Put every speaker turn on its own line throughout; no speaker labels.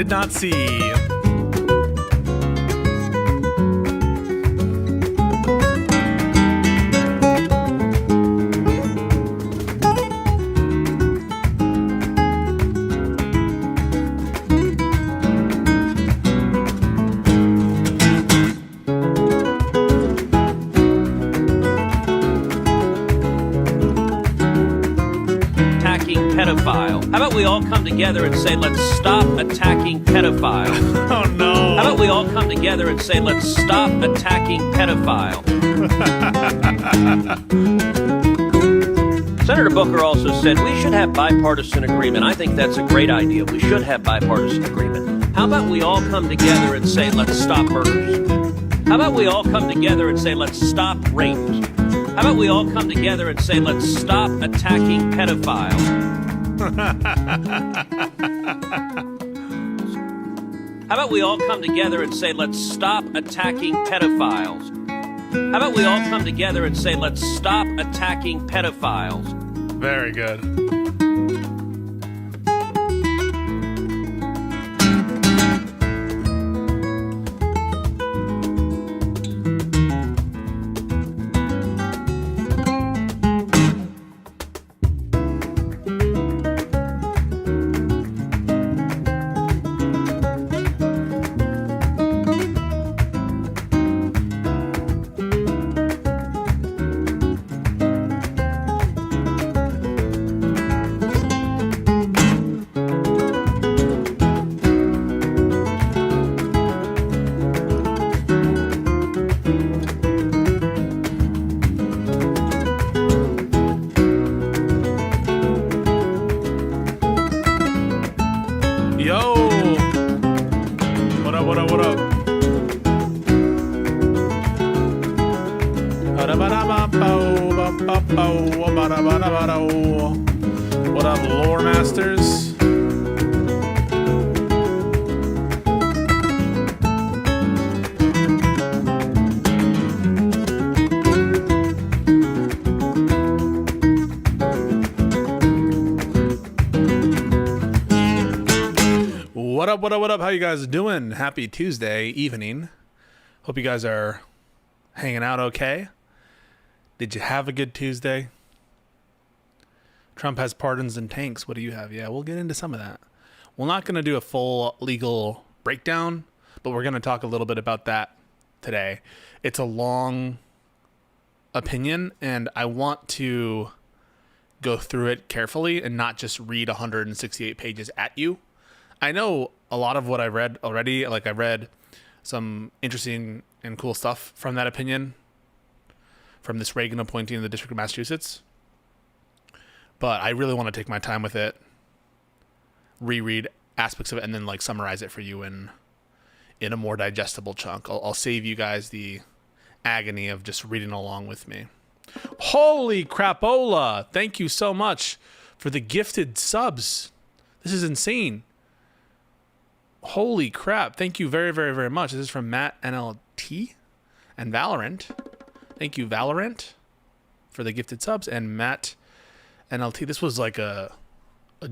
did not see.
Pedophile. How about we all come together and say, let's stop attacking pedophiles?
Oh no.
How about we all come together and say, let's stop attacking pedophile? Senator Booker also said we should have bipartisan agreement. I think that's a great idea. We should have bipartisan agreement. How about we all come together and say, let's stop murders? How about we all come together and say, let's stop rapes? How about we all come together and say, let's stop attacking pedophiles? How about we all come together and say, let's stop attacking pedophiles? How about we all come together and say, let's stop attacking pedophiles?
Very good. What up, lore masters? What up, what up, what up? How you guys doing? Happy Tuesday evening. Hope you guys are hanging out okay. Did you have a good Tuesday? Trump has pardons and tanks. What do you have? Yeah, we'll get into some of that. We're not going to do a full legal breakdown, but we're going to talk a little bit about that today. It's a long opinion, and I want to go through it carefully and not just read 168 pages at you. I know a lot of what I read already. Like, I read some interesting and cool stuff from that opinion, from this Reagan appointee in the District of Massachusetts. But I really want to take my time with it, reread aspects of it, and then like summarize it for you in a more digestible chunk. I'll save you guys the agony of just reading along with me. Holy crapola! Thank you so much for the gifted subs. This is insane. Holy crap. Thank you very, very, very much. This is from Matt NLT and Valorant. Thank you, Valorant, for the gifted subs, and Matt NLT. This was like a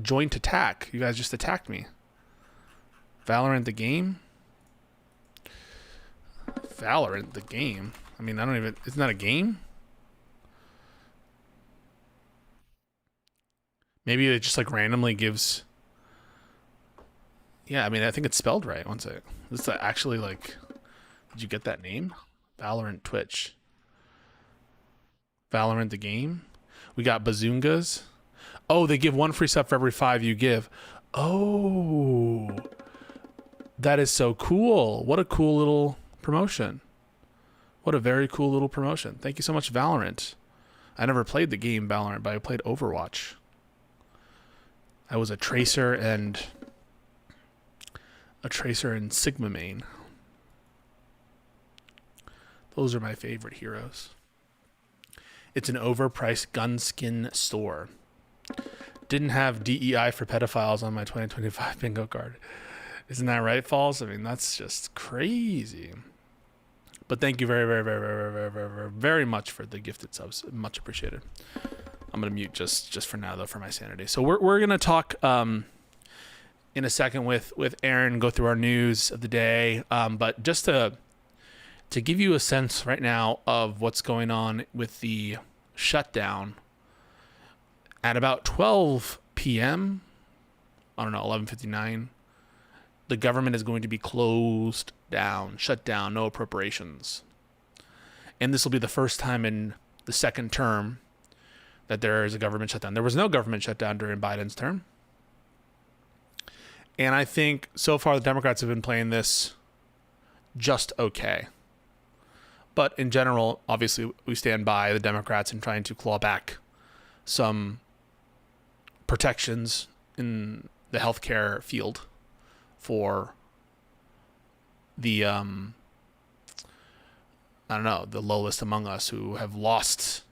joint attack. You guys just attacked me. Valorant the game? Valorant the game? I mean, isn't that a game? Maybe it just like randomly gives... Yeah, I mean, I think it's spelled right. One sec. This is actually like... Did you get that name? Valorant Twitch. Valorant the game? We got Bazoongas. Oh, they give one free sub for every 5 you give. Oh, that is so cool. What a cool little promotion. What a very cool little promotion. Thank you so much, Valorant. I never played the game Valorant, but I played Overwatch. I was a Tracer and Sigma main. Those are my favorite heroes. It's an overpriced gun skin store. Didn't have DEI for pedophiles on my 2025 bingo card. Isn't that right, Falls? I mean, that's just crazy. But thank you very, very, very, very, very, very, very, very much for the gifted subs. Much appreciated. I'm gonna mute just for now though, for my sanity. So we're gonna talk in a second with Aaron, go through our news of the day. But just to give you a sense right now of what's going on with the shutdown, at about 12 p.m., I don't know, 11:59, the government is going to be closed down, shut down, no appropriations. And this will be the first time in the second term that there is a government shutdown. There was no government shutdown during Biden's term. And I think so far the Democrats have been playing this just okay. But in general, obviously, we stand by the Democrats in trying to claw back some protections in the healthcare field for the, I don't know, the lowest among us who have lost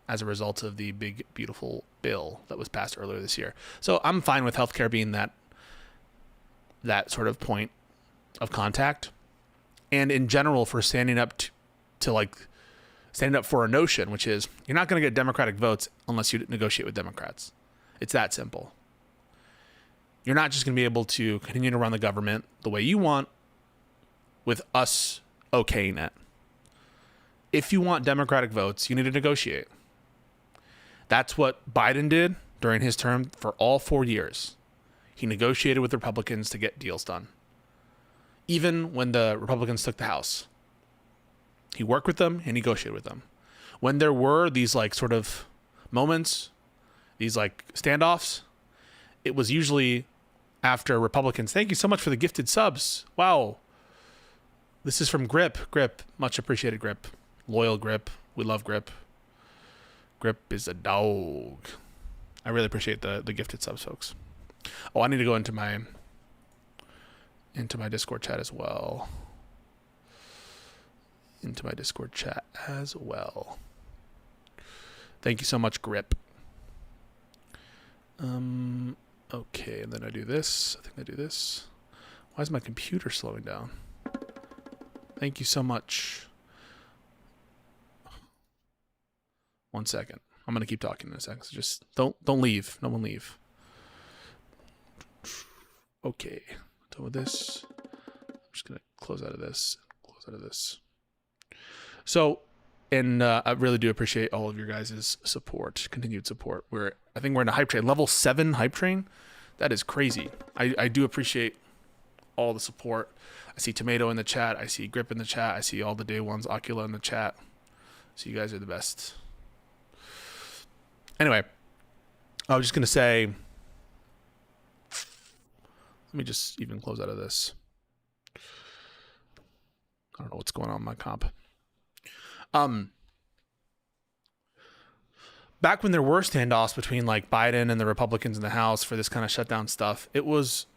as a result of the big, beautiful bill that was passed earlier this year. So I'm fine with healthcare being that sort of point of contact. And in general, for standing up to standing up for a notion, which is you're not going to get Democratic votes unless you negotiate with Democrats. It's that simple. You're not just going to be able to continue to run the government the way you want with us okaying it. If you want Democratic votes, you need to negotiate. That's what Biden did during his term for all 4 years. He negotiated with Republicans to get deals done. Even when the Republicans took the House, he worked with them and negotiated with them. When there were these sort of moments, these standoffs, it was usually after Republicans. Thank you so much for the gifted subs. Wow. This is from Grip. Grip, much appreciated, Grip. Loyal Grip. We love Grip. Grip is a dog. I really appreciate the gifted subs, folks. Oh, I need to go into my Discord chat as well. Thank you so much, Grip. Okay, and then I do this. I think I do this. Why is my computer slowing down? Thank you so much. 1 second. I'm gonna keep talking in a second. So just don't leave. No one leave. Okay. Done with this. I'm just gonna close out of this. So, and I really do appreciate all of your guys' support, continued support. I think we're in a hype train, level 7 hype train. That is crazy. I do appreciate all the support. I see Tomato in the chat. I see Grip in the chat. I see all the day ones, Ocula in the chat. So you guys are the best. Anyway, I was just going to say, let me just even close out of this. I don't know what's going on in my comp. Back when there were standoffs between Biden and the Republicans in the House for this kind of shutdown stuff, it was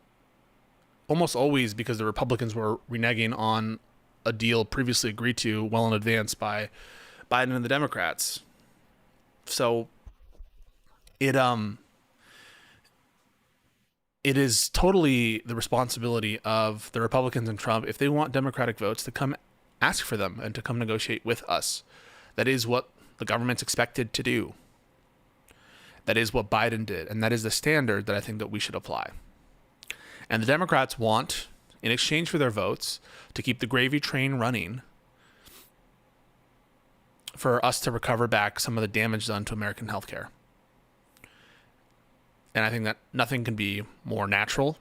almost always because the Republicans were reneging on a deal previously agreed to well in advance by Biden and the Democrats. So it is totally the responsibility of the Republicans and Trump, if they want Democratic votes, to come ask for them and to come negotiate with us. That is what the government's expected to do. That is what Biden did, and that is the standard that I think that we should apply. And the Democrats want, in exchange for their votes, to keep the gravy train running for us to recover back some of the damage done to American healthcare. And I think that nothing can be more natural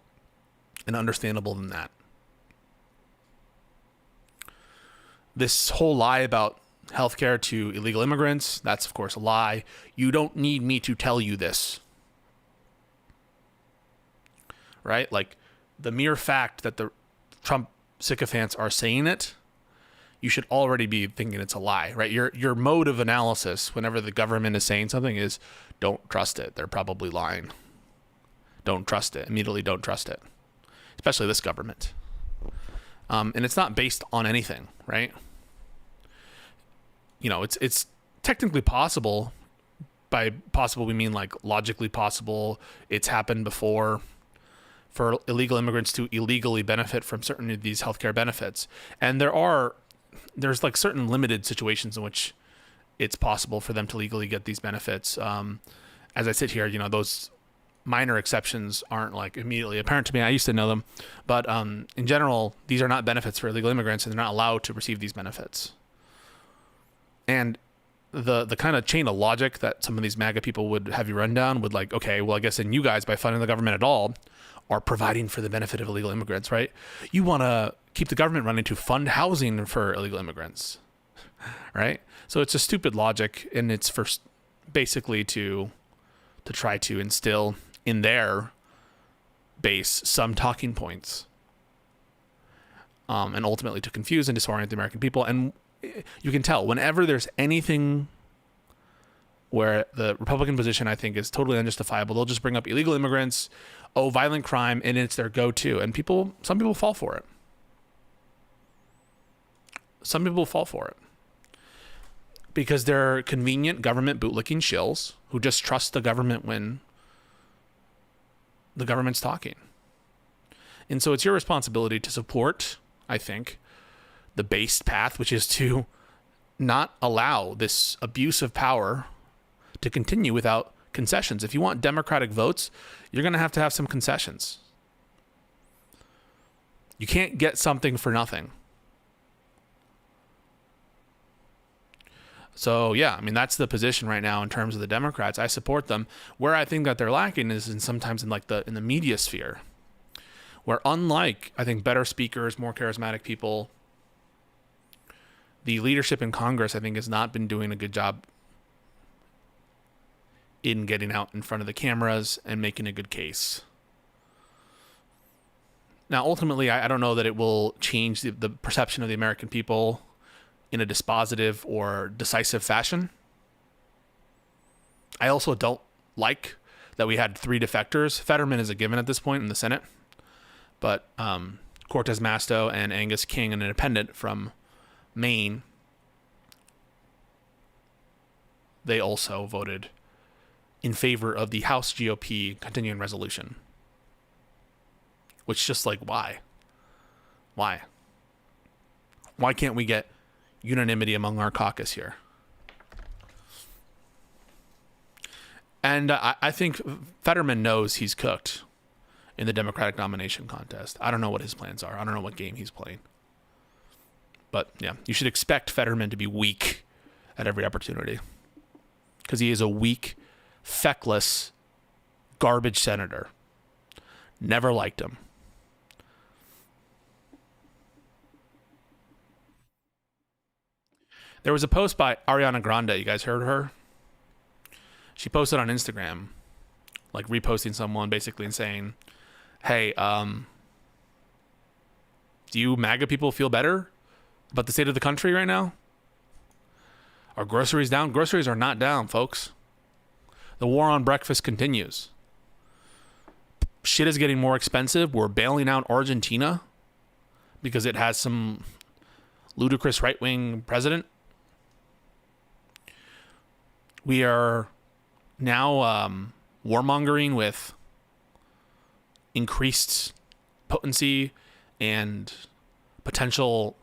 and understandable than that. This whole lie about healthcare to illegal immigrants, that's of course a lie. You don't need me to tell you this. Right? The mere fact that the Trump sycophants are saying it, you should already be thinking it's a lie, right? Your mode of analysis whenever the government is saying something is, don't trust it. They're probably lying. Don't trust it. Immediately don't trust it. Especially this government. And it's not based on anything, right? It's technically possible. By possible, we mean logically possible. It's happened before for illegal immigrants to illegally benefit from certain of these healthcare benefits. And there's certain limited situations in which it's possible for them to legally get these benefits. As I sit here, those minor exceptions aren't like immediately apparent to me. I used to know them, but in general, these are not benefits for illegal immigrants, and they're not allowed to receive these benefits. And the kind of chain of logic that some of these MAGA people would have you run down would like, okay, well, I guess then you guys, by funding the government at all, are providing for the benefit of illegal immigrants, right? You want to keep the government running to fund housing for illegal immigrants, right? So it's a stupid logic, and it's for basically to try to instill in their base some talking points, and ultimately to confuse and disorient the American people. And you can tell whenever there's anything where the Republican position, I think, is totally unjustifiable, they'll just bring up illegal immigrants, violent crime, and it's their go-to. And some people fall for it. Some people fall for it because they're convenient government bootlicking shills who just trust the government when the government's talking. And so it's your responsibility to support, I think, the based path, which is to not allow this abuse of power to continue without concessions. If you want Democratic votes, you're going to have some concessions. You can't get something for nothing. So yeah, I mean, that's the position right now in terms of the Democrats. I support them. Where I think that they're lacking is sometimes in the media sphere, where unlike, I think, better speakers, more charismatic people, the leadership in Congress, I think, has not been doing a good job in getting out in front of the cameras and making a good case. Now, ultimately, I don't know that it will change the perception of the American people in a dispositive or decisive fashion. I also don't like that we had 3 defectors. Fetterman is a given at this point in the Senate, but Cortez Masto and Angus King, an independent from Maine, they also voted in favor of the House GOP continuing resolution. Which just like, why? Why can't we get unanimity among our caucus here? And I think Fetterman knows he's cooked in the Democratic nomination contest. I don't know what his plans are. I don't know what game he's playing. But yeah, you should expect Fetterman to be weak at every opportunity, because he is a weak, feckless, garbage senator. Never liked him. There was a post by Ariana Grande. You guys heard her? She posted on Instagram, like reposting someone basically and saying, hey, do you MAGA people feel better about the state of the country right now? Are groceries down? Groceries are not down, folks. The war on breakfast continues. Shit is getting more expensive. We're bailing out Argentina because it has some ludicrous right-wing president. We are now warmongering with increased potency and potential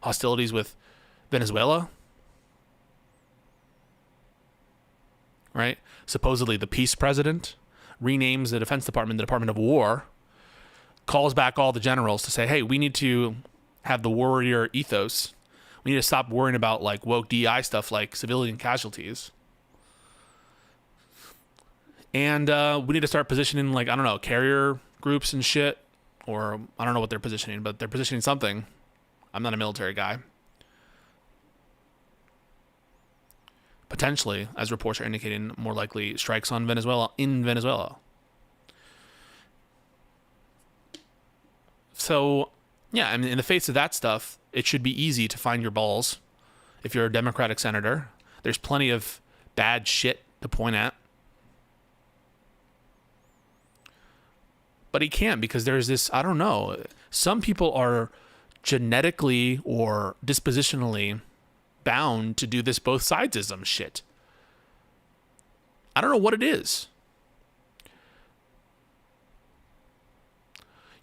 hostilities with Venezuela. Right? Supposedly the peace president renames the Defense Department the Department of War, calls back all the generals to say, hey, we need to have the warrior ethos. We need to stop worrying about like woke DI stuff like civilian casualties. And we need to start positioning, like, I don't know, carrier groups and shit. Or I don't know what they're positioning, but they're positioning something. I'm not a military guy. Potentially, as reports are indicating, more likely strikes on Venezuela, in Venezuela. So, yeah, I mean, in the face of that stuff, it should be easy to find your balls if you're a Democratic senator. There's plenty of bad shit to point at. But he can't, because there's this, I don't know, some people are genetically or dispositionally bound to do this both sidesism shit. I don't know what it is.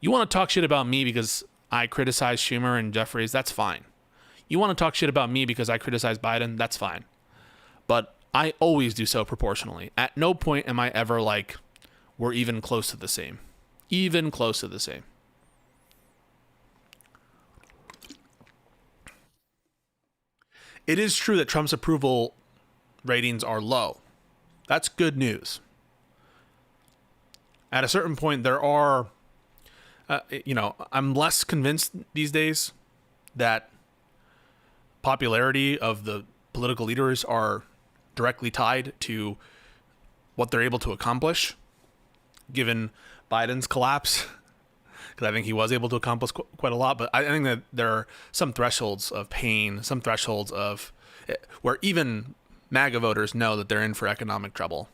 You want to talk shit about me because I criticize Schumer and Jeffries, that's fine. You want to talk shit about me because I criticize Biden, that's fine. But I always do so proportionally. At no point am I ever like were even close to the same. Even close to the same. It is true that Trump's approval ratings are low. That's good news. At a certain point, there are, I'm less convinced these days that popularity of the political leaders are directly tied to what they're able to accomplish, given Biden's collapse. Because I think he was able to accomplish quite a lot, but I think that there are some thresholds of pain, some thresholds of where even MAGA voters know that they're in for economic trouble.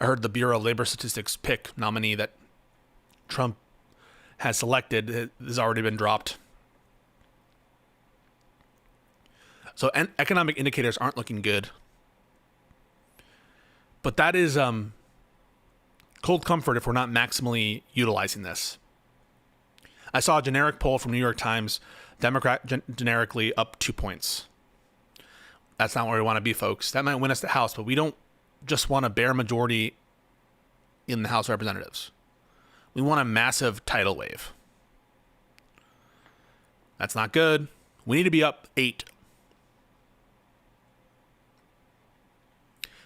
I heard the Bureau of Labor Statistics pick nominee that Trump has selected has already been dropped. So economic indicators aren't looking good. But that is cold comfort if we're not maximally utilizing this. I saw a generic poll from New York Times, Democrat generically up 2 points. That's not where we want to be, folks. That might win us the House, but we don't just want a bare majority in the House of Representatives. We want a massive tidal wave. That's not good. We need to be up 8.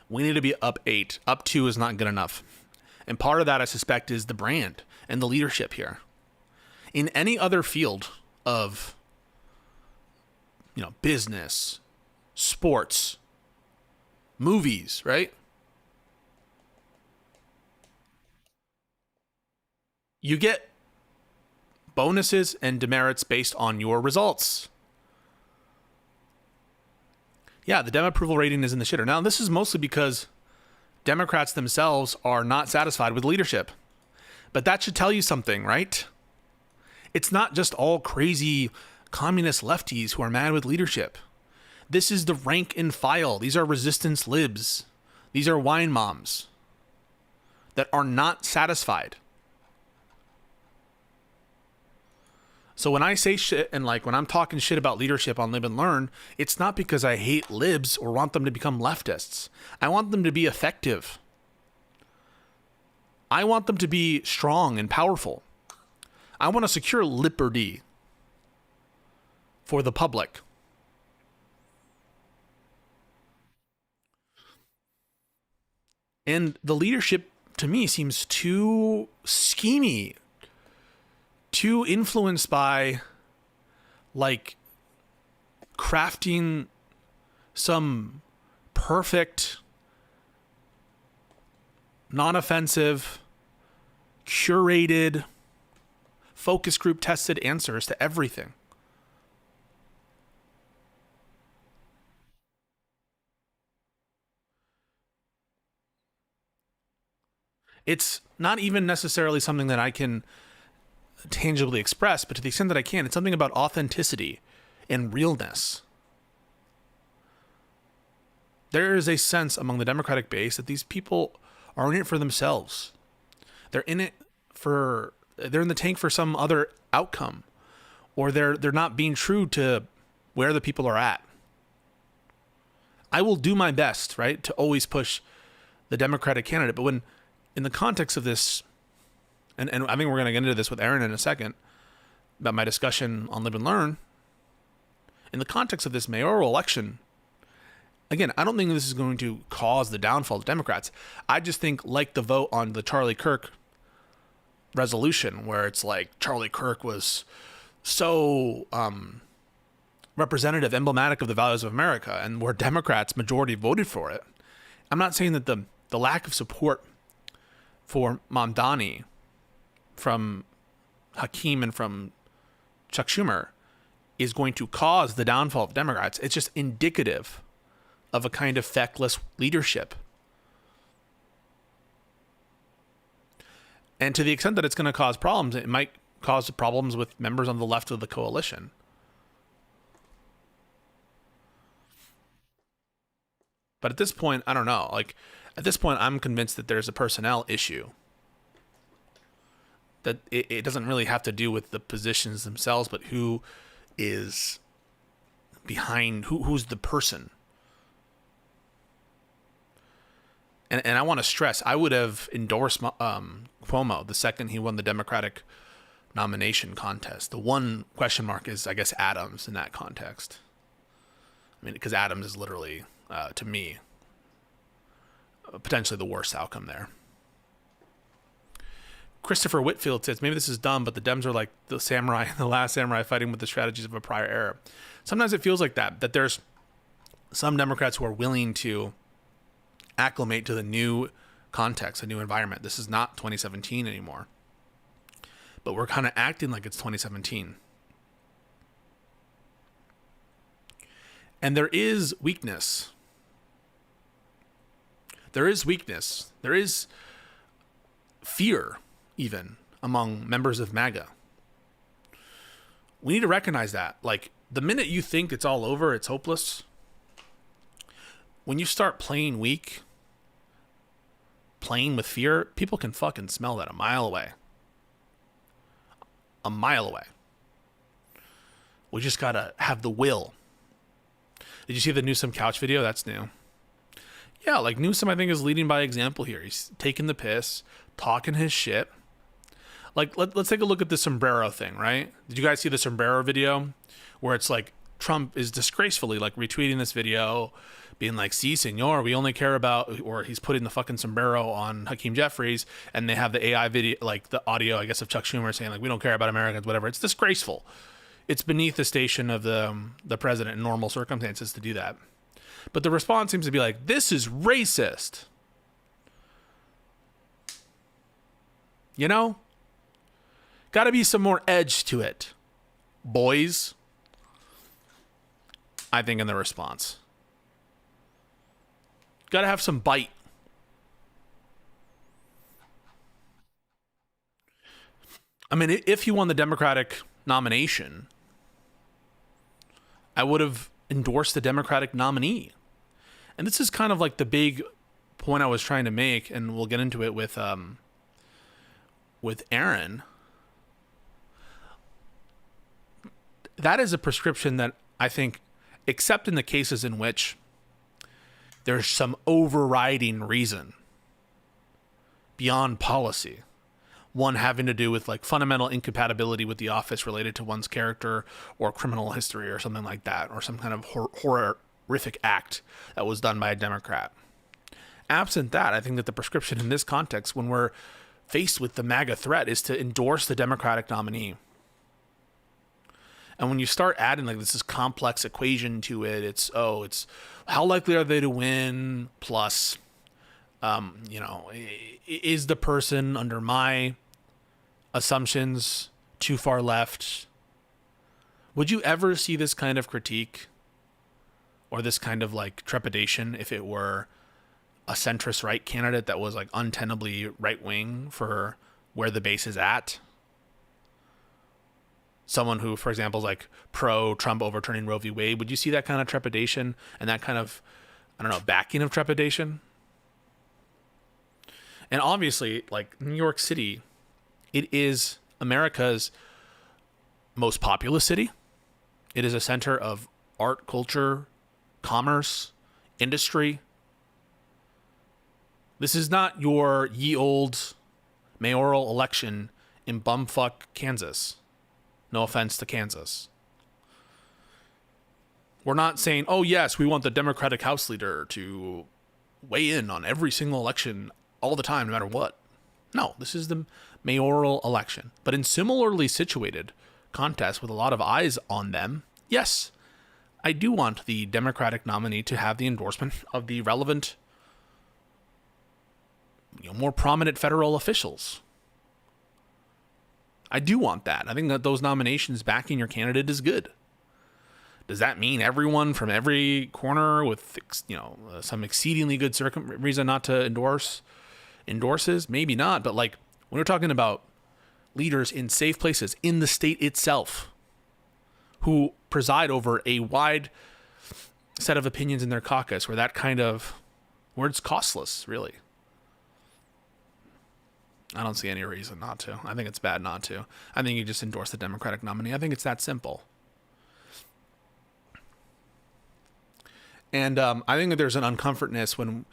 We need to be up 8. Up 2 is not good enough. And part of that, I suspect, is the brand and the leadership here. In any other field of, business, sports, movies, right? You get bonuses and demerits based on your results. Yeah, the Dem approval rating is in the shitter. Now, this is mostly because Democrats themselves are not satisfied with leadership. But that should tell you something, right? It's not just all crazy communist lefties who are mad with leadership. This is the rank and file. These are resistance libs. These are wine moms that are not satisfied. So when I say shit and when I'm talking shit about leadership on Live and Learn, it's not because I hate libs or want them to become leftists. I want them to be effective. I want them to be strong and powerful. I want to secure liberty for the public. And the leadership, to me, seems too schemy, too influenced by, crafting some perfect, non-offensive, curated, focus group tested answers to everything. It's not even necessarily something that I can tangibly express, but to the extent that I can, it's something about authenticity and realness. There is a sense among the Democratic base that these people are in it for themselves. They're in the tank for some other outcome, or they're not being true to where the people are at. I will do my best, right, to always push the Democratic candidate, but when in the context of this, and I think we're going to get into this with Aaron in a second, about my discussion on Live and Learn, in the context of this mayoral election, again, I don't think this is going to cause the downfall of Democrats. I just think, like the vote on the Charlie Kirk resolution, where it's Charlie Kirk was so representative, emblematic of the values of America, and where Democrats majority voted for it. I'm not saying that the lack of support for Mamdani from Hakeem and from Chuck Schumer is going to cause the downfall of Democrats. It's just indicative of a kind of feckless leadership. And to the extent that it's going to cause problems, it might cause problems with members on the left of the coalition. But at this point, I don't know. At this point, I'm convinced that there's a personnel issue. That it doesn't really have to do with the positions themselves, but who is behind, who's the person. And I want to stress, I would have endorsed Cuomo the second he won the Democratic nomination contest. The one question mark is, I guess, Adams in that context. I mean, because Adams is literally, to me, potentially the worst outcome there. Christopher Whitfield says, maybe this is dumb, but the Dems are like the samurai, the last samurai fighting with the strategies of a prior era. Sometimes it feels like that there's some Democrats who are willing to acclimate to the new context, a new environment. This is not 2017 anymore. But we're kind of acting like it's 2017. And there is weakness. There is weakness. There is fear, even, among members of MAGA. We need to recognize that. Like, the minute you think it's all over, it's hopeless, when you start playing weak, playing with fear, people can fucking smell that a mile away. A mile away. We just gotta have the will. Did you see the Newsom couch video? That's new. Yeah, like Newsom, I think, is leading by example here. He's taking the piss, talking his shit. Like, let's take a look at the sombrero thing, right? Did you guys see the sombrero video? Where it's like Trump is disgracefully like retweeting this video, being like, "Si, senor, we only care about," or he's putting the fucking sombrero on Hakeem Jeffries, and they have the AI video, like the audio, I guess, of Chuck Schumer saying like, "We don't care about Americans," whatever. It's disgraceful. It's beneath the station of the president in normal circumstances to do that. But the response seems to be like, "This is racist." You know? Got to be some more edge to it, boys. I think in the response. Got to have some bite. I mean, if he won the Democratic nomination, I would have endorsed the Democratic nominee. And this is kind of like the big point I was trying to make, and we'll get into it with Aaron. That is a prescription that I think, except in the cases in which there's some overriding reason beyond policy, one having to do with like fundamental incompatibility with the office related to one's character or criminal history or something like that, or some kind of horrific act that was done by a Democrat. Absent that, I think that the prescription in this context, when we're faced with the MAGA threat, is to endorse the Democratic nominee. And when you start adding like this complex equation to it, it's how likely are they to win? Plus, is the person under my assumptions too far left? Would you ever see this kind of critique or this kind of like trepidation if it were a centrist right candidate that was like untenably right wing for where the base is at? Someone who, for example, is like pro-Trump overturning Roe v. Wade. Would you see that kind of trepidation and that kind of, backing of trepidation? And obviously, like New York City, it is America's most populous city. It is a center of art, culture, commerce, industry. This is not your ye old mayoral election in bumfuck Kansas. No offense to Kansas. We're not saying, oh yes, we want the Democratic House leader to weigh in on every single election all the time, no matter what. No, this is the mayoral election. But in similarly situated contests with a lot of eyes on them, yes, I do want the Democratic nominee to have the endorsement of the relevant, more prominent federal officials. I do want that. I think that those nominations backing your candidate is good. Does that mean everyone from every corner with, some exceedingly good reason not to endorses? Maybe not. But like when we're talking about leaders in safe places in the state itself who preside over a wide set of opinions in their caucus where it's costless, really. I don't see any reason not to. I think it's bad not to. I think you just endorse the Democratic nominee. I think it's that simple. And I think that there's an uncomfortness when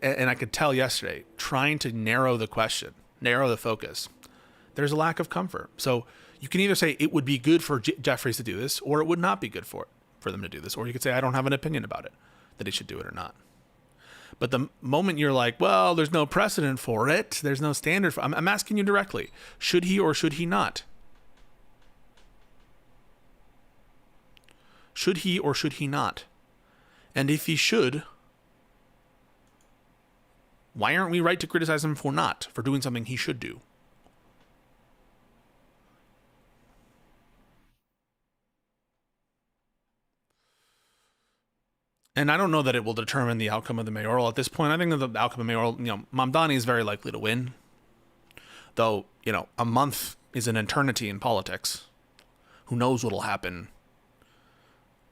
and I could tell yesterday, trying to narrow the question, narrow the focus. There's a lack of comfort. So you can either say it would be good for Jeffries to do this, or it would not be good for them to do this. Or you could say, I don't have an opinion about it, that he should do it or not. But the moment you're like, well, there's no precedent for it, there's no standard for I'm asking you directly, should he or should he not? Should he or should he not? And if he should, why aren't we right to criticize him for doing something he should do? And I don't know that it will determine the outcome of the mayoral at this point. I think that the outcome of the mayoral, Mamdani is very likely to win. Though, a month is an eternity in politics. Who knows what will happen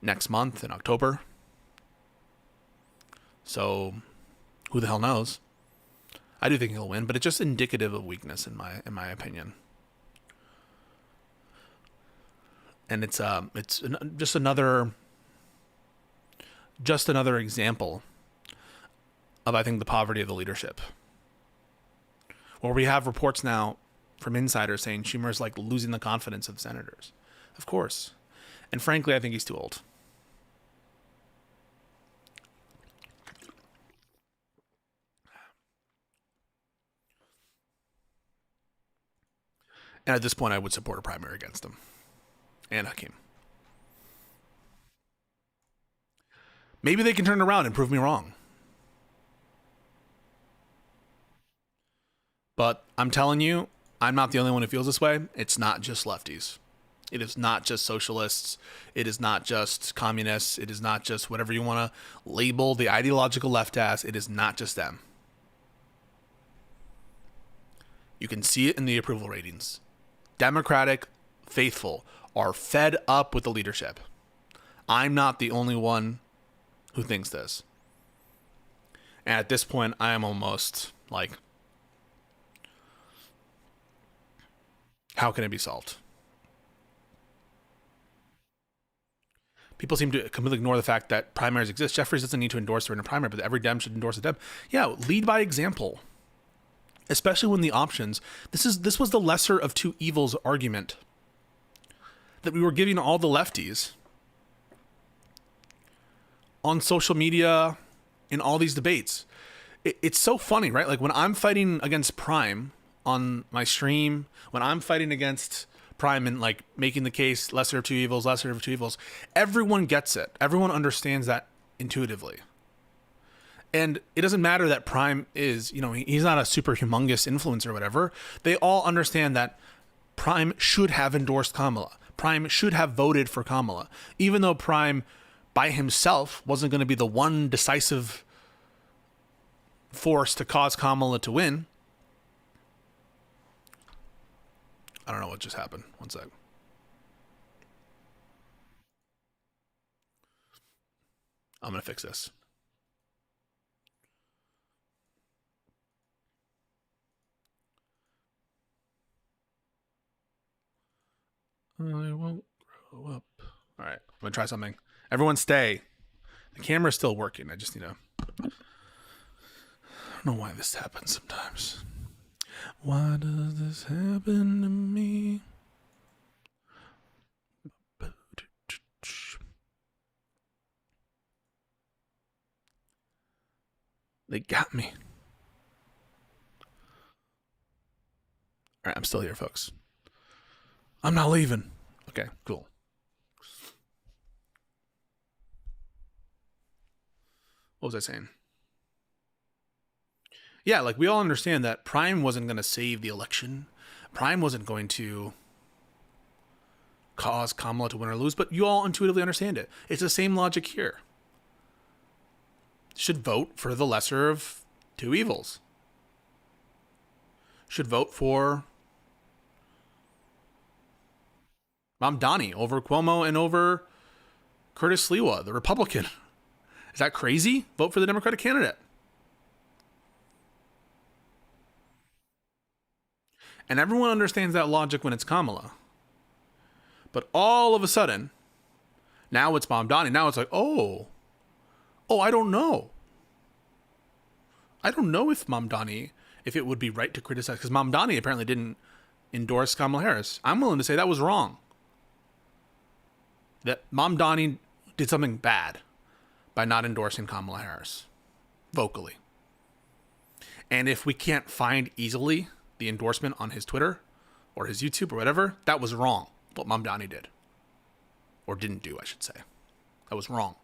next month in October? So, who the hell knows? I do think he'll win, but it's just indicative of weakness in my opinion. And it's just another example of, I think, the poverty of the leadership. Where we have reports now from insiders saying Schumer's like losing the confidence of senators. Of course. And frankly, I think he's too old. And at this point, I would support a primary against him and Hakeem. Maybe they can turn around and prove me wrong. But I'm telling you, I'm not the only one who feels this way. It's not just lefties. It is not just socialists. It is not just communists. It is not just whatever you want to label the ideological left as. It is not just them. You can see it in the approval ratings. Democratic faithful are fed up with the leadership. I'm not the only one who thinks this. And at this point, I am almost like, how can it be solved? People seem to completely ignore the fact that primaries exist. Jeffries doesn't need to endorse her in a primary, but every Dem should endorse a Dem. Yeah, lead by example. Especially when the options, this was the lesser of two evils argument that we were giving all the lefties on social media in all these debates. It's so funny, right? Like when I'm fighting against Prime on my stream, when I'm fighting against Prime and like making the case lesser of two evils, everyone gets it. Everyone understands that intuitively. And it doesn't matter that Prime is, he's not a super humongous influencer or whatever. They all understand that Prime should have endorsed Kamala. Prime should have voted for Kamala. Even though Prime by himself wasn't going to be the one decisive force to cause Kamala to win. I don't know what just happened. One sec. I'm going to fix this. I won't grow up. All right, I'm going to try something. Everyone stay. The camera's still working. I just, I don't know why this happens sometimes. Why does this happen to me? They got me. All right, I'm still here, folks. I'm not leaving. Okay, cool. What was I saying? Yeah, like we all understand that Prime wasn't going to save the election. Prime wasn't going to cause Kamala to win or lose, but you all intuitively understand it. It's the same logic here. Should vote for the lesser of two evils. Should vote for Mamdani over Cuomo and over Curtis Sliwa, the Republican. Is that crazy? Vote for the Democratic candidate. And everyone understands that logic when it's Kamala. But all of a sudden, now it's Mamdani. Now it's like, oh, Oh, I don't know. I don't know if Mamdani, if it would be right to criticize, because Mamdani apparently didn't endorse Kamala Harris. I'm willing to say that was wrong. That Mamdani did something bad by not endorsing Kamala Harris vocally. And if we can't find easily the endorsement on his Twitter or his YouTube or whatever, that was wrong, what Mamdani did. Or didn't do, I should say. That was wrong.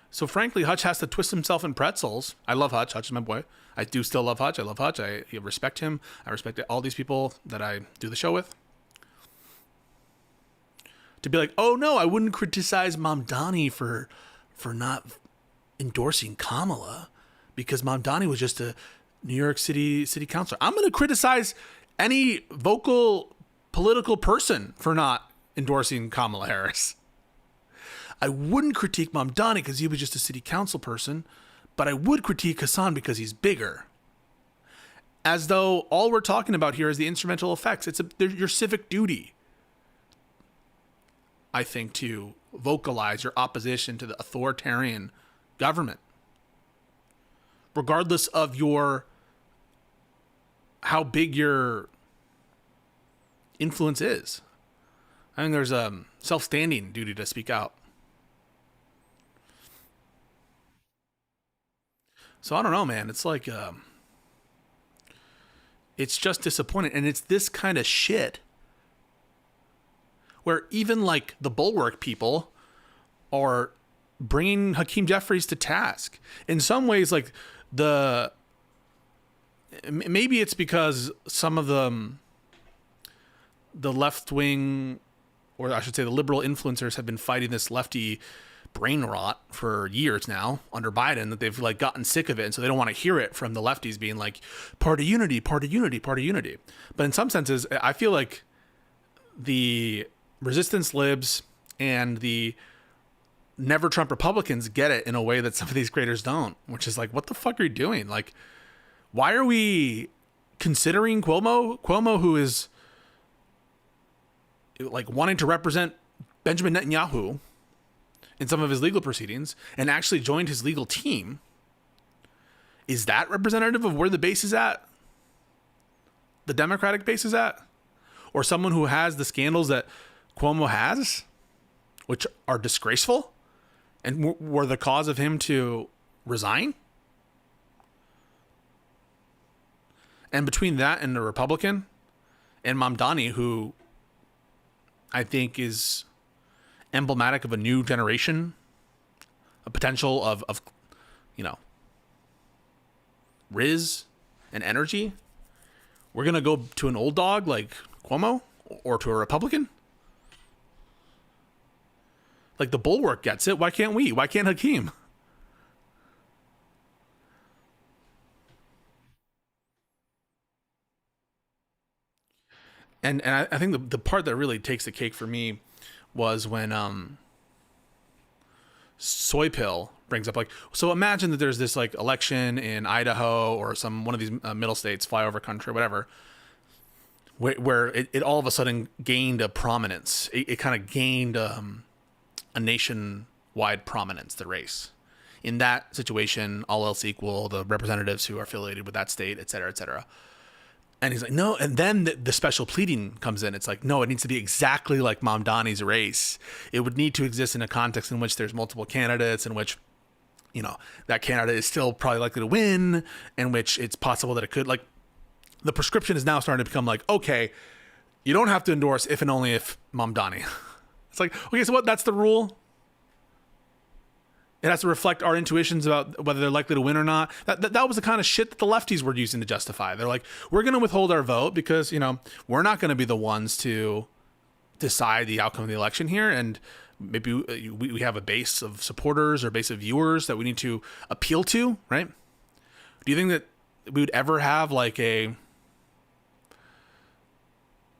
So frankly, Hutch has to twist himself in pretzels. I love Hutch. Hutch is my boy. I do still love Hutch. I love Hutch. I respect him. I respect all these people that I do the show with. To be like, oh no, I wouldn't criticize Mamdani for not endorsing Kamala because Mamdani was just a New York City councilor. I'm going to criticize any vocal political person for not endorsing Kamala Harris. I wouldn't critique Mamdani because he was just a city council person, but I would critique Hassan because he's bigger. As though all we're talking about here is the instrumental effects. It's your civic duty, I think, to vocalize your opposition to the authoritarian government, regardless of how big your influence is. I think there's a self-standing duty to speak out. So I don't know, man. It's like, it's just disappointing. And it's this kind of shit where even like the Bulwark people are bringing Hakeem Jeffries to task. In some ways, like maybe it's because some of the left wing, or I should say the liberal influencers, have been fighting this lefty brain rot for years now under Biden, that they've like gotten sick of it, and so they don't want to hear it from the lefties being like party unity, party unity, party unity. But in some senses, I feel like the resistance libs and the never Trump Republicans get it in a way that some of these creators don't, which is like, what the fuck are you doing? Like, why are we considering Cuomo, who is like wanting to represent Benjamin Netanyahu in some of his legal proceedings and actually joined his legal team? Is that representative of where the base is at? The Democratic base is at? Or someone who has the scandals that Cuomo has, which are disgraceful and were the cause of him to resign? And between that and the Republican and Mamdani, who I think is emblematic of a new generation, a potential of riz and energy, we're going to go to an old dog like Cuomo or to a Republican? Like the Bulwark gets it. Why can't we? Why can't Hakeem? And I think the part that really takes the cake for me was when Soy Pill brings up, like, so imagine that there's this like election in Idaho or one of these middle states, flyover country, whatever, where it all of a sudden gained a prominence. It kind of gained a nationwide prominence, the race. In that situation, all else equal, the representatives who are affiliated with that state, et cetera, et cetera. And he's like, no. And then the special pleading comes in. It's like, no, it needs to be exactly like Mamdani's race. It would need to exist in a context in which there's multiple candidates, in which, that candidate is still probably likely to win, in which it's possible that it could, like, the prescription is now starting to become like, okay, you don't have to endorse if and only if Mamdani. It's like, okay, so what? That's the rule? It has to reflect our intuitions about whether they're likely to win or not. That was the kind of shit that the lefties were using to justify. They're like, we're going to withhold our vote because, we're not going to be the ones to decide the outcome of the election here. And maybe we have a base of supporters or base of viewers that we need to appeal to, right? Do you think that we would ever have like a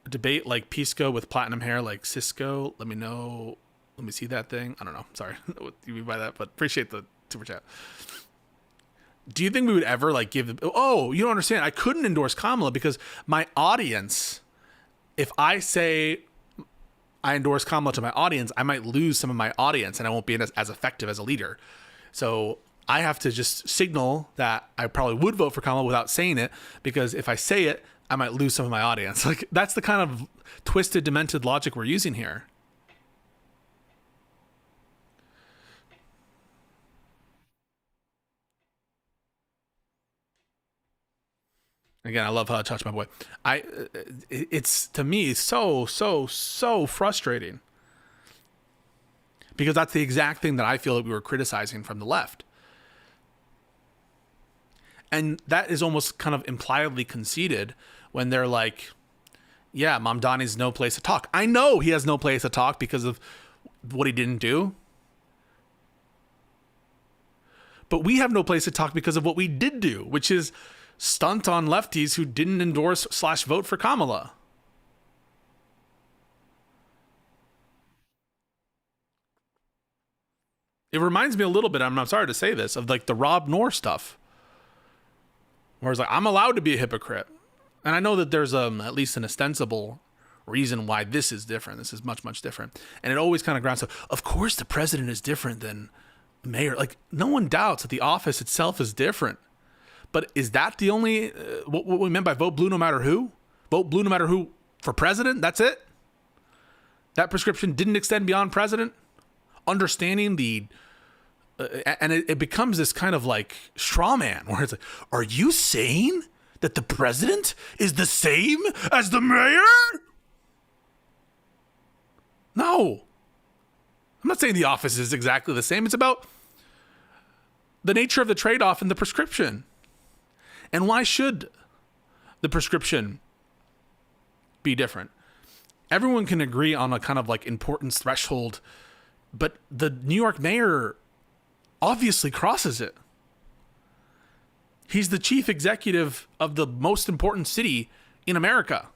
debate like Pisco with platinum hair, like Cisco? Let me know. Let me see that thing. I don't know. Sorry what you mean by that, but appreciate the super chat. Do you think we would ever like give you don't understand. I couldn't endorse Kamala because my audience, if I say I endorse Kamala to my audience, I might lose some of my audience and I won't be as effective as a leader. So I have to just signal that I probably would vote for Kamala without saying it, because if I say it, I might lose some of my audience. Like, that's the kind of twisted, demented logic we're using here. Again, I love how I touch my boy. It's to me so frustrating, because that's the exact thing that I feel that we were criticizing from the left. And that is almost kind of impliedly conceded when they're like, yeah, Mamdani's no place to talk. I know he has no place to talk because of what he didn't do. But we have no place to talk because of what we did do, which is stunt on lefties who didn't endorse / vote for Kamala. It reminds me a little bit, I'm sorry to say this, of like the Rob Noor stuff, where it's like, I'm allowed to be a hypocrite. And I know that there's at least an ostensible reason why this is different. This is much, much different. And it always kind of grounds, so of course the president is different than mayor. Like, no one doubts that the office itself is different. But is that the only, what we meant by vote blue no matter who? Vote blue no matter who for president? That's it? That prescription didn't extend beyond president? Understanding the, and it becomes this kind of like straw man where it's like, are you saying that the president is the same as the mayor? No. I'm not saying the office is exactly the same. It's about the nature of the trade-off in the prescription. And why should the prescription be different? Everyone can agree on a kind of like importance threshold, but the New York mayor obviously crosses it. He's the chief executive of the most important city in America.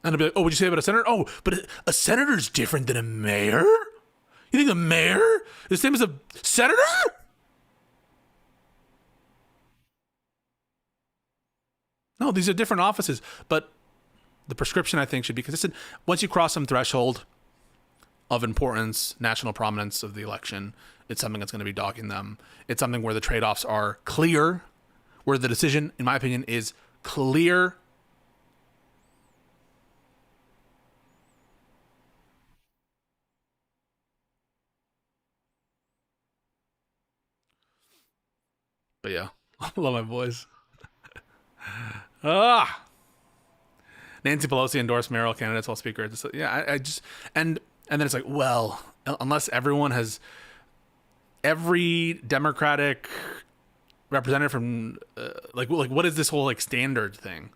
And I'll be like, oh, what'd you say about a senator? Oh, but a senator's different than a mayor? You think a mayor is the same as a senator? No, these are different offices, but the prescription, I think, should be consistent. Once you cross some threshold of importance, national prominence of the election, it's something that's going to be dogging them. It's something where the trade-offs are clear, where the decision, in my opinion, is clear. But yeah, I love my voice. Nancy Pelosi endorsed mayoral candidates while speaker. Yeah, I just, and then it's like, well, unless every Democratic representative from like what is this whole like standard thing?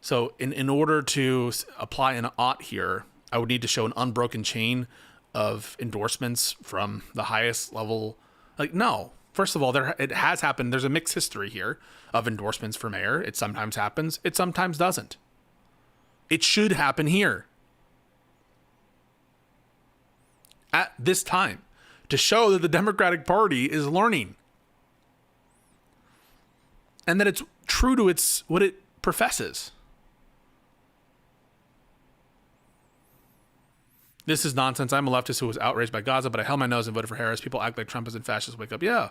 So in order to apply an ought here, I would need to show an unbroken chain of endorsements from the highest level. Like, no. First of all, it has happened. There's a mixed history here of endorsements for mayor. It sometimes happens. It sometimes doesn't. It should happen here at this time to show that the Democratic Party is learning and that it's true to what it professes. This is nonsense. I'm a leftist who was outraged by Gaza, but I held my nose and voted for Harris. People act like Trump isn't fascist. Wake up. Yeah.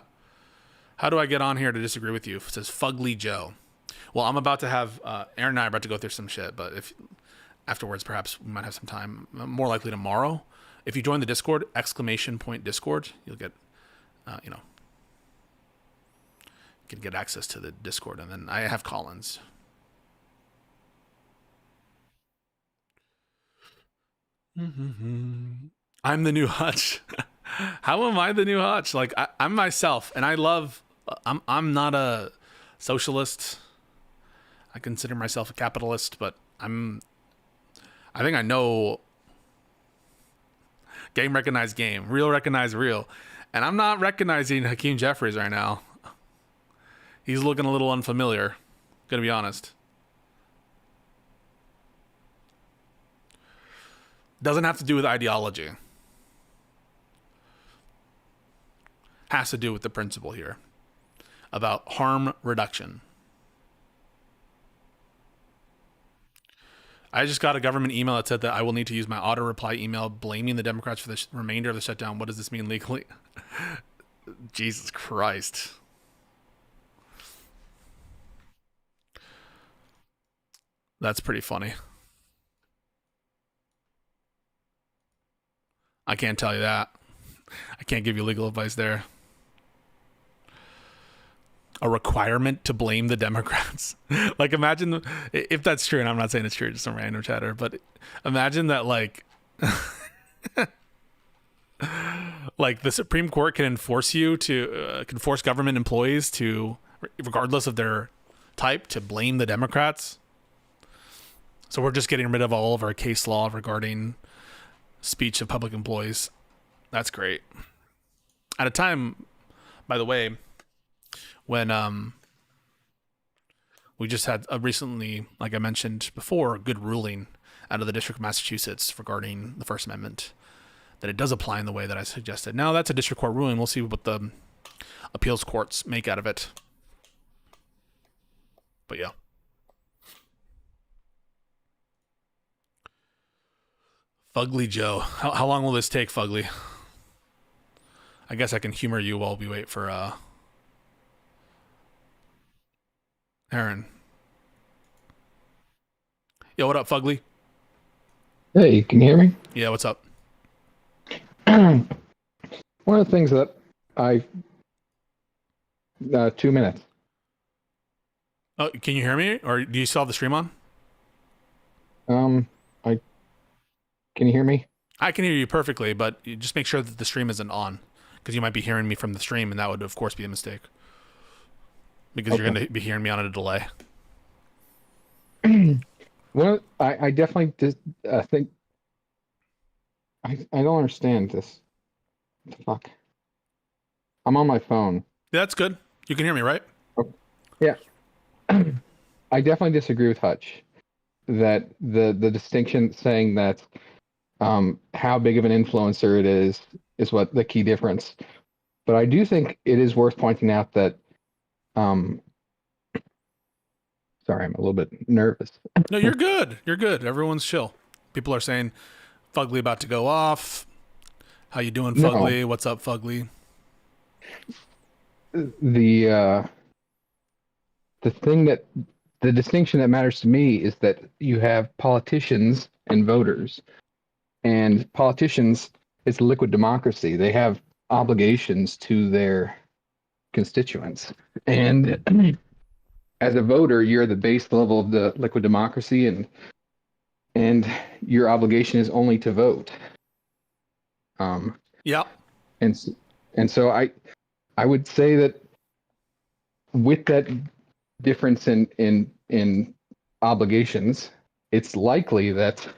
How do I get on here to disagree with you? It says Fugly Joe. Well, I'm about to have, Aaron and I are about to go through some shit, but if afterwards, perhaps we might have some time, more likely tomorrow. If you join the Discord, !Discord, you'll get, you can get access to the Discord. And then I have call-ins. I'm the new Hutch. How am I the new Hutch? Like, I'm myself, and I'm not a socialist. I consider myself a capitalist, but I think I know game recognize game, real recognize real. And I'm not recognizing Hakeem Jeffries right now. He's looking a little unfamiliar, gonna be honest. Doesn't have to do with ideology. Has to do with the principle here about harm reduction. I just got a government email that said that I will need to use my auto reply email blaming the Democrats for the remainder of the shutdown. What does this mean legally? Jesus Christ. That's pretty funny. I can't tell you that. I can't give you legal advice there. A requirement to blame the Democrats. Like, imagine if that's true, and I'm not saying it's true, just some random chatter, but imagine that, like, like the Supreme Court can enforce you to can force government employees to, regardless of their type, to blame the Democrats. So we're just getting rid of all of our case law regarding speech of public employees. That's great. At a time, by the way, when we just had a recently, like I mentioned before, a good ruling out of the District of Massachusetts regarding the First Amendment, that it does apply in the way that I suggested. Now that's a district court ruling. We'll see what the appeals courts make out of it. But yeah. Fugly Joe. How long will this take, Fugly? I guess I can humor you while we wait for Aaron. Yo, what up, Fugly?
Hey, can you hear me?
Yeah, what's up?
One of the things that I 2 minutes.
Oh, can you hear me? Or do you still have the stream on?
I can you hear me?
I can hear you perfectly, but you just make sure that the stream isn't on, because you might be hearing me from the stream, and that would, of course, be a mistake. Because you're going to be hearing me on a delay.
Well, I definitely just think I don't understand this. What the fuck? I'm on my phone.
Yeah, that's good. You can hear me, right?
Yeah. I definitely disagree with Hutch that the distinction saying that how big of an influencer it is what the key difference. But I do think it is worth pointing out that sorry, I'm a little bit nervous.
No, you're good. You're good. Everyone's chill. People are saying, Fugly about to go off. How you doing, Fugly? No. What's up, Fugly?
The distinction that matters to me is that you have politicians and voters. And politicians, it's a liquid democracy. They have obligations to their constituents. And as a voter, you're the base level of the liquid democracy, and your obligation is only to vote.
Yeah.
And so I would say that with that difference in obligations, it's likely that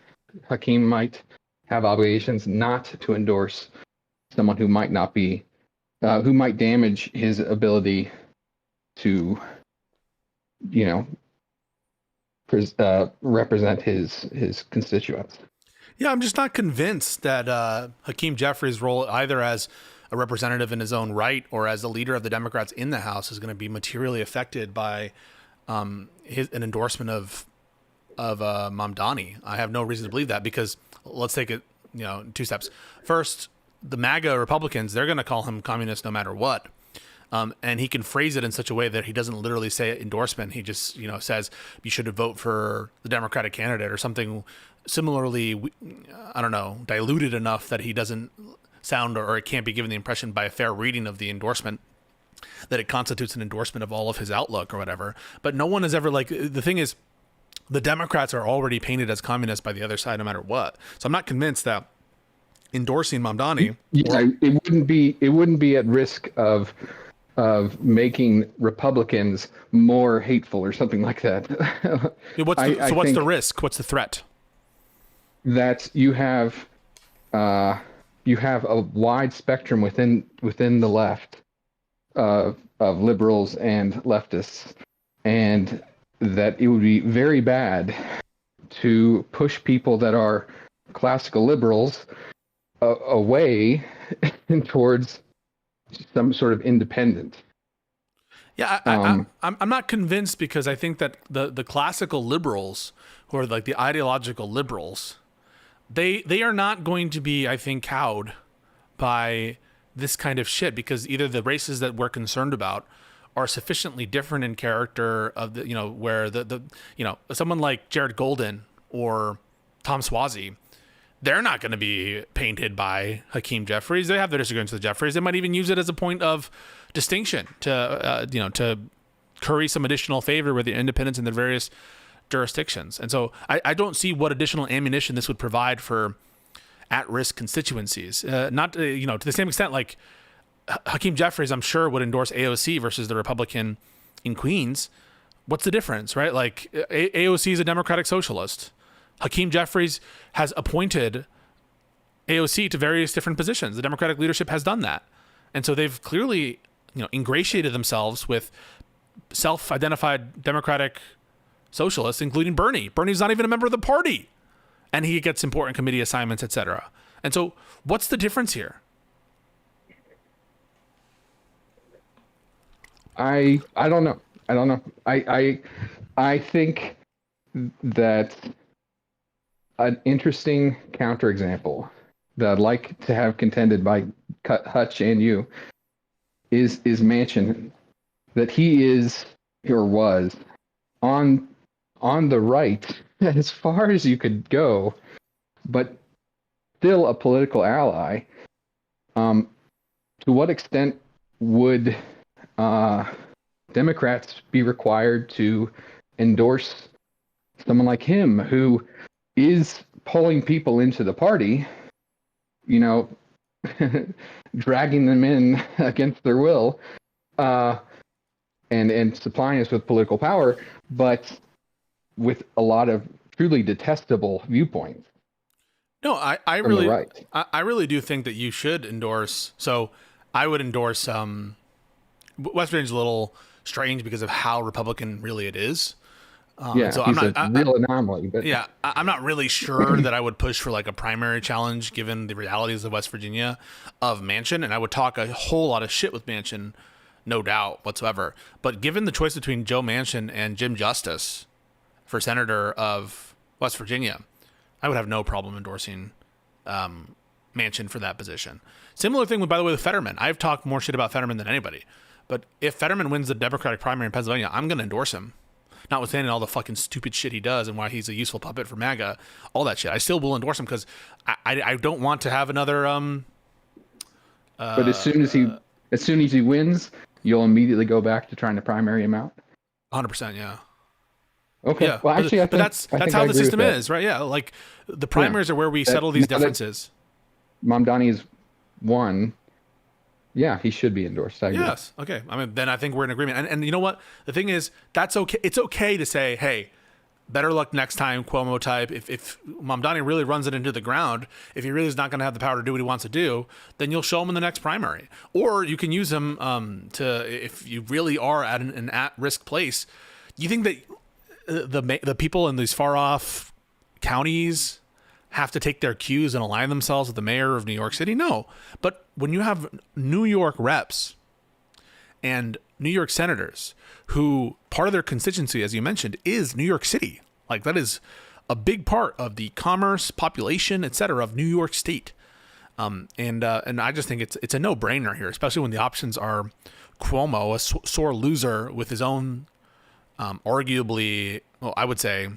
Hakeem might have obligations not to endorse someone who might not be, who might damage his ability to, represent his constituents.
Yeah, I'm just not convinced that Hakeem Jeffries' role, either as a representative in his own right or as a leader of the Democrats in the House, is going to be materially affected by an endorsement of Mamdani. I have no reason to believe that, because let's take it, two steps. First, the MAGA Republicans, they're going to call him communist no matter what. And he can phrase it in such a way that he doesn't literally say endorsement. He just, says you should vote for the Democratic candidate or something similarly, I don't know, diluted enough that he doesn't sound, or it can't be given the impression by a fair reading of the endorsement that it constitutes an endorsement of all of his outlook or whatever. But no one is ever the thing is, the Democrats are already painted as communists by the other side no matter what. So I'm not convinced that endorsing Mamdani.
Yeah, it wouldn't be at risk of making Republicans more hateful or something like that.
What's the risk? What's the threat?
That you have a wide spectrum within the left of liberals and leftists, and that it would be very bad to push people that are classical liberals away towards some sort of independent.
Yeah, I'm not convinced, because I think that the classical liberals, who are like the ideological liberals, they are not going to be, I think, cowed by this kind of shit, because either the races that we're concerned about are sufficiently different in character of the, where the someone like Jared Golden or Tom Swazi, they're not going to be painted by Hakeem Jeffries. They have their disagreements with Jeffries. They might even use it as a point of distinction to curry some additional favor with the independents in their various jurisdictions. And so I don't see what additional ammunition this would provide for at-risk constituencies. Not to the same extent, like Hakeem Jeffries, I'm sure, would endorse AOC versus the Republican in Queens. What's the difference, right? Like AOC is a Democratic socialist. Hakeem Jeffries has appointed AOC to various different positions. The Democratic leadership has done that. And so they've clearly, ingratiated themselves with self-identified Democratic socialists, including Bernie. Bernie's not even a member of the party, and he gets important committee assignments, etc. And so what's the difference here?
I don't know. I think that an interesting counterexample that I'd like to have contended by Hutch and you is Manchin, that he is or was on the right as far as you could go, but still a political ally. To what extent would Democrats be required to endorse someone like him, who is pulling people into the party, dragging them in against their will, and supplying us with political power, but with a lot of truly detestable viewpoints?
No, I really do think that you should endorse. So I would endorse. West Virginia's a little strange because of how Republican really it is.
So he's a real anomaly. But
yeah, I'm not really sure that I would push for like a primary challenge, given the realities of West Virginia, of Manchin, and I would talk a whole lot of shit with Manchin, no doubt whatsoever. But given the choice between Joe Manchin and Jim Justice for senator of West Virginia, I would have no problem endorsing Manchin for that position. Similar thing, by the way, with Fetterman. I've talked more shit about Fetterman than anybody. But if Fetterman wins the Democratic primary in Pennsylvania, I'm going to endorse him. Notwithstanding all the fucking stupid shit he does and why he's a useful puppet for MAGA, all that shit, I still will endorse him, because I don't want to have another.
But as soon as he wins, you'll immediately go back to trying to primary him out.
100%, yeah.
Okay.
Yeah.
Well, actually,
that's how the system is, right? Yeah. Like the primaries are where we settle these differences.
Mamdani's won. Yeah, he should be endorsed. I agree.
Yes. Okay. I mean, then I think we're in agreement. And you know what? The thing is, that's okay. It's okay to say, hey, better luck next time, Cuomo type. If Mamdani really runs it into the ground, if he really is not going to have the power to do what he wants to do, then you'll show him in the next primary. Or you can use him if you really are at an at-risk place. Do you think that the people in these far-off counties have to take their cues and align themselves with the mayor of New York City? No. But when you have New York reps and New York senators who part of their constituency, as you mentioned, is New York City, like that is a big part of the commerce, population, et cetera, of New York State. And I just think it's a no-brainer here, especially when the options are Cuomo, a sore loser with his own arguably, well, I would say,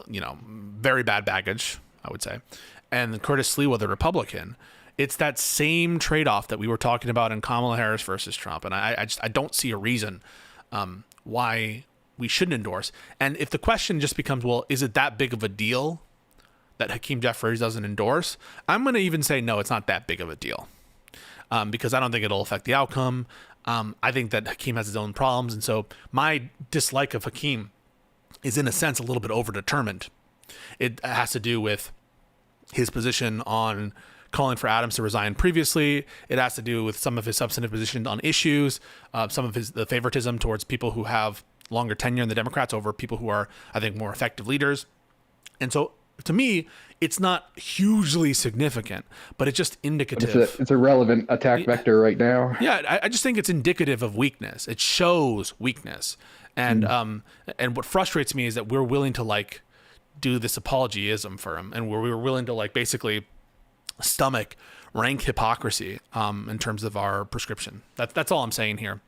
very bad baggage, I would say, and Curtis Sliwa, the Republican. It's that same trade-off that we were talking about in Kamala Harris versus Trump, and I don't see a reason why we shouldn't endorse. And if the question just becomes, well, is it that big of a deal that Hakeem Jeffries doesn't endorse? I'm going to even say no, it's not that big of a deal, because I don't think it'll affect the outcome. I think that Hakeem has his own problems, and so my dislike of Hakeem is in a sense a little bit overdetermined. It has to do with his position on calling for Adams to resign previously. It has to do with some of his substantive positions on issues, some of the favoritism towards people who have longer tenure in the Democrats over people who are, I think, more effective leaders. And so to me, it's not hugely significant, but it's just
But
indicative.
it's a relevant attack vector right now.
Yeah, I just think it's indicative of weakness. It shows weakness, and what frustrates me is that we're willing to like do this apologyism for him, and we're willing to like basically stomach rank hypocrisy in terms of our prescription. That's all I'm saying here.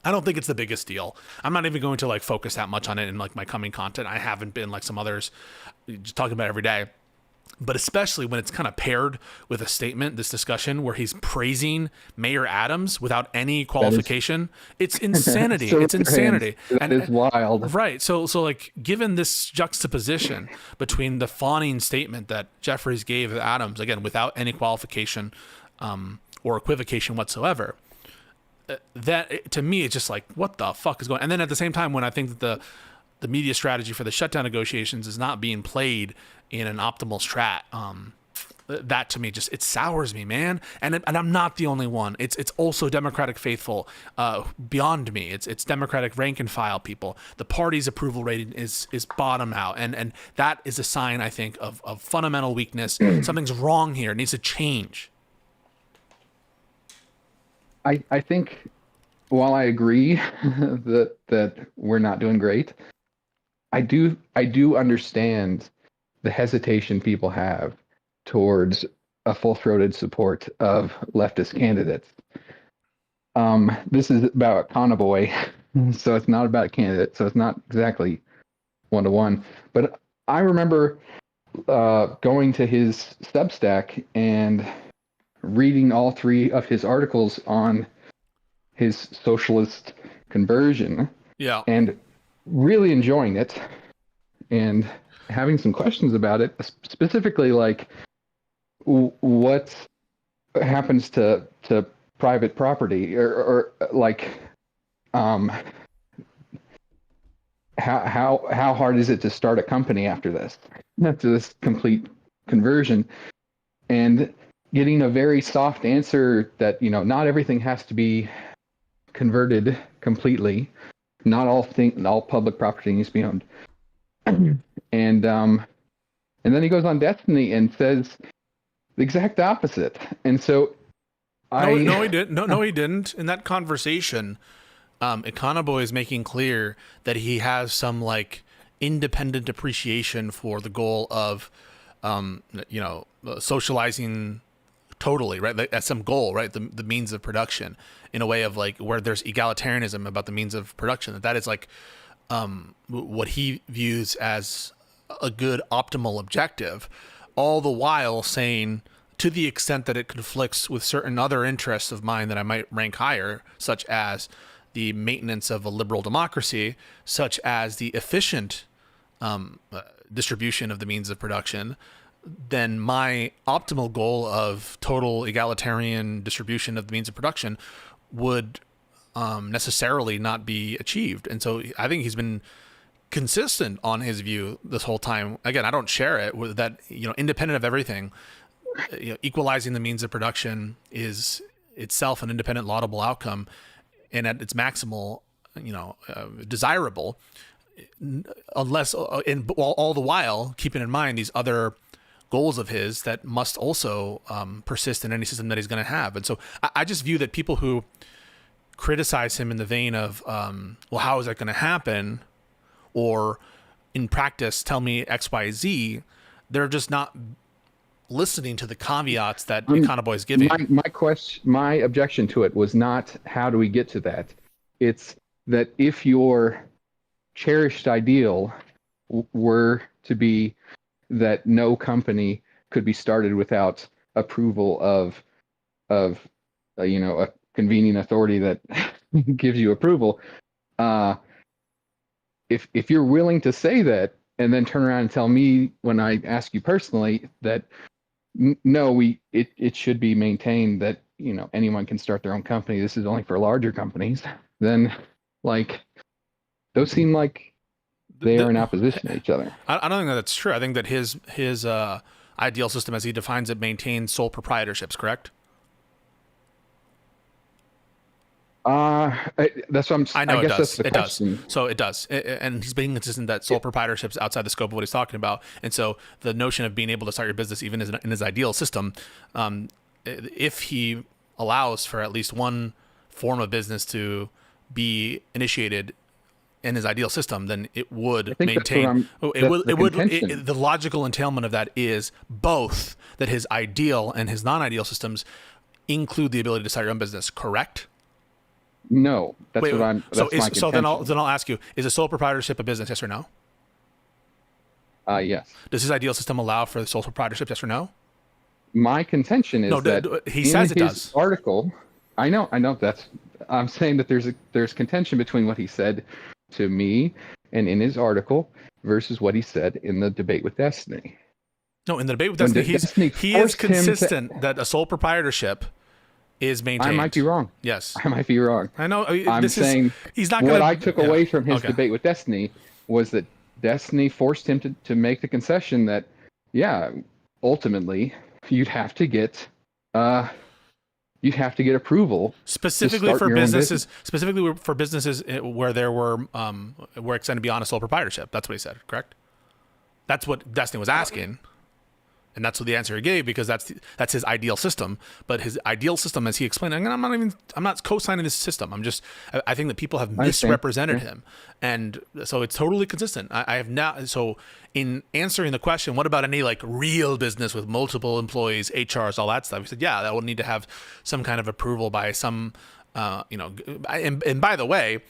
I don't think it's the biggest deal. I'm not even going to like focus that much on it in like my coming content. I haven't been like some others just talking about it every day. But especially when it's kind of paired with a statement, this discussion where he's praising Mayor Adams without any qualification, it's insanity.
So
It's insanity.
That is wild.
Right. So like given this juxtaposition between the fawning statement that Jeffries gave Adams, again, without any qualification or equivocation whatsoever, that to me, it's just like, what the fuck is going on? And then at the same time, when I think that the media strategy for the shutdown negotiations is not being played in an optimal strat, that to me just, it sours me, man. And I'm not the only one. It's also Democratic faithful beyond me. It's Democratic rank and file people. The party's approval rating is bottom out, and that is a sign, I think, of fundamental weakness. Something's wrong here. It needs to change.
I think while I agree that we're not doing great, I do understand the hesitation people have towards a full-throated support of leftist candidates. This is about Convoy, so it's not about a candidate, so it's not exactly one-to-one. But I remember going to his Substack and reading all 3 of his articles on his socialist conversion,
Yeah.
and really enjoying it and having some questions about it, specifically like what happens to private property, or like how hard is it to start a company after this complete conversion, and getting a very soft answer that, you know, not everything has to be converted completely. Not all public property needs to be owned. And then he goes on Destiny and says the exact opposite. And so
No, he didn't. No, he didn't. In that conversation, Econoboy is making clear that he has some like independent appreciation for the goal of, socializing totally, right? Like, that's some goal, right? The means of production, in a way of like where there's egalitarianism about the means of production. That is like what he views as a good optimal objective, all the while saying, to the extent that it conflicts with certain other interests of mine that I might rank higher, such as the maintenance of a liberal democracy, such as the efficient distribution of the means of production, then my optimal goal of total egalitarian distribution of the means of production would necessarily not be achieved. And so I think he's been consistent on his view this whole time. Again, I don't share it, with that, independent of everything, equalizing the means of production is itself an independent laudable outcome, and at its maximal, desirable, unless, and all the while keeping in mind these other goals of his that must also persist in any system that he's going to have. And so I just view that people who criticize him in the vein of, well, how is that going to happen? Or in practice, tell me X, Y, Z, they're just not listening to the caveats that Econoboy is giving.
My objection to it was not how do we get to that. It's that if your cherished ideal were to be that no company could be started without approval of a convening authority that gives you approval, if you're willing to say that and then turn around and tell me when I ask you personally that no, it should be maintained that anyone can start their own company, this is only for larger companies, then like those seem like they are in opposition to each other.
I don't think that's true. I think that his ideal system, as he defines it, maintains sole proprietorships. Correct?
That's what
I know
I
it
guess that's
does.
the
It does.
question.
So it does. And he's being consistent that sole proprietorship's outside the scope of what he's talking about. And so the notion of being able to start your business, even in his ideal system, if he allows for at least one form of business to be initiated in his ideal system, then it would
I think
maintain.
that's the contention.
The logical entailment of that is both that his ideal and his non-ideal systems include the ability to start your own business. Correct?
No, that's
Wait,
what I'm.
so
That's my contention.
then I'll ask you: is a sole proprietorship a business? Yes or no?
Yes.
Does his ideal system allow for the sole proprietorship? Yes or no?
My contention is
No,
that
he
in
says it
his
does.
article, I know that's. I'm saying that there's contention between what he said to me and in his article versus what he said in the debate with Destiny.
No, in the debate with
When
Destiny,
Destiny
he is
forced him to-
consistent that a sole proprietorship is maintained.
I might be wrong.
Yes,
I might be wrong.
I know.
I'm saying
he's not
what
gonna,
I took
yeah.
away from his
Okay.
debate with Destiny was that Destiny forced him to make the concession that, yeah, ultimately you'd have to get approval
Specifically
start
for
your own
businesses,
business.
specifically for businesses where there were where extended beyond a sole proprietorship. That's what he said. Correct. That's what Destiny was asking. And that's what the answer he gave, because that's his ideal system. But his ideal system, as he explained, and I'm not co-signing this system. I think that people have misrepresented him, and so it's totally consistent. I have not. So in answering the question, what about any like real business with multiple employees, HRs, all that stuff? He said, yeah, that will need to have some kind of approval by some, and by the way,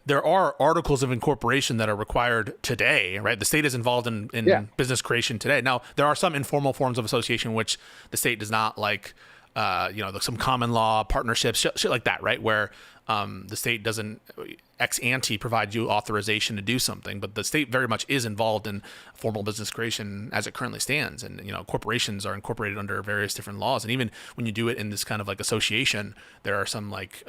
there are articles of incorporation that are required today, right? The state is involved in business creation today. Now, there are some informal forms of association which the state does not like, some common law partnerships, shit like that, right? Where the state doesn't ex ante provide you authorization to do something, but the state very much is involved in formal business creation as it currently stands. And, corporations are incorporated under various different laws. And even when you do it in this kind of like association, there are some like,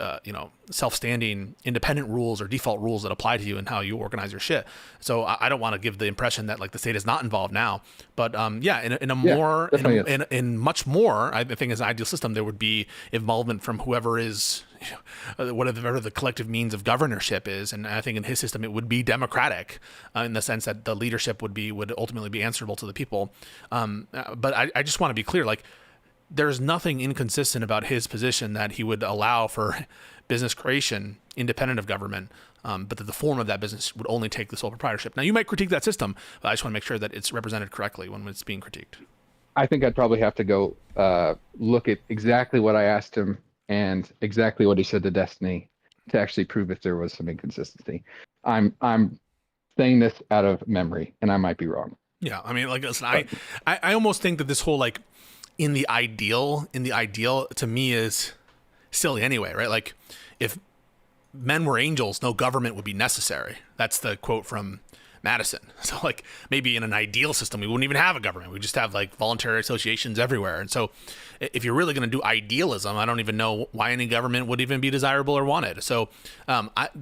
self-standing independent rules or default rules that apply to you and how you organize your shit. So I don't want to give the impression that like the state is not involved now, but in much more, I think as an ideal system, there would be involvement from whoever is, whatever the collective means of governorship is. And I think in his system, it would be democratic in the sense that the leadership would ultimately be answerable to the people. But I just want to be clear, like there's nothing inconsistent about his position that he would allow for business creation independent of government, but that the form of that business would only take the sole proprietorship. Now, you might critique that system, but I just want to make sure that it's represented correctly when it's being critiqued.
I think I'd probably have to go look at exactly what I asked him and exactly what he said to Destiny to actually prove if there was some inconsistency. I'm saying this out of memory, and I might be wrong.
Yeah, I mean, like, listen, I almost think that this whole like in the ideal to me is silly anyway, right? Like, if men were angels, no government would be necessary. That's the quote from Madison. So like maybe in an ideal system, we wouldn't even have a government. We just have like voluntary associations everywhere. And so if you're really going to do idealism, I don't even know why any government would even be desirable or wanted. So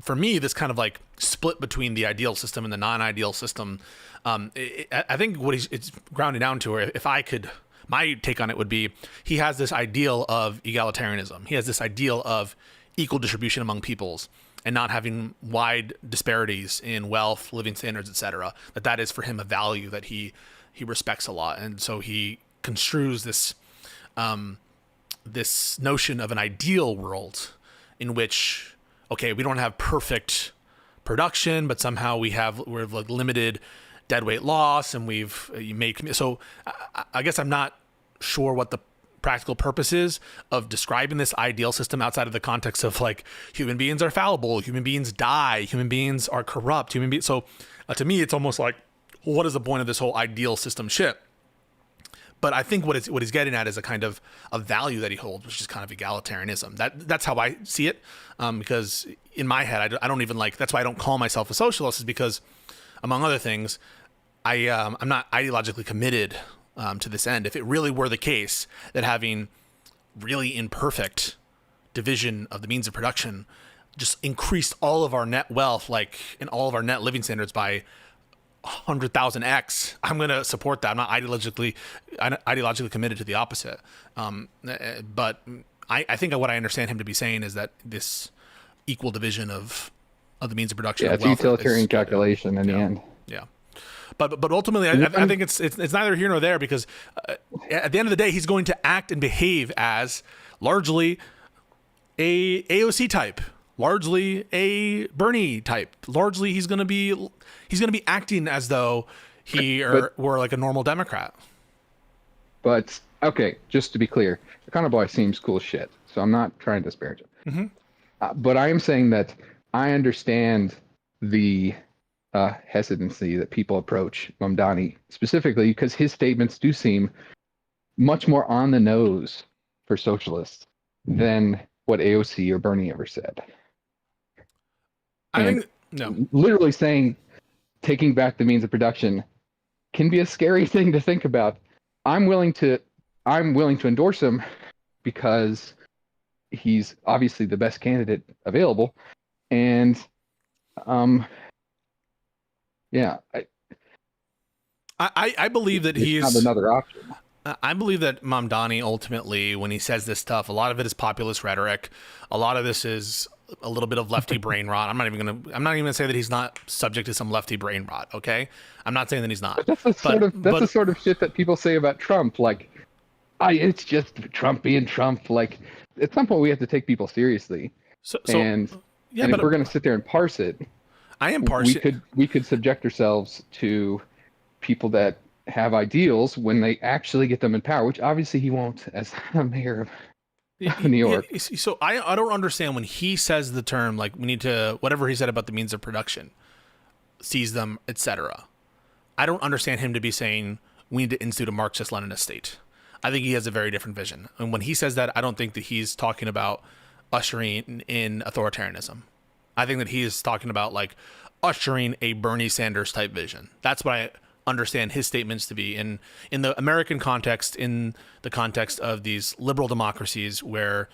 for me, this kind of like split between the ideal system and the non-ideal system, I think what it's grounded down to, or if I could, my take on it would be, he has this ideal of egalitarianism. He has this ideal of equal distribution among peoples and not having wide disparities in wealth, living standards, etc. That is for him a value that he respects a lot. And so he construes this this notion of an ideal world in which, okay, we don't have perfect production, but somehow we're like limited deadweight loss, and so I guess I'm not sure what the practical purposes of describing this ideal system outside of the context of like human beings are fallible, human beings die, human beings are corrupt, so to me it's almost like, well, what is the point of this whole ideal system shit? But I think what he's getting at is a kind of a value that he holds, which is kind of egalitarianism. That's how I see it, because in my head I don't even like, that's why I don't call myself a socialist, is because among other things I'm not ideologically committed to this end. If it really were the case that having really imperfect division of the means of production just increased all of our net wealth, like in all of our net living standards by 100,000x, I'm going to support that. I'm not ideologically committed to the opposite. But I think what I understand him to be saying is that this equal division of the means of production.
Yeah,
of
it's a
wealth
utilitarian
is good.
calculation in the end.
Yeah. But ultimately, I think it's neither here nor there, because at the end of the day, he's going to act and behave as largely a AOC type, largely a Bernie type. Largely, he's going to be acting as though were like a normal Democrat.
But okay, just to be clear, Econo Boy seems cool as shit, so I'm not trying to disparage him.
Mm-hmm.
But I am saying that I understand the hesitancy that people approach Mamdani specifically, because his statements do seem much more on the nose for socialists than what AOC or Bernie ever said.
I think no.
Literally saying taking back the means of production can be a scary thing to think about. I'm willing to endorse him because he's obviously the best candidate available, and yeah,
I believe that he's
not another option.
I believe that Mamdani ultimately, when he says this stuff, a lot of it is populist rhetoric. A lot of this is a little bit of lefty brain rot. I'm not even gonna say that he's not subject to some lefty brain rot. Okay, I'm not saying that he's not.
But that's the sort of shit that people say about Trump. Like, it's just Trump being Trump. Like, at some point we have to take people seriously. And if we're gonna sit there and parse it,
I am parsing.
We could subject ourselves to people that have ideals when they actually get them in power, which obviously he won't as mayor of New York.
So I don't understand when he says the term, like, we need to, whatever he said about the means of production, seize them, etc. I don't understand him to be saying we need to institute a Marxist-Leninist state. I think he has a very different vision. And when he says that, I don't think that he's talking about ushering in authoritarianism. I think that he is talking about like ushering a Bernie Sanders type vision. That's what I understand his statements to be in the American context, in the context of these liberal democracies where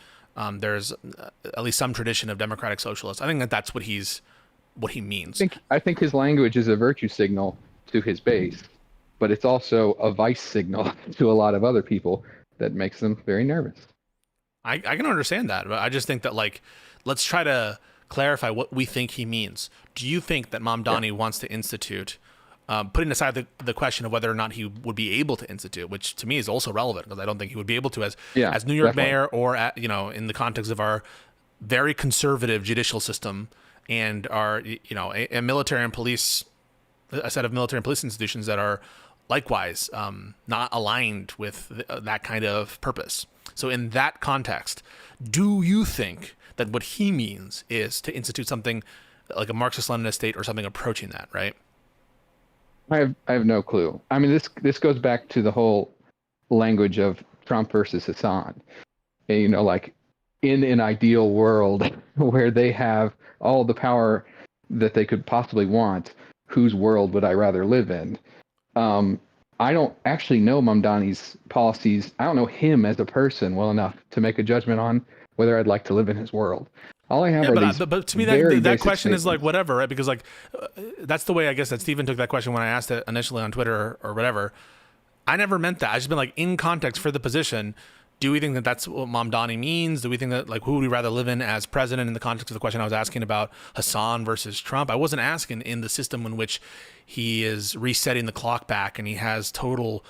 there's at least some tradition of democratic socialists. I think that that's what he means.
I think his language is a virtue signal to his base, but it's also a vice signal to a lot of other people that makes them very nervous.
I can understand that, but I just think that, like, let's try to clarify what we think he means. Do you think that Mamdani wants to institute, putting aside the question of whether or not he would be able to institute, which to me is also relevant because I don't think he would be able to as New York mayor or in the context of our very conservative judicial system and our a military and police, a set of military and police institutions that are likewise not aligned with that kind of purpose. So in that context, do you think that what he means is to institute something like a Marxist-Leninist state or something approaching that, right?
I have no clue. I mean, this goes back to the whole language of Trump versus Hassan. And, like, in an ideal world where they have all the power that they could possibly want, whose world would I rather live in? I don't actually know Mamdani's policies. I don't know him as a person well enough to make a judgment on whether I'd like to live in his world. All I have are these
but to me, that question is like whatever, right? Because like that's the way I guess that Stephen took that question when I asked it initially on Twitter or whatever. I never meant that. I just been like, in context for the position, do we think that that's what Mamdani means? Do we think that, like, who would we rather live in as president in the context of the question I was asking about Hassan versus Trump? I wasn't asking in the system in which he is resetting the clock back and he has total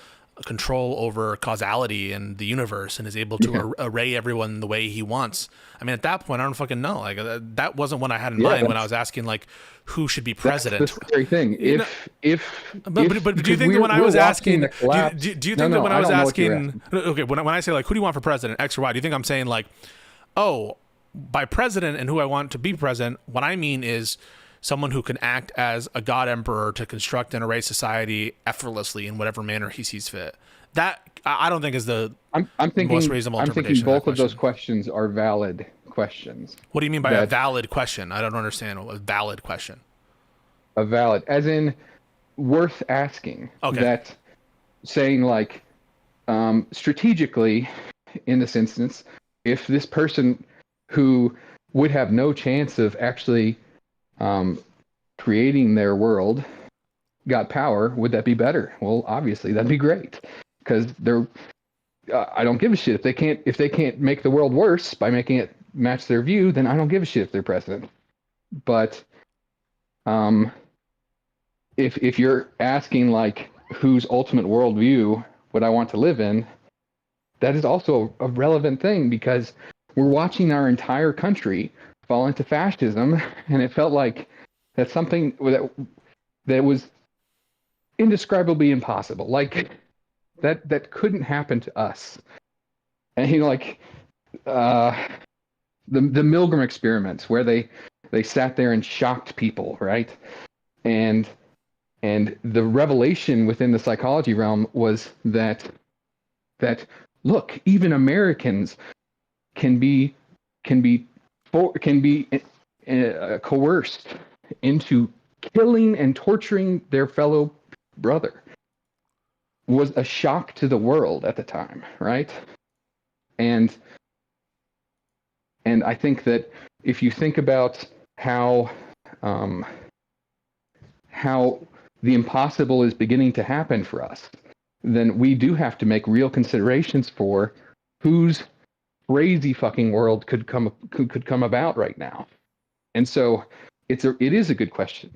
control over causality and the universe and is able to array everyone the way he wants. I mean, at that point, I don't fucking know. Like, that wasn't what I had in mind when I was asking, like, who should be president.
That's the scary thing.
But do you think that when I was asking, do you think that when I was asking, okay, when I say, like, who do you want for president, X or Y, do you think I'm saying, like, oh, by president and who I want to be president, what I mean is someone who can act as a god emperor to construct and array society effortlessly in whatever manner he sees fit. That I don't think is the most reasonable interpretation.
I'm thinking both of those questions are valid questions.
What do you mean by a valid question? I don't understand a valid question.
A valid, as in worth asking.
Okay.
That saying, like, strategically, in this instance, if this person who would have no chance of actually creating their world got power, would that be better? Well, obviously that'd be great, because they're I don't give a shit if they can't make the world worse by making it match their view, then I don't give a shit if they're president. But if you're asking like whose ultimate worldview would I want to live in, that is also a relevant thing, because we're watching our entire country fall into fascism, and it felt like that's something that was indescribably impossible. Like that couldn't happen to us. And like the Milgram experiments, where they sat there and shocked people, right? And the revelation within the psychology realm was that look, even Americans can be coerced into killing and torturing their fellow brother, was a shock to the world at the time, right? And I think that if you think about how the impossible is beginning to happen for us, then we do have to make real considerations for whose crazy fucking world could come about right now. And so it is a good question.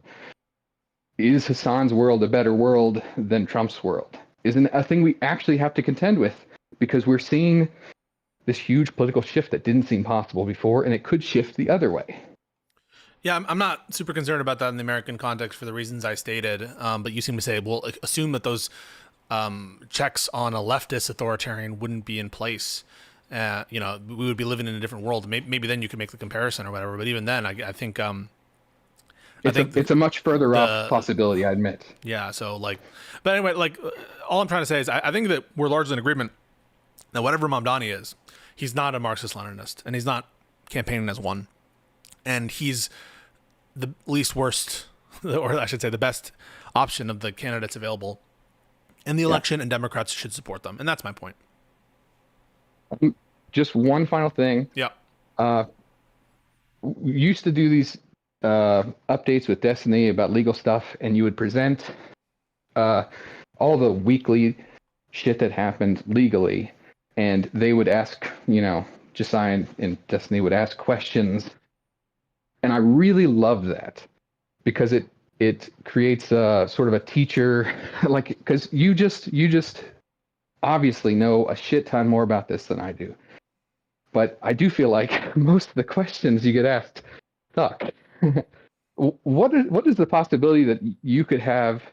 Is Hassan's world a better world than Trump's world? Isn't a thing we actually have to contend with, because we're seeing this huge political shift that didn't seem possible before, and it could shift the other way.
Yeah, I'm not super concerned about that in the American context for the reasons I stated. But you seem to say, well, assume that those checks on a leftist authoritarian wouldn't be in place. We would be living in a different world. Maybe then you could make the comparison or whatever. But even then, I think
it's a much further off possibility, I admit.
Yeah. So but anyway, all I'm trying to say is I think that we're largely in agreement that whatever Mamdani is, he's not a Marxist-Leninist, and he's not campaigning as one, and he's the least worst, or I should say the best option of the candidates available in the election, and Democrats should support them. And that's my point.
Just one final thing.
Yeah.
We used to do these updates with Destiny about legal stuff, and you would present all the weekly shit that happened legally, and they would ask, Josiah and Destiny would ask questions. And I really love that, because it creates a sort of a teacher, because you just obviously know a shit ton more about this than I do. But I do feel like most of the questions you get asked suck. What is the possibility that you could have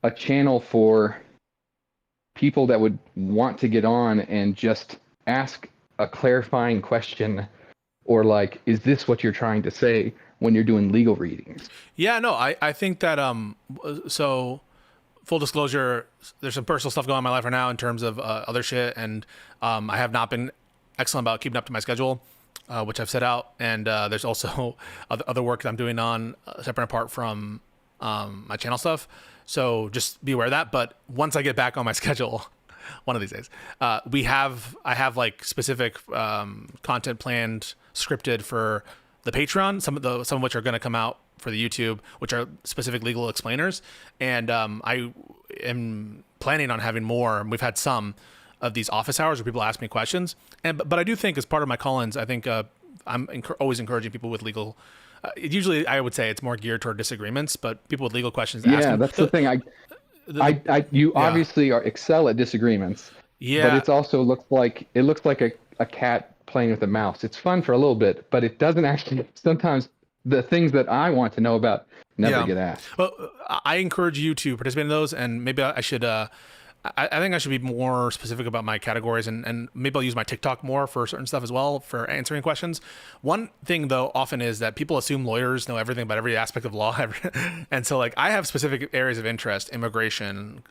a channel for people that would want to get on and just ask a clarifying question, or is this what you're trying to say, when you're doing legal readings?
Yeah, no, I think that so full disclosure, there's some personal stuff going on in my life right now in terms of other shit, and I have not been excellent about keeping up to my schedule, which I've set out, and there's also other work that I'm doing on separate and apart from my channel stuff. So just be aware of that. But once I get back on my schedule, one of these days, I have specific content planned, scripted for the Patreon, some of which are going to come out for the YouTube, which are specific legal explainers. And I am planning on having more. And we've had some of these office hours where people ask me questions. But I do think, as part of my call-ins, I think I'm always encouraging people with legal. Usually, I would say it's more geared toward disagreements, but people with legal questions.
Yeah, that's the thing. You obviously excel at disagreements.
Yeah,
but it also looks like a cat playing with a mouse. It's fun for a little bit, but it doesn't actually. Sometimes the things that I want to know about never get asked.
Well, I encourage you to participate in those, and maybe I should. I think I should be more specific about my categories, and maybe I'll use my TikTok more for certain stuff as well for answering questions. One thing, though, often is that people assume lawyers know everything about every aspect of law. And so I have specific areas of interest: immigration,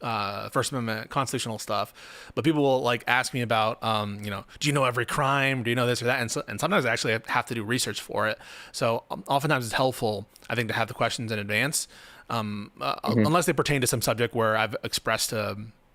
First Amendment, constitutional stuff. But people will ask me about, do you know every crime? Do you know this or that? And sometimes I actually have to do research for it. So oftentimes it's helpful, I think, to have the questions in advance, unless they pertain to some subject where I've expressed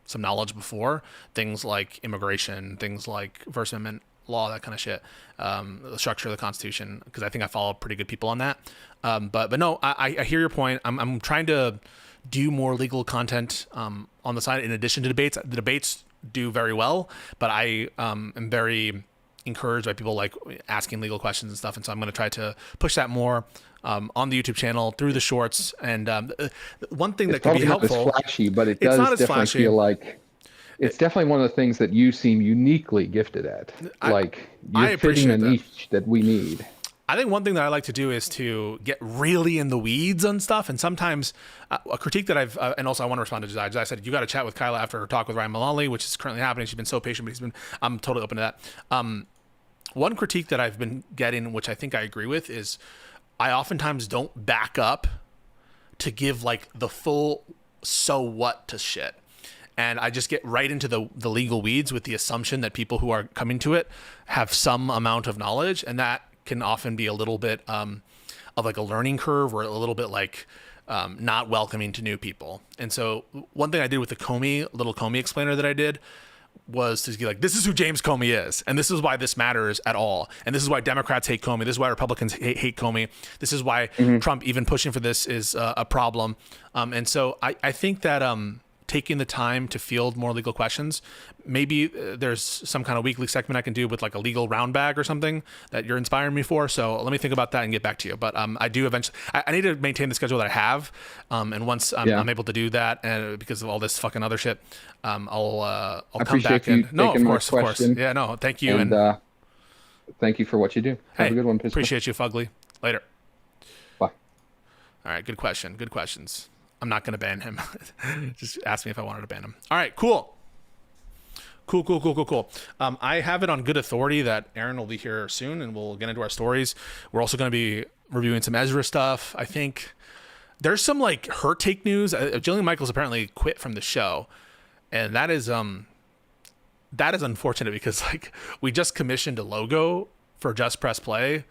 some knowledge before, things like immigration, things like First Amendment law, that kind of shit, the structure of the Constitution, because I think I follow pretty good people on that. But no, I hear your point. I'm trying to do more legal content on the side in addition to debates. The debates do very well, but I am very encouraged by people like asking legal questions and stuff. And so I'm going to try to push that more on the YouTube channel through the shorts. And one thing that can be helpful.
It's not as flashy, but it
It's
does
not as
definitely
flashy.
feel like it's definitely one of the things that you seem uniquely gifted at. Like
I
you're fitting a
appreciate that.
niche that we need.
I think one thing that I like to do is to get really in the weeds on stuff. And sometimes a critique that I've, and also I want to respond to Josiah. Josiah said, you got to chat with Kyla after her talk with Ryan Mullally, which is currently happening. She's been so patient, but I'm totally open to that. One critique that I've been getting, which I think I agree with, is I oftentimes don't back up to give like the full so what to shit. And I just get right into the legal weeds with the assumption that people who are coming to it have some amount of knowledge, and that can often be a little bit of like a learning curve, or a little bit like not welcoming to new people. And so one thing I did with the little Comey explainer that I did was to be like, this is who James Comey is, and this is why this matters at all, and this is why Democrats hate Comey, this is why Republicans hate Comey, this is why Trump even pushing for this is a problem. And so I think that taking the time to field more legal questions, maybe there's some kind of weekly segment I can do with like a legal round bag or something that you're inspiring me for. So let me think about that and get back to you. But I do eventually, I need to maintain the schedule that I have. And once I'm able to do that, and because of all this fucking other shit, I'll come back and no, of course. Yeah, no, thank you.
And thank you for what you do. Have a good one, Pisco.
Appreciate you, Fugly. Later.
Bye.
All right. Good question. Good questions. I'm not going to ban him. Just ask me if I wanted to ban him. All right, cool. I have it on good authority that Aaron will be here soon, and we'll get into our stories. We're also going to be reviewing some Ezra stuff. I think there's some like her take news. Jillian Michaels apparently quit from the show, and that is unfortunate because like we just commissioned a logo for Just Press Play.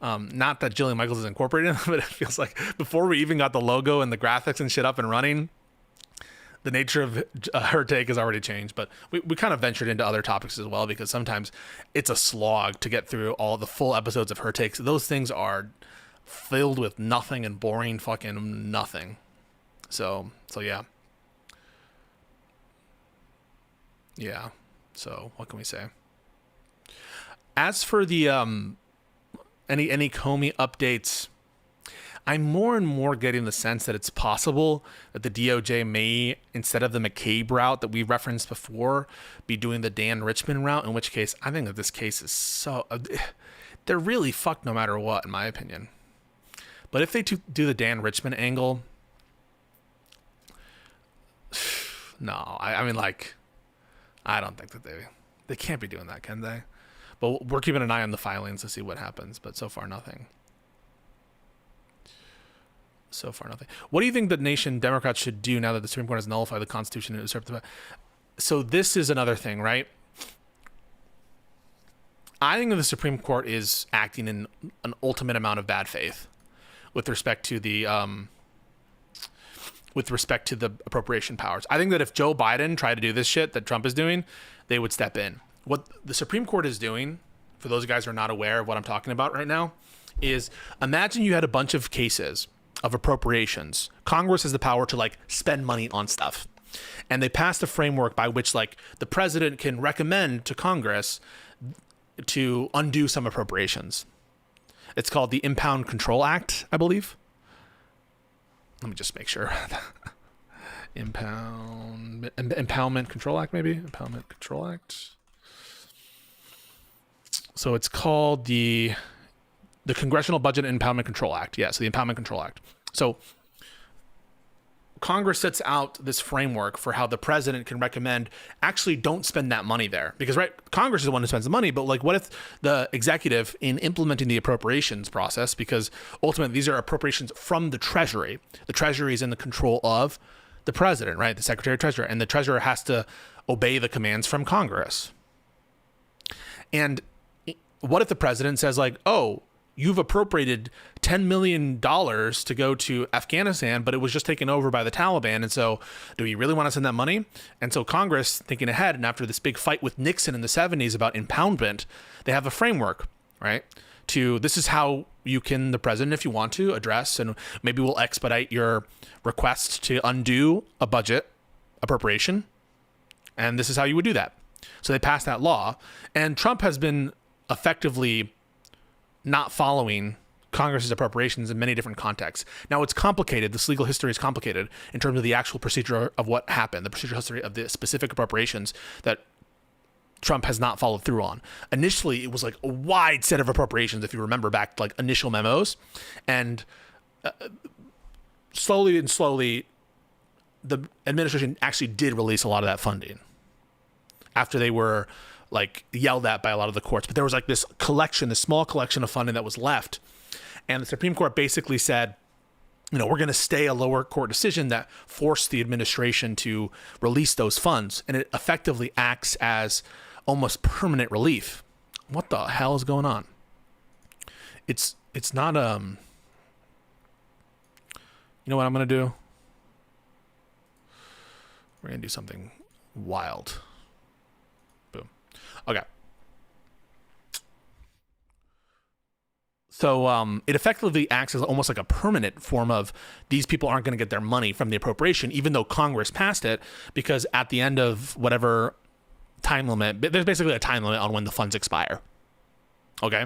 Not that Jillian Michaels is incorporated, but it feels like before we even got the logo and the graphics and shit up and running, the nature of her take has already changed. But we kind of ventured into other topics as well, because sometimes it's a slog to get through all the full episodes of her takes. Those things are filled with nothing and boring fucking nothing. So yeah. Yeah. So what can we say? As for the any Comey updates, I'm more and more getting the sense that it's possible that the DOJ may, instead of the McCabe route that we referenced before, be doing the Dan Richman route, in which case I think that this case is so... they're really fucked no matter what, in my opinion. But if they do the Dan Richman angle... No, I mean, like... I don't think that they can't be doing that, can they? But we're keeping an eye on the filings to see what happens. But so far, nothing. What do you think the nation Democrats should do now that the Supreme Court has nullified the Constitution and usurped the... So this is another thing, right? I think that the Supreme Court is acting in an ultimate amount of bad faith with respect to the appropriation powers. I think that if Joe Biden tried to do this shit that Trump is doing, they would step in. What the Supreme Court is doing, for those guys who are not aware of what I'm talking about right now, is imagine you had a bunch of cases of appropriations. Congress has the power to like spend money on stuff. And they passed a framework by which like the president can recommend to Congress to undo some appropriations. It's called the Impound Control Act, I believe. Let me just make sure. Impoundment Control Act, maybe? Impoundment Control Act. So it's called the Congressional Budget and Impoundment Control Act. Yeah, so the Impoundment Control Act. So Congress sets out this framework for how the president can recommend actually don't spend that money there. Because, right, Congress is the one who spends the money, but like what if the executive, in implementing the appropriations process, because ultimately these are appropriations from the Treasury is in the control of the president, right, the Secretary of Treasury, and the Treasurer has to obey the commands from Congress. And what if the president says like, oh, you've appropriated $10 million to go to Afghanistan, but it was just taken over by the Taliban. And so do we really want to send that money? And so Congress, thinking ahead, and after this big fight with Nixon in the 70s about impoundment, they have a framework, right? This is how you can, the president, if you want to, address, and maybe we'll expedite your request to undo a budget appropriation. And this is how you would do that. So they passed that law. And Trump has been effectively not following Congress's appropriations in many different contexts. Now, it's complicated. This legal history is complicated in terms of the actual procedure of what happened, the procedural history of the specific appropriations that Trump has not followed through on. Initially, it was like a wide set of appropriations, if you remember back to like initial memos. And slowly, the administration actually did release a lot of that funding after they were like yelled at by a lot of the courts. But there was like this small collection of funding that was left. And the Supreme Court basically said, we're going to stay a lower court decision that forced the administration to release those funds. And it effectively acts as almost permanent relief. What the hell is going on? It's not, you know what I'm going to do? We're going to do something wild. Boom. Okay. So it effectively acts as almost like a permanent form of these people aren't going to get their money from the appropriation, even though Congress passed it, because at the end of whatever time limit, there's basically a time limit on when the funds expire. Okay?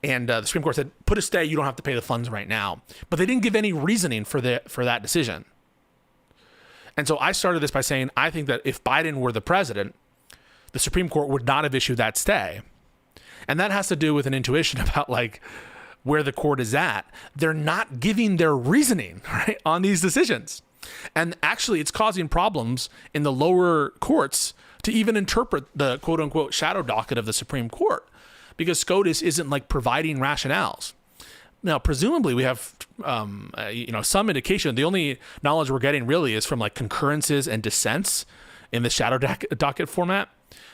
And the Supreme Court said, put a stay, you don't have to pay the funds right now. But they didn't give any reasoning for that decision. And so I started this by saying, I think that if Biden were the president, the Supreme Court would not have issued that stay. And that has to do with an intuition about like where the court is at. They're not giving their reasoning, right, on these decisions. And actually it's causing problems in the lower courts to even interpret the quote unquote shadow docket of the Supreme Court, because SCOTUS isn't like providing rationales. Now, presumably we have, some indication. The only knowledge we're getting really is from like concurrences and dissents in the shadow docket format.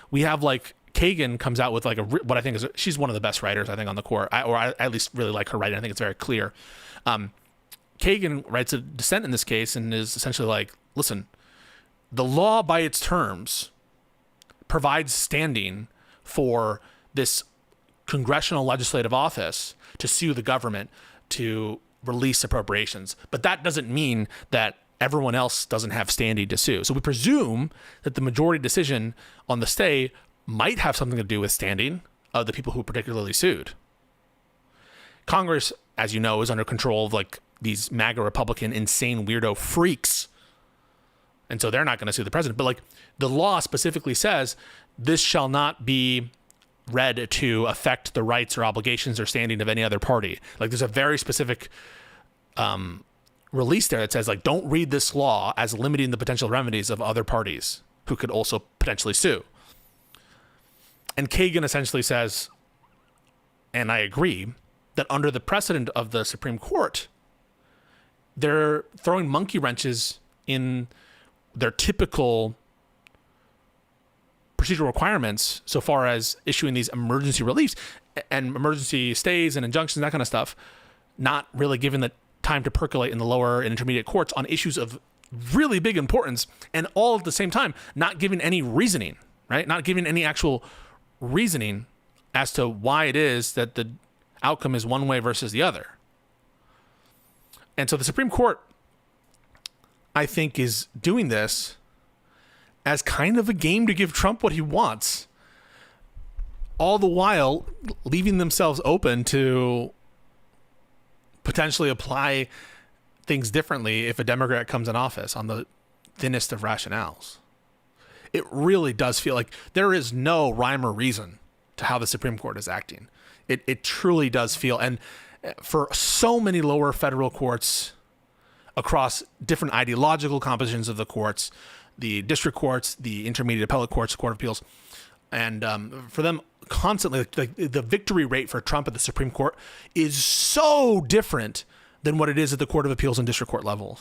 We have like Kagan comes out with like what I think is, she's one of the best writers I think on the court, I at least really like her writing. I think it's very clear. Kagan writes a dissent in this case and is essentially like, listen, the law by its terms provides standing for this congressional legislative office to sue the government to release appropriations. But that doesn't mean that everyone else doesn't have standing to sue. So we presume that the majority decision on the stay might have something to do with standing of the people who particularly sued. Congress, as you know, is under control of like these MAGA Republican insane weirdo freaks. And so they're not going to sue the president. But like the law specifically says this shall not be read to affect the rights or obligations or standing of any other party. Like there's a very specific release there that says like, don't read this law as limiting the potential remedies of other parties who could also potentially sue. And Kagan essentially says, and I agree, that under the precedent of the Supreme Court, they're throwing monkey wrenches in their typical procedural requirements so far as issuing these emergency reliefs and emergency stays and injunctions, that kind of stuff, not really giving the time to percolate in the lower and intermediate courts on issues of really big importance, and all at the same time not giving any reasoning, right? Not giving any actual reasoning as to why it is that the outcome is one way versus the other. And so the Supreme Court, I think, is doing this as kind of a game to give Trump what he wants, all the while leaving themselves open to potentially apply things differently if a Democrat comes in office on the thinnest of rationales. It really does feel like there is no rhyme or reason to how the Supreme Court is acting. It truly does feel, and for so many lower federal courts across different ideological compositions of the courts, the district courts, the intermediate appellate courts, Court of Appeals, and for them constantly, like the victory rate for Trump at the Supreme Court is so different than what it is at the Court of Appeals and district court level.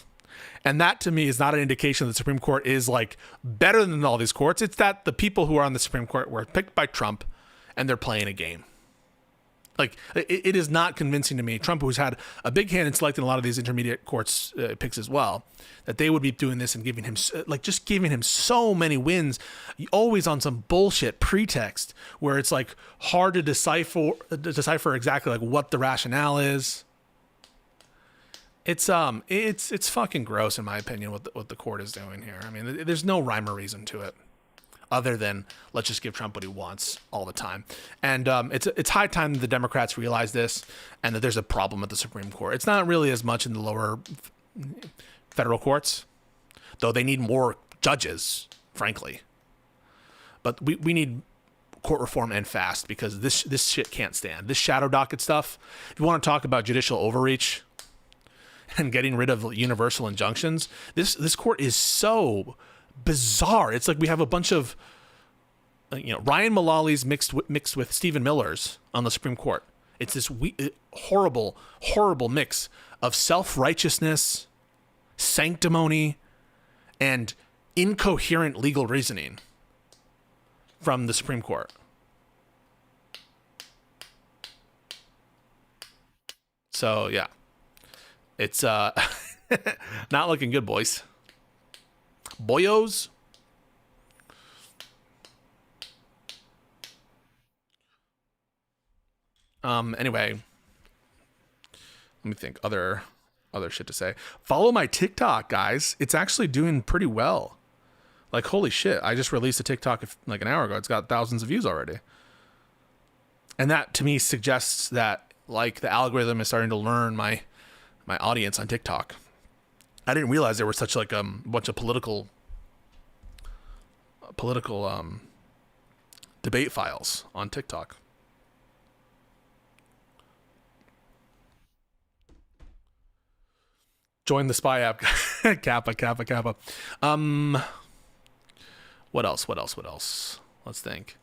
And that to me is not an indication that the Supreme Court is like better than all these courts. It's that the people who are on the Supreme Court were picked by Trump and they're playing a game. Like it is not convincing to me, Trump, who's had a big hand in selecting a lot of these intermediate courts picks as well, that they would be doing this and giving him so many wins, always on some bullshit pretext where it's like hard to decipher exactly like what the rationale is. It's fucking gross in my opinion what the court is doing here. I mean, there's no rhyme or reason to it. other than let's just give Trump what he wants all the time. And it's high time the Democrats realize this and that there's a problem at the Supreme Court. It's not really as much in the lower federal courts, though they need more judges, frankly. But we need court reform and fast, because this shit can't stand. This shadow docket stuff, if you want to talk about judicial overreach and getting rid of universal injunctions, this court is so bizarre. It's like we have a bunch of Ryan Mullally's mixed with Stephen Miller's on the Supreme Court. It's this horrible mix of self-righteousness, sanctimony, and incoherent legal reasoning from the Supreme Court. So yeah, it's not looking good, boys. Boyos. Anyway, let me think. Other shit to say. Follow my TikTok, guys. It's actually doing pretty well. Like, holy shit, I just released a TikTok like an hour ago. It's got thousands of views already. And that, to me, suggests that, like, the algorithm is starting to learn my audience on TikTok. I didn't realize there was such, like, a bunch of political debate files on TikTok. Join the spy app. Kappa. What else? Let's think.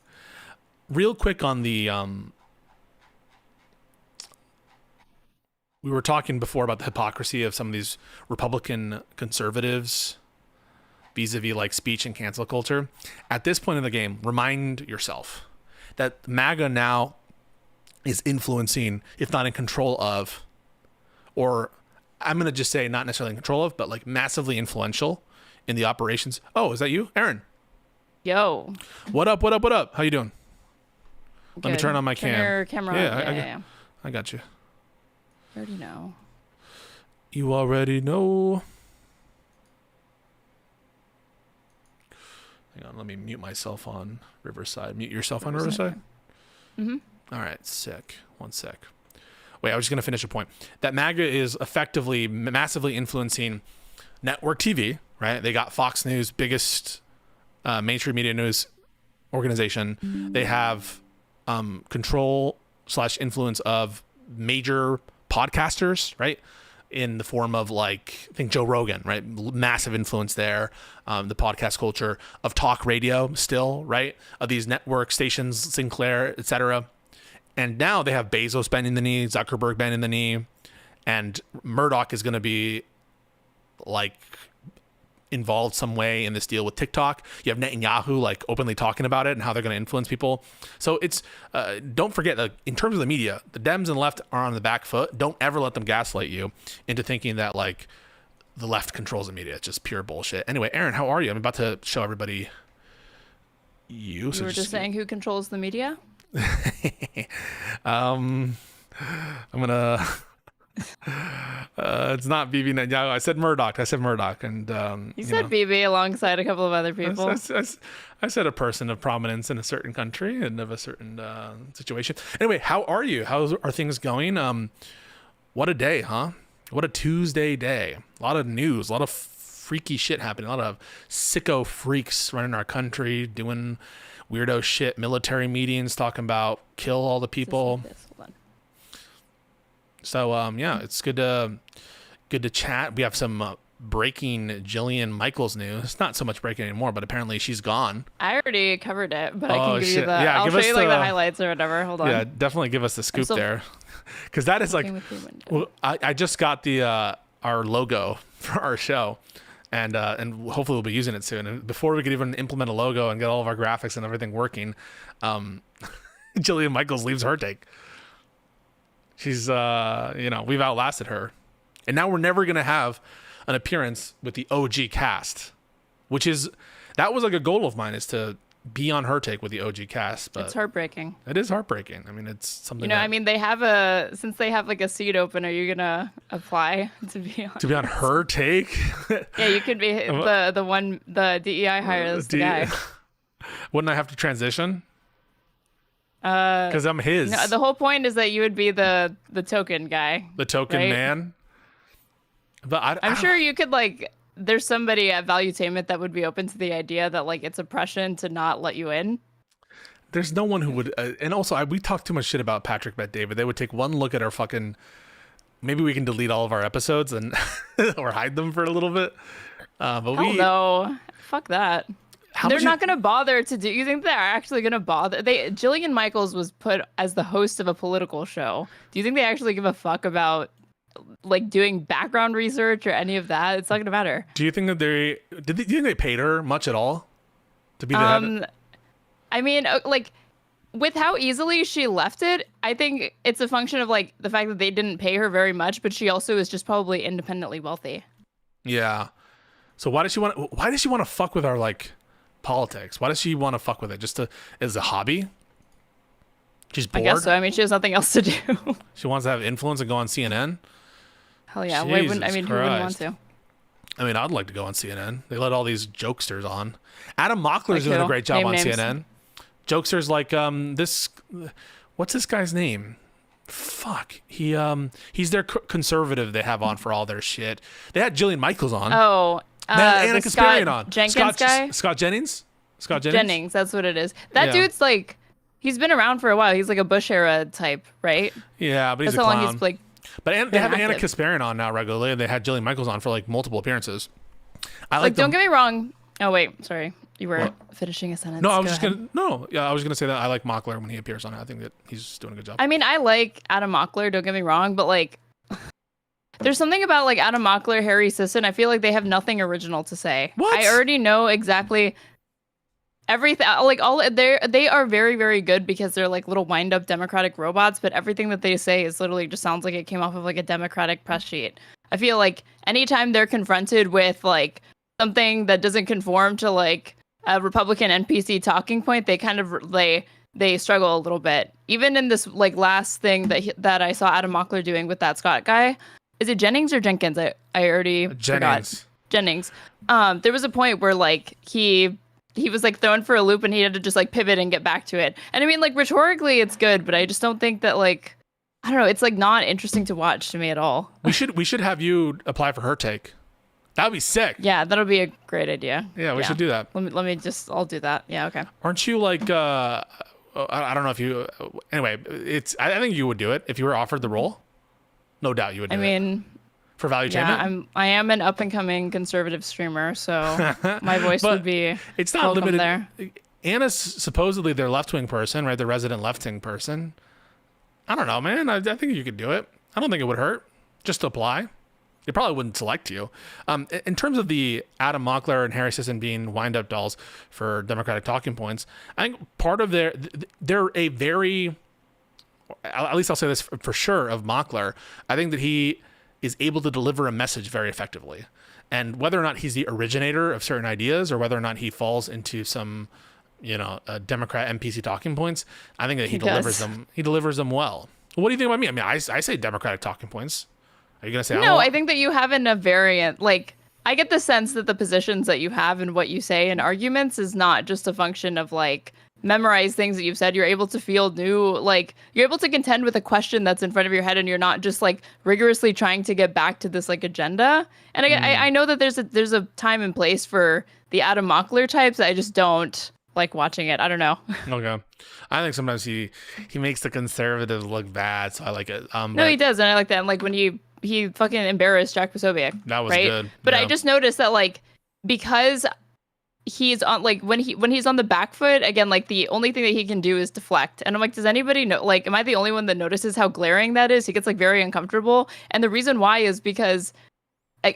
Real quick on the we were talking before about the hypocrisy of some of these Republican conservatives vis-a-vis like speech and cancel culture. At this point in the game, remind yourself that MAGA now is influencing, if not in control of, or I'm going to just say not necessarily in control of, but like massively influential in the operations. Oh, is that you, Aaron?
Yo.
What up? How you doing?
Good.
Let me turn on my cam.
Your camera on. Yeah.
I got you.
I already know.
You already know. Hang on, let me mute myself on Riverside. Mute yourself on Riverside?
Mm-hmm.
All right, sick. One sec. Wait, I was just going to finish a point. That MAGA is effectively massively influencing network TV, right? They got Fox News, biggest mainstream media news organization. They have control/influence of major podcasters, right? In the form of like, I think Joe Rogan, right? Massive influence there. The podcast culture of talk radio still, right? Of these network stations, Sinclair, etc. And now they have Bezos bending the knee, Zuckerberg bending the knee, and Murdoch is going to be like involved some way in this deal with TikTok. You have Netanyahu like openly talking about it and how they're going to influence people. So it's don't forget that in terms of the media, the Dems and the left are on the back foot. Don't ever let them gaslight you into thinking that like the left controls the media. It's just pure bullshit. Anyway, Aaron, how are you? I'm about to show everybody you.
So you were just saying who controls the media?
I'm gonna it's not Bibi Netanyahu. I said Murdoch, and
You said Bibi alongside a couple of other people.
I said a person of prominence in a certain country and of a certain situation. Anyway, how are you? How are things going? What a day, huh? What a Tuesday day. A lot of news, a lot of freaky shit happening, a lot of sicko freaks running our country, doing weirdo shit, military meetings, talking about kill all the people. So yeah, it's good to chat. We have some breaking Jillian Michaels news. It's not so much breaking anymore, but apparently she's gone.
I already covered it, but I can give you the.
Yeah,
I'll show you like the highlights or whatever. Hold on.
Yeah, definitely give us the scoop there, because that is like. Well, I just got the our logo for our show, and hopefully we'll be using it soon. And before we could even implement a logo and get all of our graphics and everything working, Jillian Michaels leaves her take. She's, we've outlasted her. And now we're never going to have an appearance with the OG cast, that was like a goal of mine, is to be on her take with the OG cast. But
it's heartbreaking.
It is heartbreaking. I mean, it's something.
Since they have like a seat open, are you going to apply to be on?
To be on her take?
Yeah, you could be the DEI hire this guy.
Wouldn't I have to transition?
Uh,
Because I'm his.
no, the whole point is that you would be the token guy.
The token
right?
man. But
I'm sure you could like. There's somebody at Valuetainment that would be open to the idea that like it's oppression to not let you in.
there's no one who would. And also, we talk too much shit about Patrick Bet David. They would take one look at our fucking. Maybe we can delete all of our episodes and or hide them for a little bit. But
Hell no, fuck that. They're not going to bother to do. You think they're actually going to bother? Jillian Michaels was put as the host of a political show. Do you think they actually give a fuck about like doing background research or any of that? It's not going to matter.
Do you think that do you think they paid her much at all to be the head?
I mean, like with how easily she left it, I think it's a function of like the fact that they didn't pay her very much, but she also is just probably independently wealthy.
Yeah. So why does she want to fuck with our like politics? Why does she want to fuck with it? Just as a hobby? She's bored.
I guess so. I mean, she has nothing else to do.
She wants to have influence and go on CNN.
Hell yeah. Why wouldn't, I mean, who wouldn't want to?
I mean, I'd like to go on CNN. They let all these jokesters on. Adam Mockler's
Like
doing a
who?
great job
Name
on
names.
CNN. Jokesters like this. What's this guy's name? Fuck. He's their conservative they have on for all their shit. They had Jillian Michaels on.
Oh,
They had Anna
the
Kasparian
Scott
on.
Jenkins guy?
Scott Jennings? Scott Jennings?
Jennings, that's what it is. That
Yeah.
dude's like, he's been around for a while. He's like a Bush era type, right?
Yeah, but he's
That's
a
how
clown.
long he's like.
But they
been
have Anna
active.
Kasparian on now regularly. They had Jillian Michaels on for like multiple appearances. I
Like, don't
them.
get me wrong. Oh wait, sorry, you were
What?
finishing a sentence.
No, I was
Go
just
ahead.
gonna. No, yeah, I was gonna say that I like Mockler when he appears on it. I think that he's doing a good job.
I mean, I like Adam Mockler. Don't get me wrong, but like, there's something about like Adam Mockler, Harry Sisson. I feel like they have nothing original to say.
What?
I already know exactly everything. Like they are very very good because they're like little wind up Democratic robots. But everything that they say is literally just sounds like it came off of like a Democratic press sheet. I feel like anytime they're confronted with like something that doesn't conform to like a Republican NPC talking point, they kind of they struggle a little bit. Even in this like last thing that I saw Adam Mockler doing with that Scott guy, is it Jennings or Jenkins? I already forgot. Jennings. There was a point where like he was like thrown for a loop and he had to just like pivot and get back to it. And I mean like rhetorically it's good, but I just don't think that like I don't know, it's like not interesting to watch to me at all.
We should have you apply for her take. That'd be sick.
Yeah, that'll be a great idea.
Yeah, we should do that.
I'll do that. Yeah, okay.
Aren't you like I don't know if you anyway, I think you would do it if you were offered the role. No doubt you would do
I mean,
for value
yeah, I am an up and coming conservative streamer, so my voice
But
would be
it's not
welcome
limited
there.
Anna's supposedly their left-wing person, right? The resident left-wing person. I don't know, man. I think you could do it. I don't think it would hurt. Just to apply. They probably wouldn't select you. In terms of the Adam Mockler and Harry Sisson being wind-up dolls for Democratic talking points, I think part of they're a very, at least I'll say this for sure, of Mockler. I think that he is able to deliver a message very effectively. And whether or not he's the originator of certain ideas or whether or not he falls into some, Democrat NPC talking points, I think that he delivers them. He delivers them well. What do you think about me? I mean, I say Democratic talking points. Are you going to say
No, I think that you have a variant. Like, I get the sense that the positions that you have and what you say in arguments is not just a function of, like, memorize things that you've said. You're able to field new, like, you're able to contend with a question that's in front of your head and you're not just, like, rigorously trying to get back to this, like, agenda. And I know that there's a time and place for the Adam Mockler types. I just don't like watching it. I don't know.
Okay. I think sometimes he makes the conservatives look bad, so I like it.
No, he does, and I like that. And, like, when he fucking embarrassed Jack Posobiec.
That was
right?
good.
But
yeah.
I just noticed that like because he's on like when he's on the back foot again, like the only thing that he can do is deflect. And I'm like, does anybody know? Like, am I the only one that notices how glaring that is? He gets like very uncomfortable, and the reason why is because I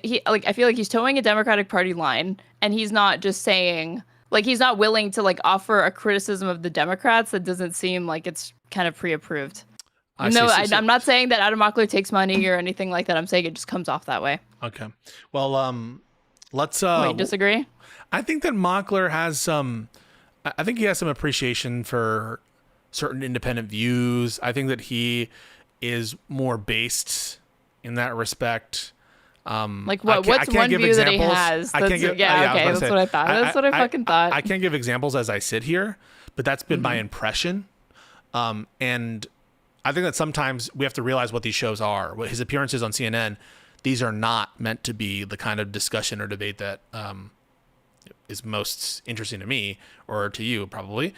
feel like he's towing a Democratic Party line, and he's not just saying like he's not willing to like offer a criticism of the Democrats that doesn't seem like it's kind of pre-approved. I'm not saying that Adam Mockler takes money or anything like that. I'm saying it just comes off that way.
Okay. Well, let's.
Wait, disagree?
I think that Mockler has some. I think he has some appreciation for certain independent views. I think that he is more based in that respect.
Like what? What's one view that he has? That's, okay, that's what I thought. That's what I fucking thought.
I can't give examples as I sit here, but that's been my impression. And I think that sometimes we have to realize what these shows are. What his appearances on CNN, these are not meant to be the kind of discussion or debate that is most interesting to me or to you probably.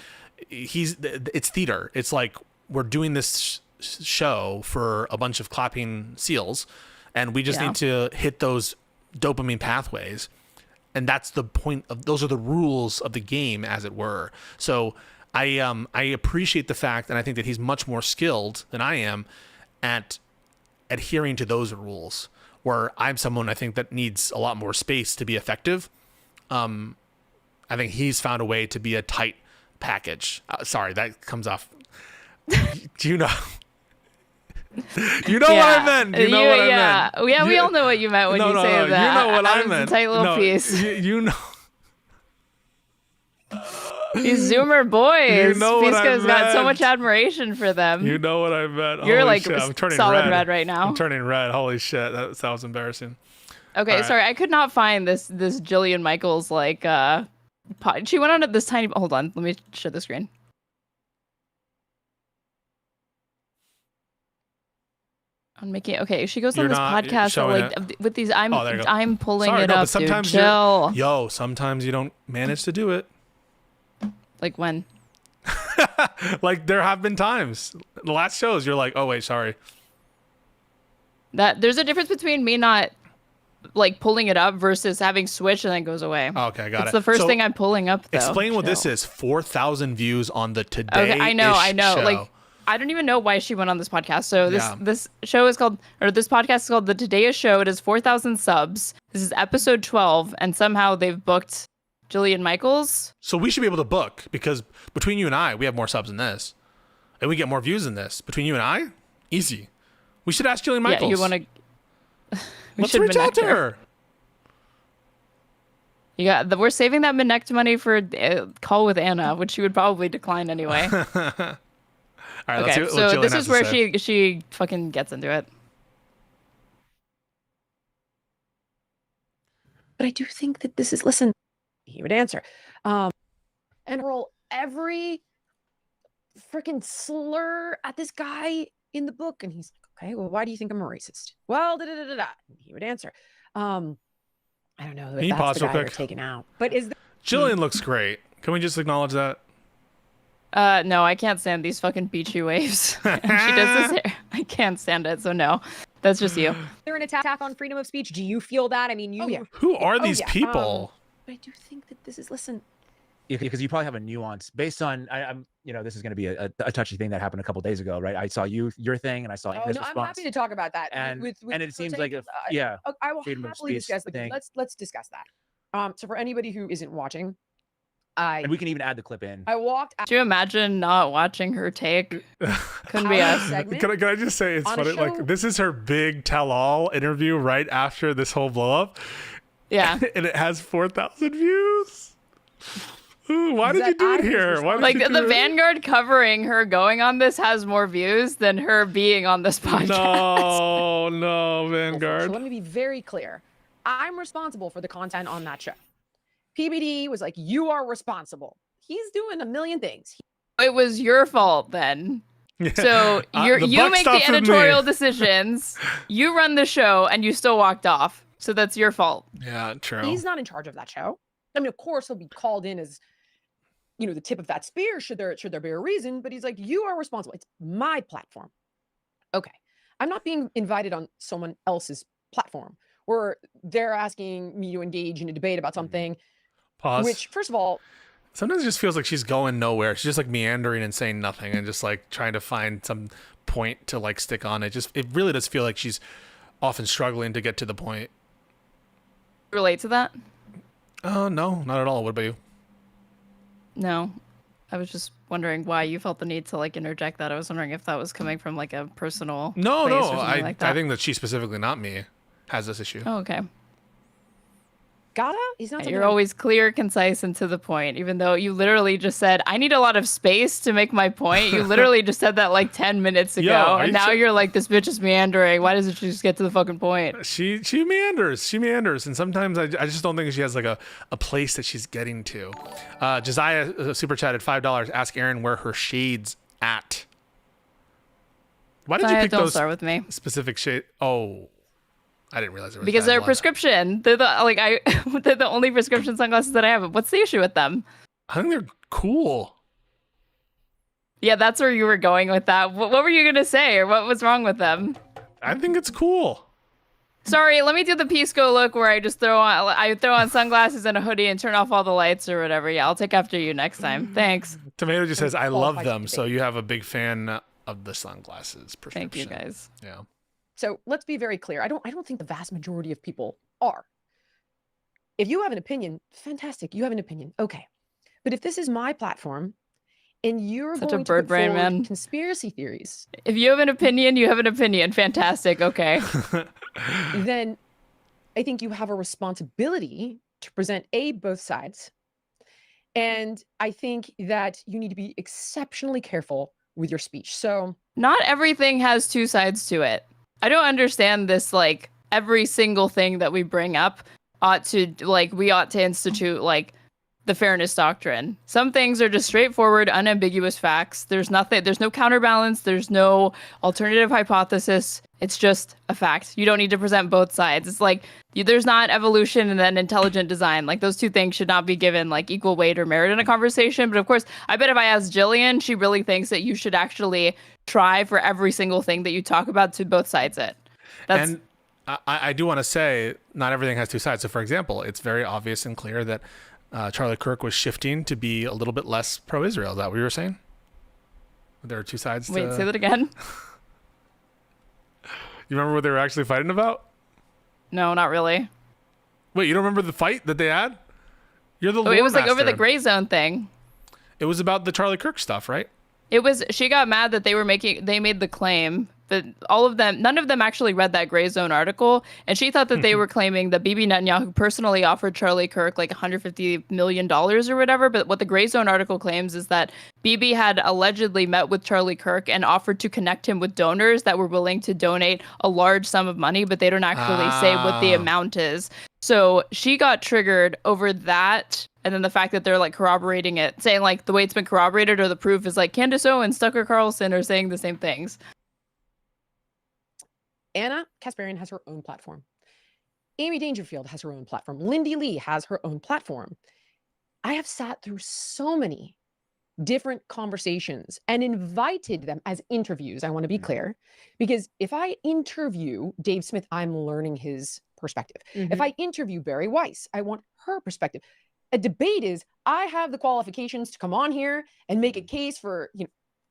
It's theater. It's like we're doing this show for a bunch of clapping seals, and we just need to hit those dopamine pathways. And that's the point of, those are the rules of the game, as it were. So I appreciate the fact, and I think that he's much more skilled than I am at adhering to those rules, where I'm someone I think that needs a lot more space to be effective. I think he's found a way to be a tight package. Sorry, that comes off. Do you know? You know what I meant. You know what I meant.
Yeah, we all know what you meant when you say that.
You know what I meant.
A tight little piece.
You know.
These Zoomer boys.
You know what
Pisco's
I
got so
meant.
much admiration for them.
You know what I meant.
You're
Holy
like
shit, I'm turning
solid red right now.
I'm turning red. Holy shit, that sounds embarrassing.
Okay,
right.
sorry, I could not find this Jillian Michaels she went on this tiny. Hold on, let me share the screen. I'm making she goes on this podcast with these. I'm pulling it up.
Sometimes
dude, chill.
Sometimes you don't manage to do it.
Like when?
Like there have been times. The last shows, you're like, oh wait, sorry.
That there's a difference between me not like pulling it up versus having switched and then it goes away.
Okay, got it.
It's the first thing I'm pulling up. Though.
Explain what this is. 4,000 views on the Today.
Okay, I know.
Show.
Like, I don't even know why she went on this podcast. So this show is called, or this podcast is called The Today Show. It is 4,000 subs. This is episode 12, and somehow they've booked Jillian Michaels.
So we should be able to book, because between you and I, we have more subs than this, and we get more views than this. Between you and I, easy. We should ask Jillian Michaels.
Yeah, you want to?
Let's reach out to her.
We're saving that Minect money for call with Anna, which she would probably decline anyway.
All right,
okay,
let's see what
so
Jillian
this
has
is
to
where
say.
she fucking gets into it.
But I do think that this is, listen, he would answer. And roll every freaking slur at this guy in the book. And he's like, okay, well, why do you think I'm a racist? Well, da-da-da-da-da. And he would answer. I don't know if that's the guy you're taking out. But is
Jillian looks great. Can we just acknowledge that?
No, I can't stand these fucking beachy waves. And she does this hair. I can't stand it, so no. That's just you.
there an attack on freedom of speech? Do you feel that? I mean,
Who are these people?
But I do think that this is, listen.
Because you probably have a nuance based on, I'm, this is going to be a touchy thing that happened a couple days ago, right? I saw your thing, and I saw his response.
I'm happy to talk about that.
And it seems like,
I will happily discuss it. Let's discuss that. So for anybody who isn't watching,
and we can even add the clip in.
I walked out.
Do you imagine not watching her take? Couldn't be us.
Can I just say, it's funny, like, this is her big tell-all interview right after this whole blow-up.
Yeah.
And it has 4,000 views. Ooh, why did you do it here?
Like the Vanguard covering her going on this has more views than her being on this podcast.
No, Vanguard.
So let me be very clear. I'm responsible for the content on that show. PBD was like, you are responsible. He's doing a million things.
It was your fault then.
Yeah.
So you make the editorial decisions, you run the show, and you still walked off. So that's your fault.
Yeah, true.
He's not in charge of that show. I mean, of course, he'll be called in as, the tip of that spear, should there be a reason, but he's like, you are responsible. It's my platform. Okay. I'm not being invited on someone else's platform where they're asking me to engage in a debate about something.
Pause.
Which, first of all,
sometimes it just feels like she's going nowhere. She's just like meandering and saying nothing and just like trying to find some point to like stick on. It really does feel like she's often struggling to get to the point.
Relate to that?
Oh, no, not at all. What about you?
No. I was just wondering why you felt the need to like interject that. I was wondering if that was coming from like a personal place or something like that.
I think that she specifically, not me, has this issue.
Oh, okay.
Gotta is not something
You're
I'm-
always clear, concise, and to the point, even though you literally just said, I need a lot of space to make my point. You literally just said that like 10 minutes ago.
are
and
you
now
sure?
you're like, this bitch is meandering. Why doesn't she just get to the fucking point?
She meanders. She meanders. And sometimes I just don't think she has like a place that she's getting to. Josiah super chatted $5. Ask Aaron where her shade's at. Why did you pick
Don't
those
start with me.
specific shade? Oh, I didn't realize it was
Because
bad
they're
blood.
prescription. They're they're the only prescription sunglasses that I have. What's the issue with them?
I think they're cool.
Yeah, that's where you were going with that. What were you gonna say, or what was wrong with them?
I think it's cool.
Sorry, let me do the Pisco look where I just throw on sunglasses and a hoodie and turn off all the lights or whatever. Yeah, I'll take after you next time. Thanks.
Tomato just says, I love
qualifies
them.
to
So
debate.
you have a big fan of the sunglasses prescription.
Thank you guys.
Yeah.
So let's be very clear. I don't think the vast majority of people are. If you have an opinion, fantastic. You have an opinion. Okay. But if this is my platform and you're
Such a
going to
bird
put
brain,
forward
man.
conspiracy theories,
If you have an opinion, you have an opinion. Fantastic. Okay.
then I think you have a responsibility to present both sides. And I think that you need to be exceptionally careful with your speech. So
Not everything has two sides to it. I don't understand this, like, every single thing that we bring up we ought to institute, like, the fairness doctrine. Some things are just straightforward, unambiguous facts. There's no counterbalance. There's no alternative hypothesis. It's just a fact. You don't need to present both sides. It's like there's not evolution and then intelligent design. Like those two things should not be given like equal weight or merit in a conversation. But of course, I bet if I ask Jillian, she really thinks that you should actually try for every single thing that you talk about to both sides it.
And I do want to say not everything has two sides. So for example, it's very obvious and clear that Charlie Kirk was shifting to be a little bit less pro-Israel. Is that what you were saying? There are two sides
Wait,
to...
say that again.
You remember what they were actually fighting about?
No, not really.
Wait, you don't remember the fight that they had? You're the
Oh,
lore
it was like over the
master.
gray zone thing.
It was about the Charlie Kirk stuff, right?
She got mad that they made the claim, but none of them actually read that gray zone article. And she thought that they were claiming that Bibi Netanyahu personally offered Charlie Kirk like $150 million or whatever. But what the gray zone article claims is that Bibi had allegedly met with Charlie Kirk and offered to connect him with donors that were willing to donate a large sum of money, but they don't actually say what the amount is. So she got triggered over that. And then the fact that they're like corroborating it, saying like the way it's been corroborated or the proof is like Candace Owens, Tucker Carlson are saying the same things.
Anna Kasparian has her own platform. Amy Dangerfield has her own platform. Lindy Lee has her own platform. I have sat through so many different conversations and invited them as interviews. I want to be clear, because if I interview Dave Smith, I'm learning his perspective. If I interview Barry Weiss, I want her perspective. A debate is I have the qualifications to come on here and make a case for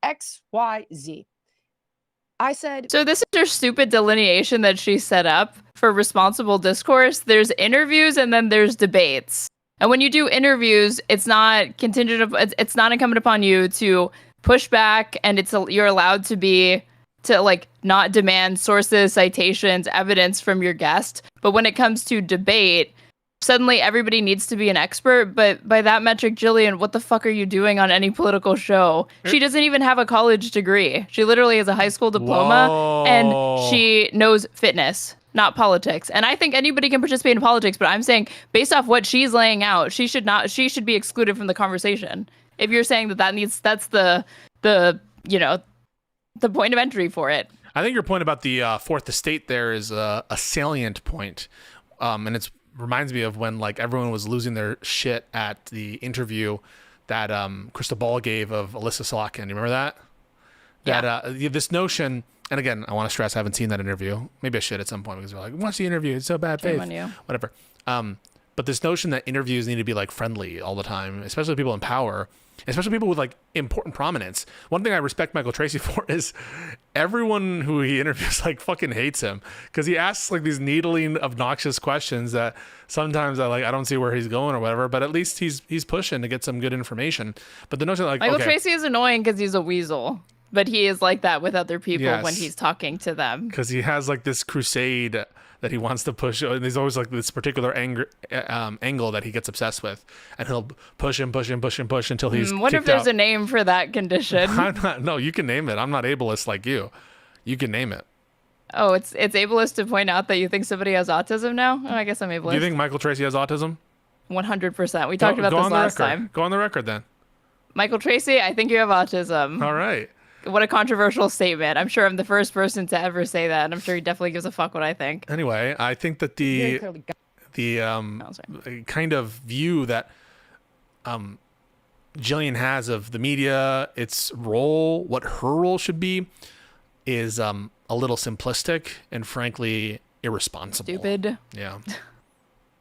X, Y, Z. I said,
so this is her stupid delineation that she set up for responsible discourse. There's interviews and then there's debates. And when you do interviews, it's not it's not incumbent upon you to push back, and you're allowed to like not demand sources, citations, evidence from your guest. But when it comes to debate, suddenly everybody needs to be an expert. But by that metric, Jillian, what the fuck are you doing on any political show? She doesn't even have a college degree. She literally has a high school diploma.
Whoa.
And she knows fitness, not politics. And I think anybody can participate in politics, but I'm saying based off what she's laying out, she should be excluded from the conversation. If you're saying that's the point of entry for it.
I think your point about the fourth estate there is a salient point. And it's reminds me of when like everyone was losing their shit at the interview that Krista Ball gave of Alyssa Solokin. Do you remember that?
Yeah.
This notion, and again, I want to stress I haven't seen that interview. Maybe I should at some point because they're like, watch the interview. It's so bad
Shame
faith.
on you.
Whatever. But this notion that interviews need to be like friendly all the time, especially people in power, especially people with like important prominence. One thing I respect Michael Tracy for is everyone who he interviews like fucking hates him because he asks like these needling, obnoxious questions that sometimes I don't see where he's going or whatever. But at least he's pushing to get some good information. But the notion like
Michael Tracy is annoying because he's a weasel. but he is like that with other people when
Yes.
he's talking to them.
Because he has like this crusade that he wants to push, and there's always like this particular angle that he gets obsessed with, and he'll push until he's
What if
kicked
there's
out.
a name for that condition?
No, you can name it. I'm not ableist like you. You can name it.
Oh, it's ableist to point out that you think somebody has autism now? Oh, I guess I'm ableist.
Do you think Michael Tracy has autism?
100%. We talked about
Go
this
on the
last
record.
time.
Go on the record then.
Michael Tracy, I think you have autism.
All right.
What a controversial statement. I'm sure I'm the first person to ever say that, and I'm sure he definitely gives a fuck what I think.
Anyway, I think that
Very
the
clearly
the kind of view that Jillian has of the media, its role, what her role should be, is a little simplistic and frankly irresponsible.
Stupid.
Yeah.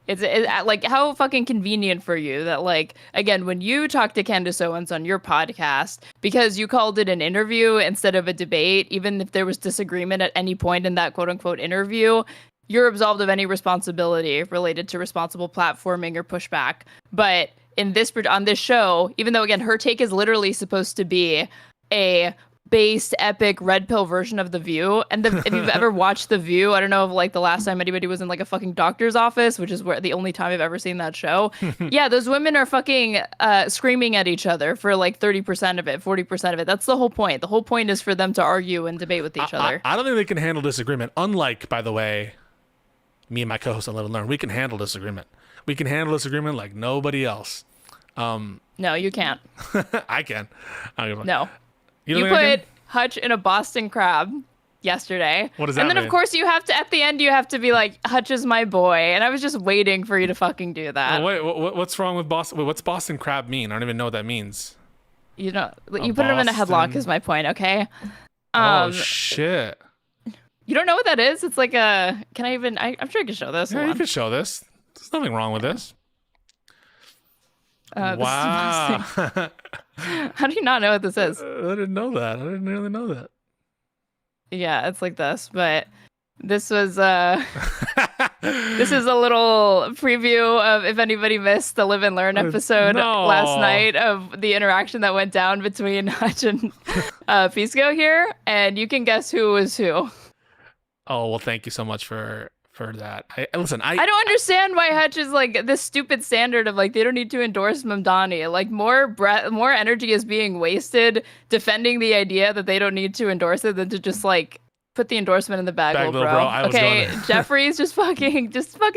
It's like, how fucking convenient for you that, like, again, when you talk to Candace Owens on your podcast, because you called it an interview instead of a debate, even if there was disagreement at any point in that quote unquote interview, you're absolved of any responsibility related to responsible platforming or pushback. But on this show, even though, again, her take is literally supposed to be a based epic red pill version of The View, and if you've ever watched The View, I don't know if like the last time anybody was in like a fucking doctor's office, which is where the only time I've ever seen that show. Yeah, those women are fucking screaming at each other for like 30% of it, 40% of it. That's the whole point. The whole point is for them to argue and debate with each other.
I don't think they can handle disagreement. Unlike, by the way, me and my co-host on Live and Learn, we can handle disagreement. We can handle disagreement like nobody else.
No, you can't.
I can. I don't give a-
No.
You,
You
don't think I
put
can?
Hutch in a Boston crab yesterday.
What does that
And then,
mean?
of course, you have to, at the end, you have to be like, Hutch is my boy. And I was just waiting for you to fucking do that.
Wait, what's wrong with Boston? Wait, what's Boston crab mean? I don't even know what that means.
You know, you put him in a headlock
Boston-
is my point, okay?
Oh shit!
You don't know what that is? It's like a, can I even, I'm sure I can show this.
Yeah,
Hold
you
on.
can show this. There's nothing wrong with this.
This is
Wow.
Boston. How do you not know what this is?
I didn't know that. I didn't really know that.
Yeah, it's like this, but this was this is a little preview of if anybody missed the Live and Learn episode
No.
last night of the interaction that went down between Hutch and Pisco here, and you can guess who was who.
Oh well, thank you so much for that. I
don't understand why Hutch is like this stupid standard of like they don't need to endorse Mamdani. Like more energy is being wasted defending the idea that they don't need to endorse it than to just like put the endorsement in the bag,
Little
bro.
bro, I was
Okay,
going-
Jeffries, just fucking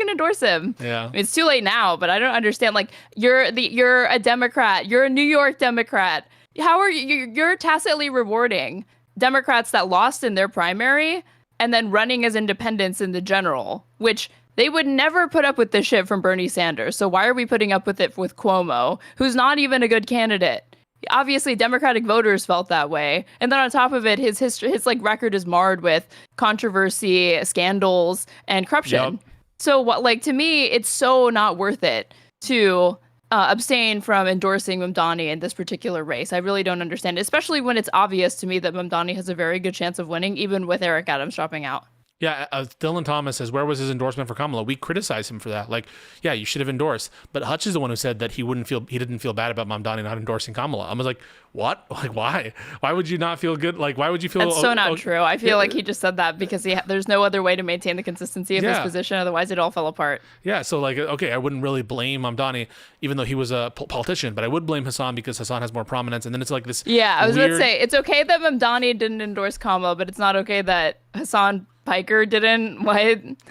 endorse him.
Yeah.
I mean, it's too late now, but I don't understand. Like you're a Democrat, you're a New York Democrat. How are you're tacitly rewarding Democrats that lost in their primary and then running as independents in the general, which they would never put up with this shit from Bernie Sanders. So why are we putting up with it with Cuomo, who's not even a good candidate? Obviously, Democratic voters felt that way. And then on top of it, his history, his like record is marred with controversy, scandals, and corruption.
Yep.
So what, like, to me, it's so not worth it to abstain from endorsing Mamdani in this particular race. I really don't understand it, especially when it's obvious to me that Mamdani has a very good chance of winning, even with Eric Adams dropping out.
Yeah, Dylan Thomas says, where was his endorsement for Kamala? We criticize him for that. Like, yeah, you should have endorsed. But Hutch is the one who said that he didn't feel bad about Mamdani not endorsing Kamala. I was like, what? Like, why? Why would you not feel good? Like, why would you feel?
That's so not true. I feel like he just said that because there's no other way to maintain the consistency of his
Yeah.
position. Otherwise, it all fell apart.
Yeah, so like, okay, I wouldn't really blame Mamdani, even though he was a politician, but I would blame Hassan because Hassan has more prominence. And then it's like this.
Yeah, I was about to
weird-
say, it's okay that Mamdani didn't endorse Kamala, but it's not okay that Hassan Piker didn't. What?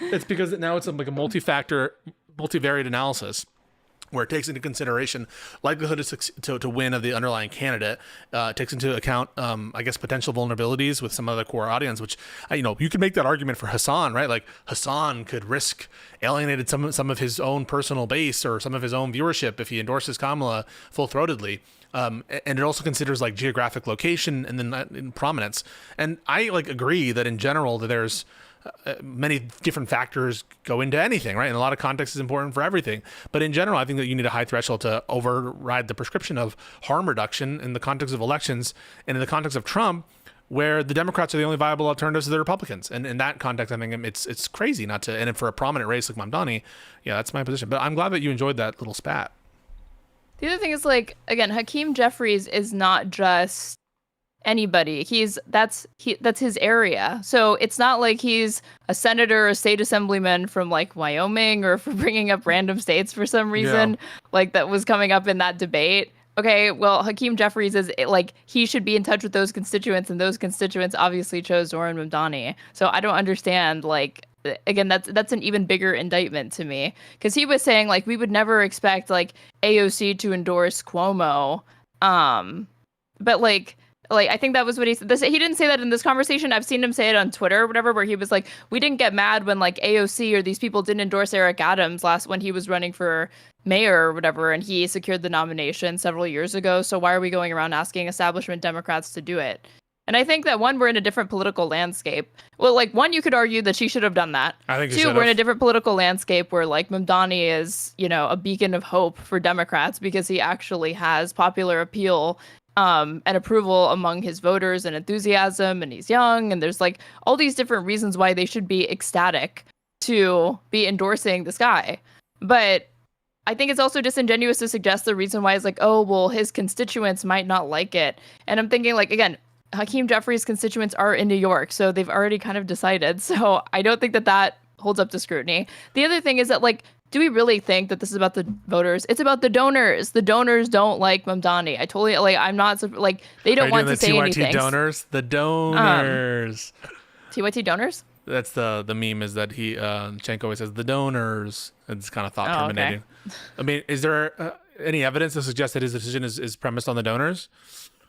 It's because now it's like a multivariate analysis where it takes into consideration likelihood to win of the underlying candidate, takes into account, I guess, potential vulnerabilities with some other core audience, which, you could make that argument for Hassan, right? Like Hassan could risk alienated some of his own personal base or some of his own viewership if he endorses Kamala full-throatedly. And it also considers like geographic location and then in prominence. And I like agree that in general that there's many different factors go into anything, right? And a lot of context is important for everything. But in general, I think that you need a high threshold to override the prescription of harm reduction in the context of elections and in the context of Trump, where the Democrats are the only viable alternatives to the Republicans. And in that context, I think it's crazy not to. And for a prominent race like Mamdani, yeah, that's my position. But I'm glad that you enjoyed that little spat.
The other thing is, like, again, Hakeem Jeffries is not just anybody. That's his area. So it's not like he's a senator or a state assemblyman from like Wyoming, or for bringing up random states for some reason, like that was coming up in that debate. Okay, well, Hakeem Jeffries is like, he should be in touch with those constituents, and those constituents obviously chose Zoran Mamdani. So I don't understand, like, again, that's an even bigger indictment to me, because he was saying like we would never expect like AOC to endorse Cuomo, but like I think that was what he said. He didn't say that in this conversation. I've seen him say it on Twitter or whatever, where he was like, we didn't get mad when like AOC or these people didn't endorse Eric Adams when he was running for mayor or whatever, and he secured the nomination several years ago. So why are we going around asking establishment Democrats to do it? And I think that, one, we're in a different political landscape. Well, like, one, you could argue that she should have done that.
I think
two, we're in a different political landscape where like Mamdani is, you know, a beacon of hope for Democrats because he actually has popular appeal and approval among his voters and enthusiasm, and he's young, and there's like all these different reasons why they should be ecstatic to be endorsing this guy. But I think it's also disingenuous to suggest the reason why is like, oh, well, his constituents might not like it. And I'm thinking, like, again, Hakeem Jeffries' constituents are in New York, so they've already kind of decided. So I don't think that holds up to scrutiny. The other thing is that, like, do we really think that this is about the voters? It's about the donors. The donors don't like Mamdani. I totally, like, I'm not, like, they don't want to say anything.
Donors? The donors.
TYT donors?
That's the meme, is that Cenk always says the donors. It's kind of thought terminating.
Okay.
I mean, is there any evidence to suggest that his decision is premised on the donors?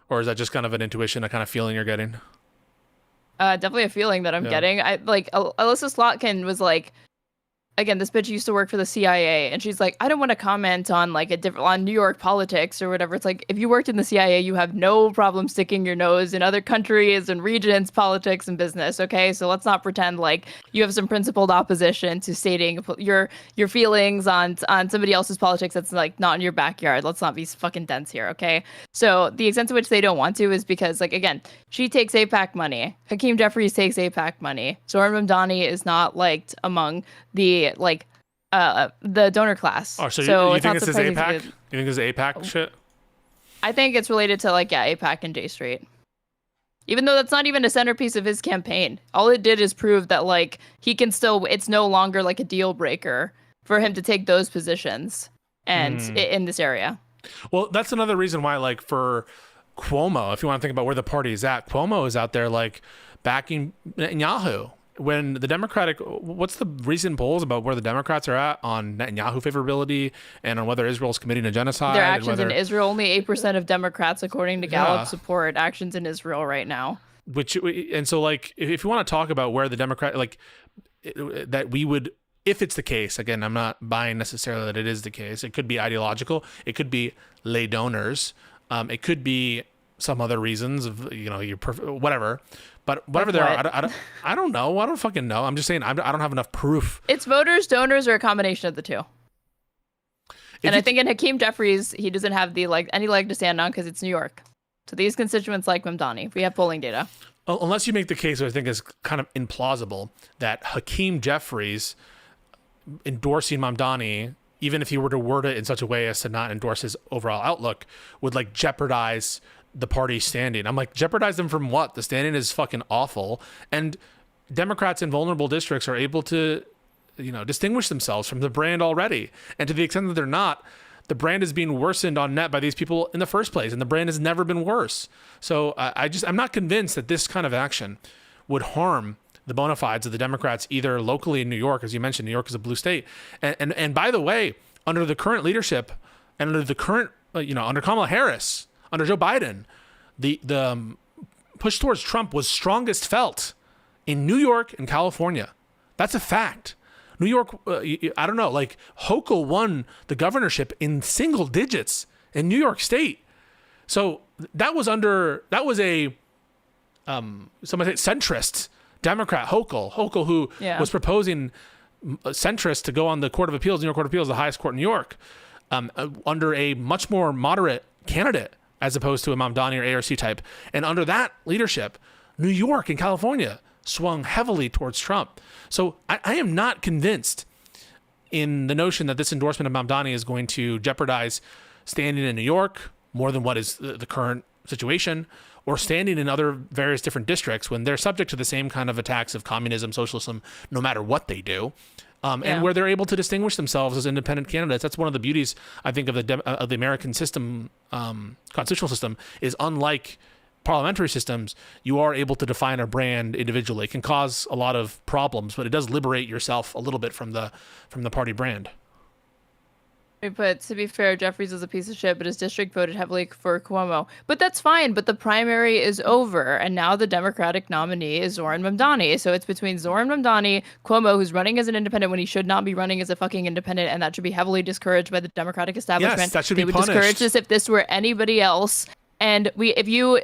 Or is that just kind of an intuition, a kind of feeling you're getting?
Definitely a feeling that I'm getting. I like Alyssa Slotkin was like, again, this bitch used to work for the CIA, and she's like, I don't want to comment on like on New York politics or whatever. It's like, if you worked in the CIA, you have no problem sticking your nose in other countries and regions, politics and business. Okay, so let's not pretend like you have some principled opposition to stating your feelings on somebody else's politics that's like not in your backyard. Let's not be fucking dense here. Okay, so the extent to which they don't want to is because, like, again, she takes AIPAC money. Hakeem Jeffries takes AIPAC money. Zoran Mamdani is not liked among the donor class.
Oh, so you
it's
think
not
it's his
surprising
AIPAC? You think it's AIPAC shit?
I think it's related to like AIPAC and J Street. Even though that's not even a centerpiece of his campaign. All it did is prove that like he can still, it's no longer like a deal breaker for him to take those positions and in this area.
Well, that's another reason why, like, for Cuomo, if you want to think about where the party is at, Cuomo is out there like backing Netanyahu. When the Democratic, what's the recent polls about where the Democrats are at on Netanyahu favorability and on whether Israel's committing a genocide?
Their actions in Israel, only 8% of Democrats, according to Gallup, support actions in Israel right now.
And so, like, if you want to talk about where the Democrat, like, that we would, if it's the case, again, I'm not buying necessarily that it is the case. It could be ideological. It could be lay donors. It could be some other reasons of, you know, whatever. But whatever there are, I don't know. I don't fucking know. I'm just saying I don't have enough proof.
It's voters, donors, or a combination of the two. I think in Hakeem Jeffries, he doesn't have any leg to stand on because it's New York. So these constituents like Mamdani. We have polling data.
Unless you make the case, which I think is kind of implausible, that Hakeem Jeffries endorsing Mamdani, even if he were to word it in such a way as to not endorse his overall outlook, would like jeopardize the party standing. I'm like, jeopardize them from what? The standing is fucking awful. And Democrats in vulnerable districts are able to, you know, distinguish themselves from the brand already. And to the extent that they're not, the brand is being worsened on net by these people in the first place. And the brand has never been worse. So I'm not convinced that this kind of action would harm the bona fides of the Democrats, either locally in New York, as you mentioned. New York is a blue state. And by the way, under the current leadership and under the current, under Kamala Harris, under Joe Biden, the push towards Trump was strongest felt in New York and California. That's a fact. New York, I don't know, like Hochul won the governorship in single digits in New York State. So that was a somebody say centrist Democrat, Hochul, who was proposing centrist to go on the Court of Appeals, New York Court of Appeals, the highest court in New York, under a much more moderate candidate, as opposed to a Mamdani or ARC type. And under that leadership, New York and California swung heavily towards Trump. So I am not convinced in the notion that this endorsement of Mamdani is going to jeopardize standing in New York more than what is the current situation, or standing in other various different districts when they're subject to the same kind of attacks of communism, socialism, no matter what they do. And where they're able to distinguish themselves as independent candidates. That's one of the beauties, I think, of the American system, constitutional system, is unlike parliamentary systems, you are able to define a brand individually. It can cause a lot of problems, but it does liberate yourself a little bit from the party brand.
But to be fair, Jeffries is a piece of shit, but his district voted heavily for Cuomo. But that's fine. But the primary is over, and now the Democratic nominee is Zoran Mamdani. So it's between Zoran Mamdani, Cuomo, who's running as an independent when he should not be running as a fucking independent, and that should be heavily discouraged by the Democratic establishment.
Yes, that should
they
be
would
punished.
discourage this if this were anybody else. And if you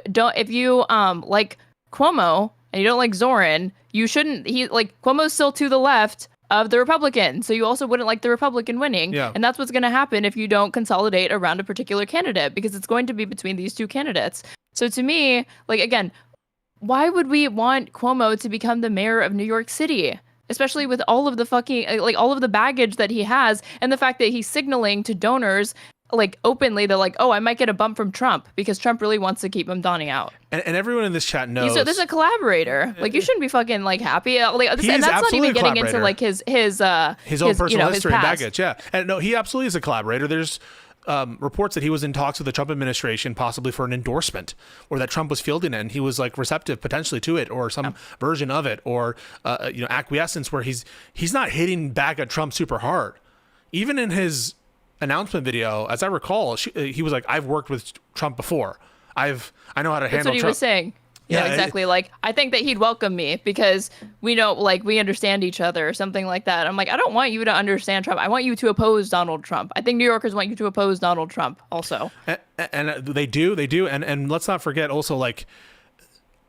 like Cuomo and you don't like Zoran, you shouldn't. Cuomo's still to the left of the Republican, so you also wouldn't like the Republican winning.
Yeah.
And that's what's going to happen if you don't consolidate around a particular candidate, because it's going to be between these two candidates. So to me, again, why would we want Cuomo to become the mayor of New York City? Especially with all of the fucking, all of the baggage that he has, and the fact that he's signaling to donors, openly, they're like, oh, I might get a bump from Trump because Trump really wants to keep Mamdani out.
And everyone in this chat knows.
This is a collaborator. You shouldn't be fucking happy. And that's not even getting into his
own personal history and
past.
baggage. Yeah, and no, he absolutely is a collaborator. There's reports that he was in talks with the Trump administration, possibly for an endorsement, or that Trump was fielding it, and he was receptive potentially to it, or some version of it, or acquiescence, where he's not hitting back at Trump super hard. Even in his announcement video, as I recall, he was like, "I've worked with Trump before. I know how to handle Trump."
That's what he was saying. Yeah, exactly. I think that he'd welcome me because we know, we understand each other or something like that. I'm like, I don't want you to understand Trump. I want you to oppose Donald Trump. I think New Yorkers want you to oppose Donald Trump also.
And they do. And let's not forget also,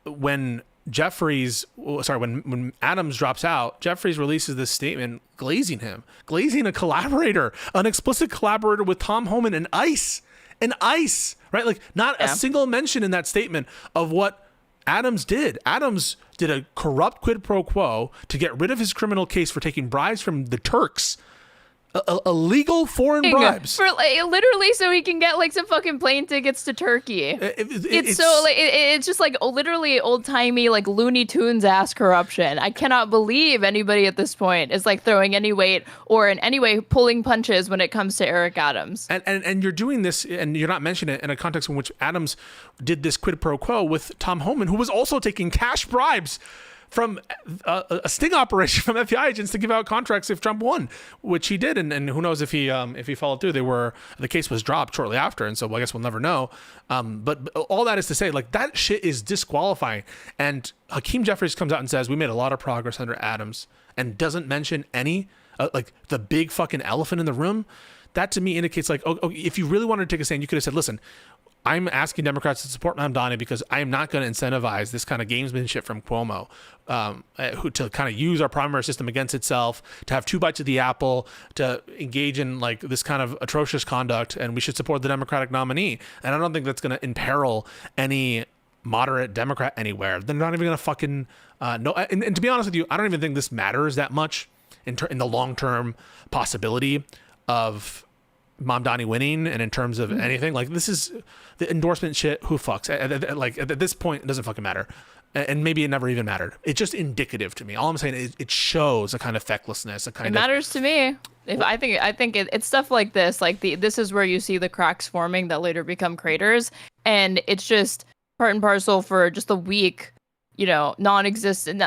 when when Adams drops out, Jeffries releases this statement glazing a collaborator, an explicit collaborator with Tom Homan and ICE, right? Not a single mention in that statement of what Adams did. Adams did a corrupt quid pro quo to get rid of his criminal case for taking bribes from the Turks. Illegal foreign bribes
for literally so he can get some fucking plane tickets to Turkey. It's just literally old-timey Looney Tunes ass corruption. I cannot believe anybody at this point is throwing any weight or in any way pulling punches when it comes to Eric Adams.
And you're doing this, and you're not mentioning it in a context in which Adams did this quid pro quo with Tom Homan, who was also taking cash bribes from a sting operation from FBI agents to give out contracts if Trump won, which he did, and who knows if he followed through. The case was dropped shortly after, and so I guess we'll never know. But all that is to say, that shit is disqualifying. And Hakeem Jeffries comes out and says we made a lot of progress under Adams, and doesn't mention any the big fucking elephant in the room. That to me indicates if you really wanted to take a stand, you could have said, listen, I'm asking Democrats to support Mamdani because I'm not going to incentivize this kind of gamesmanship from Cuomo, who to kind of use our primary system against itself, to have two bites of the apple, to engage in this kind of atrocious conduct, and we should support the Democratic nominee. And I don't think that's going to imperil any moderate Democrat anywhere. They're not even going to fucking no. And to be honest with you, I don't even think this matters that much in the long-term possibility of Mamdani winning, and in terms of anything. This is the endorsement shit. Who fucks? At this point, it doesn't fucking matter, and maybe it never even mattered. It's just indicative to me. All I'm saying is it shows a kind of fecklessness. It
matters to me. I think it's stuff like this. This is where you see the cracks forming that later become craters, and it's just part and parcel for just a week. Non-existent,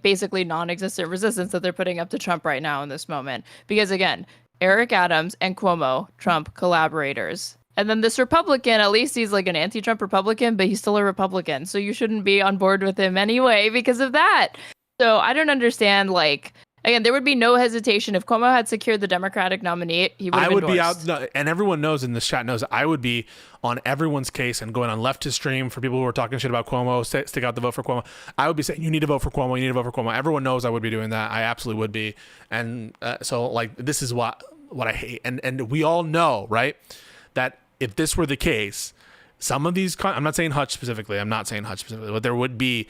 basically non-existent resistance that they're putting up to Trump right now in this moment. Because again, Eric Adams and Cuomo, Trump collaborators. And then this Republican, at least he's an anti-Trump Republican, but he's still a Republican. So you shouldn't be on board with him anyway because of that. So I don't understand, again, there would be no hesitation if Cuomo had secured the Democratic nominee. He would have endorsed.
Be out, and everyone knows in this chat knows I would be on everyone's case and going on leftist stream for people who are talking shit about Cuomo, stick out the vote for Cuomo. I would be saying, you need to vote for Cuomo, you need to vote for Cuomo. Everyone knows I would be doing that. I absolutely would be. And so this is what I hate. And we all know, right, that if this were the case, some of these, I'm not saying Hutch specifically, but there would be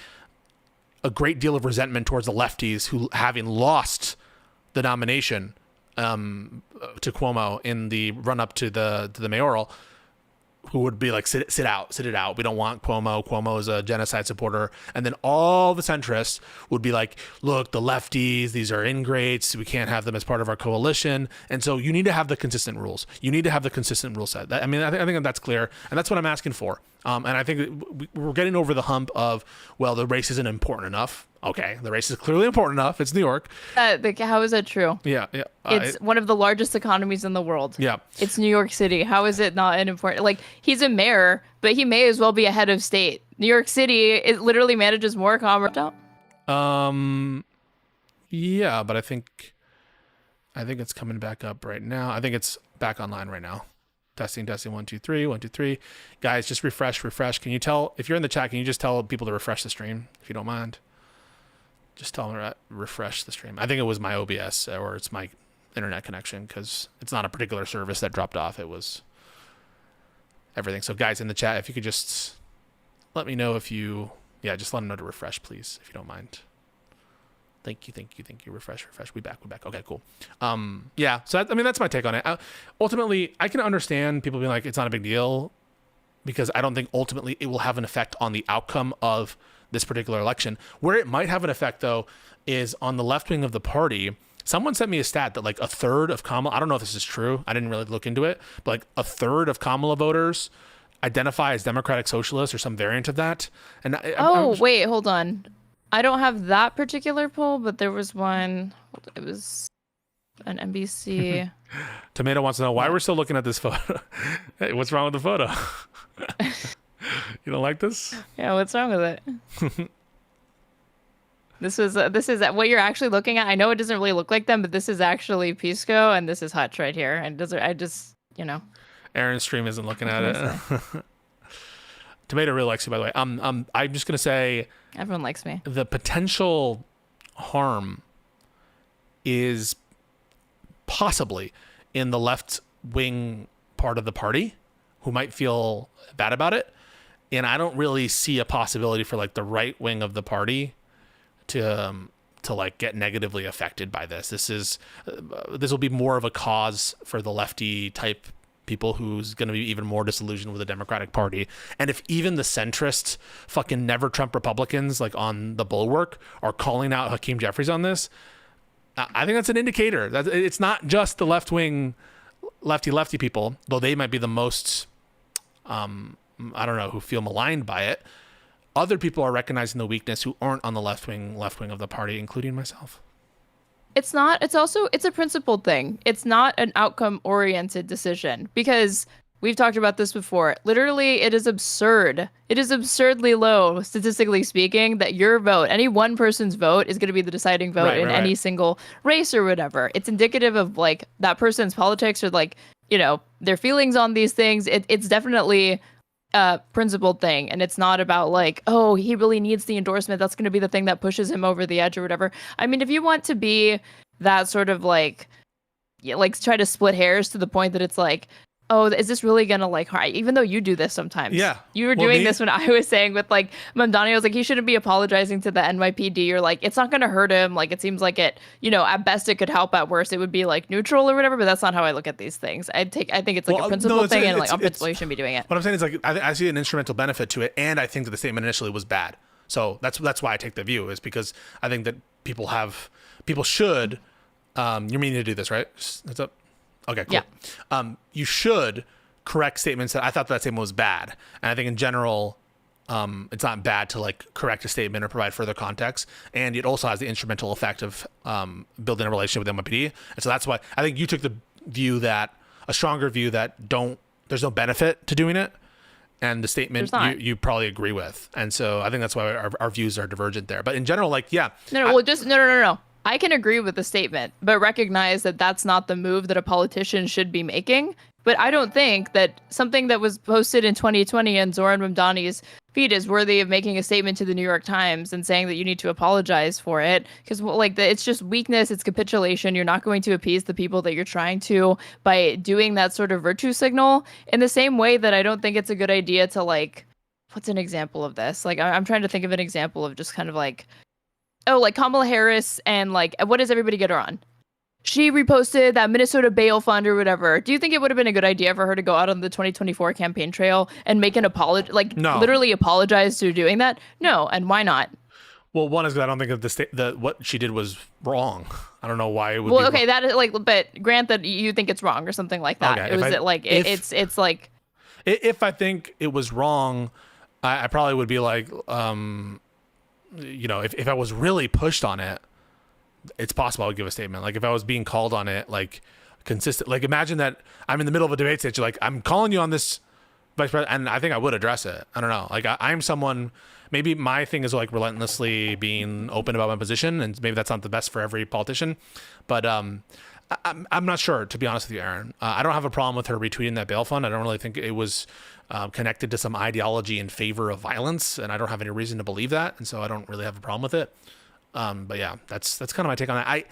a great deal of resentment towards the lefties who, having lost the nomination to Cuomo in the run up to the mayoral, who would be like, sit it out. We don't want Cuomo. Cuomo is a genocide supporter. And then all the centrists would be like, look, the lefties, these are ingrates. We can't have them as part of our coalition. And so you need to have the consistent rules. You need to have the consistent rule set. I think that's clear. And that's what I'm asking for. And I think we're getting over the hump of, well, the race isn't important enough. Okay, the race is clearly important enough. It's New York.
How is that true?
Yeah.
It's one of the largest economies in the world.
Yeah.
It's New York City. How is it not an important? Like, he's a mayor, but he may as well be a head of state. New York City, it literally manages more commerce.
Yeah, but I think it's coming back up right now. I think it's back online right now. Testing 1 2 3 1 2 3. Guys, just refresh. Can you tell, if you're in the chat, can you just tell people to refresh the stream if you don't mind? Just tell them to refresh the stream. I think it was my OBS or it's my internet connection, because it's not a particular service that dropped off. It was everything. So guys in the chat, if you could just let me know if you, just let them know to refresh, please, if you don't mind. Thank you. Refresh. We back. Okay, cool. So that's my take on it. Ultimately, I can understand people being like, it's not a big deal, because I don't think ultimately it will have an effect on the outcome of this particular election. Where it might have an effect, though, is on the left wing of the party. Someone sent me a stat that like a third of Kamala, I don't know if this is true, I didn't really look into it, but like a third of Kamala voters identify as Democratic Socialists or some variant of that. And
wait, hold on. I don't have that particular poll, but there was one. It was an NBC.
Tomato wants to know why we're still looking at this photo. Hey, what's wrong with the photo? You don't like this?
Yeah, what's wrong with it? This is what you're actually looking at. I know it doesn't really look like them, but this is actually Pisco, and this is Hutch right here. And
Aaron's stream isn't looking at it. Tomato really likes you, by the way. I'm just gonna say
everyone likes me.
The potential harm is possibly in the left wing part of the party, who might feel bad about it. And I don't really see a possibility for like the right wing of the party to like get negatively affected by this. This will be more of a cause for the lefty type people who's going to be even more disillusioned with the Democratic Party. And if even the centrist fucking never Trump Republicans like on the bulwark are calling out Hakeem Jeffries on this, I think that's an indicator that it's not just the left wing lefty people, though they might be the most who feel maligned by it. Other people are recognizing the weakness who aren't on the left wing of the party, including myself.
It's a principled thing. It's not an outcome oriented decision, because we've talked about this before. Literally, it is absurd. It is absurdly low, statistically speaking, that your vote, any one person's vote, is going to be the deciding vote in any single race or whatever. It's indicative of like that person's politics or like, their feelings on these things. It's definitely a principled thing, and it's not about like, oh, he really needs the endorsement, that's going to be the thing that pushes him over the edge or whatever. I mean, if you want to be that sort of like try to split hairs to the point that it's like, oh, is this really gonna like harm? Even though you do this sometimes.
Yeah,
you were doing this when I was saying with like Mamdani, I was like, he shouldn't be apologizing to the NYPD. You're like, it's not gonna hurt him. Like, it seems like it, at best it could help, at worst it would be like neutral or whatever. But that's not how I look at these things. I think it's like a principle thing, and like on principle you shouldn't be doing it.
What I'm saying is like I see an instrumental benefit to it, and I think that the statement initially was bad. So that's why I take the view, is because I think that people should. You're meaning to do this, right? That's up. Okay, cool. Yeah. You should correct statements that I thought that statement was bad. And I think in general, it's not bad to like correct a statement or provide further context. And it also has the instrumental effect of building a relationship with NYPD. And so that's why I think you took the view a stronger view that there's no benefit to doing it. And the statement you probably agree with. And so I think that's why our views are divergent there. But in general, like, yeah.
No. I can agree with the statement, but recognize that that's not the move that a politician should be making. But I don't think that something that was posted in 2020 in Zoran Mamdani's feed is worthy of making a statement to the New York Times and saying that you need to apologize for it. Because it's just weakness, it's capitulation. You're not going to appease the people that you're trying to by doing that sort of virtue signal. In the same way that I don't think it's a good idea to like, what's an example of this? Like, I'm trying to think of an example of just kind of like, oh, like Kamala Harris and like, what does everybody get her on? she reposted that Minnesota bail fund or whatever. Do you think it would have been a good idea for her to go out on the 2024 campaign trail and make an apology, like
No.
literally apologize to doing that? No, and why not?
Well, one is that I don't think that what she did was wrong. I don't know why it would.
Well,
be
okay,
wrong.
that is like, but grant that you think it's wrong or something like that.
Okay,
It was it's like,
If I think it was wrong, I probably would be like, if I was really pushed on it, it's possible I would give a statement. Like if I was being called on it, like consistent, like imagine that I'm in the middle of a debate stage, like I'm calling you on this, vice president, and I think I would address it. I don't know. Like I'm someone, maybe my thing is like relentlessly being open about my position, and maybe that's not the best for every politician, but I'm not sure, to be honest with you, Aaron. I don't have a problem with her retweeting that bail fund. I don't really think it was connected to some ideology in favor of violence, and I don't have any reason to believe that, and so I don't really have a problem with it. But yeah, that's kind of my take on that.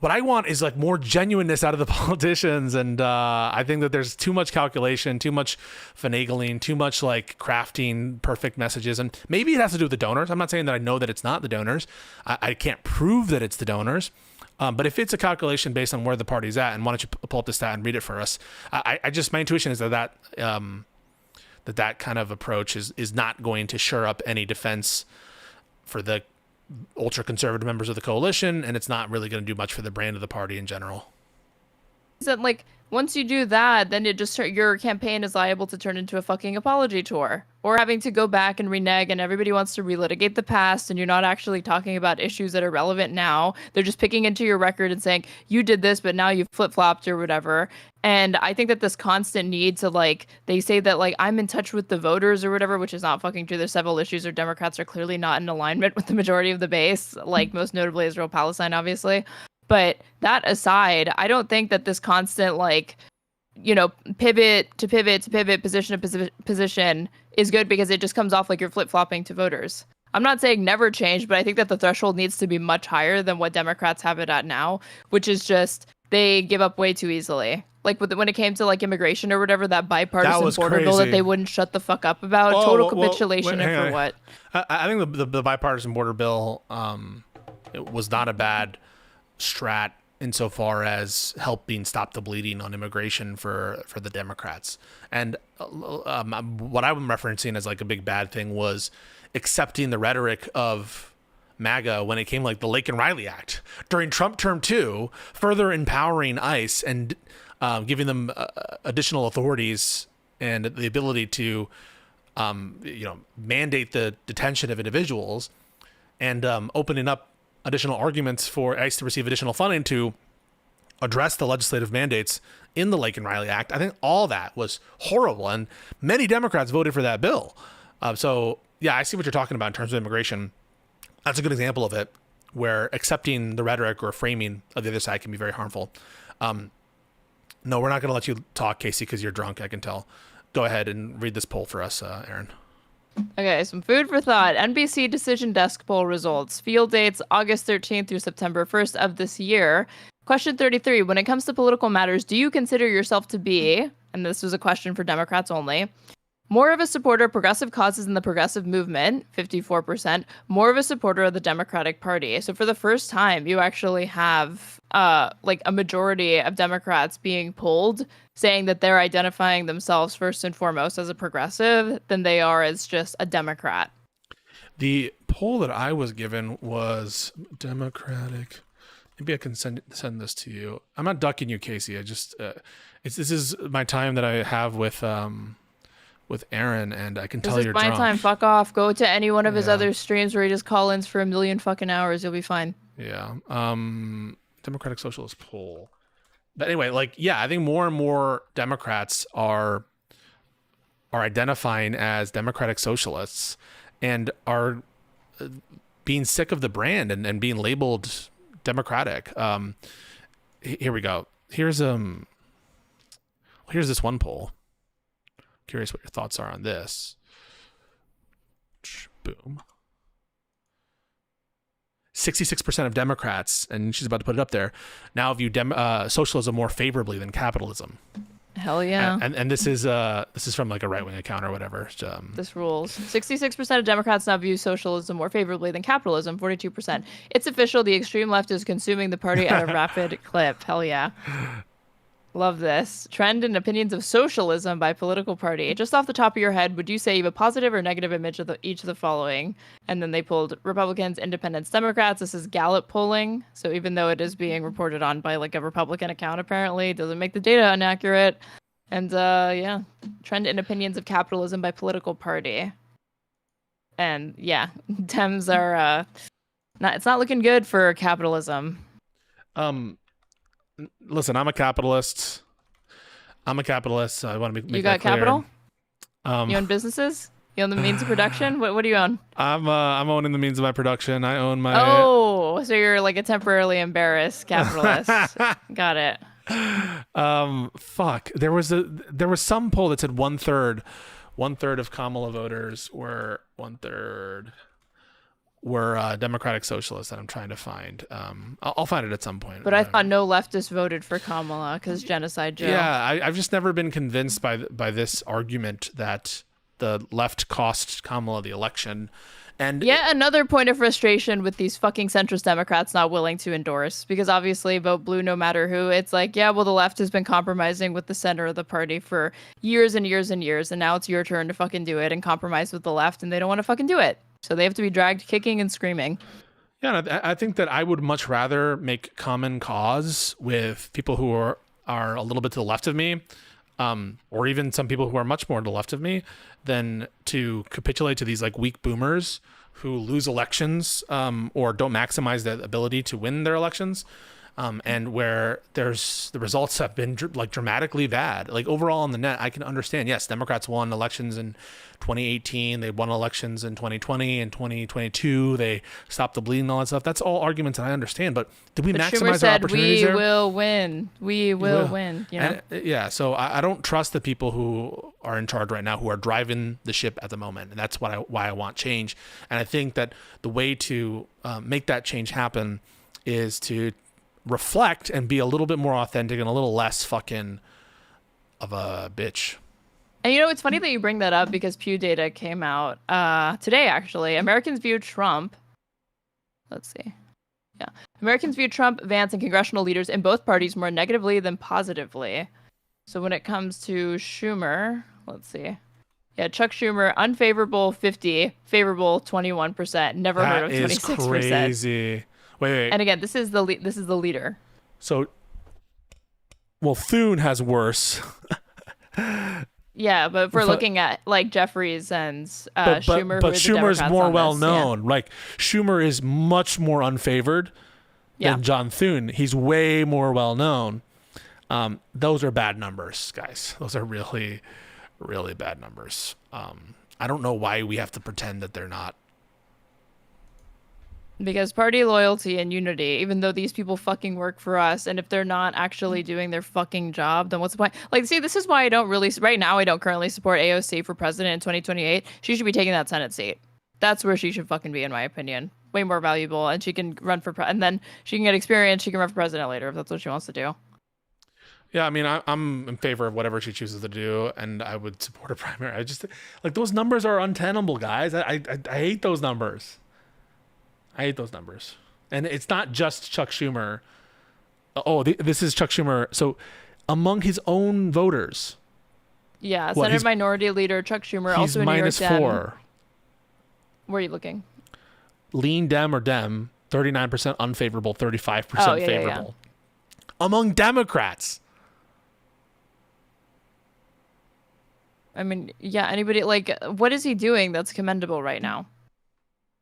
What I want is like more genuineness out of the politicians, and I think that there's too much calculation, too much finagling, too much like crafting perfect messages, and maybe it has to do with the donors. I'm not saying that I know that it's not the donors. I can't prove that it's the donors. But if it's a calculation based on where the party's at, and why don't you pull up the stat and read it for us? I just, my intuition is that kind of approach is not going to shore up any defense for the ultra conservative members of the coalition, and it's not really going to do much for the brand of the party in general.
that like once you do that, then your campaign is liable to turn into a fucking apology tour, or having to go back and renege, and everybody wants to relitigate the past, and you're not actually talking about issues that are relevant now. They're just picking into your record and saying you did this, but now you flip-flopped or whatever. And I think that this constant need to, like, they say that like I'm in touch with the voters or whatever, which is not fucking true. There's several issues where Democrats are clearly not in alignment with the majority of the base, like most notably Israel-Palestine, obviously. But that aside, I don't think that this constant, like, pivot to pivot, position to position is good, because it just comes off like you're flip-flopping to voters. I'm not saying never change, but I think that the threshold needs to be much higher than what Democrats have it at now, which is just they give up way too easily. Like when it came to like immigration or whatever, that bipartisan border bill that they wouldn't shut the fuck up about. Total capitulation, and for what?
I think the bipartisan border bill it was not a bad strat insofar as helping stop the bleeding on immigration for the Democrats. And what I'm referencing as like a big bad thing was accepting the rhetoric of MAGA when it came like the Lake and Riley Act during Trump term 2, further empowering ICE and giving them additional authorities and the ability to mandate the detention of individuals, and opening up additional arguments for ICE to receive additional funding to address the legislative mandates in the Lake and Riley Act. I think all that was horrible, and many Democrats voted for that bill. So yeah, I see what you're talking about in terms of immigration. That's a good example of it, where accepting the rhetoric or framing of the other side can be very harmful. No, we're not going to let you talk, Casey, because you're drunk, I can tell. Go ahead and read this poll for us, Aaron.
Okay, some food for thought. NBC Decision Desk poll results. Field dates August 13th through September 1st of this year. Question 33. When it comes to political matters, do you consider yourself to be, and this was a question for Democrats only, more of a supporter of progressive causes in the progressive movement, 54%, more of a supporter of the Democratic Party? So for the first time, you actually have like a majority of Democrats being polled saying that they're identifying themselves first and foremost as a progressive than they are as just a Democrat.
The poll that I was given was Democratic. Maybe I can send this to you. I'm not ducking you, Casey. I just this is my time that I have with Aaron, and I can tell you're drunk.
This is my time. Fuck off. Go to any one of his other streams where he just call-ins for 1 million fucking hours. You'll be fine.
Yeah. Democratic Socialist poll. But anyway, like, yeah, I think more and more Democrats are identifying as Democratic Socialists and are being sick of the brand and being labeled Democratic. Here we go. Here's this one poll. Curious what your thoughts are on this. Boom. 66% of Democrats, and she's about to put it up there, now view socialism more favorably than capitalism.
Hell yeah.
And this is from like a right wing account or whatever.
This rules. 66% of Democrats now view socialism more favorably than capitalism. 42%. It's official. The extreme left is consuming the party at a rapid clip. Hell yeah. Love this. Trend and opinions of socialism by political party. Just off the top of your head, would you say you have a positive or negative image of each of the following? And then they pulled Republicans, Independents, Democrats. This is Gallup polling. So even though it is being reported on by like a Republican account, apparently, it doesn't make the data inaccurate. And yeah, trend and opinions of capitalism by political party. And yeah, Dems are it's not looking good for capitalism.
Listen, I'm a capitalist. I want to make
You
that
got
clear.
capital? You own businesses? You own the means of production? What do you own?
I'm owning the means of my production. I own my.
Oh, so you're like a temporarily embarrassed capitalist. Got it.
Fuck. There was some poll that said one third of Kamala voters were Democratic Socialists that I'm trying to find. I'll find it at some point.
But I thought no leftists voted for Kamala because genocide Joe.
Yeah, I've just never been convinced by this argument that the left cost Kamala the election. And
yet another point of frustration with these fucking centrist Democrats not willing to endorse, because obviously vote blue no matter who. It's like, yeah, well, the left has been compromising with the center of the party for years and years and years, and now it's your turn to fucking do it and compromise with the left, and they don't want to fucking do it. So they have to be dragged kicking and screaming.
Yeah, and I think that I would much rather make common cause with people who are a little bit to the left of me, or even some people who are much more to the left of me, than to capitulate to these like weak boomers who lose elections or don't maximize the ability to win their elections. And where the results have been like dramatically bad. Like overall on the net, I can understand. Yes, Democrats won elections in 2018. They won elections in 2020 and 2022. They stopped the bleeding and all that stuff. That's all arguments that I understand. But did we maximize
Schumer
our
said,
opportunities
we
there?
will win. We will win. You know?
And, yeah. So I don't trust the people who are in charge right now, who are driving the ship at the moment. And that's why I want change. And I think that the way to make that change happen is to reflect and be a little bit more authentic and a little less fucking of a bitch.
And you know, it's funny that you bring that up because Pew data came out today, actually. Americans view Trump. Let's see. Yeah. Americans view Trump, Vance, and congressional leaders in both parties more negatively than positively. So when it comes to Schumer, let's see. Yeah, Chuck Schumer, unfavorable 50, favorable 21%. Never heard of 26%.
That is crazy. Wait.
And again, this is the leader.
So, well, Thune has worse.
Yeah, but if we're looking at like Jeffries and Schumer,
but Schumer's more well known.
Yeah.
Like Schumer is much more unfavored than John Thune. He's way more well known. Those are bad numbers, guys. Those are really, really bad numbers. I don't know why we have to pretend that they're not.
Because party loyalty and unity, even though these people fucking work for us, and if they're not actually doing their fucking job, then what's the point? Like, see, this is why I don't really, right now, I don't currently support AOC for president in 2028. She should be taking that Senate seat. That's where she should fucking be, in my opinion. Way more valuable, and she can run for, and then she can get experience, she can run for president later if that's what she wants to do.
Yeah, I mean, I'm in favor of whatever she chooses to do, and I would support a primary. I just, like, those numbers are untenable, guys. I hate those numbers. I hate those numbers. And it's not just Chuck Schumer. This is Chuck Schumer. So among his own voters.
Yeah, Senate Minority Leader Chuck Schumer, also a New York Dem.
-4.
Where are you looking?
Lean Dem or Dem, 39% unfavorable, 35% favorable. Yeah. Among Democrats.
I mean, yeah, anybody, like, what is he doing that's commendable right now?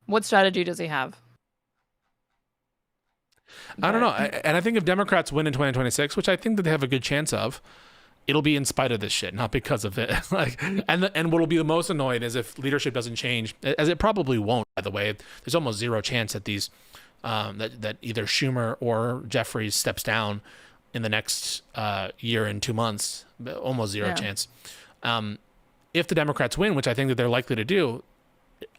What strategy does he have?
I don't know. And I think if Democrats win in 2026, which I think that they have a good chance of, it'll be in spite of this shit, not because of it. And what'll be the most annoying is if leadership doesn't change, as it probably won't, by the way. There's almost zero chance that these that either Schumer or Jeffries steps down in the next year and 2 months. Almost zero chance. If the Democrats win, which I think that they're likely to do,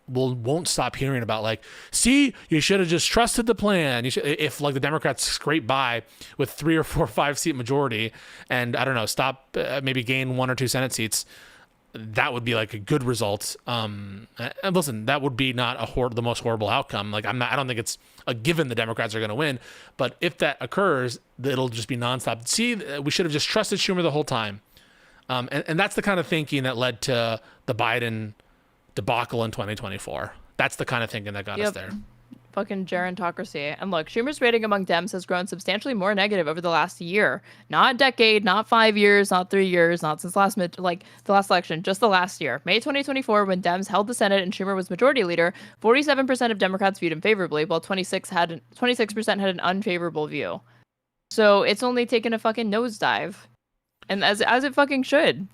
won't stop hearing about like, see, you should have just trusted the plan. You should, if like the Democrats scrape by with 3 or 4 or 5 seat majority, and I don't know, stop maybe gain 1 or 2 Senate seats, that would be like a good result. And listen, that would be not the most horrible outcome. Like I don't think it's a given the Democrats are going to win, but if that occurs, it'll just be nonstop. See, we should have just trusted Schumer the whole time. And that's the kind of thinking that led to the Biden debacle in 2024. That's the kind of thinking that got us there.
Fucking gerontocracy. And look, Schumer's rating among Dems has grown substantially more negative over the last year. Not a decade, not 5 years, not 3 years, not since the last election, just the last year. May 2024, when Dems held the Senate and Schumer was majority leader, 47% of Democrats viewed him favorably, while 26% had an unfavorable view. So it's only taken a fucking nosedive. And as it fucking should.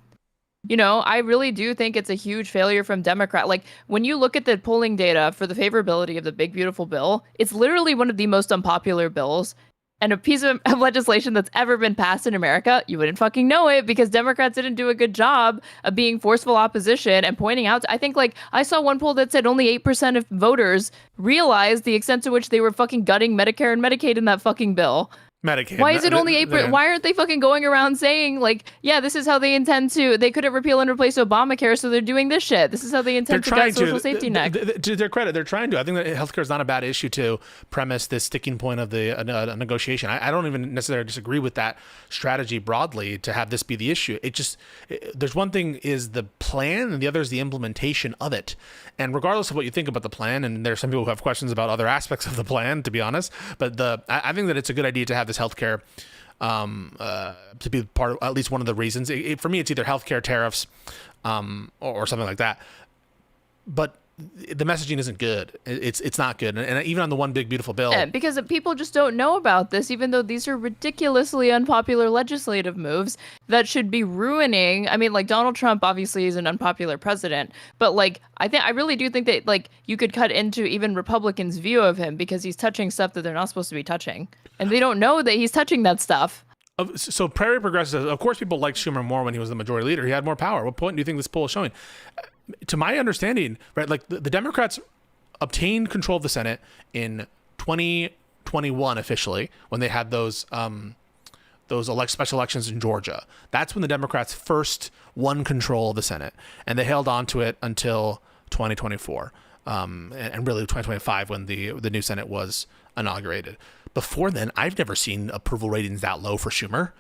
You know, I really do think it's a huge failure from Democrat. Like, when you look at the polling data for the favorability of the big, beautiful bill, it's literally one of the most unpopular bills and a piece of legislation that's ever been passed in America. You wouldn't fucking know it because Democrats didn't do a good job of being forceful opposition and pointing out. I think, like, I saw one poll that said only 8% of voters realized the extent to which they were fucking gutting Medicare and Medicaid in that fucking bill.
Medicaid.
Why is it only 8%? Why aren't they fucking going around saying, like, yeah, this is how they intend to, they couldn't repeal and replace Obamacare, so they're doing this shit. This is how they intend to gut social safety net.
To their credit, they're trying to. I think that healthcare is not a bad issue to premise this sticking point of the negotiation. I don't even necessarily disagree with that strategy broadly to have this be the issue. There's one thing is the plan and the other is the implementation of it. And regardless of what you think about the plan, and there's some people who have questions about other aspects of the plan, to be honest, but I think that it's a good idea to have this healthcare to be part of at least one of the reasons. For me, it's either healthcare tariffs or something like that. But the messaging isn't good. It's not good. And even on the one big beautiful bill.
Yeah, because people just don't know about this, even though these are ridiculously unpopular legislative moves that should be ruining. I mean, like, Donald Trump obviously is an unpopular president, but like, I really do think that like you could cut into even Republicans' view of him because he's touching stuff that they're not supposed to be touching. And they don't know that he's touching that stuff.
So Prairie Progressives, of course, people liked Schumer more when he was the majority leader. He had more power. What point do you think this poll is showing? To my understanding, right, like the Democrats obtained control of the Senate in 2021 officially when they had those special elections in Georgia. That's when the Democrats first won control of the Senate, and they held on to it until 2024, and really 2025 when the new Senate was inaugurated. Before then, I've never seen approval ratings that low for Schumer.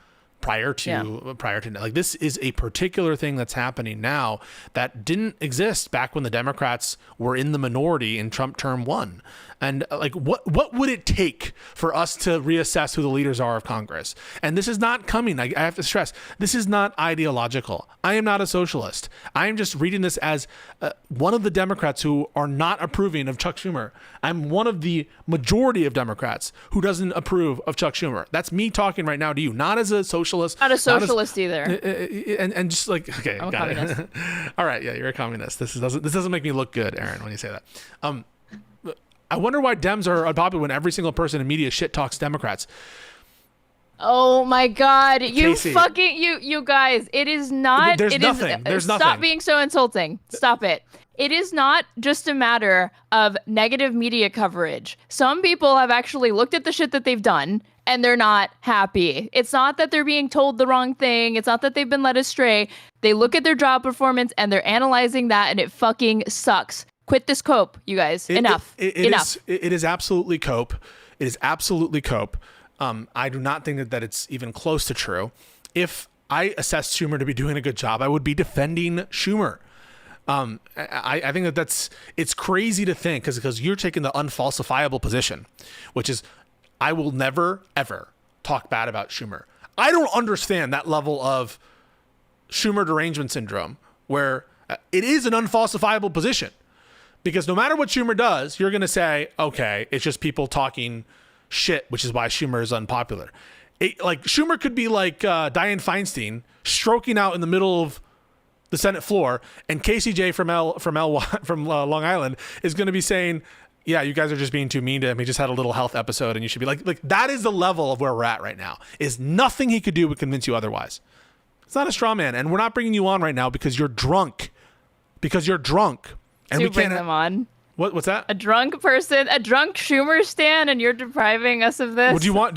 Prior to like, this is a particular thing that's happening now that didn't exist back when the Democrats were in the minority in Trump term 1. And like, what would it take for us to reassess who the leaders are of Congress? And this is not coming. I have to stress, this is not ideological. I am not a socialist. I am just reading this as one of the Democrats who are not approving of Chuck Schumer. I'm one of the majority of Democrats who doesn't approve of Chuck Schumer. That's me talking right now to you, not as a socialist.
Not a socialist either.
And just like, okay,
I'm a
got
communist.
it. All right, yeah, you're a communist. This doesn't make me look good, Aaron, when you say that. I wonder why Dems are unpopular when every single person in media shit talks Democrats.
Oh my God! You
Casey.
you guys! It is not.
There's nothing. There's
stop
nothing.
being so insulting. Stop it. It is not just a matter of negative media coverage. Some people have actually looked at the shit that they've done and they're not happy. It's not that they're being told the wrong thing. It's not that they've been led astray. They look at their job performance and they're analyzing that, and it fucking sucks. Quit this cope, you guys. Enough. Enough.
It is absolutely cope. It is absolutely cope. I do not think that it's even close to true. If I assessed Schumer to be doing a good job, I would be defending Schumer. I think it's crazy to think because you're taking the unfalsifiable position, which is I will never, ever talk bad about Schumer. I don't understand that level of Schumer derangement syndrome where it is an unfalsifiable position. Because no matter what Schumer does, you're going to say, okay, it's just people talking shit, which is why Schumer is unpopular. Like Schumer could be like Dianne Feinstein stroking out in the middle of the Senate floor, and KCJ from Long Island is going to be saying, yeah, you guys are just being too mean to him. He just had a little health episode, and you should be like that is the level of where we're at right now. Is nothing he could do would convince you otherwise. It's not a straw man, and we're not bringing you on right now because you're drunk. And
to
we
bring
can't.
them on.
What's that?
A drunk person, a drunk Schumer stan, and you're depriving us of this.
Well, do you want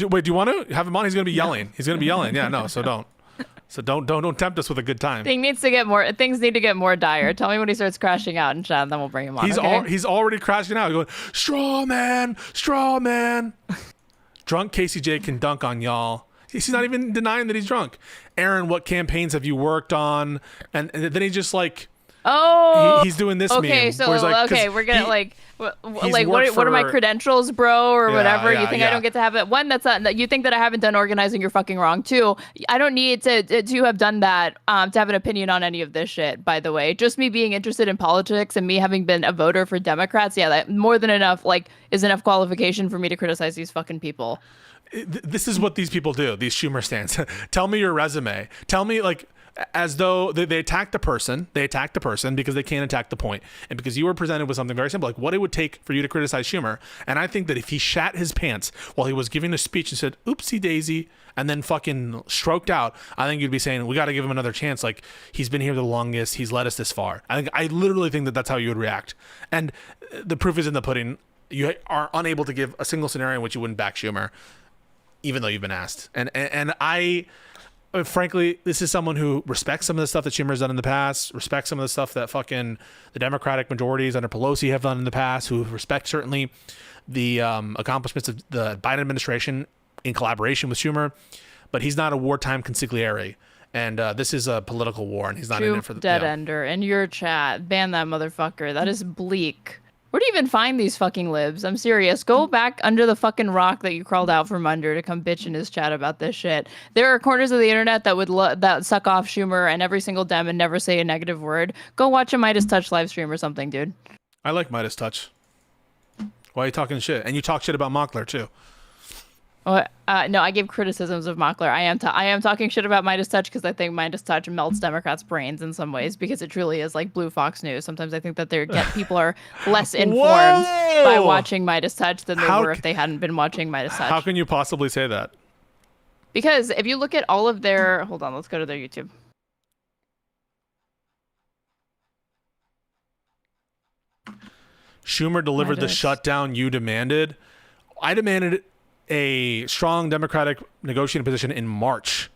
to have him on? He's gonna be yelling. He's gonna be yelling. Yeah, no. So don't. So don't tempt us with a good time.
Things need to get more dire. Tell me when he starts crashing out in chat, and then we'll bring him on.
He's already crashing out. He's going, straw man. Drunk Casey J can dunk on y'all. He's not even denying that he's drunk. Aaron, what campaigns have you worked on? And then he just like, he's doing this
okay,
meme.
so
where he's like,
we're gonna what are my
for-
credentials, bro, or whatever? You think I
yeah.
don't get to have it? One, that's not. You think that I haven't done organizing? You're fucking wrong. Two, I don't need to have done that to have an opinion on any of this shit. By the way, just me being interested in politics and me having been a voter for Democrats, yeah, that more than enough. Like, is enough qualification for me to criticize these fucking people.
This is what these people do. These Schumer stands. Tell me your resume. Tell me like. As though they attack the person. They attack the person because they can't attack the point. And because you were presented with something very simple, like what it would take for you to criticize Schumer. And I think that if he shat his pants while he was giving a speech and said, oopsie daisy, and then fucking stroked out, I think you'd be saying, we got to give him another chance. Like, he's been here the longest. He's led us this far. I literally think that that's how you would react. And the proof is in the pudding. You are unable to give a single scenario in which you wouldn't back Schumer, even though you've been asked. And frankly, this is someone who respects some of the stuff that Schumer's done in the past, respects some of the stuff that fucking the Democratic majorities under Pelosi have done in the past, who respect certainly the accomplishments of the Biden administration in collaboration with Schumer, but he's not a wartime consigliere. And this is a political war, and he's not in it for the
dead ender in your chat. Ban that motherfucker. That is bleak. Where do you even find these fucking libs? I'm serious. Go back under the fucking rock that you crawled out from under to come bitch in his chat about this shit. There are corners of the internet that would that suck off Schumer and every single Dem and never say a negative word. Go watch a Midas Touch live stream or something, dude.
I like Midas Touch. Why are you talking shit? And you talk shit about Mockler too.
No, I gave criticisms of Mockler. I am talking shit about Midas Touch because I think Midas Touch melts Democrats' brains in some ways because it truly is like blue Fox News. Sometimes I think that people are less informed by watching Midas Touch than they were if they hadn't been watching Midas Touch.
How can you possibly say that?
Because if you look at all of their... Hold on, let's go to their YouTube.
Schumer delivered the shutdown you demanded. I demanded a strong Democratic negotiating position in March.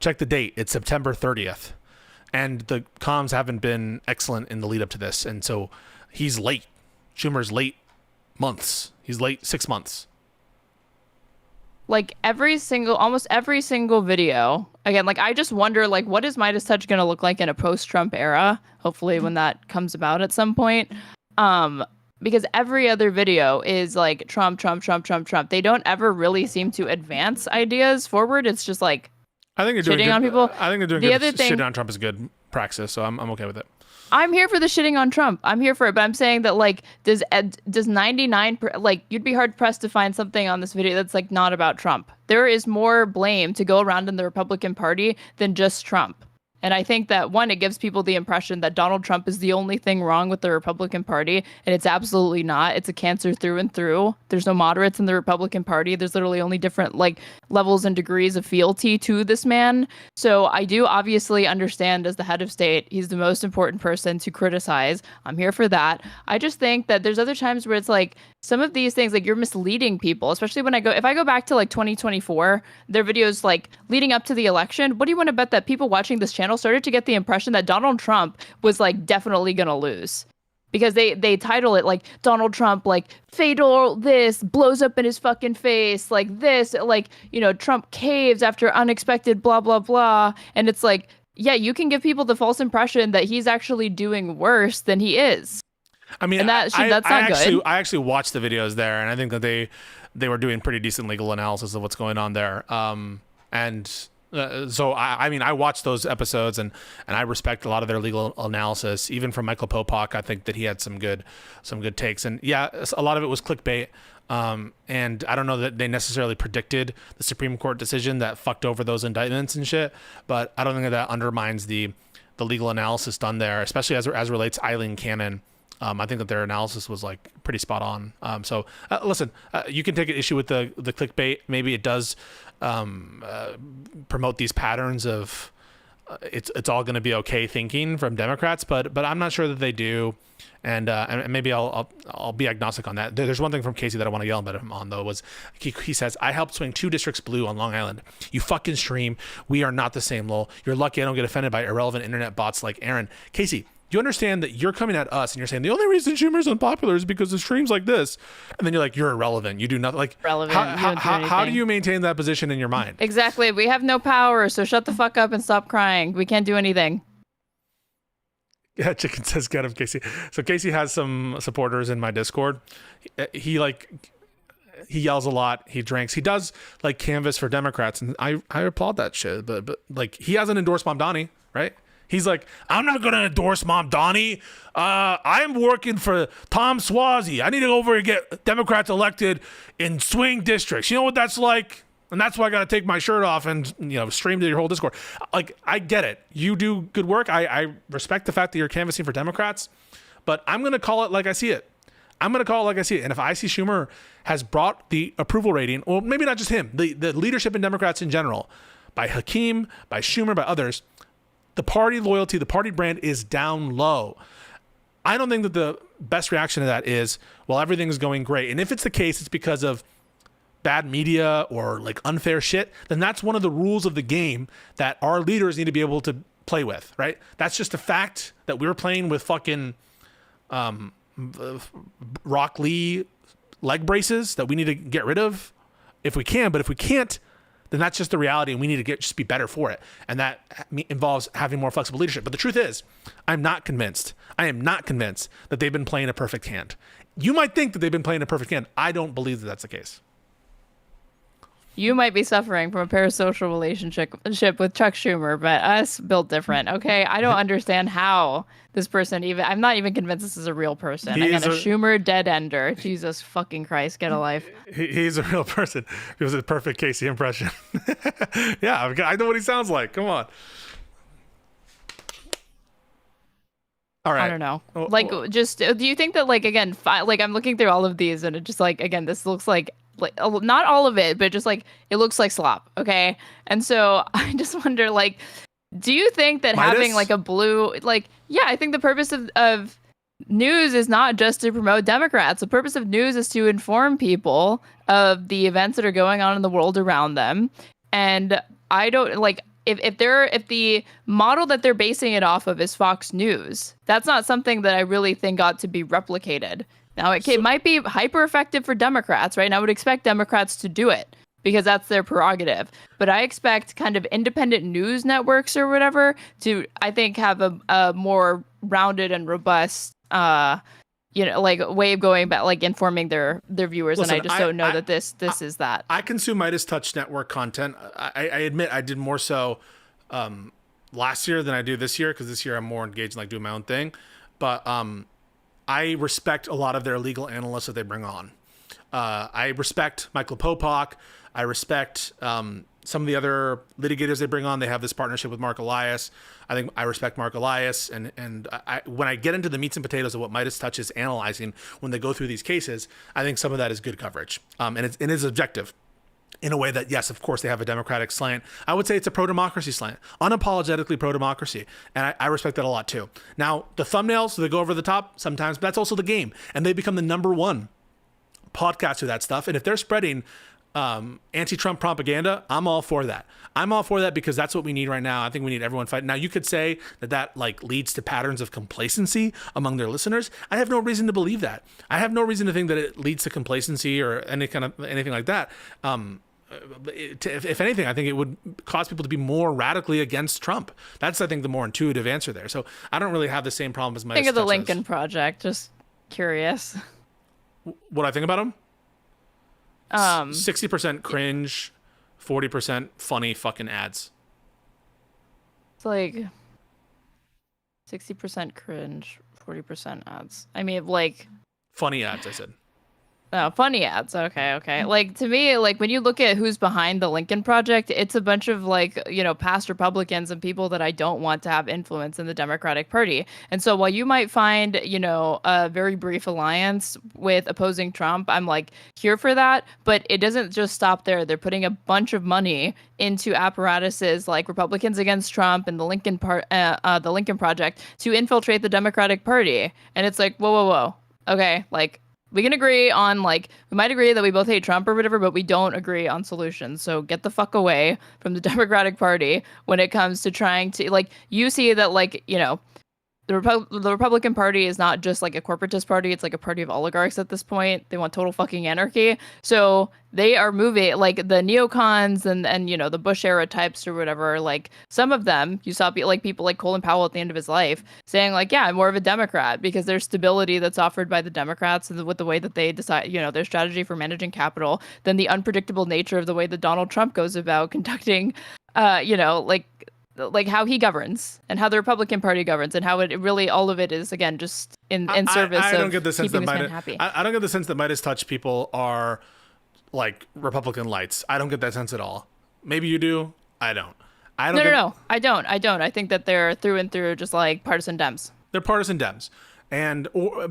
Check the date. It's September 30th. And the comms haven't been excellent in the lead up to this. And so he's late. Schumer's late months. He's late 6 months.
Like almost every single video. Again, like I just wonder, like, what is Midas Touch going to look like in a post-Trump era? Hopefully when that comes about at some point. Because every other video is like Trump. They don't ever really seem to advance ideas forward. It's just like
I think they're doing
shitting on people.
I think they're doing
the
good.
Other thing,
shitting on Trump is good praxis, so I'm okay with it.
I'm here for the shitting on Trump. I'm here for it, but I'm saying that like does 99 like you'd be hard pressed to find something on this video that's like not about Trump. There is more blame to go around in the Republican Party than just Trump. And I think that, one, it gives people the impression that Donald Trump is the only thing wrong with the Republican Party, and it's absolutely not. It's a cancer through and through. There's no moderates in the Republican Party. There's literally only different like levels and degrees of fealty to this man. So I do obviously understand as the head of state, he's the most important person to criticize. I'm here for that. I just think that there's other times where it's like some of these things, like you're misleading people, especially when if I go back to like 2024, their videos like leading up to the election, what do you want to bet that people watching this channel started to get the impression that Donald Trump was like definitely gonna lose? Because they title it like Donald Trump, like fatal this, blows up in his fucking face, like this, like, you know, Trump caves after unexpected blah, blah, blah. And it's like, yeah, you can give people the false impression that he's actually doing worse than he is.
I mean,
and that's not good.
I actually watched the videos there, and I think that they were doing pretty decent legal analysis of what's going on there. So I mean, I watched those episodes, and I respect a lot of their legal analysis, even from Michael Popak. I think that he had some good takes, and yeah, a lot of it was clickbait. And I don't know that they necessarily predicted the Supreme Court decision that fucked over those indictments and shit, but I don't think that undermines the legal analysis done there, especially as relates to Eileen Cannon. I think that their analysis was like pretty spot on. So listen, you can take an issue with the clickbait. Maybe it does promote these patterns of it's all going to be okay thinking from Democrats, but I'm not sure that they do. And maybe I'll be agnostic on that. There's one thing from Casey that I want to yell at him on, though, was he says, I helped swing 2 districts blue on Long Island. You fucking stream. We are not the same, lol. You're lucky I don't get offended by irrelevant internet bots like Aaron. Casey, do you understand that you're coming at us and you're saying the only reason Schumer's unpopular is because of streams like this? And then you're like, you're irrelevant. You do nothing. Like,
Relevant.
how do you maintain that position in your mind?
Exactly. We have no power, so shut the fuck up and stop crying. We can't do anything.
Yeah, Chicken says get him, Casey. So Casey has some supporters in my Discord. He yells a lot. He drinks. He does like canvas for Democrats, and I applaud that shit. But like he hasn't endorsed Mom Donnie, right? He's like, I'm not gonna endorse Mom Donnie. I'm working for Tom Swazi. I need to go over and get Democrats elected in swing districts. You know what that's like? And that's why I got to take my shirt off and, stream to your whole Discord. Like, I get it. You do good work. I respect the fact that you're canvassing for Democrats, but I'm going to call it like I see it. And if I see Schumer has brought the approval rating, well, maybe not just him, the leadership in Democrats in general, by Hakeem, by Schumer, by others, the party loyalty, the party brand is down low. I don't think that the best reaction to that is, well, everything's going great. And if it's the case, it's because of bad media or like unfair shit, then that's one of the rules of the game that our leaders need to be able to play with, right? That's just a fact that we're playing with fucking Rock Lee leg braces that we need to get rid of if we can. But if we can't, then that's just the reality, and we need to just be better for it. And that involves having more flexible leadership. But the truth is, I'm not convinced. I am not convinced that they've been playing a perfect hand. You might think that they've been playing a perfect hand. I don't believe that that's the case.
You might be suffering from a parasocial relationship with Chuck Schumer, but us built different. Okay, I don't understand how this person even. I'm not even convinced this is a real person. I got a Schumer dead ender. Jesus fucking Christ, get a life.
He's a real person. It was a perfect Casey impression. Yeah, I know what he sounds like. Come on. All right.
I don't know. Just do you think that again, I'm looking through all of these and it just again, this looks like not all of it, but just it looks like slop. Okay. And so I just wonder, do you think that having a blue, yeah, I think the purpose of news is not just to promote Democrats. The purpose of news is to inform people of the events that are going on in the world around them. And I don't if the model that they're basing it off of is Fox News, that's not something that I really think ought to be replicated. Now, it might be hyper effective for Democrats, right? And I would expect Democrats to do it because that's their prerogative. But I expect kind of independent news networks or whatever to, I think, have a more rounded and robust, way of going about informing their viewers. Listen, and I just don't know that this is that.
I consume Midas Touch Network content. I admit I did more so last year than I do this year because this year I'm more engaged in doing my own thing. But I respect a lot of their legal analysts that they bring on. I respect Michael Popak. I respect some of the other litigators they bring on. They have this partnership with Mark Elias. I think I respect Mark Elias. And when I get into the meats and potatoes of what Midas Touch is analyzing when they go through these cases, I think some of that is good coverage. And it is objective in a way that, yes, of course, they have a Democratic slant. I would say it's a pro-democracy slant, unapologetically pro-democracy. And I respect that a lot, too. Now, the thumbnails, they go over the top sometimes, but that's also the game. And they become the number one podcast with that stuff. And if they're spreading anti-Trump propaganda, I'm all for that. I'm all for that because that's what we need right now. I think we need everyone fighting. Now, you could say that leads to patterns of complacency among their listeners. I have no reason to believe that. I have no reason to think that it leads to complacency or anything like that. If anything, I think it would cause people to be more radically against Trump. That's, I think, the more intuitive answer there. So I don't really have the same problem as my.
Think of the Lincoln Project. Just curious.
What I think about him? 60% cringe, 40% funny fucking ads.
It's 60% cringe, 40% ads. I mean,
funny ads, I said.
Oh, funny ads. Okay. Like to me, like when you look at who's behind the Lincoln Project, it's a bunch of like, past Republicans and people that I don't want to have influence in the Democratic Party. And so while you might find, a very brief alliance with opposing Trump, I'm like here for that, but it doesn't just stop there. They're putting a bunch of money into apparatuses like Republicans Against Trump and the the Lincoln Project to infiltrate the Democratic Party. And it's like, whoa. Okay, like we can agree on like we might agree that we both hate Trump or whatever, but we don't agree on solutions. So get the fuck away from the Democratic Party when it comes to trying to like you see that like the Republican Party is not just like a corporatist party. It's like a party of oligarchs at this point. They want total fucking anarchy. So they are moving like the neocons and the Bush era types or whatever. Like some of them you saw like people like Colin Powell at the end of his life saying like, yeah, I'm more of a Democrat because there's stability that's offered by the Democrats and with the way that they decide, their strategy for managing capital, then the unpredictable nature of the way that Donald Trump goes about conducting, like how he governs and how the Republican Party governs and how it really all of it is again just in service
I don't
of
get the sense
keeping
that
this man
Midas,
happy.
I don't get the sense that Midas Touch people are like Republican lights. I don't get that sense at all. Maybe you do. I don't.
No. I don't. I think that they're through and through just like partisan Dems.
They're partisan Dems,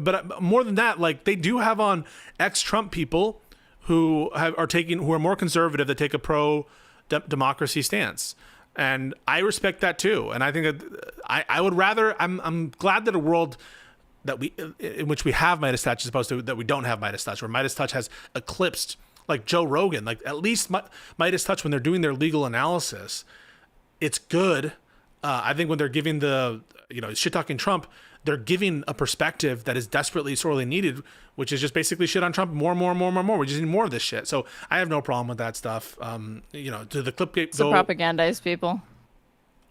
but more than that, like they do have on ex-Trump people who are more conservative that take a pro-democracy stance. And I respect that too. And I think that I would rather, I'm glad that a world in which we have Midas Touch as opposed to that we don't have Midas Touch, where Midas Touch has eclipsed like Joe Rogan, like at least Midas Touch when they're doing their legal analysis, it's good. I think when they're giving shit talking Trump, they're giving a perspective that is desperately, sorely needed, which is just basically shit on Trump more. We just need more of this shit. So I have no problem with that stuff. To the clip go
propagandize people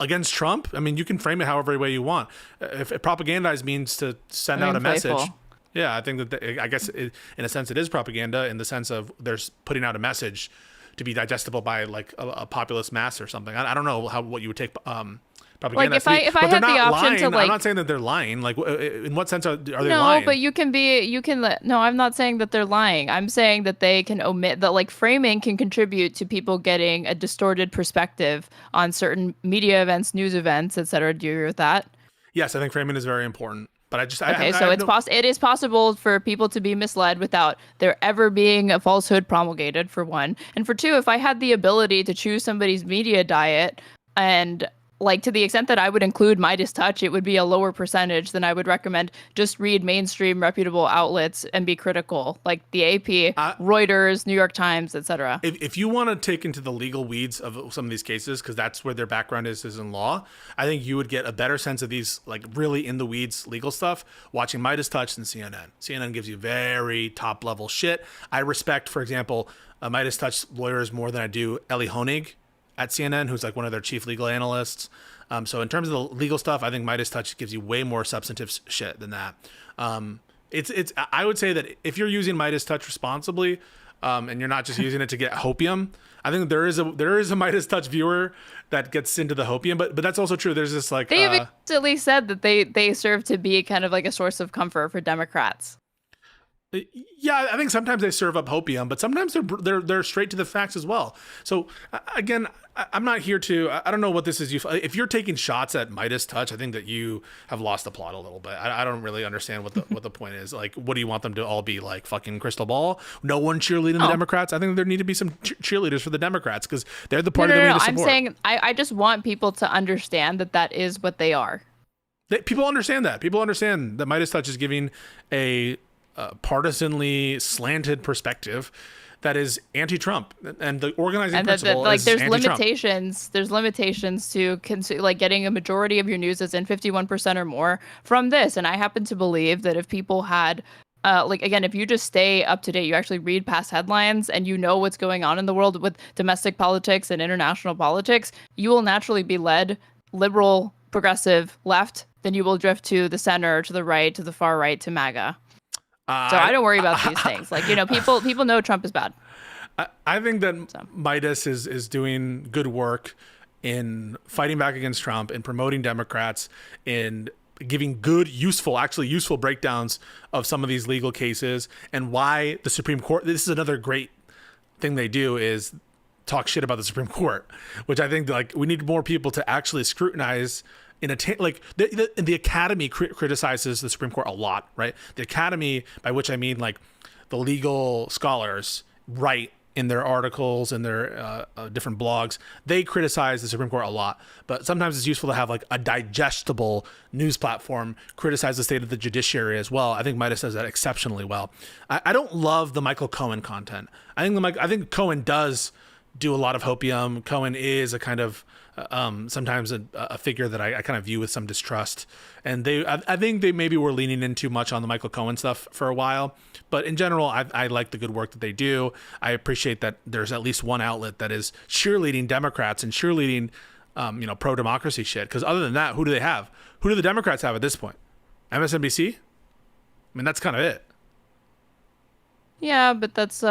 against Trump. I mean, you can frame it however way you want. If propagandize means to send out a
playful
message, yeah, I think that I guess in a sense it is propaganda in the sense of they're putting out a message to be digestible by like a populist mass or something. I don't know what you would take. Propaganda.
Like if I had the option
lying.
to like,
I'm not saying that they're lying. Like, in what sense are they lying?
No, but no, I'm not saying that they're lying. I'm saying that they can omit that like framing can contribute to people getting a distorted perspective on certain media events, news events, etc. Do you agree with that?
Yes, I think framing is very important. But
it is possible for people to be misled without there ever being a falsehood promulgated, for one. And for two, if I had the ability to choose somebody's media diet and like to the extent that I would include Midas Touch, it would be a lower percentage than I would recommend just read mainstream reputable outlets and be critical, like the AP, Reuters, New York Times, etc.
If you want to take into the legal weeds of some of these cases, because that's where their background is in law, I think you would get a better sense of these like really in the weeds legal stuff watching Midas Touch than CNN. CNN gives you very top level shit. I respect, for example, Midas Touch lawyers more than I do Ellie Honig at CNN, who's like one of their chief legal analysts. So in terms of the legal stuff, I think Midas Touch gives you way more substantive shit than that. I would say that if you're using Midas Touch responsibly, and you're not just using it to get hopium, I think there is a Midas Touch viewer that gets into the hopium, but that's also true. There's this like
they explicitly said that they serve to be kind of like a source of comfort for Democrats.
Yeah, I think sometimes they serve up hopium, but sometimes they're straight to the facts as well. So again, I'm not here to. I don't know what this is. If you're taking shots at Midas Touch, I think that you have lost the plot a little bit. I don't really understand what the point is. Like, what do you want them to all be like? Fucking crystal ball? No one cheerleading the Democrats. I think there need to be some cheerleaders for the Democrats because they're the party that we need to support.
I'm saying I just want people to understand that is what they are.
People understand that. People understand that Midas Touch is giving a partisanly slanted perspective that is anti-Trump, and the organizing principle is
there's
anti-Trump.
There's limitations to like getting a majority of your news as in 51% or more from this. And I happen to believe that if people had if you just stay up to date, you actually read past headlines and you know what's going on in the world with domestic politics and international politics, you will naturally be led liberal, progressive, left, then you will drift to the center, to the right, to the far right, to MAGA. So I don't worry about these things. Like, people know Trump is bad.
I think that Midas is doing good work in fighting back against Trump and promoting Democrats, in giving good, actually useful breakdowns of some of these legal cases and why the Supreme Court. This is another great thing they do is talk shit about the Supreme Court, which I think like we need more people to actually scrutinize. Like the Academy criticizes the Supreme Court a lot, right? The Academy, by which I mean like the legal scholars, write in their articles and their different blogs, they criticize the Supreme Court a lot. But sometimes it's useful to have like a digestible news platform criticize the state of the judiciary as well. I think Midas does that exceptionally well. I don't love the Michael Cohen content. I think Cohen does do a lot of hopium. Cohen is a kind of sometimes a figure that I kind of view with some distrust. And I think they maybe were leaning in too much on the Michael Cohen stuff for a while. But in general, I like the good work that they do. I appreciate that there's at least one outlet that is cheerleading Democrats and cheerleading, pro-democracy shit. Because other than that, who do they have? Who do the Democrats have at this point? MSNBC? I mean, that's kind of it.
Yeah, but that's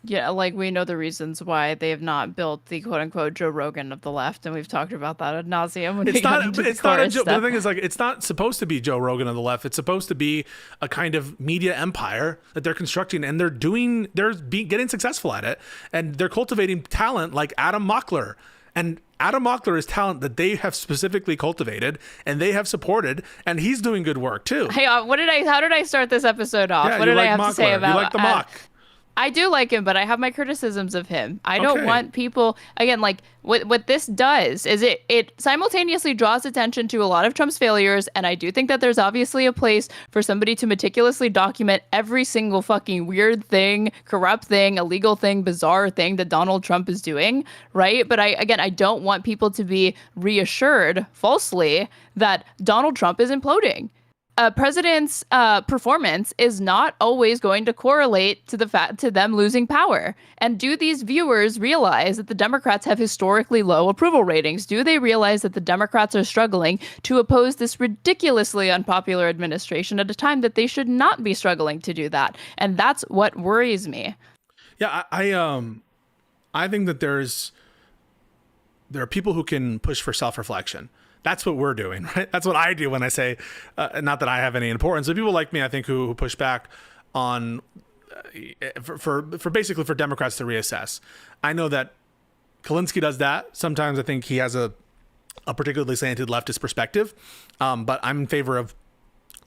like we know the reasons why they have not built the quote unquote Joe Rogan of the left, and we've talked about that ad nauseum.
It's not a Joe. The thing is, like, it's not supposed to be Joe Rogan of the left. It's supposed to be a kind of media empire that they're constructing, and they're getting successful at it, and they're cultivating talent like Adam Mockler. And Adam Mockler is talent that they have specifically cultivated and they have supported, and he's doing good work too.
Hey, how did I start this episode off?
Yeah,
what did I have
Mockler.
to say about?
You like the mock?
I do like him, but I have my criticisms of him. I don't want people, again, like what this does is it simultaneously draws attention to a lot of Trump's failures. And I do think that there's obviously a place for somebody to meticulously document every single fucking weird thing, corrupt thing, illegal thing, bizarre thing that Donald Trump is doing. Right. But I don't want people to be reassured falsely that Donald Trump is imploding. A president's performance is not always going to correlate to to them losing power. And do these viewers realize that the Democrats have historically low approval ratings? Do they realize that the Democrats are struggling to oppose this ridiculously unpopular administration at a time that they should not be struggling to do that? And that's what worries me.
Yeah, I think that there are people who can push for self-reflection. That's what we're doing, right? That's what I do when I say, not that I have any importance, but people like me, I think, who push back on for basically for Democrats to reassess. I know that Kalinske does that. Sometimes I think he has a particularly slanted leftist perspective, but I'm in favor of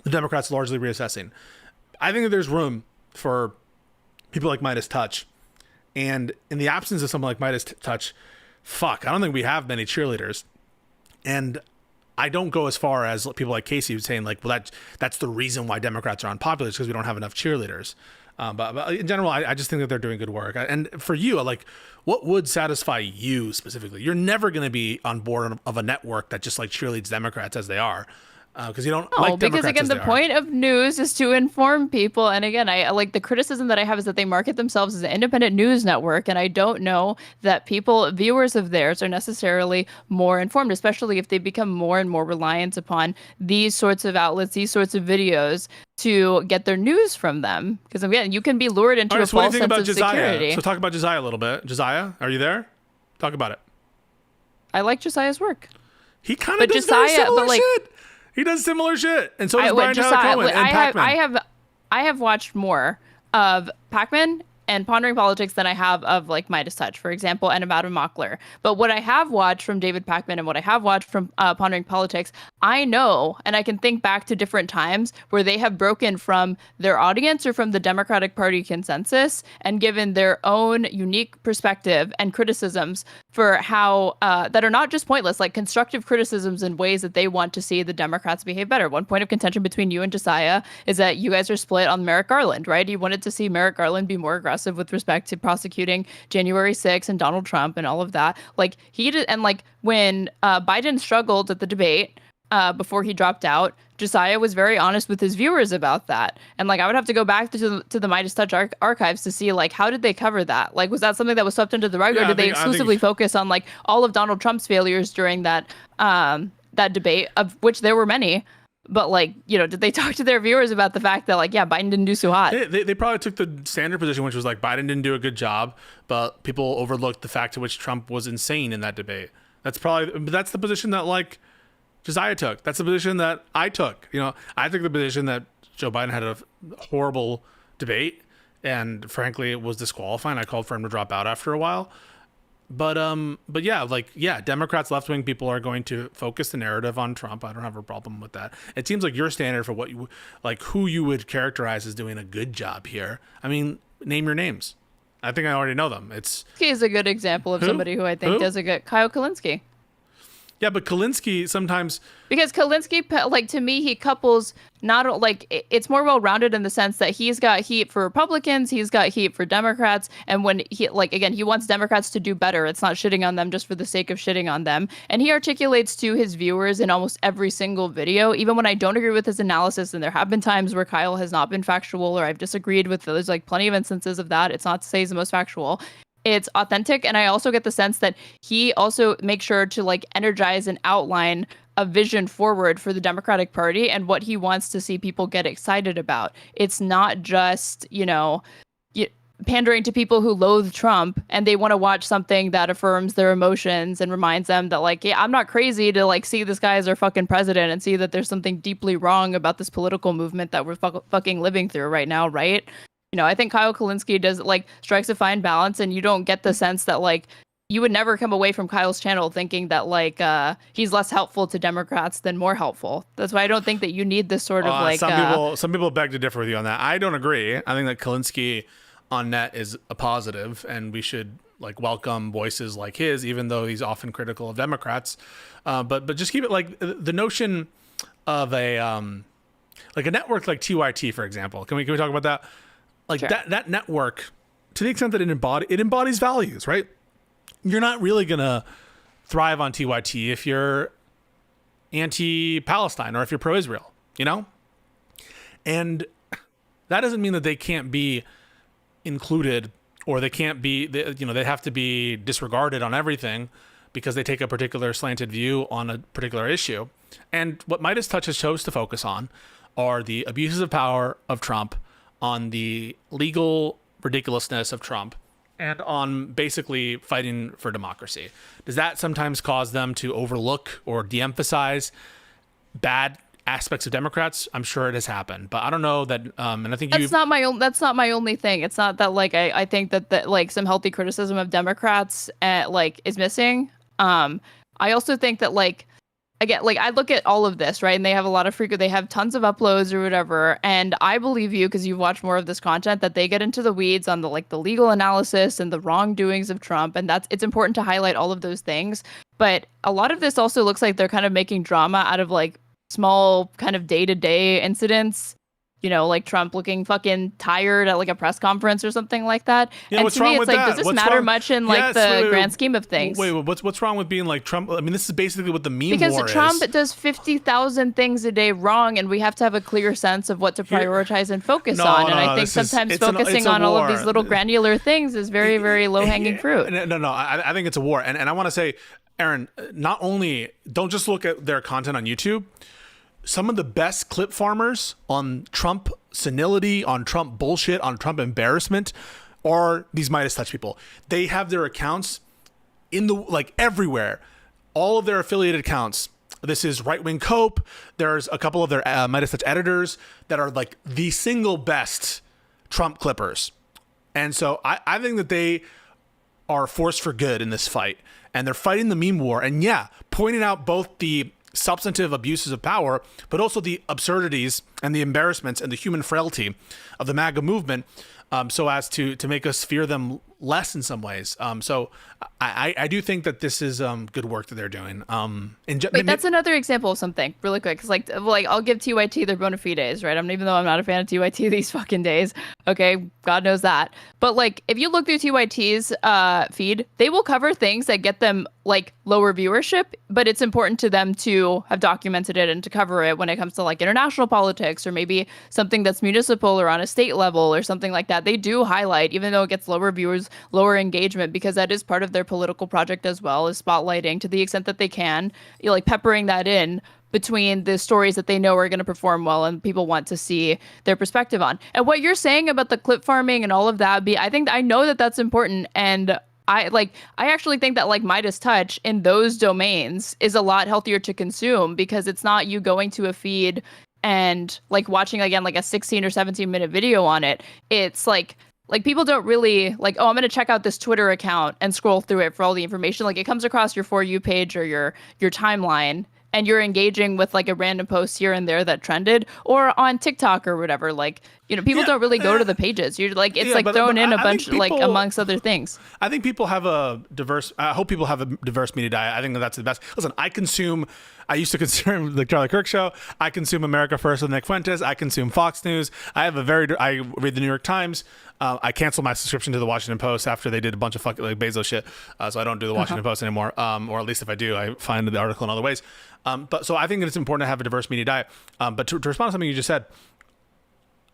the Democrats largely reassessing. I think that there's room for people like Midas Touch, and in the absence of someone like Midas Touch, I don't think we have many cheerleaders. And I don't go as far as people like Casey who's saying like, well, that's the reason why Democrats are unpopular, because we don't have enough cheerleaders. But in general, I just think that they're doing good work. And for you, like, what would satisfy you specifically? You're never going to be on board of a network that just like cheerleads Democrats as they are. Because you don't like Democrats.
Because again, the point of news is to inform people. And again, I like the criticism that I have is that they market themselves as an independent news network. And I don't know that viewers of theirs are necessarily more informed, especially if they become more and more reliant upon these sorts of outlets, these sorts of videos to get their news from them. Because again, you can be lured into a false sense of security.
So talk about Josiah a little bit. Josiah, are you there? Talk about it.
I like Josiah's work.
He kind of does very similar shit. He does similar shit, and so does Brian Tyler Cohen and Pac-Man.
I have watched more of Pac-Man and Pondering Politics than I have of like Midas Touch, for example, and about Mockler. But what I have watched from David Pac-Man and what I have watched from Pondering Politics, I know, and I can think back to different times where they have broken from their audience or from the Democratic Party consensus and given their own unique perspective and criticisms for how that are not just pointless, like constructive criticisms in ways that they want to see the Democrats behave better. One point of contention between you and Josiah is that you guys are split on Merrick Garland, right? You wanted to see Merrick Garland be more aggressive with respect to prosecuting January 6th and Donald Trump and all of that. Like he did, and like when Biden struggled at the debate before he dropped out, Josiah was very honest with his viewers about that. And like I would have to go back to the Midas Touch archives to see like how did they cover that? Like was that something that was swept under the rug, or did they exclusively focus on like all of Donald Trump's failures during that that debate, of which there were many? But like, did they talk to their viewers about the fact that like, yeah, Biden didn't do so hot?
They probably took the standard position, which was like Biden didn't do a good job, but people overlooked the fact to which Trump was insane in that debate. That's the position that like Josiah took. That's the position that I took. You know, I took the position that Joe Biden had a horrible debate, and frankly, it was disqualifying. I called for him to drop out after a while. But yeah, Democrats, left-wing people are going to focus the narrative on Trump. I don't have a problem with that. It seems like your standard for what you like, who you would characterize as doing a good job here. I mean, name your names. I think I already know them.
He is a good example of somebody who I think does a good. Kyle Kalinske.
Yeah, but Kalinske sometimes,
because Kalinske, like, to me, he couples not like it's more well-rounded in the sense that he's got heat for Republicans, he's got heat for Democrats, and when he, like, again, he wants Democrats to do better. It's not shitting on them just for the sake of shitting on them. And he articulates to his viewers in almost every single video, even when I don't agree with his analysis, and there have been times where Kyle has not been factual or I've disagreed with, there's like plenty of instances of that. It's not to say he's the most factual. It's authentic, and I also get the sense that he also makes sure to like energize and outline a vision forward for the Democratic Party and what he wants to see people get excited about. It's not just, pandering to people who loathe Trump and they want to watch something that affirms their emotions and reminds them that, like, yeah, I'm not crazy to like see this guy as our fucking president and see that there's something deeply wrong about this political movement that we're fucking living through right now, right? I think Kyle Kalinske does like strikes a fine balance, and you don't get the sense that like you would never come away from Kyle's channel thinking that like he's less helpful to Democrats than more helpful. That's why I don't think that you need this sort of like
some people beg to differ with you on that. I don't agree. I think that Kalinske on net is a positive, and we should like welcome voices like his, even though he's often critical of Democrats. But just keep it like the notion of a like a network like TYT, for example. Can we talk about that? Like sure. that network, to the extent that it embodies values, right? You're not really gonna thrive on TYT if you're anti-Palestine or if you're pro-Israel, and that doesn't mean that they can't be included or they can't be, they have to be disregarded on everything because they take a particular slanted view on a particular issue. And what Midas Touch has chose to focus on are the abuses of power of Trump, on the legal ridiculousness of Trump, and on basically fighting for democracy. Does that sometimes cause them to overlook or de-emphasize bad aspects of Democrats? I'm sure it has happened, but I don't know that. And I think
that's not my only thing. It's not that like I think that like some healthy criticism of Democrats like is missing. I also think that like, again, like I look at all of this, right? And they have a lot of they have tons of uploads or whatever. And I believe you, because you've watched more of this content, that they get into the weeds on the like the legal analysis and the wrongdoings of Trump. And it's important to highlight all of those things. But a lot of this also looks like they're kind of making drama out of like small kind of day-to-day incidents. Like Trump looking fucking tired at like a press conference or something like that.
Yeah,
and
what's
to
wrong
me, it's
with
like,
that?
does this
What's
matter
wrong?
much in like
Yes,
the grand scheme of things?
Wait, what's wrong with being like Trump? I mean, this is basically what the meme
because
war
Trump
is.
does 50,000 things a day wrong, and we have to have a clear sense of what to prioritize and focus on. And I think sometimes focusing on all of these little granular things is very, very low-hanging fruit.
No, I think it's a war. And I want to say, Aaron, not only don't just look at their content on YouTube. Some of the best clip farmers on Trump senility, on Trump bullshit, on Trump embarrassment are these Midas Touch people. They have their accounts in the like everywhere. All of their affiliated accounts. This is Right Wing Cope. There's a couple of their Midas Touch editors that are like the single best Trump clippers. And so I think that they are a force for good in this fight. And they're fighting the meme war. And yeah, pointing out both the substantive abuses of power, but also the absurdities and the embarrassments and the human frailty of the MAGA movement, so as to make us fear them less in some ways. So I do think that this is good work that they're doing.
Wait, that's another example of something really quick. Cause like I'll give TYT their bona fides, right? Even though I'm not a fan of TYT these fucking days. Okay. God knows that. But like, if you look through TYT's feed, they will cover things that get them like lower viewership, but it's important to them to have documented it and to cover it when it comes to like international politics or maybe something that's municipal or on a state level or something like that. They do highlight, even though it gets lower viewers, lower engagement, because that is part of their political project as well, is spotlighting to the extent that they can, like peppering that in between the stories that they know are going to perform well and people want to see their perspective on. And what you're saying about the clip farming and all of that, I know that that's important. And I actually think that like Midas Touch in those domains is a lot healthier to consume because it's not you going to a feed and like watching again like a 16 or 17-minute video on it. It's like people don't really like, oh, I'm going to check out this Twitter account and scroll through it for all the information. Like it comes across your For You page or your timeline, and you're engaging with like a random post here and there that trended, or on TikTok or whatever. Like, you know, people don't really go to the pages. You're like, it's like thrown in a bunch, like amongst other things.
I think people have a diverse, I hope people have a diverse media diet. I think that's the best. Listen, I used to consume the Charlie Kirk Show. I consume America First with Nick Fuentes. I consume Fox News. I read the New York Times. I canceled my subscription to the Washington Post after they did a bunch of fucking like Bezos shit. So I don't do the Washington Post anymore. Or at least if I do, I find the article in other ways. But so I think it's important to have a diverse media diet. But to respond to something you just said,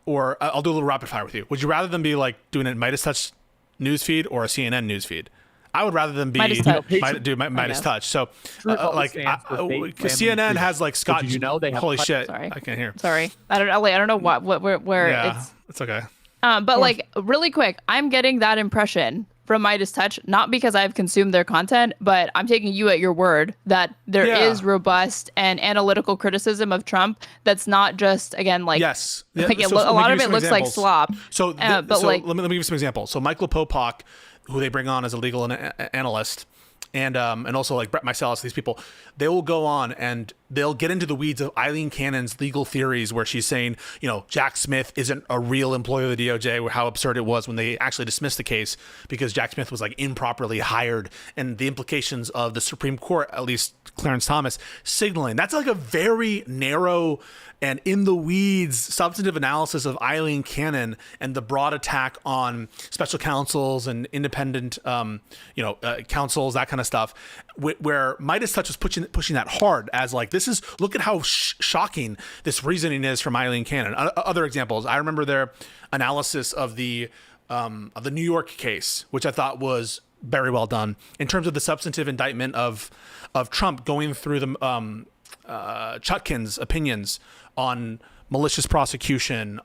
or I'll do a little rapid fire with you. Would you rather them be like doing a Midas Touch news feed or a CNN news feed? I would rather them be
Midas Touch.
Midas Touch. So CNN has like Scott.
Did you know they have
holy shit!
Sorry.
I can't hear.
Sorry, I don't know where
Yeah,
it's.
it's okay.
But like really quick, I'm getting that impression from Midas Touch, not because I've consumed their content, but I'm taking you at your word that there is robust and analytical criticism of Trump. That's not just again like
yes,
like a lot of it looks like slop.
So,
but
so
like
let me give you some examples. So Michael Popak, who they bring on as a legal analyst, and also like Brett Meiselas, these people, they will go on and they'll get into the weeds of Eileen Cannon's legal theories where she's saying, you know, Jack Smith isn't a real employee of the DOJ, or how absurd it was when they actually dismissed the case because Jack Smith was like improperly hired, and the implications of the Supreme Court, at least Clarence Thomas, signaling. That's like a very narrow and in the weeds substantive analysis of Eileen Cannon and the broad attack on special counsels and independent, counsels, that kind of stuff, where Midas Touch was pushing that hard as like, this is, look at how shocking this reasoning is from Eileen Cannon. Other examples, I remember their analysis of the New York case, which I thought was very well done in terms of the substantive indictment of Trump going through the Chutkin's opinions on malicious prosecution,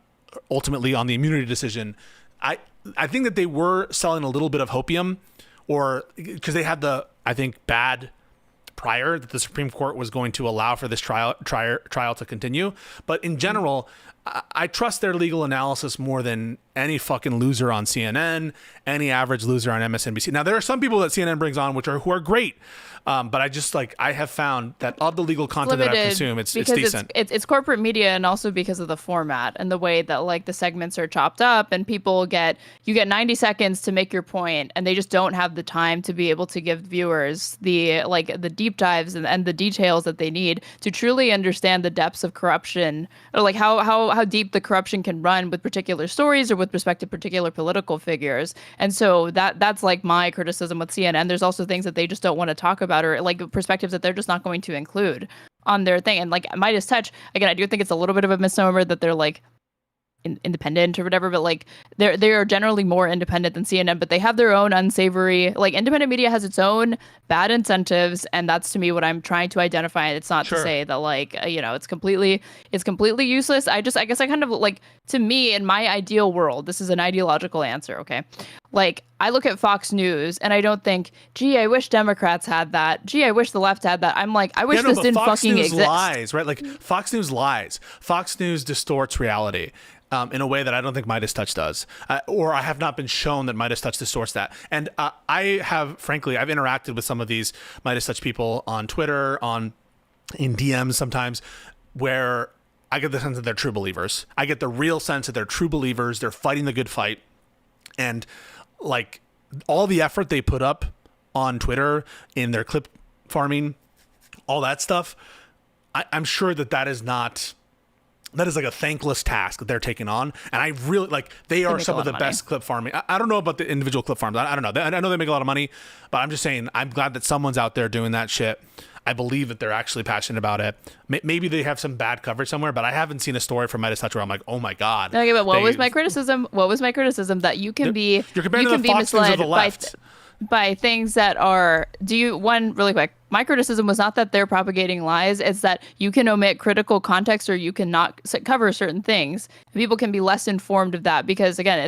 ultimately on the immunity decision. I think that they were selling a little bit of hopium, or because they had the, I think, bad prior that the Supreme Court was going to allow for this trial to continue. But in general, I trust their legal analysis more than any fucking loser on CNN, any average loser on MSNBC. Now, there are some people that CNN brings on who are great, but I have found that of the legal content that I consume, it's decent.
It's corporate media, and also because of the format and the way that like the segments are chopped up, and you get 90 seconds to make your point, and they just don't have the time to be able to give viewers the deep dives and the details that they need to truly understand the depths of corruption, or like how deep the corruption can run with particular stories or with respect to particular political figures. And so that's like my criticism with CNN. There's also things that they just don't want to talk about, or like perspectives that they're just not going to include on their thing. And like Midas Touch, again, I do think it's a little bit of a misnomer that they're like independent or whatever, but like they are generally more independent than CNN, but they have their own unsavory, like independent media has its own bad incentives, and that's to me what I'm trying to identify. It's not to say that like it's completely useless. I guess I kind of like, to me, in my ideal world, this is an ideological answer, okay? Like I look at Fox News and I don't think, gee, I wish Democrats had that. Gee, I wish the left had that. I'm like, I wish this didn't fucking exist.
Fox News lies, right? Like Fox News lies. Fox News distorts reality. In a way that I don't think Midas Touch does, or I have not been shown that Midas Touch distorts that. And I have, frankly, I've interacted with some of these Midas Touch people on Twitter, in DMs sometimes, where I get the sense that they're true believers. I get the real sense that they're true believers. They're fighting the good fight, and like all the effort they put up on Twitter in their clip farming, all that stuff. I'm sure that is not. That is like a thankless task that they're taking on. And I really they are some of the best clip farming. I don't know about the individual clip farms. I don't know. I know they make a lot of money, but I'm just saying, I'm glad that someone's out there doing that shit. I believe that they're actually passionate about it. Maybe they have some bad coverage somewhere, but I haven't seen a story from Midas Touch where I'm like, oh my God.
Okay, but what was my criticism? That you can be,
you're comparing to the Fox News of the left.
By things that are, really quick, My criticism was not that they're propagating lies. It's that you can omit critical context or you cannot cover certain things. And people can be less informed of that because, again,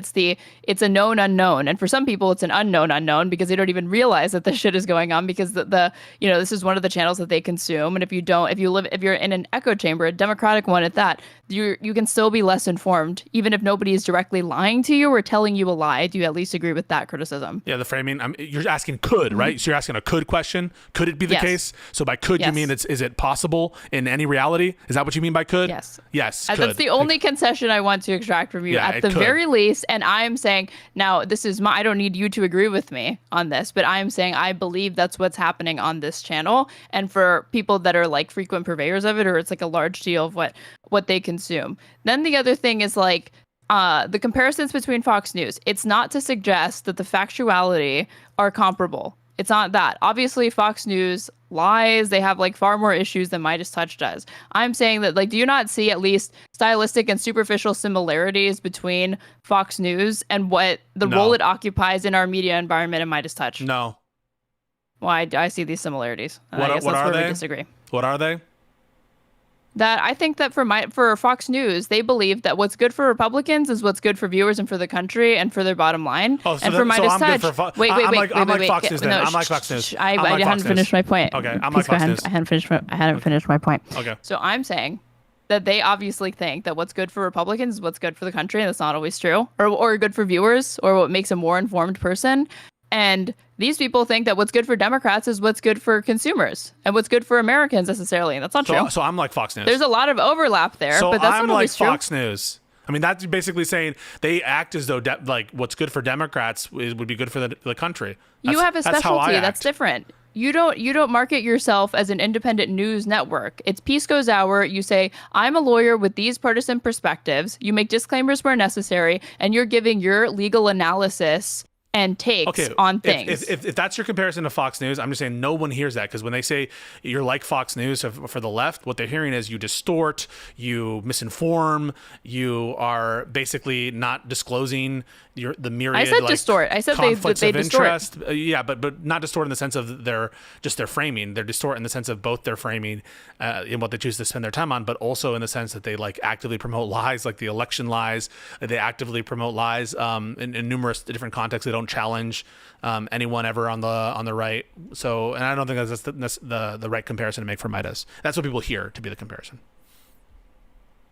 it's a known unknown. And for some people, it's an unknown unknown because they don't even realize that this shit is going on because this is one of the channels that they consume. And if you're in an echo chamber, a democratic one at that, you can still be less informed, even if nobody is directly lying to you or telling you a lie. Do you at least agree with that criticism?
Yeah, the framing. You're asking could, right? So you're asking a could question. Could it be the case? So by could, you mean is it possible in any reality? Is that what you mean by could?
Yes.
Yes.
That's the only concession I want to extract from you at the very least. And I'm saying, now, I don't need you to agree with me on this, but I'm saying I believe that's what's happening on this channel. And for people that are like frequent purveyors of it, or it's like a large deal of what they consume. Then the other thing is like, the comparisons between Fox News. It's not to suggest that the factuality are comparable. It's not that. Obviously, Fox News lies. They have like far more issues than Midas Touch does. I'm saying that, like, do you not see at least stylistic and superficial similarities between Fox News and what the role it occupies in our media environment and Midas Touch?
No.
Well, I see these similarities. And
What
I guess
are
that's where
they?
we disagree.
What are they?
That I think that for Fox News, they believe that what's good for Republicans is what's good for viewers and for the country and for their bottom line.
Oh, so
and for Midas Touch,
wait. I'm like Fox News then. I'm like Fox News.
I hadn't finished my point.
Okay, I'm like Fox News.
I hadn't finished my point.
Okay.
So I'm saying that they obviously think that what's good for Republicans is what's good for the country, and that's not always true, or good for viewers, or what makes a more informed person. And these people think that what's good for Democrats is what's good for consumers and what's good for Americans necessarily. And that's not true.
So I'm like Fox News.
There's a lot of overlap there, but that's
I'm
not always
like
true.
Fox News. I mean, that's basically saying they act as though like what's good for Democrats would be good for the country.
You have a
That's how I
specialty. That's
act.
different. You don't market yourself as an independent news network. It's Pisco's Hour. You say, I'm a lawyer with these partisan perspectives. You make disclaimers where necessary, and you're giving your legal analysis and takes on things.
If that's your comparison to Fox News, I'm just saying no one hears that, because when they say you're like Fox News for the left, what they're hearing is you distort, you misinform, you are basically not disclosing the myriad.
I said distort. I said they distort.
Interest. Yeah, but not distort in the sense of their framing. They're distort in the sense of both their framing in what they choose to spend their time on, but also in the sense that they like actively promote lies, like the election lies. They actively promote lies in numerous different contexts. They don't challenge anyone ever on the right. So, and I don't think that's the right comparison to make for Midas. That's what people hear to be the comparison.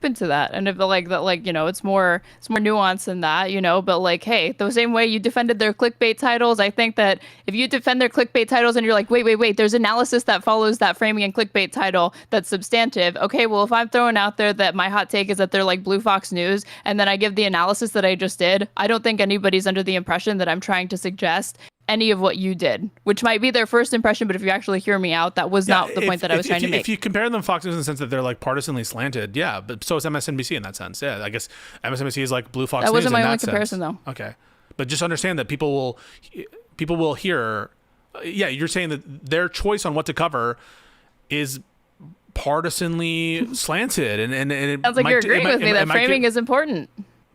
Into that, and if it's more nuanced than that, but like, hey, the same way you defended their clickbait titles, I think that if you defend their clickbait titles and you're like, wait, there's analysis that follows that framing and clickbait title that's substantive. Okay, well, if I'm throwing out there that my hot take is that they're like Blue Fox News, and then I give the analysis that I just did, I don't think anybody's under the impression that I'm trying to suggest any of what you did, which might be their first impression, but if you actually hear me out, that was not the point that I was trying to make.
If you compare them Fox News in the sense that they're like partisanly slanted, yeah, but so is MSNBC in that sense. Yeah, I guess MSNBC is like Blue Fox News.
That wasn't my only
sense.
comparison, though.
Okay, but just understand that people will hear. Yeah, you're saying that their choice on what to cover is partisanly slanted, and it
sounds like you're agreeing with me that framing
is
is important.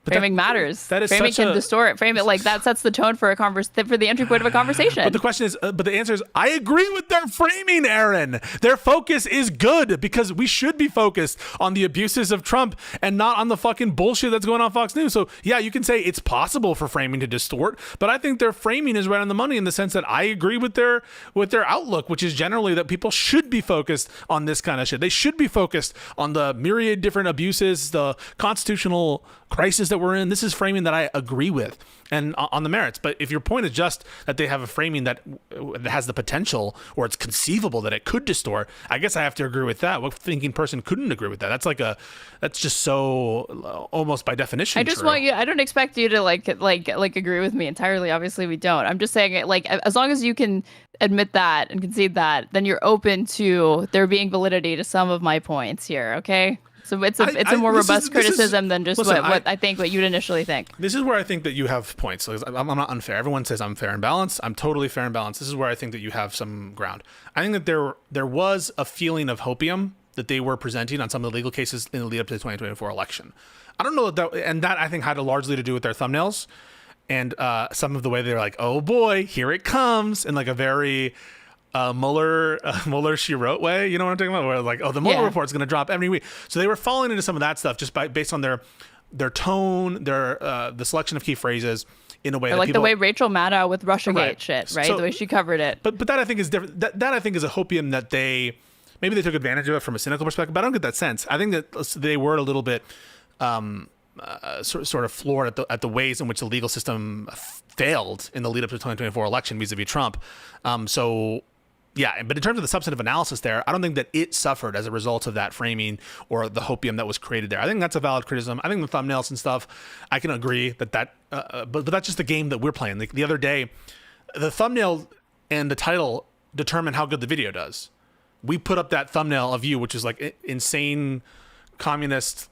Framing matters.
That is
framing
such
can distort. Frame it like that sets the tone for for the entry point of a conversation.
But the question is, but the answer is, I agree with their framing, Aaron. Their focus is good because we should be focused on the abuses of Trump and not on the fucking bullshit that's going on Fox News. So yeah, you can say it's possible for framing to distort, but I think their framing is right on the money in the sense that I agree with their outlook, which is generally that people should be focused on this kind of shit. They should be focused on the myriad different abuses, the constitutional crisis that we're in. This is framing that I agree with and on the merits. But if your point is just that they have a framing that has the potential, or it's conceivable that it could distort, I guess I have to agree with that. What thinking person couldn't agree with that? That's just so almost by definition.
I just want you. I don't expect you to like agree with me entirely. Obviously, we don't. I'm just saying, like, as long as you can admit that and concede that, then you're open to there being validity to some of my points here. Okay. So it's a more robust criticism than just what I think what you'd initially think.
This is where I think that you have points. I'm not unfair. Everyone says I'm fair and balanced. I'm totally fair and balanced. This is where I think that you have some ground. I think that there was a feeling of hopium that they were presenting on some of the legal cases in the lead up to the 2024 election. I don't know that I think had largely to do with their thumbnails and some of the way they're like, oh boy, here it comes, in like a very Mueller she wrote way. You know what I'm talking about? Where like, oh, the Mueller report's going to drop every week. So they were falling into some of that stuff just based on their tone, the selection of key phrases in a way.
Or
that
like
people,
the way Rachel Maddow with Russiagate shit, right?
So,
the way she covered it.
But that I think is different. That I think is a hopium that maybe they took advantage of it from a cynical perspective. But I don't get that sense. I think that they were a little bit sort of floored at the ways in which the legal system failed in the lead up to the 2024 election vis-a-vis Trump. Yeah, but in terms of the substantive analysis there, I don't think that it suffered as a result of that framing or the hopium that was created there. I think that's a valid criticism. I think the thumbnails and stuff, I can agree but that's just the game that we're playing. Like the other day, the thumbnail and the title determine how good the video does. We put up that thumbnail of you, which is like insane communist,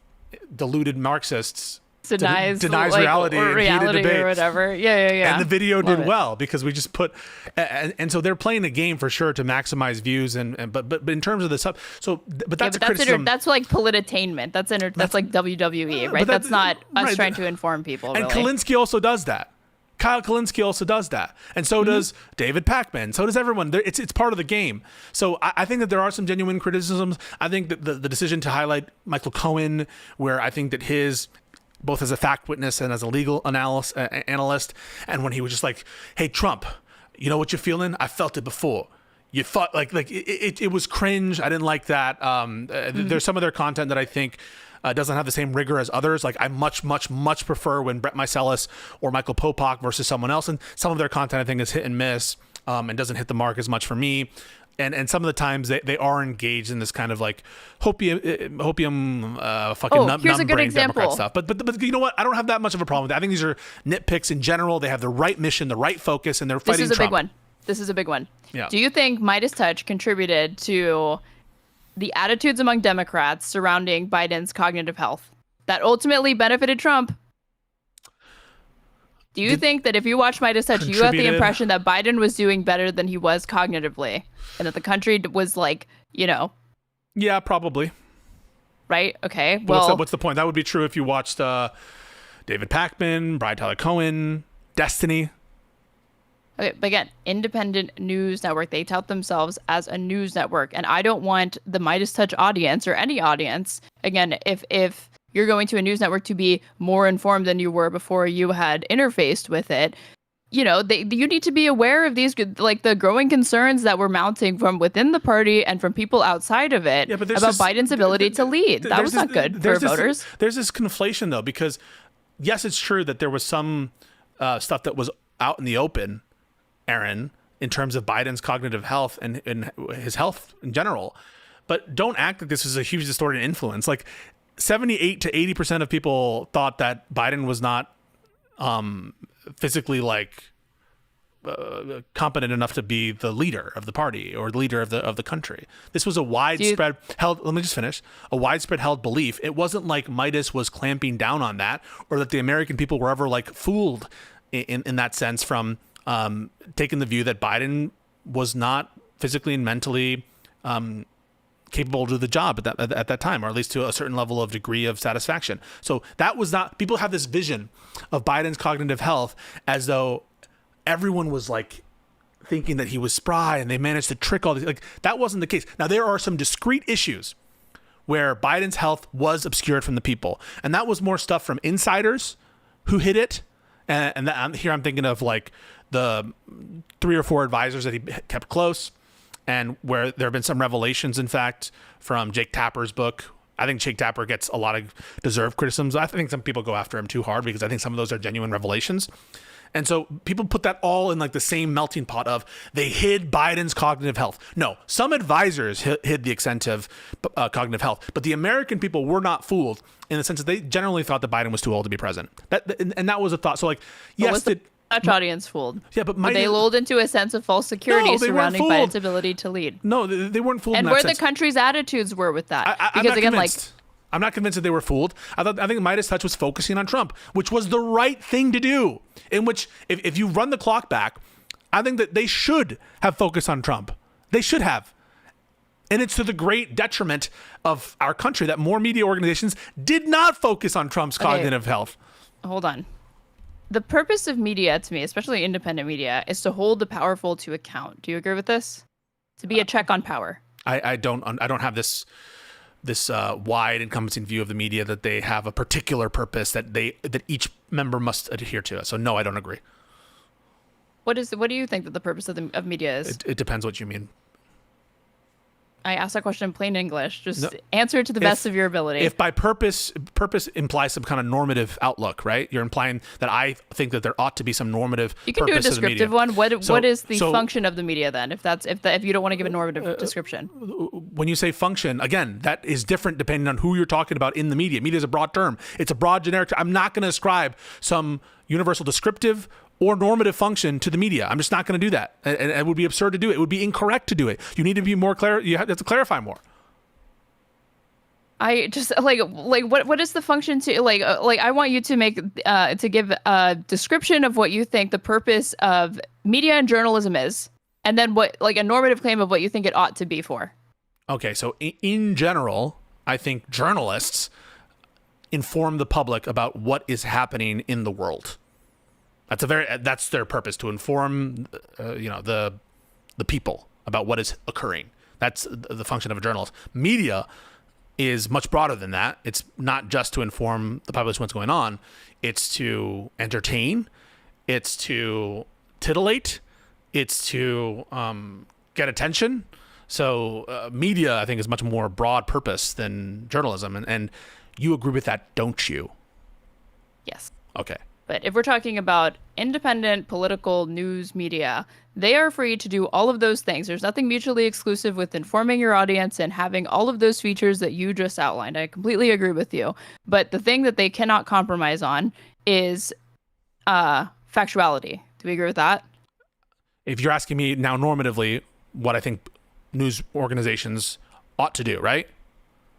deluded Marxists denies
like,
reality
or
and
reality
heated debate
or whatever. Yeah.
And the video
Love
did
it.
well because we just put, and so they're playing a game for sure to maximize views but in terms of the sub, but that's a criticism.
That's like polititainment. That's like WWE, right? That's not us trying to inform people.
And
really.
Kalinske also does that. Kyle Kalinske also does that, and so does David Pakman. So does everyone. It's part of the game. So I think that there are some genuine criticisms. I think that the decision to highlight Michael Cohen, where I think that his, both as a fact witness and as a legal analyst, and when he was just like, "Hey Trump, you know what you're feeling? I felt it before. You thought like it was cringe. I didn't like that." There's some of their content that I think doesn't have the same rigor as others. Like I much prefer when Brett Meiselas or Michael Popak versus someone else, and some of their content I think is hit and miss and doesn't hit the mark as much for me. And some of the times they are engaged in this kind of like hopium fucking
here's a good
brain
example.
Democrat stuff. But you know what? I don't have that much of a problem with that. I think these are nitpicks in general. They have the right mission, the right focus, and they're fighting
This is a
Trump.
big one. This is a big one.
Yeah.
Do you think Midas Touch contributed to the attitudes among Democrats surrounding Biden's cognitive health that ultimately benefited Trump? Do you think that if you watch Midas Touch, you got the impression that Biden was doing better than he was cognitively, and that the country was like,
Yeah, probably.
right? Okay.
Well,
Well,
what's the point? That would be true if you watched David Pakman, Brian Tyler Cohen, Destiny.
okay, but again, independent news network. They tout themselves as a news network, and I don't want the Midas Touch audience or any audience. Again, if you're going to a news network to be more informed than you were before you had interfaced with it, you need to be aware of these, like the growing concerns that were mounting from within the party and from people outside of it about Biden's ability to lead. That was not good for voters.
There's this conflation though, because yes, it's true that there was some stuff that was out in the open, Aaron, in terms of Biden's cognitive health and his health in general. But don't act like this is a huge distorted influence. Like 78 to 80% of people thought that Biden was not physically competent enough to be the leader of the party or the leader of the country. This was a widespread held. Let me just finish. A widespread held belief. It wasn't like Midas was clamping down on that, or that the American people were ever like fooled in that sense from taking the view that Biden was not physically and mentally capable to do the job at that time, or at least to a certain level of degree of satisfaction. So that was not, people have this vision of Biden's cognitive health as though everyone was like thinking that he was spry and they managed to trick all these, like that wasn't the case. Now there are some discrete issues where Biden's health was obscured from the people. And that was more stuff from insiders who hid it. Here I'm thinking of like the 3 or 4 advisors that he kept close, and where there have been some revelations, in fact, from Jake Tapper's book. I think Jake Tapper gets a lot of deserved criticisms. I think some people go after him too hard because I think some of those are genuine revelations. And so people put that all in like the same melting pot of they hid Biden's cognitive health. No, some advisors hid the extent of cognitive health, but the American people were not fooled in the sense that they generally thought that Biden was too old to be president. That was a thought. So like, yes,
Dutch audience fooled.
Yeah, but
they lulled into a sense of false security surrounding Biden's ability to lead.
No, they weren't fooled.
And
in that
where
sense.
the country's attitudes were with that,
because again, I'm not convinced that they were fooled. I think Midas Touch was focusing on Trump, which was the right thing to do. In which, if you run the clock back, I think that they should have focused on Trump. They should have. And it's to the great detriment of our country that more media organizations did not focus on Trump's cognitive health.
Hold on. The purpose of media, to me, especially independent media, is to hold the powerful to account. Do you agree with this? to be a check on power.
I don't have this wide encompassing view of the media that they have a particular purpose that each member must adhere to. So no, I don't agree.
What do you think that the purpose of media is?
It depends what you mean.
I asked that question in plain English. Just answer it to the best of your ability.
If by purpose implies some kind of normative outlook, right? You're implying that I think that there ought to be some normative.
You can do a
purpose of the
descriptive
media.
one. What is the function of the media then? If you don't want to give a normative description.
When you say function, again, that is different depending on who you're talking about in the media. Media is a broad term. It's a broad generic term. I'm not going to ascribe some universal descriptive or normative function to the media. I'm just not going to do that. And it would be absurd to do it. It would be incorrect to do it. You need to be more clear. You have to clarify more.
I just what is the function to I want you to make to give a description of what you think the purpose of media and journalism is, and then what a normative claim of what you think it ought to be for. Okay,
so in general, I think journalists inform the public about what is happening in the world. That's their purpose, to inform the people about what is occurring. That's the function of a journalist. Media is much broader than that. It's not just to inform the populace what's going on. It's to entertain. It's to titillate. It's to get attention. So media, I think, is much more broad purpose than journalism. And you agree with that, don't you?
Yes.
Okay.
But if we're talking about independent political news media, they are free to do all of those things. There's nothing mutually exclusive with informing your audience and having all of those features that you just outlined. I completely agree with you. But the thing that they cannot compromise on is factuality. Do we agree with that?
If you're asking me now normatively what I think news organizations ought to do, right?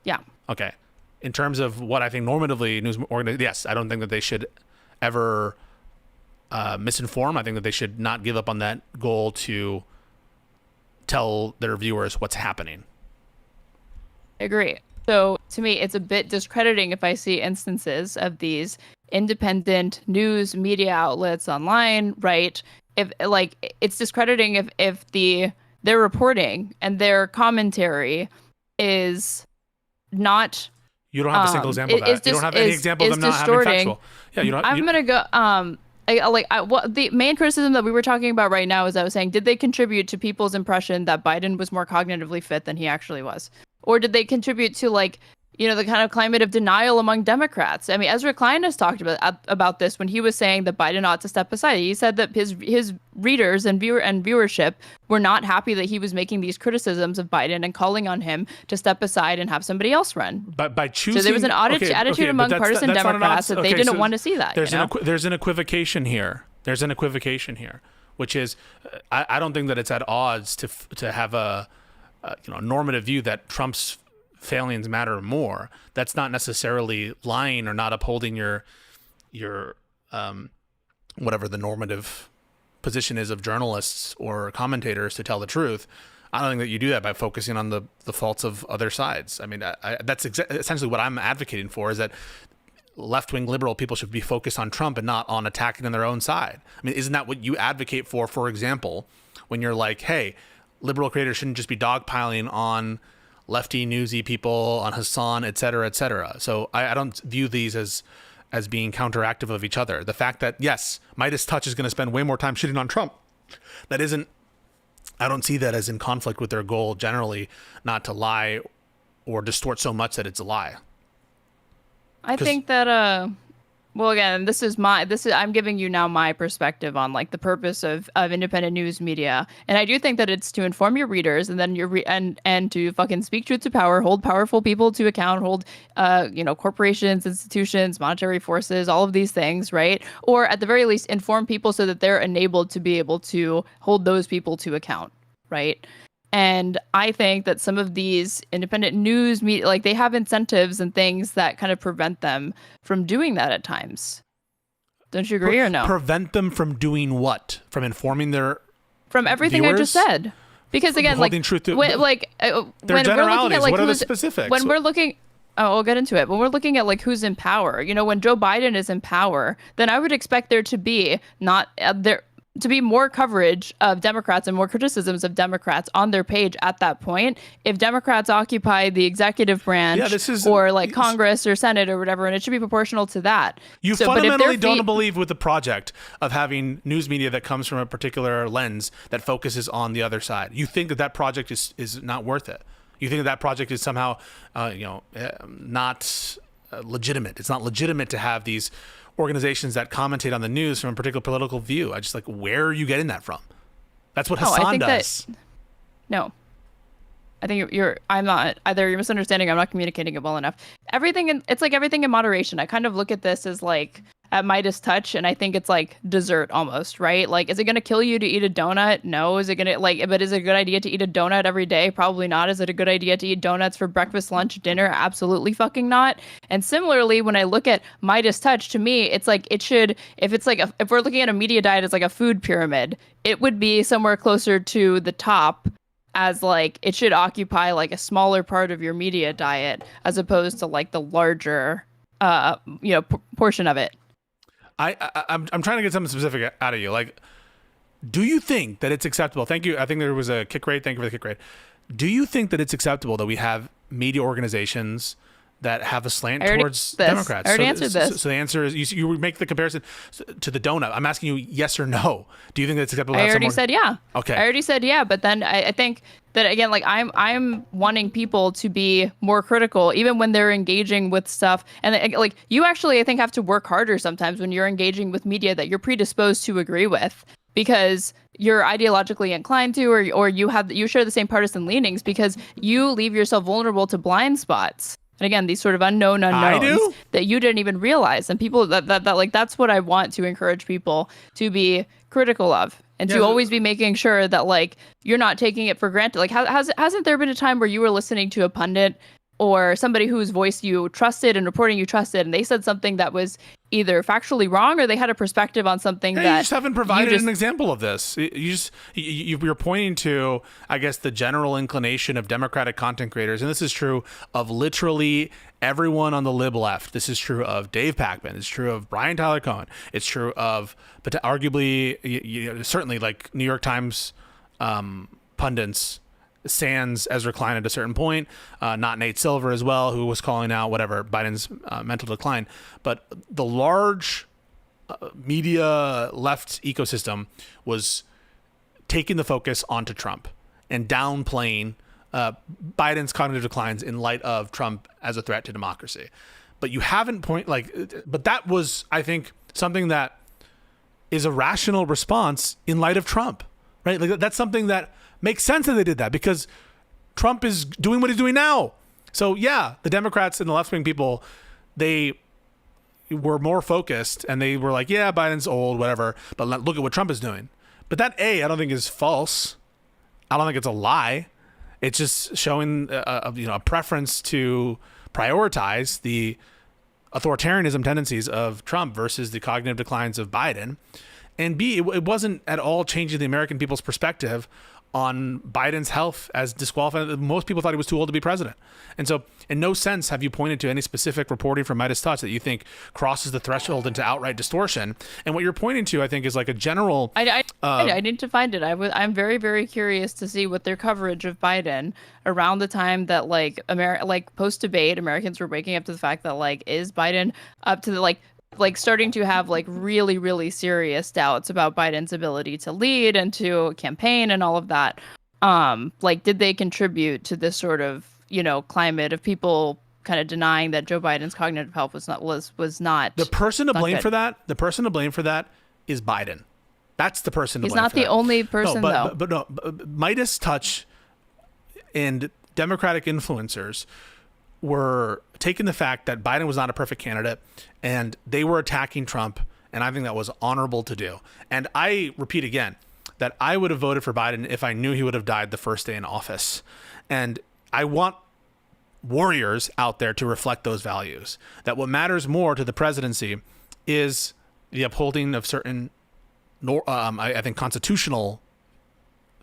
Yeah.
Okay. In terms of what I think normatively news organizations, yes, I don't think that they should ever misinform. I think that they should not give up on that goal to tell their viewers what's happening.
I agree. So to me, it's a bit discrediting if I see instances of these independent news media outlets online, right? If it's discrediting if their reporting and their commentary is not.
You don't have a single example of that. You don't have any example of them not having factual. Yeah, you don't.
I'm gonna go. What the main criticism that we were talking about right now is I was saying, did they contribute to people's impression that Biden was more cognitively fit than he actually was, or did they contribute to the kind of climate of denial among Democrats? I mean, Ezra Klein has talked about this when he was saying that Biden ought to step aside. He said that his readers and viewership were not happy that he was making these criticisms of Biden and calling on him to step aside and have somebody else run.
But by choosing,
so there was an attitude among partisan Democrats that they didn't want to see that.
There's an equivocation here. There's an equivocation here, which is I don't think that it's at odds to have a normative view that Trump's failings matter more. That's not necessarily lying or not upholding your whatever the normative position is of journalists or commentators to tell the truth. I don't think that you do that by focusing on the faults of other sides. I mean, that's essentially what I'm advocating for, is that left-wing liberal people should be focused on Trump and not on attacking on their own side. I mean, isn't that what you advocate for example, when you're like, hey, liberal creators shouldn't just be dogpiling on lefty newsy people, on Hassan, et cetera, et cetera. So I don't view these as being counteractive of each other. The fact that, yes, Midas Touch is going to spend way more time shitting on Trump, I don't see that as in conflict with their goal generally not to lie or distort so much that it's a lie.
I think that well, again, I'm giving you now my perspective on the purpose of independent news media, and I do think that it's to inform your readers, and then and to fucking speak truth to power, hold powerful people to account, hold corporations, institutions, monetary forces, all of these things, right? Or at the very least, inform people so that they're enabled to be able to hold those people to account, right? And I think that some of these independent news media, they have incentives and things that kind of prevent them from doing that at times. Don't you agree or no?
Prevent them from doing what? From informing their
From everything
viewers?
I just said. Because again,
holding truth to,
when
their generalities. What are the specifics?
We're looking. Oh, we'll get into it. When we're looking at who's in power, when Joe Biden is in power, then I would expect there to be to be more coverage of Democrats and more criticisms of Democrats on their page at that point if Democrats occupy the executive branch or like Congress or Senate or whatever, and it should be proportional to that.
You fundamentally don't believe with the project of having news media that comes from a particular lens that focuses on the other side. You think that project is not worth it. You think that project is somehow not legitimate. It's not legitimate to have these organizations that commentate on the news from a particular political view. I just like, where are you getting that from? That's what Hassan does.
No, I think I'm not either. You're misunderstanding. I'm not communicating it well enough. It's like everything in moderation. I kind of look at this as like at Midas touch, and I think it's like dessert almost, right? Like, is it going to kill you to eat a donut? No. Is it going to but is it a good idea to eat a donut every day? Probably not. Is it a good idea to eat donuts for breakfast, lunch, dinner? Absolutely fucking not. And similarly, when I look at Midas touch, to me, it's like it should, if we're looking at a media diet as like a food pyramid, it would be somewhere closer to the top, as like it should occupy like a smaller part of your media diet as opposed to like the larger portion of it.
I'm trying to get something specific out of you. Like, do you think that it's acceptable? Thank you. I think there was a kick rate. Thank you for the kick rate. Do you think that it's acceptable that we have media organizations that have a slant towards Democrats?
I already answered this.
So the answer is you make the comparison to the donut. I'm asking you yes or no. Do you think that's acceptable?
I already said yeah.
Okay.
I already said yeah, but then I think that again, like I'm wanting people to be more critical, even when they're engaging with stuff. And like you actually, I think, have to work harder sometimes when you're engaging with media that you're predisposed to agree with, because you're ideologically inclined to, or you share the same partisan leanings, because you leave yourself vulnerable to blind spots. And again, these sort of unknowns that you didn't even realize. And people that like, that's what I want to encourage people to be critical of, and to always be making sure that like you're not taking it for granted. Like, hasn't there been a time where you were listening to a pundit or somebody whose voice you trusted and reporting you trusted, and they said something that was either factually wrong or they had a perspective on something that
you just haven't provided an example of this. You're pointing to, I guess, the general inclination of Democratic content creators, and this is true of literally everyone on the lib left. This is true of Dave Pakman. It's true of Brian Tyler Cohen. It's true of, but arguably, certainly like New York Times pundits. Sans Ezra Klein at a certain point, not Nate Silver as well, who was calling out whatever Biden's mental decline. But the large media left ecosystem was taking the focus onto Trump and downplaying Biden's cognitive declines in light of Trump as a threat to democracy. But you haven't but that was, I think, something that is a rational response in light of Trump, right? Like that's something that makes sense that they did that, because Trump is doing what he's doing now. So yeah, the Democrats and the left-wing people, they were more focused and they were like, yeah, Biden's old, whatever, but look at what Trump is doing. But that I don't think is false. I don't think it's a lie. It's just showing a preference to prioritize the authoritarianism tendencies of Trump versus the cognitive declines of Biden. And B, it wasn't at all changing the American people's perspective on Biden's health as disqualified. Most people thought he was too old to be president. And so in no sense have you pointed to any specific reporting from Midas Touch that you think crosses the threshold into outright distortion. And what you're pointing to, I think, is like a general...
I need to find it. I'm very, very curious to see what their coverage of Biden around the time that like post-debate, Americans were waking up to the fact that like, is Biden up to the like starting to have like really, really serious doubts about Biden's ability to lead and to campaign and all of that. Like, did they contribute to this sort of, climate of people kind of denying that Joe Biden's cognitive health was not
the person to blame for that? The person to blame for that is Biden. That's the person to blame.
He's not the only person, though.
But Midas Touch and Democratic influencers were taking the fact that Biden was not a perfect candidate and they were attacking Trump. And I think that was honorable to do. And I repeat again that I would have voted for Biden if I knew he would have died the first day in office. And I want warriors out there to reflect those values, that what matters more to the presidency is the upholding of certain, I think, constitutional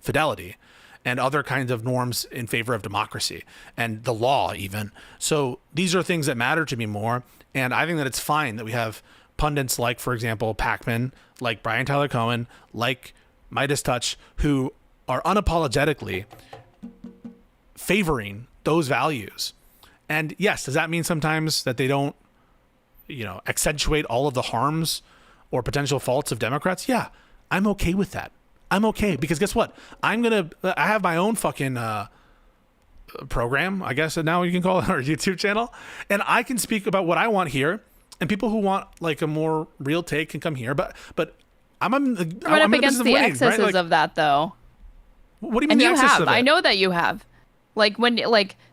fidelity and other kinds of norms in favor of democracy and the law even. So these are things that matter to me more. And I think that it's fine that we have pundits like, for example, Packman, like Brian Tyler Cohen, like Midas Touch, who are unapologetically favoring those values. And yes, does that mean sometimes that they don't, accentuate all of the harms or potential faults of Democrats? Yeah, I'm okay with that. I'm okay, because guess what? I have my own fucking program, I guess now you can call it, our YouTube channel, and I can speak about what I want here, and people who want like a more real take can come here. But I'm
right up against the excesses of that, though.
What do you mean?
And
the
you
excesses
have.
of it?
I know that you have. Like when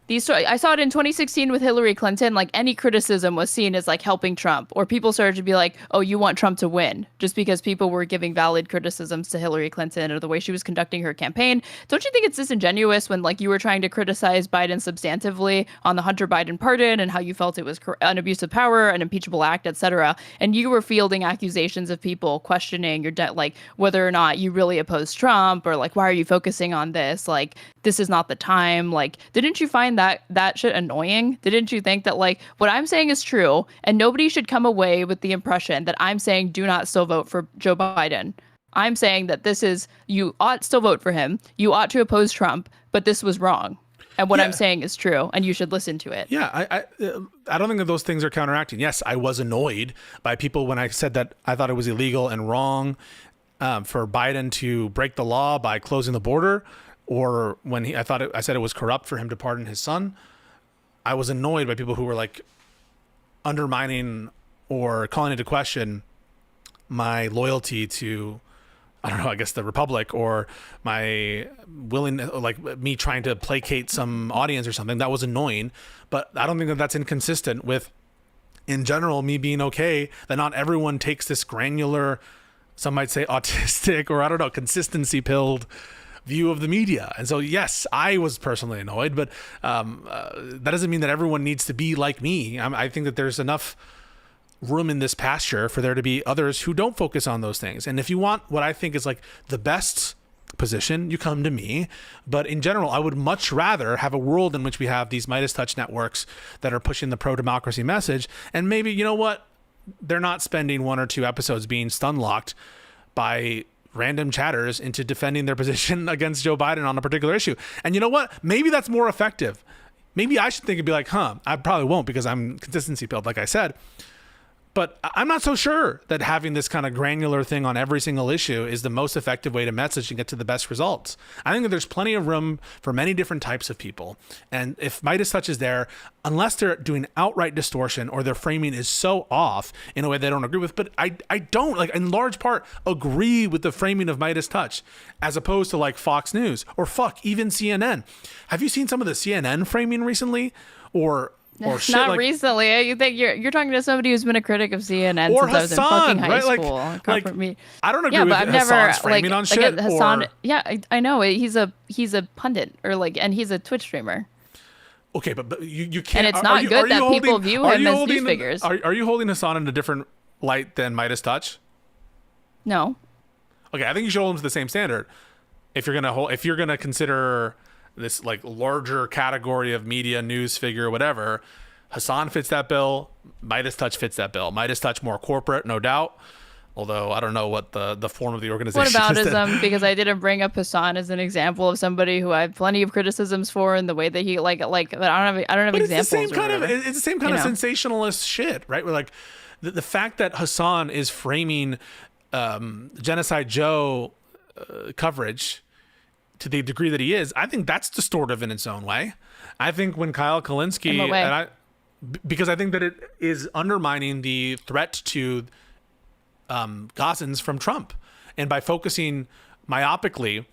these, I saw it in 2016 with Hillary Clinton. Like any criticism was seen as like helping Trump, or people started to be like, "Oh, you want Trump to win," just because people were giving valid criticisms to Hillary Clinton or the way she was conducting her campaign. Don't you think it's disingenuous when like you were trying to criticize Biden substantively on the Hunter Biden pardon and how you felt it was an abuse of power, an impeachable act, etc., and you were fielding accusations of people questioning your like whether or not you really oppose Trump, or like why are you focusing on this? Like this is not the time. Like, didn't you find that shit annoying? Didn't you think that like what I'm saying is true, and nobody should come away with the impression that I'm saying do not still vote for Joe Biden? I'm saying that this is, you ought still vote for him. You ought to oppose Trump, but this was wrong. And what I'm saying is true, and you should listen to it.
Yeah, I don't think that those things are counteracting. Yes, I was annoyed by people when I said that I thought it was illegal and wrong for Biden to break the law by closing the border, or when I said it was corrupt for him to pardon his son. I was annoyed by people who were like undermining or calling into question my loyalty to, I don't know, I guess the Republic, or my like me trying to placate some audience or something. That was annoying, but I don't think that that's inconsistent with, in general, me being okay that not everyone takes this granular, some might say autistic, or I don't know, consistency pilled view of the media. And so, yes, I was personally annoyed, but that doesn't mean that everyone needs to be like me. I think that there's enough room in this pasture for there to be others who don't focus on those things. And if you want what I think is like the best position, you come to me. But in general, I would much rather have a world in which we have these Midas Touch networks that are pushing the pro-democracy message. And maybe, you know what? They're not spending 1 or 2 episodes being stun-locked by random chatters into defending their position against Joe Biden on a particular issue. And you know what? Maybe that's more effective. Maybe I should think and be like, I probably won't, because I'm consistency pilled, like I said. But I'm not so sure that having this kind of granular thing on every single issue is the most effective way to message and get to the best results. I think that there's plenty of room for many different types of people. And if Midas Touch is there, unless they're doing outright distortion or their framing is so off in a way they don't agree with, but I don't, like, in large part, agree with the framing of Midas Touch, as opposed to like Fox News or even CNN. Have you seen some of the CNN framing recently? Or shit,
not
like,
recently. You think you're talking to somebody who's been a critic of CNN
or
since I was in
Hassan,
fucking high
right?
school.
I don't agree
yeah,
with
but I've
Hassan's
never
framing on shit.
Again, Hassan.
Or,
yeah, I know he's a pundit, or like, and he's a Twitch streamer.
okay, but you can't.
And it's not good that people view him as news figures.
Are you holding Hassan in a different light than Midas Touch?
No.
Okay, I think you should hold him to the same standard. If you're gonna consider this like larger category of media, news figure, whatever, Hassan fits that bill. Midas Touch fits that bill. Midas Touch more corporate, no doubt. Although I don't know what the form of the organization
What
is.
about because I didn't bring up Hassan as an example of somebody who I have plenty of criticisms for, and the way that he like but I don't have
but
examples.
It's the same kind of sensationalist shit, right? Where like the fact that Hassan is framing Genocide Joe coverage to the degree that he is, I think that's distortive in its own way. I think when Kyle Kalinske, because I think that it is undermining the threat to Gazans from Trump, and by focusing myopically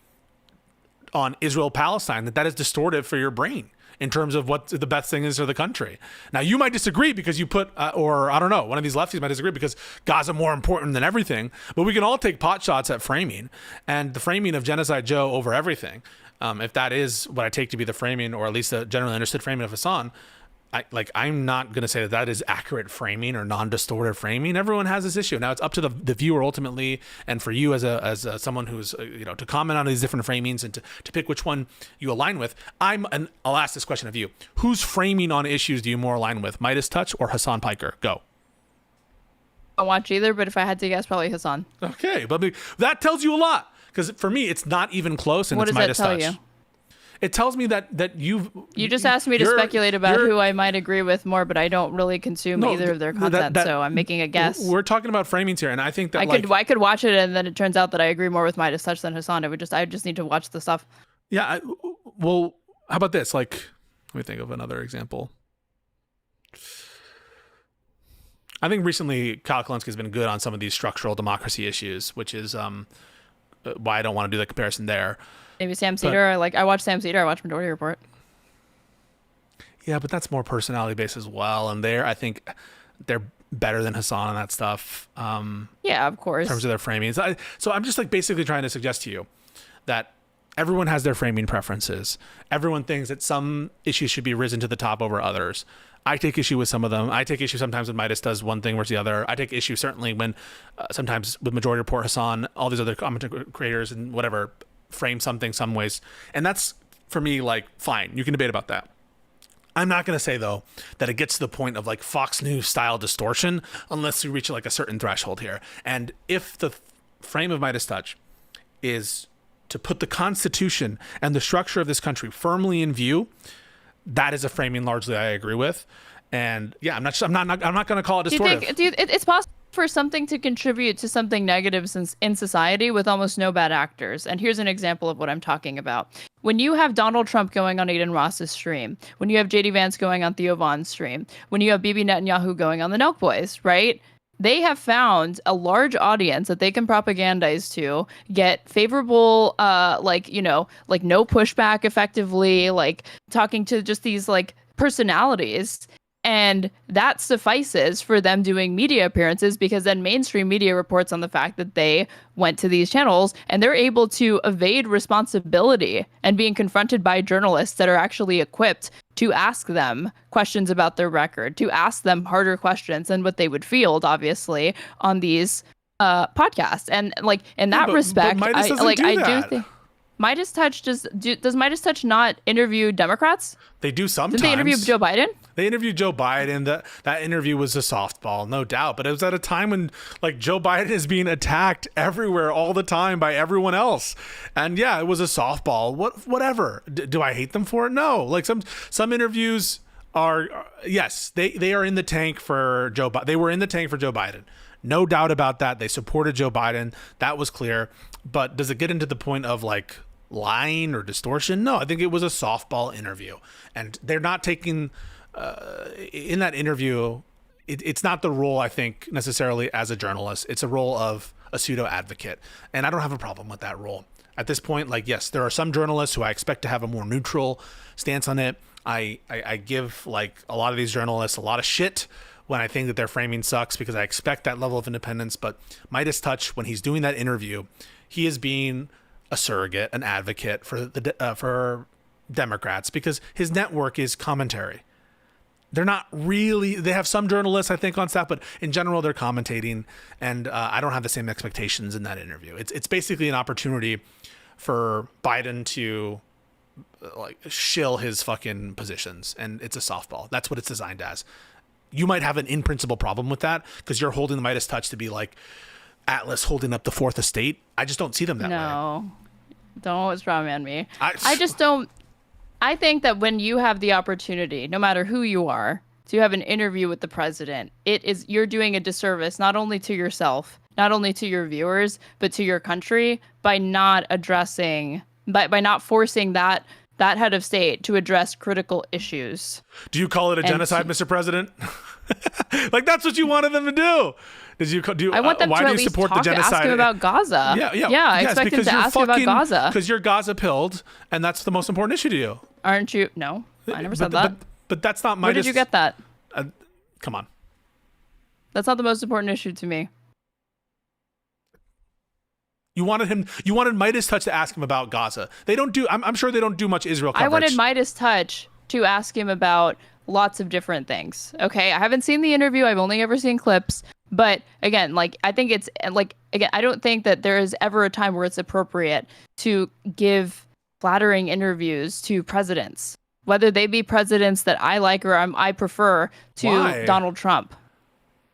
on Israel-Palestine, that is distortive for your brain in terms of what the best thing is for the country. Now, you might disagree because you put, or I don't know, one of these lefties might disagree because Gaza more important than everything, but we can all take pot shots at framing, and the framing of Genocide Joe over everything. If that is what I take to be the framing, or at least the generally understood framing of Hassan, I'm not going to say that is accurate framing or non-distortive framing. Everyone has this issue. Now it's up to the viewer ultimately, and for you as someone who's to comment on these different framings and to pick which one you align with. And I'll ask this question of you: whose framing on issues do you more align with, Midas Touch or Hassan Piker? Go.
watch either, but if I had to guess, probably Hassan.
Okay, but that tells you a lot, because for me, it's not even close, and
What
it's
does that
Midas
tell
touch.
you?
It tells me that
You just asked me to speculate about who I might agree with more, but I don't really consume either of their content, so I'm making a guess.
We're talking about framings here, and I think that
I could watch it, and then it turns out that I agree more with Midas Touch than Hassan. I just need to watch the stuff.
Yeah. Well, how about this? Like, let me think of another example. I think recently Kyle Kalinske has been good on some of these structural democracy issues, which is why I don't want to do the comparison there.
Maybe Sam Cedar. I watched Sam Cedar. I watched Minority Report.
Yeah, but that's more personality based as well, and I think they're better than Hassan on that stuff.
Yeah, of course.
In terms of their framings. So I'm just basically trying to suggest to you that everyone has their framing preferences. Everyone thinks that some issues should be risen to the top over others. I take issue with some of them. I take issue sometimes when Midas does one thing versus the other. I take issue certainly when sometimes with Majority Report, Hassan, all these other content creators and whatever frame something some ways. And that's, for me, fine. You can debate about that. I'm not going to say, though, that it gets to the point of Fox News style distortion unless we reach a certain threshold here. And if the frame of Midas Touch is to put the Constitution and the structure of this country firmly in view, that is a framing largely I agree with. And yeah, I'm not going to call it distortive.
Do you think it's possible for something to contribute to something negative in society with almost no bad actors? And here's an example of what I'm talking about. When you have Donald Trump going on Aiden Ross's stream, when you have JD Vance going on Theo Von's stream, when you have Bibi Netanyahu going on the Nelk Boys, right? They have found a large audience that they can propagandize to, get favorable, no pushback effectively, talking to just these personalities. And that suffices for them doing media appearances, because then mainstream media reports on the fact that they went to these channels and they're able to evade responsibility and being confronted by journalists that are actually equipped to ask them questions about their record, to ask them harder questions than what they would field, obviously, on these podcasts. And in that respect, I do think Midas Touch does Midas Touch not interview Democrats?
They do sometimes.
Did they interview Joe Biden?
They interviewed Joe Biden. That interview was a softball, no doubt. But it was at a time when Joe Biden is being attacked everywhere all the time by everyone else. And yeah, it was a softball. Whatever. Do I hate them for it? No. Some interviews are yes, they are in the tank for Joe Biden. They were in the tank for Joe Biden. No doubt about that. They supported Joe Biden. That was clear. But does it get into the point of lying or distortion? No, I think it was a softball interview, and they're not taking in that interview. It's not the role, I think, necessarily as a journalist. It's a role of a pseudo advocate, and I don't have a problem with that role at this point. Yes, there are some journalists who I expect to have a more neutral stance on it. I give a lot of these journalists a lot of shit when I think that their framing sucks, because I expect that level of independence. But Midas Touch, when he's doing that interview, he is being a surrogate, an advocate for Democrats, because his network is commentary. They're not really, they have some journalists, I think, on staff, but in general, they're commentating. And I don't have the same expectations in that interview. It's basically an opportunity for Biden to shill his fucking positions. And it's a softball. That's what it's designed as. You might have an in-principle problem with that because you're holding the Midas Touch to be Atlas holding up the Fourth Estate. I just don't see them that way.
No, don't strawman me. I just don't. I think that when you have the opportunity, no matter who you are, to have an interview with the president, you're doing a disservice not only to yourself, not only to your viewers, but to your country by not forcing that head of state to address critical issues.
Do you call it a genocide, Mr. President? That's what you wanted them to do.
I want them
why
to
do
at
you
least
support
talk,
the genocide?
ask him about Gaza. Yeah. I expect him to ask him about Gaza.
Because you're Gaza pilled, and that's the most important issue to you.
Aren't you? No, I never said that.
But that's not Midas.
Where did you get that?
Come on.
That's not the most important issue to me.
You wanted Midas Touch to ask him about Gaza. They don't do. I'm sure they don't do much Israel coverage.
I wanted Midas Touch to ask him about lots of different things. Okay, I haven't seen the interview. I've only ever seen clips. But again, I think it's I don't think that there is ever a time where it's appropriate to give flattering interviews to presidents, whether they be presidents that I like or I prefer to
Why?
Donald Trump.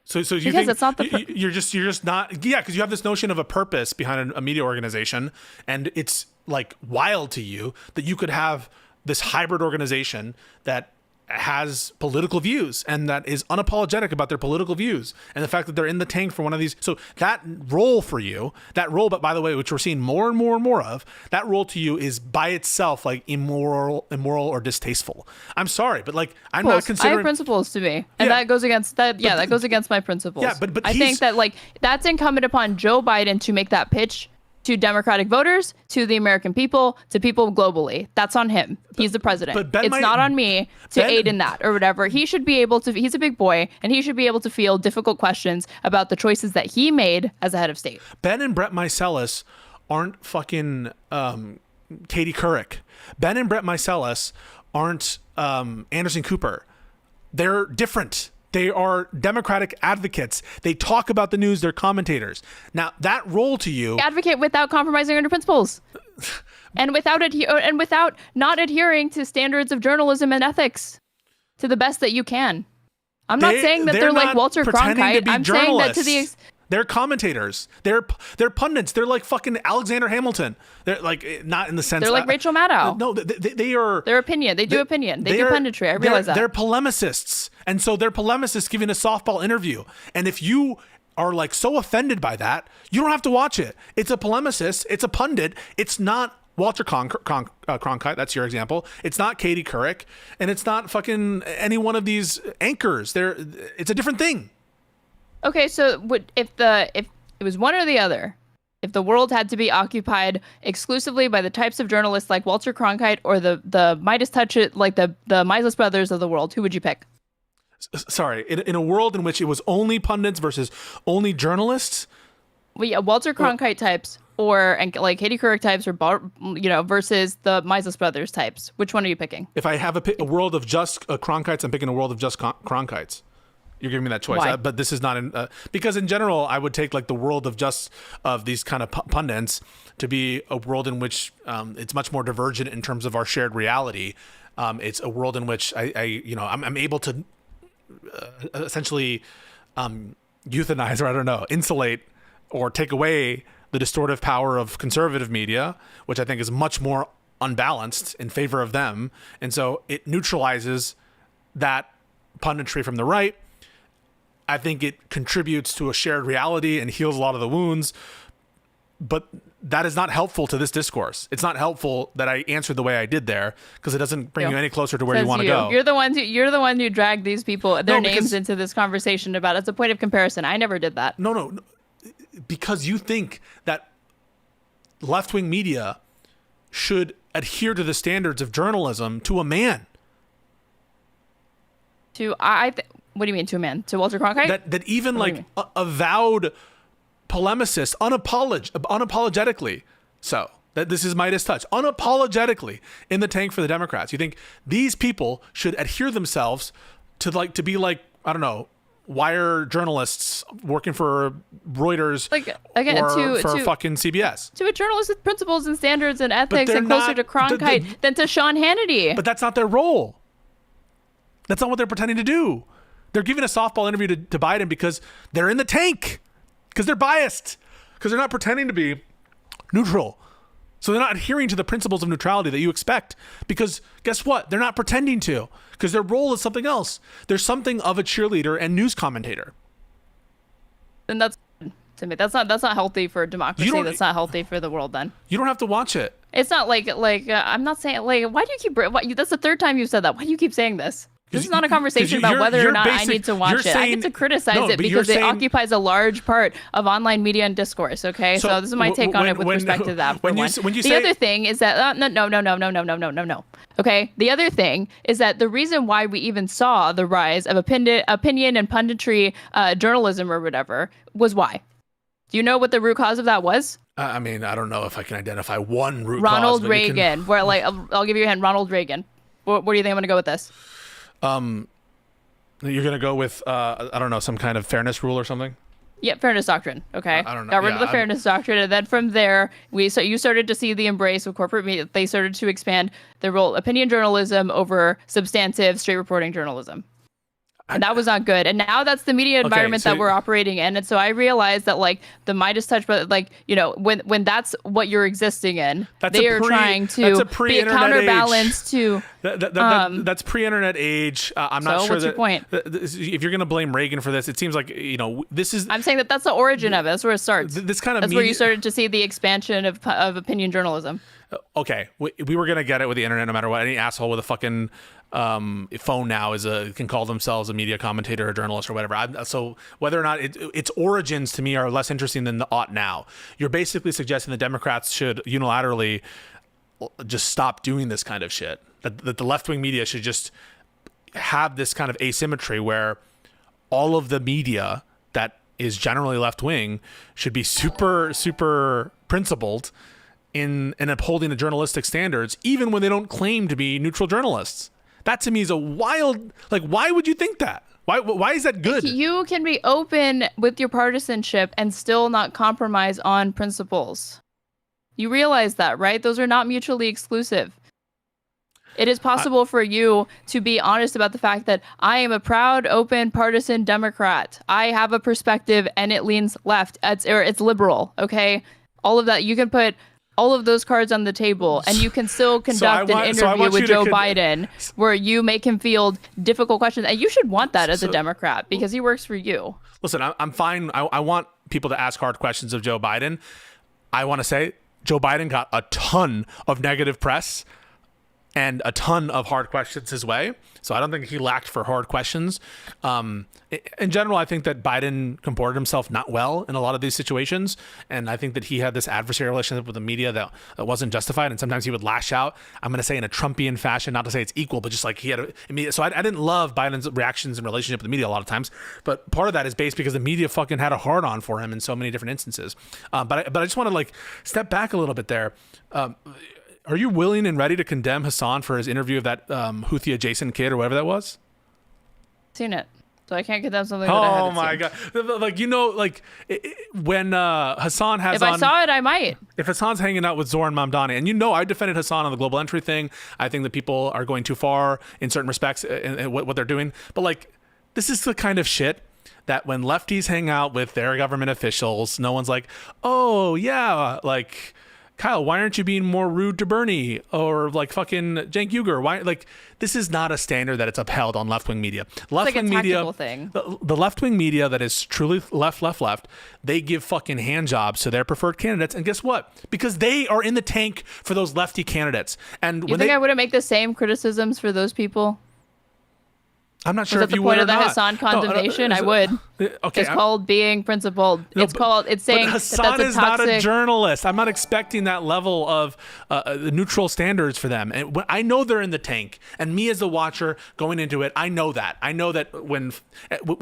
So you
Because
think
it's not the
you're just not because you have this notion of a purpose behind a media organization, and it's like wild to you that you could have this hybrid organization that has political views and that is unapologetic about their political views, and the fact that they're in the tank for one of these. So that role for you, but by the way, which we're seeing more and more and more of, that role to you is by itself like immoral or distasteful. I'm sorry, but like I'm not considering.
I have principles to me, and that goes against that. Yeah, that goes against my principles.
Yeah, but
I think that like that's incumbent upon Joe Biden to make that pitch to Democratic voters, to the American people, to people globally. That's on him. He's the president. It's not on me to aid in that or whatever. He should be able to, he's a big boy, and he should be able to field difficult questions about the choices that he made as a head of state.
Ben and Brett Meiselas aren't fucking Katie Couric. Ben and Brett Meiselas aren't Anderson Cooper. They're different. They are Democratic advocates. They talk about the news. They're commentators. Now, that role to you...
Advocate without compromising on your principles. and without not adhering to standards of journalism and ethics to the best that you can. I'm not saying that they're like Walter Cronkite. I'm saying that to the...
They're commentators. They're pundits. They're like fucking Alexander Hamilton. They're like not in the sense
they're like Rachel Maddow.
No, they are
their opinion. They do opinion. They do punditry. I realize that.
They're polemicists, and so they're polemicists giving a softball interview. And if you are like so offended by that, you don't have to watch it. It's a polemicist. It's a pundit. It's not Walter Cronkite. That's your example. It's not Katie Couric, and it's not fucking any one of these anchors. It's a different thing.
Okay, so if it was one or the other, if the world had to be occupied exclusively by the types of journalists like Walter Cronkite or the Midas touch it like the Midas brothers of the world, who would you pick?
Sorry, in a world in which it was only pundits versus only journalists.
Well, yeah, Walter Cronkite types and like Katie Couric types or versus the Midas brothers types. Which one are you picking?
If I have a world of just Cronkites, I'm picking a world of just Cronkites. You're giving me that choice.
Why?
But this is not because in general, I would take like the world of these kind of pundits to be a world in which it's much more divergent in terms of our shared reality. It's a world in which I'm able to essentially euthanize, or insulate or take away the distortive power of conservative media, which I think is much more unbalanced in favor of them. And so it neutralizes that punditry from the right. I think it contributes to a shared reality and heals a lot of the wounds, but that is not helpful to this discourse. It's not helpful that I answered the way I did there because it doesn't bring you any closer to where you want to go.
You're the one who dragged these people, their names into this conversation about as a point of comparison. I never did that.
No, because you think that left-wing media should adhere to the standards of journalism to a man.
What do you mean to a man? To Walter Cronkite?
That even like avowed polemicist, unapologetically so, that this is Midas touch, unapologetically in the tank for the Democrats. You think these people should adhere themselves to be like, I don't know, wire journalists working for Reuters for fucking CBS.
To a journalist with principles and standards and ethics and closer to Cronkite than to Sean Hannity.
But that's not their role. That's not what they're pretending to do. They're giving a softball interview to Biden because they're in the tank, because they're biased, because they're not pretending to be neutral. So they're not adhering to the principles of neutrality that you expect, because guess what? They're not pretending to, because their role is something else. They're something of a cheerleader and news commentator.
And that's, to me, that's not healthy for democracy. That's not healthy for the world. Then
you don't have to watch it.
It's not like I'm not saying like, why do you keep? That's the third time you've said that. Why do you keep saying this? This is not a conversation about whether or not I need to watch it. I get to criticize it because it occupies a large part of online media and discourse. Okay, so this is my take on it with respect to that. The other thing is that no. Okay, the other thing is that the reason why we even saw the rise of opinion and punditry journalism or whatever was why. Do you know what the root cause of that was?
I mean, I don't know if I can identify one root
Ronald
cause.
Reagan. Where like I'll give you a hint. Ronald Reagan. Where do you think I'm gonna go with this?
You're gonna go with I don't know, some kind of fairness rule or something.
Yeah, fairness doctrine. Okay,
I don't know.
Got rid of the fairness doctrine, and then from there, you started to see the embrace of corporate media. They started to expand their role, opinion journalism over substantive, straight reporting journalism. And that was not good. And now that's the media environment that we're operating in. And so I realized that like the Midas touch, but like, you know, when that's what you're existing in, they are trying to be a counterbalance to.
That's pre-internet age. I'm not sure.
What's your point?
If you're going to blame Reagan for this, it seems like, you know, this is.
I'm saying that's the origin of it. That's where it starts.
This kind of.
That's where you started to see the expansion of opinion journalism.
Okay, we were gonna get it with the internet no matter what. Any asshole with a fucking phone now can call themselves a media commentator or journalist or whatever. So whether or not its origins to me are less interesting than the ought now. You're basically suggesting the Democrats should unilaterally just stop doing this kind of shit. That the left-wing media should just have this kind of asymmetry where all of the media that is generally left-wing should be super principled in upholding the journalistic standards, even when they don't claim to be neutral journalists. That to me is a wild, like, why would you think that? Why is that good?
You can be open with your partisanship and still not compromise on principles. You realize that, right? Those are not mutually exclusive. It is possible for you to be honest about the fact that I am a proud, open, partisan Democrat. I have a perspective and it leans left. It's liberal, okay? All of that. You can put all of those cards on the table, and you can still conduct an interview with Joe Biden where you make him field difficult questions. And you should want that as a Democrat because he works for you.
Listen, I'm fine. I want people to ask hard questions of Joe Biden. I want to say Joe Biden got a ton of negative press and a ton of hard questions his way. So I don't think he lacked for hard questions. In general, I think that Biden comported himself not well in a lot of these situations. And I think that he had this adversarial relationship with the media that wasn't justified. And sometimes he would lash out, I'm going to say in a Trumpian fashion, not to say it's equal, but just like he had so I didn't love Biden's reactions and relationship with the media a lot of times. But part of that is based because the media fucking had a hard on for him in so many different instances. But I just want to like step back a little bit there. Are you willing and ready to condemn Hassan for his interview of that Houthi adjacent kid or whatever that was?
Seen it, so I can't condemn something that I haven't
my
seen.
God! Like, you know, like when Hassan has,
if I saw it, I might.
If Hassan's hanging out with Zoran Mamdani, and you know, I defended Hassan on the global entry thing. I think that people are going too far in certain respects in what they're doing. But like, this is the kind of shit that when lefties hang out with their government officials, no one's like, oh yeah, like, Kyle, why aren't you being more rude to Bernie or like fucking Cenk Uygur? Why, like, this is not a standard that it's upheld on left-wing media. Left-wing media,
thing.
The left-wing media that is truly left, they give fucking hand jobs to their preferred candidates. And guess what? Because they are in the tank for those lefty candidates. And
you think I wouldn't make the same criticisms for those people?
I'm not sure if you would or not.
Was that the point of the Hassan condemnation? I would.
Okay,
it's called being principled. It's saying
Hassan is not a journalist. I'm not expecting that level of neutral standards for them. And I know they're in the tank. And me as the watcher going into it, I know that. I know that when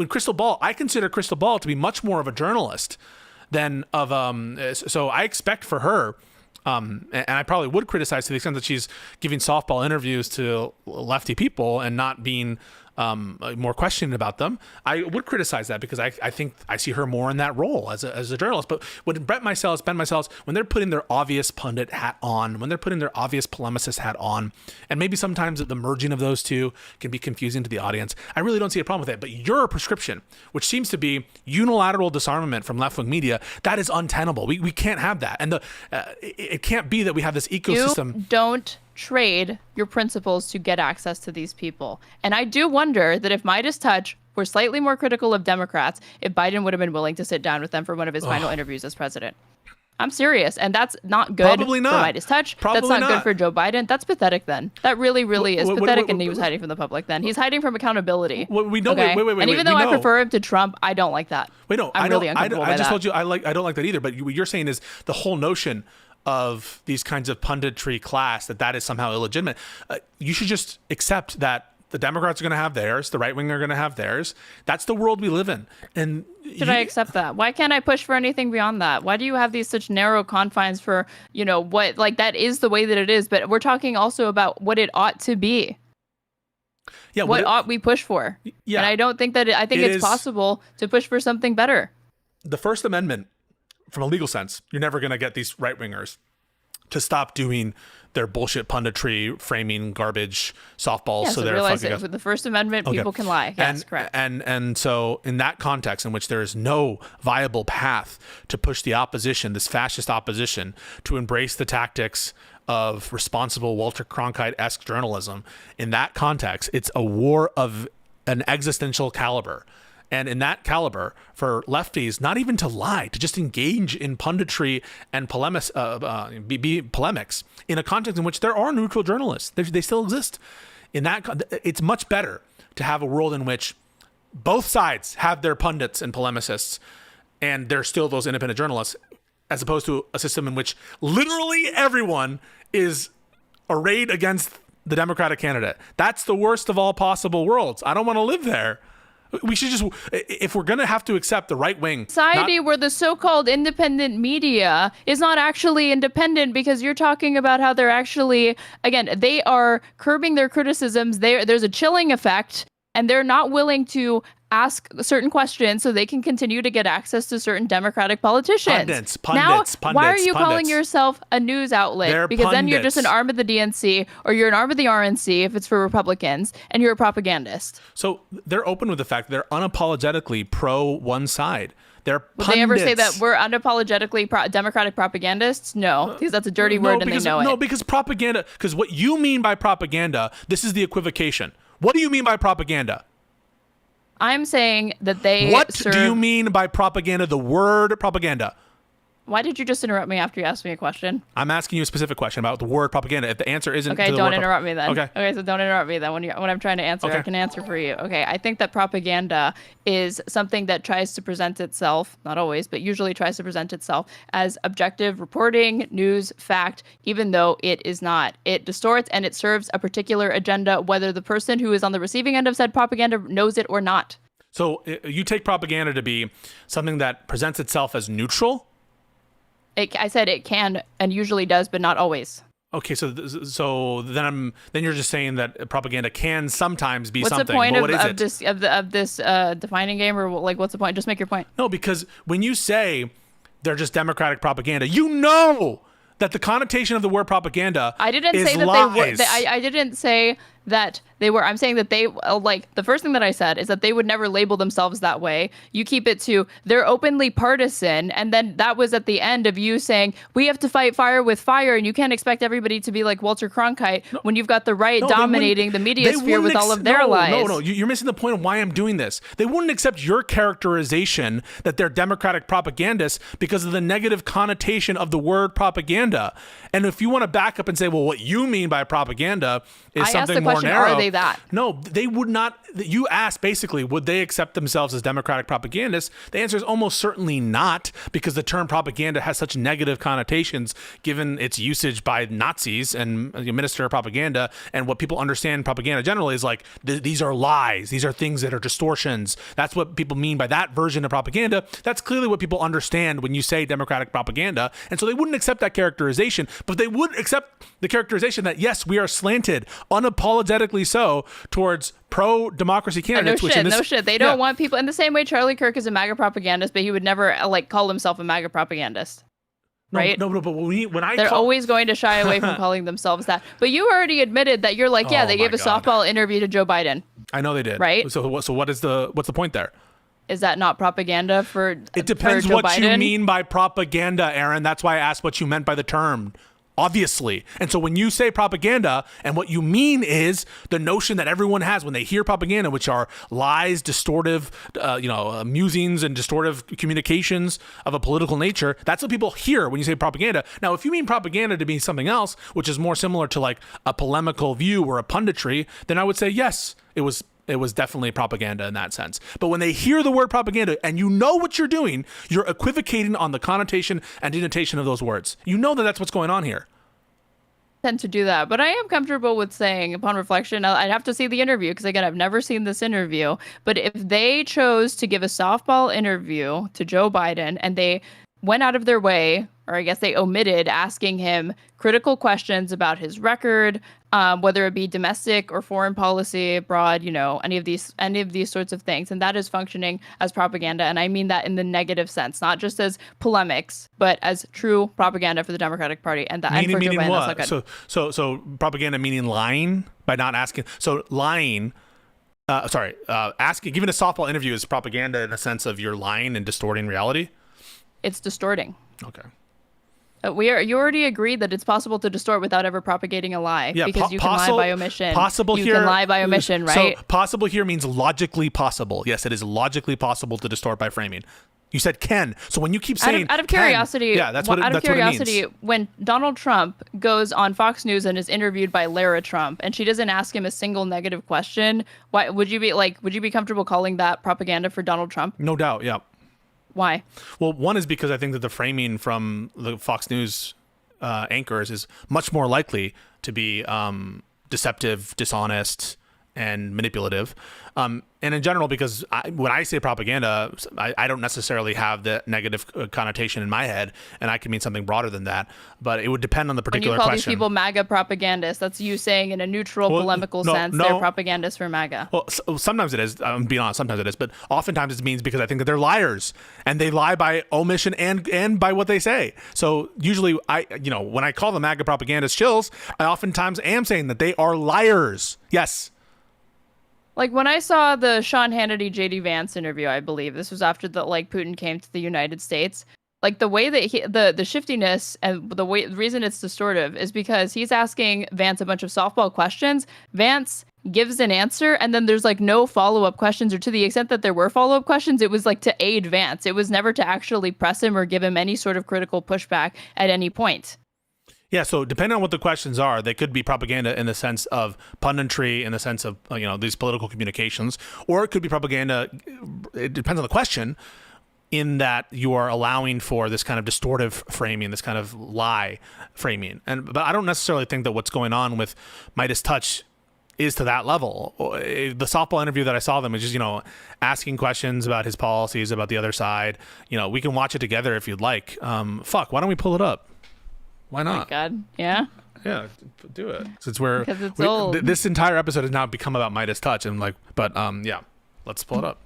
Crystal Ball, I consider Crystal Ball to be much more of a journalist than of so I expect for her. And I probably would criticize to the extent that she's giving softball interviews to lefty people and not being more questioning about them. I would criticize that because I think I see her more in that role as a journalist. But when Ben Meiseles, when they're putting their obvious pundit hat on, when they're putting their obvious polemicist hat on, and maybe sometimes the merging of those two can be confusing to the audience, I really don't see a problem with it. But your prescription, which seems to be unilateral disarmament from left-wing media, that is untenable. We can't have that. And it can't be that we have this ecosystem.
You don't trade your principles to get access to these people. And I do wonder that if Midas Touch were slightly more critical of Democrats, if Biden would have been willing to sit down with them for one of his final interviews as president. I'm serious. And that's not good
Probably not.
for Midas Touch.
Probably
that's not good for Joe Biden. That's pathetic then. That really is pathetic, and he was hiding from the public then. He's hiding from accountability.
We know.
Okay?
Wait.
And even though I prefer him to Trump, I don't like that.
Wait, no.
I'm really uncomfortable by
I just
that.
told you I don't like that either. But what you're saying is the whole notion of these kinds of punditry class that is somehow illegitimate. You should just accept that the Democrats are going to have theirs, the right wing are going to have theirs. That's the world we live in. And
should I accept that? Why can't I push for anything beyond that? Why do you have these such narrow confines for, what, like, that is the way that it is, but we're talking also about what it ought to be. Yeah, what ought we push for? Yeah, and I don't think that I think it's possible to push for something better.
The First Amendment, from a legal sense, you're never going to get these right wingers to stop doing their bullshit punditry, framing garbage softballs.
Yes,
So
I
they're
realize
fucking
that with the First Amendment,
Okay.
people can lie. Yes, correct.
And so in that context in which there is no viable path to push the opposition, this fascist opposition, to embrace the tactics of responsible Walter Cronkite-esque journalism, in that context, it's a war of an existential caliber. And in that caliber, for lefties, not even to lie, to just engage in punditry and polemics in a context in which there are neutral journalists. They still exist. In that, it's much better to have a world in which both sides have their pundits and polemicists, and there's still those independent journalists, as opposed to a system in which literally everyone is arrayed against the Democratic candidate. That's the worst of all possible worlds. I don't want to live there. We should just, if we're going to have to accept the right wing
Society where the so-called independent media is not actually independent, because you're talking about how they're actually, again, they are curbing their criticisms. There's a chilling effect, and they're not willing to ask certain questions so they can continue to get access to certain Democratic politicians. Now, why are you calling yourself a news outlet?
They're
because then you're just an
pundits.
arm of the DNC, or you're an arm of the RNC if it's for Republicans, and you're a propagandist.
So they're open with the fact that they're unapologetically pro one side. They're
Would
pundits.
they ever say that we're unapologetically Democratic propagandists? No, because that's a dirty word and they know it.
No, because propaganda, because what you mean by propaganda, this is the equivocation. What do you mean by propaganda?
I'm saying that they
What
serve...
do you mean by propaganda? The word propaganda.
Why did you just interrupt me after you asked me a question?
I'm asking you a specific question about the word propaganda. If the answer isn't
Okay,
to the
don't
word
interrupt me then.
Okay.
So don't interrupt me then when I'm trying to answer.
Okay.
I can answer for you. Okay, I think that propaganda is something that tries to present itself, not always, but usually tries to present itself as objective reporting, news, fact, even though it is not. It distorts and it serves a particular agenda, whether the person who is on the receiving end of said propaganda knows it or not.
So you take propaganda to be something that presents itself as neutral?
I said it can and usually does, but not always.
Okay, so then you're just saying that propaganda can sometimes be
What's
something.
the point
but what is
of this defining game, or like what's the point? Just make your point.
No, because when you say they're just Democratic propaganda, you know that the connotation of the word propaganda
I didn't
is
say that
lies.
they were. I didn't say that they were. I'm saying that they like the first thing that I said is that they would never label themselves that way. You keep it to they're openly partisan, and then that was at the end of you saying we have to fight fire with fire, and you can't expect everybody to be like Walter Cronkite when you've got the right
No, they
dominating the
wouldn't-
media
they
sphere with
wouldn't
all of their lies.
No, you're missing the point of why I'm doing this. They wouldn't accept your characterization that they're Democratic propagandists because of the negative connotation of the word propaganda. And if you want to back up and say, well, what you mean by propaganda is
I asked
something
the
more
question,
narrow.
are they that?
No, they would not. You asked basically, would they accept themselves as Democratic propagandists? The answer is almost certainly not, because the term propaganda has such negative connotations given its usage by Nazis and the Minister of Propaganda. And what people understand propaganda generally is like, these are lies. These are things that are distortions. That's what people mean by that version of propaganda. That's clearly what people understand when you say Democratic propaganda. And so they wouldn't accept that characterization, but they would accept the characterization that, yes, we are slanted, unapologetically so, towards pro-democracy candidates.
No shit. They don't want people in the same way Charlie Kirk is a MAGA propagandist, but he would never like call himself a MAGA propagandist. Right?
No, but when
they're always going to shy away from calling themselves that. But you already admitted that you're like, yeah, they gave a softball interview to Joe Biden.
I know they did.
Right?
So what's the point there?
Is that not propaganda for
It depends
for Joe
what
Biden?
you mean by propaganda, Aaron. That's why I asked what you meant by the term. Obviously. And so when you say propaganda, and what you mean is the notion that everyone has when they hear propaganda, which are lies, distortive, musings and distortive communications of a political nature, that's what people hear when you say propaganda. Now, if you mean propaganda to be something else, which is more similar to like a polemical view or a punditry, then I would say, yes, it was definitely propaganda in that sense. But when they hear the word propaganda and you know what you're doing, you're equivocating on the connotation and denotation of those words. You know that that's what's going on here.
Tend to do that, but I am comfortable with saying, upon reflection, I'd have to see the interview because again, I've never seen this interview. But if they chose to give a softball interview to Joe Biden and they went out of their way, or I guess they omitted asking him critical questions about his record, whether it be domestic or foreign policy, abroad, any of these sorts of things. And that is functioning as propaganda. And I mean that in the negative sense, not just as polemics, but as true propaganda for the Democratic Party. And that
meaning what? So propaganda meaning lying by not asking. So lying. Giving a softball interview is propaganda in the sense of you're lying and distorting reality.
It's distorting.
Okay.
You already agreed that it's possible to distort without ever propagating a lie.
Yeah,
because you can lie by omission.
You
can lie by omission, right?
So possible here means logically possible. Yes, it is logically possible to distort by framing. You said can. So when you keep saying
out of curiosity,
that's what it means.
When Donald Trump goes on Fox News and is interviewed by Lara Trump, and she doesn't ask him a single negative question, why would you be comfortable calling that propaganda for Donald Trump?
No doubt, yeah.
Why?
Well, one is because I think that the framing from the Fox News anchors is much more likely to be deceptive, dishonest, and manipulative. And in general, because when I say propaganda, I don't necessarily have the negative connotation in my head, and I can mean something broader than that. But it would depend on the particular question.
When you call these people MAGA propagandists, that's you saying in a neutral, polemical sense they're propagandists for MAGA.
Well, sometimes it is. I'm being honest. Sometimes it is, but oftentimes it means because I think that they're liars, and they lie by omission and by what they say. So usually, when I call them MAGA propagandists chills, I oftentimes am saying that they are liars. Yes.
Like when I saw the Sean Hannity JD Vance interview, I believe this was after Putin came to the United States. Like the way that the shiftiness and the reason it's distortive is because he's asking Vance a bunch of softball questions. Vance gives an answer, and then there's no follow-up questions, or to the extent that there were follow-up questions, it was to aid Vance. It was never to actually press him or give him any sort of critical pushback at any point.
Yeah, so depending on what the questions are, they could be propaganda in the sense of punditry, in the sense of these political communications, or it could be propaganda. It depends on the question, in that you are allowing for this kind of distortive framing, this kind of lie framing. But I don't necessarily think that what's going on with Midas Touch is to that level. The softball interview that I saw them is just asking questions about his policies, about the other side. We can watch it together if you'd like. Why don't we pull it up? Why not?
Oh my God. Yeah.
Yeah, do it. Since
because it's old.
This entire episode has now become about Midas Touch, and let's pull it up.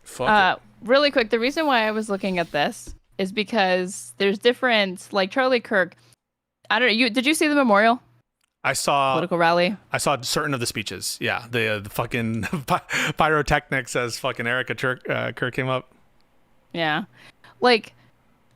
Fuck it.
Really quick, the reason why I was looking at this is because there's different, Charlie Kirk. I don't know. Did you see the memorial?
I saw
political rally.
I saw certain of the speeches. Yeah, the fucking pyrotechnics as fucking Erica Kirk came up.
Yeah,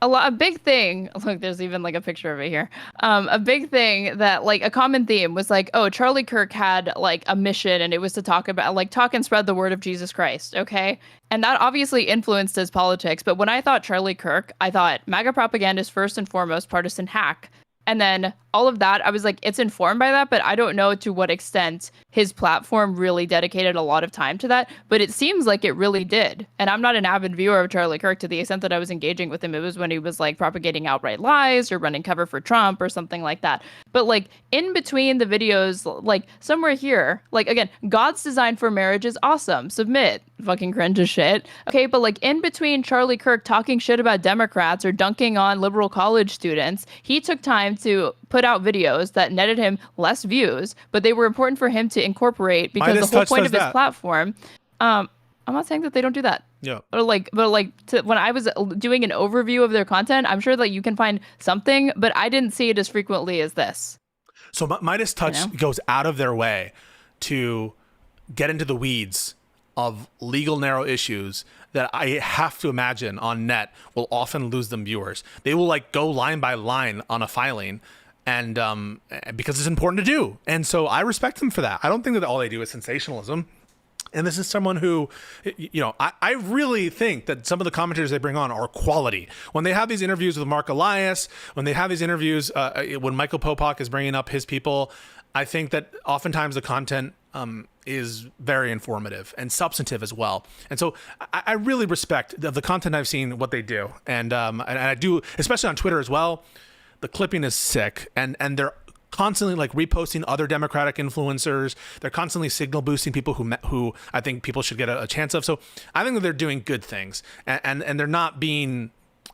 a big thing. Look, there's even a picture of it here. A big thing that a common theme was Charlie Kirk had a mission, and it was to talk about talk and spread the word of Jesus Christ. Okay. And that obviously influenced his politics. But when I thought Charlie Kirk, I thought MAGA propagandist first and foremost, partisan hack. And then all of that, I was it's informed by that, but I don't know to what extent his platform really dedicated a lot of time to that. But it seems like it really did. And I'm not an avid viewer of Charlie Kirk to the extent that I was engaging with him. It was when he was propagating outright lies or running cover for Trump or something like that. But in between the videos, somewhere here, again, God's design for marriage is awesome. Submit. Fucking cringe as shit. Okay, but in between Charlie Kirk talking shit about Democrats or dunking on liberal college students, he took time to put out videos that netted him less views, but they were important for him to incorporate because the whole point of his platform. I'm not saying that they don't do that.
Yeah.
Or when I was doing an overview of their content, I'm sure that you can find something, but I didn't see it as frequently as this.
So Midas Touch goes out of their way to get into the weeds of legal narrow issues that I have to imagine on net will often lose them viewers. They will go line by line on a filing, and because it's important to do. And so I respect them for that. I don't think that all they do is sensationalism. And this is someone who, I really think that some of the commentators they bring on are quality. When they have these interviews with Mark Elias, when they have these interviews, when Michael Popak is bringing up his people, I think that oftentimes the content is very informative and substantive as well. And so I really respect the content I've seen, what they do. And I do, especially on Twitter as well. The clipping is sick, and they're constantly reposting other Democratic influencers. They're constantly signal boosting people who I think people should get a chance of. So I think that they're doing good things, and they're not being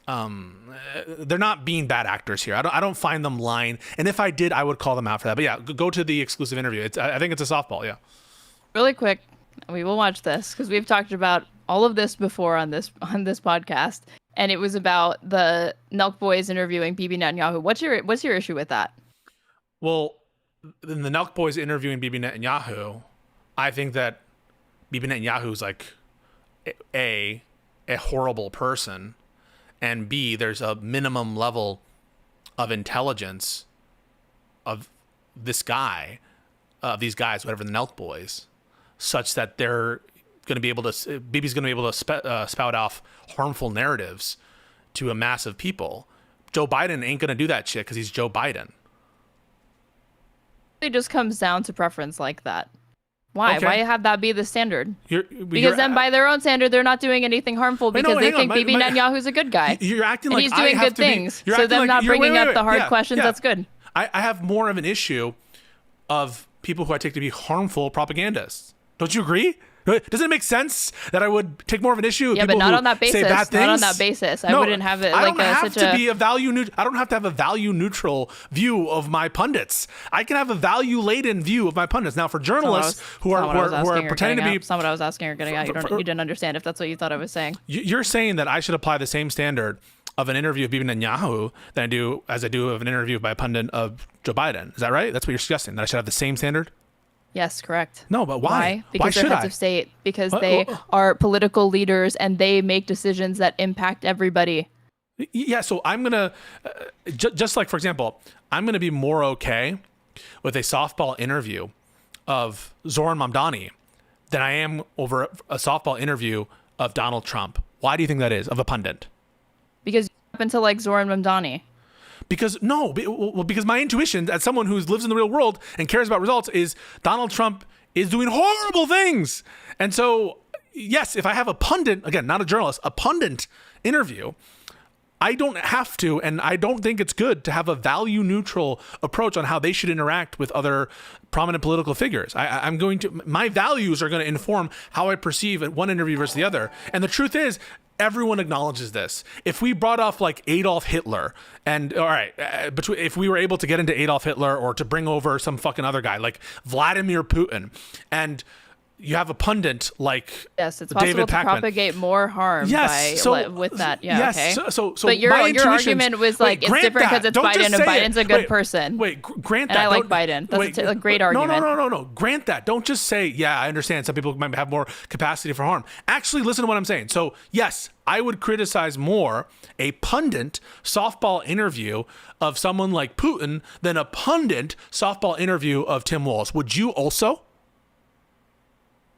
they're not being bad actors here. I don't find them lying. And if I did, I would call them out for that. But yeah, go to the exclusive interview. I think it's a softball. Yeah.
Really quick, we will watch this because we've talked about all of this before on this podcast, and it was about the Nelk Boys interviewing Bibi Netanyahu. What's your issue with that?
Well, in the Nelk Boys interviewing Bibi Netanyahu, I think that Bibi Netanyahu is like a horrible person, and B, there's a minimum level of intelligence of this guy, these guys, whatever, the Nelk Boys, such that they're going to be able to, Bibi's going to be able to spout off harmful narratives to a mass of people. Joe Biden ain't going to do that shit because he's Joe Biden.
It just comes down to preference like that. Why?
Okay.
Why have that be the standard?
Because
then by their own standard, they're not doing anything harmful because they think Bibi Netanyahu's a good guy.
You're acting
and
like
he's doing good things. So them not bringing up the hard questions, that's good.
I have more of an issue of people who I take to be harmful propagandists. Don't you agree? Does it make sense that I would take more of an issue?
Yeah, but not on that basis. Not on that basis. I wouldn't have it like
I don't have to have a value neutral view of my pundits. I can have a value laden view of my pundits. Now, for journalists who are pretending to be,
that's not what I was asking or getting at. You didn't understand if that's what you thought I was saying.
You're saying that I should apply the same standard of an interview of Bibi Netanyahu than I do of an interview by a pundit of Joe Biden. Is that right? That's what you're suggesting, that I should have the same standard?
Yes, correct.
No, but why?
Because they're heads of state. Because they are political leaders and they make decisions that impact everybody.
Yeah, so I'm going to, just like, for example, I'm going to be more okay with a softball interview of Zoran Mamdani than I am over a softball interview of Donald Trump. Why do you think that is, of a pundit?
Because you happen to like Zoran Mamdani.
Because my intuition as someone who lives in the real world and cares about results is Donald Trump is doing horrible things. And so, yes, if I have a pundit, again, not a journalist, a pundit interview, I don't have to, and I don't think it's good to have a value neutral approach on how they should interact with other prominent political figures. My values are going to inform how I perceive one interview versus the other. And the truth is, everyone acknowledges this. If we brought off like Adolf Hitler, and all right, if we were able to get into Adolf Hitler or to bring over some fucking other guy like Vladimir Putin, and you have a pundit like
it's
David
possible to
Pakman.
Propagate more harm with that. Yeah,
yes,
okay.
So
but your argument was like it's different because it's Biden and Biden's a good person.
Grant that.
And I like Biden. That's a great argument.
No. Grant that. Don't just say, yeah, I understand some people might have more capacity for harm. Actually, listen to what I'm saying. So, yes, I would criticize more a pundit softball interview of someone like Putin than a pundit softball interview of Tim Walz. Would you also?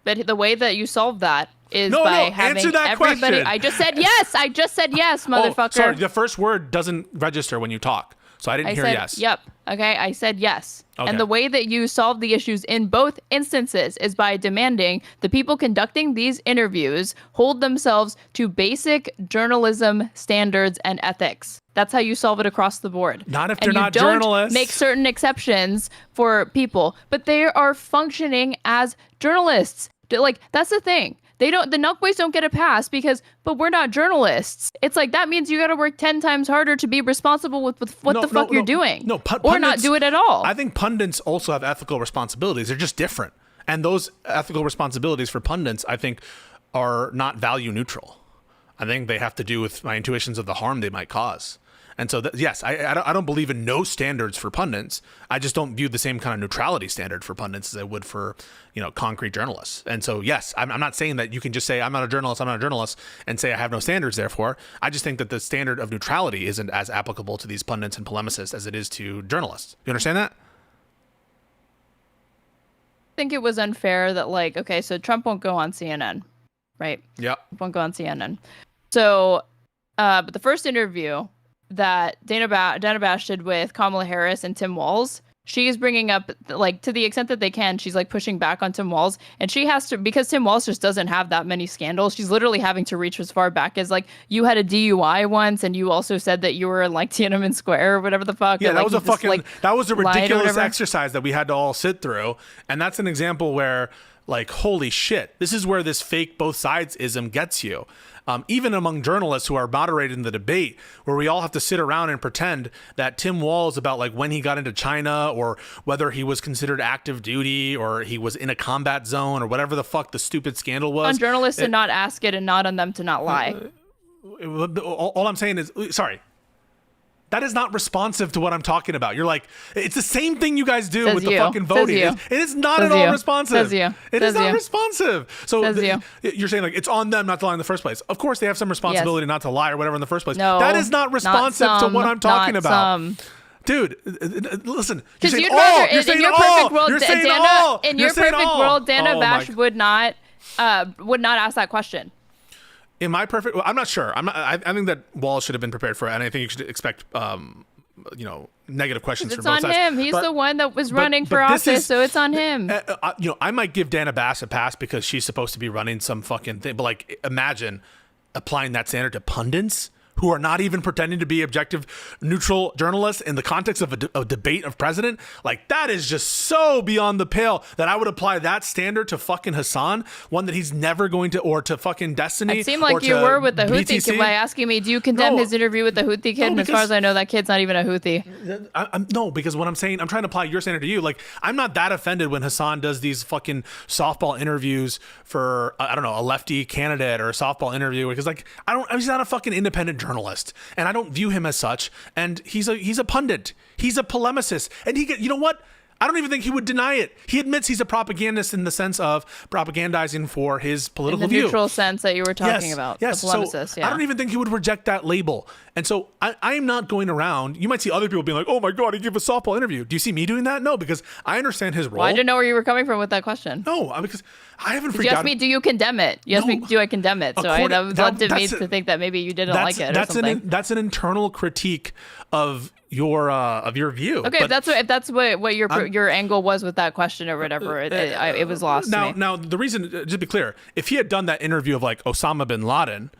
But the way that you solve that is by having everybody.
Question.
I just said yes, motherfucker.
Oh, sorry, the first word doesn't register when you talk, so I didn't hear yes.
Yep. Okay, I said yes.
Okay.
And the way that you solve the issues in both instances is by demanding the people conducting these interviews hold themselves to basic journalism standards and ethics. That's how you solve it across the board.
Not if they're not journalists.
Make certain exceptions for people, but they are functioning as journalists. Like, that's the thing. The Nelk Boys don't get a pass but we're not journalists. It's like, that means you got to work 10 times harder to be responsible with what the fuck you're doing. Or not do it at all.
I think pundits also have ethical responsibilities. They're just different. And those ethical responsibilities for pundits, I think, are not value neutral. I think they have to do with my intuitions of the harm they might cause. And so, yes, I don't believe in no standards for pundits. I just don't view the same kind of neutrality standard for pundits as I would for, concrete journalists. And so, yes, I'm not saying that you can just say, I'm not a journalist, and say I have no standards, therefore. I just think that the standard of neutrality isn't as applicable to these pundits and polemicists as it is to journalists. You understand that?
I think it was unfair that, so Trump won't go on CNN, right?
Yeah.
Won't go on CNN. So, but the first interview that Dana Bash did with Kamala Harris and Tim Walz, she's bringing up, to the extent that they can, she's pushing back on Tim Walz, and she has to, because Tim Walz just doesn't have that many scandals. She's literally having to reach as far back as you had a DUI once, and you also said that you were in Tiananmen Square or whatever the fuck.
Yeah, that was a ridiculous exercise that we had to all sit through, and that's an example where like, holy shit, this is where this fake both sides-ism gets you. Even among journalists who are moderating the debate, where we all have to sit around and pretend that Tim Walz about like when he got into China or whether he was considered active duty or he was in a combat zone or whatever the fuck the stupid scandal was.
On journalists to not ask it and not on them to not lie.
All I'm saying is, sorry, that is not responsive to what I'm talking about. You're like, it's the same thing you guys do with the fucking voting. It is not at all responsive. It is not responsive. So you're saying like it's on them not to lie in the first place. Of course they have some responsibility not to lie or whatever in the first place.
No,
that is not responsive to what I'm talking about. Dude, listen.
Because you'd rather, in your perfect world, in your perfect world, Dana Bash would not ask that question.
In my perfect, I'm not sure. I think that Walz should have been prepared for it, and I think you should expect, negative questions from both sides.
It's on him. He's the one that was running for office, so it's on him.
I might give Dana Bash a pass because she's supposed to be running some fucking thing. But like, imagine applying that standard to pundits who are not even pretending to be objective, neutral journalists in the context of a debate of president. Like, that is just so beyond the pale that I would apply that standard to fucking Hassan, one that he's never going to, or to fucking Destiny.
It seemed like you were with the Houthi kid by asking me, do you condemn his interview with the Houthi kid? And as far as I know, that kid's not even a Houthi.
No, because what I'm saying, I'm trying to apply your standard to you. Like, I'm not that offended when Hassan does these fucking softball interviews for, I don't know, a lefty candidate or a softball interview, because like, he's not a fucking independent journalist, and I don't view him as such. And he's a pundit. He's a polemicist, and you know what? I don't even think he would deny it. He admits he's a propagandist in the sense of propagandizing for his political view.
In the neutral sense that you were talking about.
Yes.
The polemicist,
so I don't even think he would reject that label. And so I'm not going around. You might see other people being like, oh my God, he gave a softball interview. Do you see me doing that? No, because I understand his role.
Well, I didn't know where you were coming from with that question.
No, because I haven't freaked out.
You asked me, do you condemn it? You asked me, do I condemn it? So that led me to think that maybe you didn't like it or something.
That's an internal critique of your view.
Okay, if that's what your angle was with that question or whatever, it was lost to me.
Now the reason, just to be clear, if he had done that interview of like Osama bin Laden,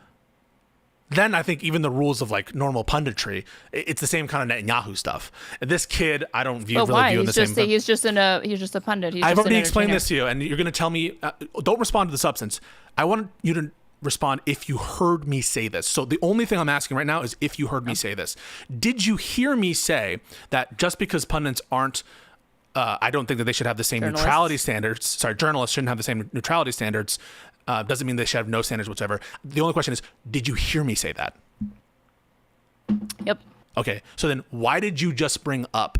then I think even the rules of like normal punditry, it's the same kind of Netanyahu stuff. This kid, I don't view in the same.
He's just a pundit.
I've already explained this to you, and you're going to tell me, don't respond to the substance. I want you to respond if you heard me say this. So the only thing I'm asking right now is if you heard me say this. Did you hear me say that just because pundits aren't, I don't think that they should have the same neutrality standards. Sorry, journalists shouldn't have the same neutrality standards. Doesn't mean they should have no standards whatsoever. The only question is, did you hear me say that?
Yep.
Okay, so then why did you just bring up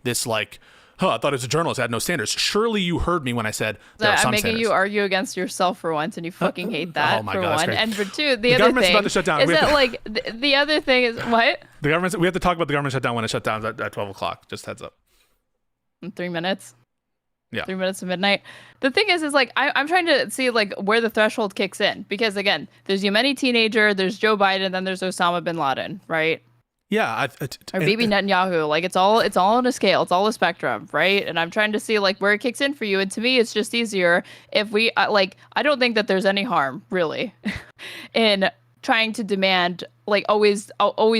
this like, I thought as a journalist I had no standards. Surely you heard me when I said there are some standards.
I'm making you argue against yourself for once, and you fucking hate that for one. And for two, the other
government's
thing
about to shut down.
Is that like the other thing is what?
The government. We have to talk about the government shutdown when it shut down at 12 o'clock. Just heads up.
In 3 minutes.
Yeah.
3 minutes to midnight. The thing is like I'm trying to see like where the threshold kicks in, because again, there's Yemeni teenager, there's Joe Biden, then there's Osama bin Laden, right?
Yeah,
or maybe Netanyahu. Like it's all on a scale. It's all a spectrum, right? And I'm trying to see like where it kicks in for you. And to me, it's just easier if we I don't think that there's any harm really in trying to demand like always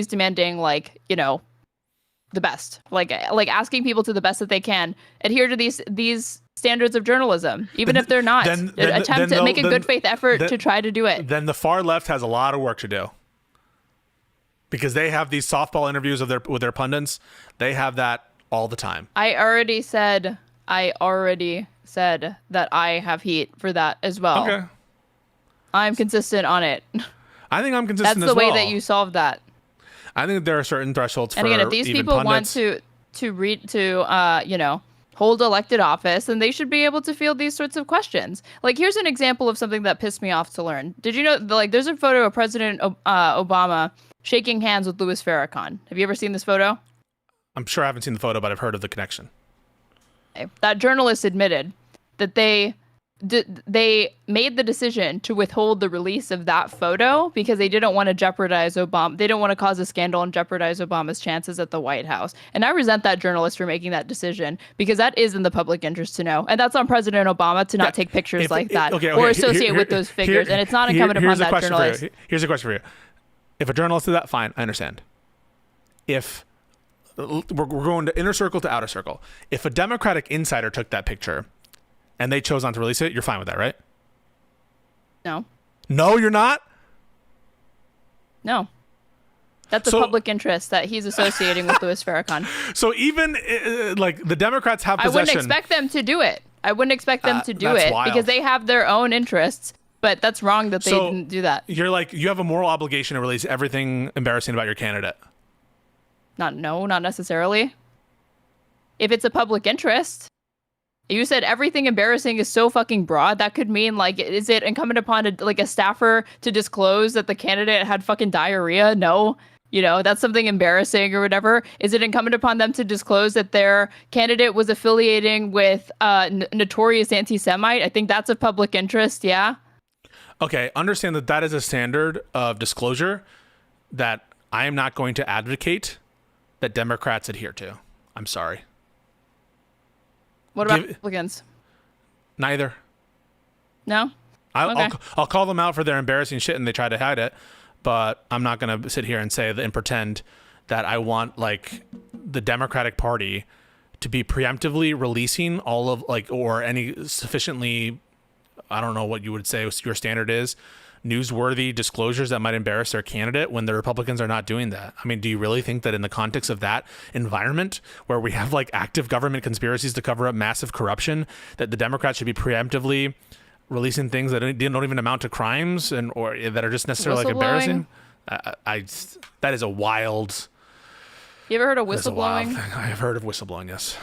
demanding like the best, like asking people to the best that they can adhere to these standards of journalism, even if they're not. Attempt to make a good faith effort to try to do it.
Then the far left has a lot of work to do. Because they have these softball interviews with their pundits. They have that all the time.
I already said that I have heat for that as well.
Okay.
I'm consistent on it.
I think I'm consistent as well.
That's the way that you solve that.
I think there are certain thresholds for
and again, if these people
pundits
want to hold elected office, then they should be able to field these sorts of questions. Like, here's an example of something that pissed me off to learn. Did you know, like, there's a photo of President Obama shaking hands with Louis Farrakhan. Have you ever seen this photo?
I'm sure I haven't seen the photo, but I've heard of the connection.
Okay. That journalist admitted that they made the decision to withhold the release of that photo because they didn't want to jeopardize Obama. They don't want to cause a scandal and jeopardize Obama's chances at the White House. And I resent that journalist for making that decision, because that is in the public interest to know. And that's on President Obama to not take pictures or associate with those figures. And it's not incumbent upon that journalist.
Here's a question for you. If a journalist did that, fine, I understand. If we're going to inner circle to outer circle, if a Democratic insider took that picture, and they chose not to release it, you're fine with that, right?
No.
No, you're not?
No. That's a public interest that he's associating with Louis Farrakhan.
So even like the Democrats have possession.
I wouldn't expect them to do it. I wouldn't expect them to do it
wild.
because they have their own interests. But that's wrong that they didn't do that.
You're like, you have a moral obligation to release everything embarrassing about your candidate.
Not necessarily. If it's a public interest. You said everything embarrassing is so fucking broad. That could mean, like, is it incumbent upon a staffer to disclose that the candidate had fucking diarrhea? No. You know, that's something embarrassing or whatever. Is it incumbent upon them to disclose that their candidate was affiliating with notorious anti-Semite? I think that's a public interest, yeah.
Okay, understand that that is a standard of disclosure that I am not going to advocate that Democrats adhere to. I'm sorry.
What about Republicans?
Neither.
No?
I'll call them out for their embarrassing shit and they try to hide it, but I'm not going to sit here and say and pretend that I want like the Democratic Party to be preemptively releasing all of like or any sufficiently, I don't know what you would say your standard is, newsworthy disclosures that might embarrass their candidate when the Republicans are not doing that. I mean, do you really think that in the context of that environment where we have like active government conspiracies to cover up massive corruption, that the Democrats should be preemptively releasing things that don't even amount to crimes and or that are just necessarily like embarrassing? That is a wild.
You ever heard of whistleblowing?
I have heard of whistleblowing, yes.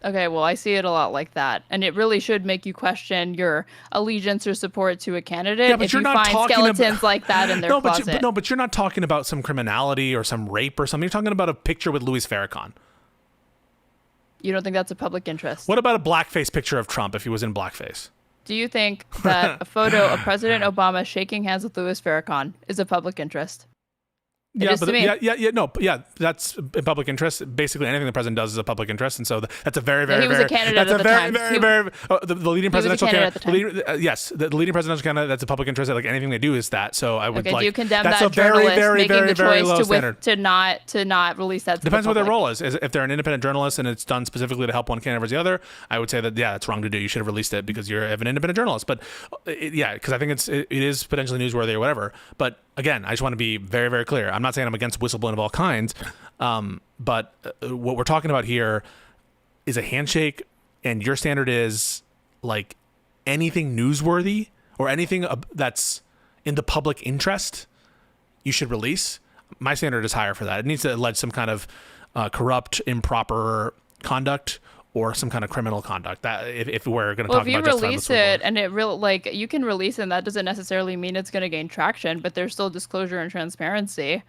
Okay, well, I see it a lot like that. And it really should make you question your allegiance or support to a candidate if you find skeletons like that in their closet.
But you're not talking about some criminality or some rape or something. You're talking about a picture with Louis Farrakhan.
You don't think that's a public interest?
What about a blackface picture of Trump if he was in blackface?
Do you think that a photo of President Obama shaking hands with Louis Farrakhan is a public interest?
That's in public interest. Basically, anything the president does is a public interest, and so that's a very, very,
he was
very,
a candidate at the time.
The leading presidential
candidate.
Yes, the leading presidential candidate. That's a public interest. Like anything they do is that. So I would
do you condemn
that's
that
a very,
journalist
very,
making
very,
the
very low
choice
standard.
to not release that?
Depends what their role is. If they're an independent journalist and it's done specifically to help one candidate versus the other, I would say that that's wrong to do. You should have released it because you're an independent journalist. But because I think it is potentially newsworthy or whatever. But again, I just want to be very, very clear. I'm not saying I'm against whistleblowing of all kinds, but what we're talking about here is a handshake, and your standard is like anything newsworthy or anything that's in the public interest, you should release. My standard is higher for that. It needs to allege some kind of corrupt, improper conduct or some kind of criminal conduct. That if we're going to talk about,
if you release it and you can release it, and that doesn't necessarily mean it's going to gain traction, but there's still disclosure and transparency.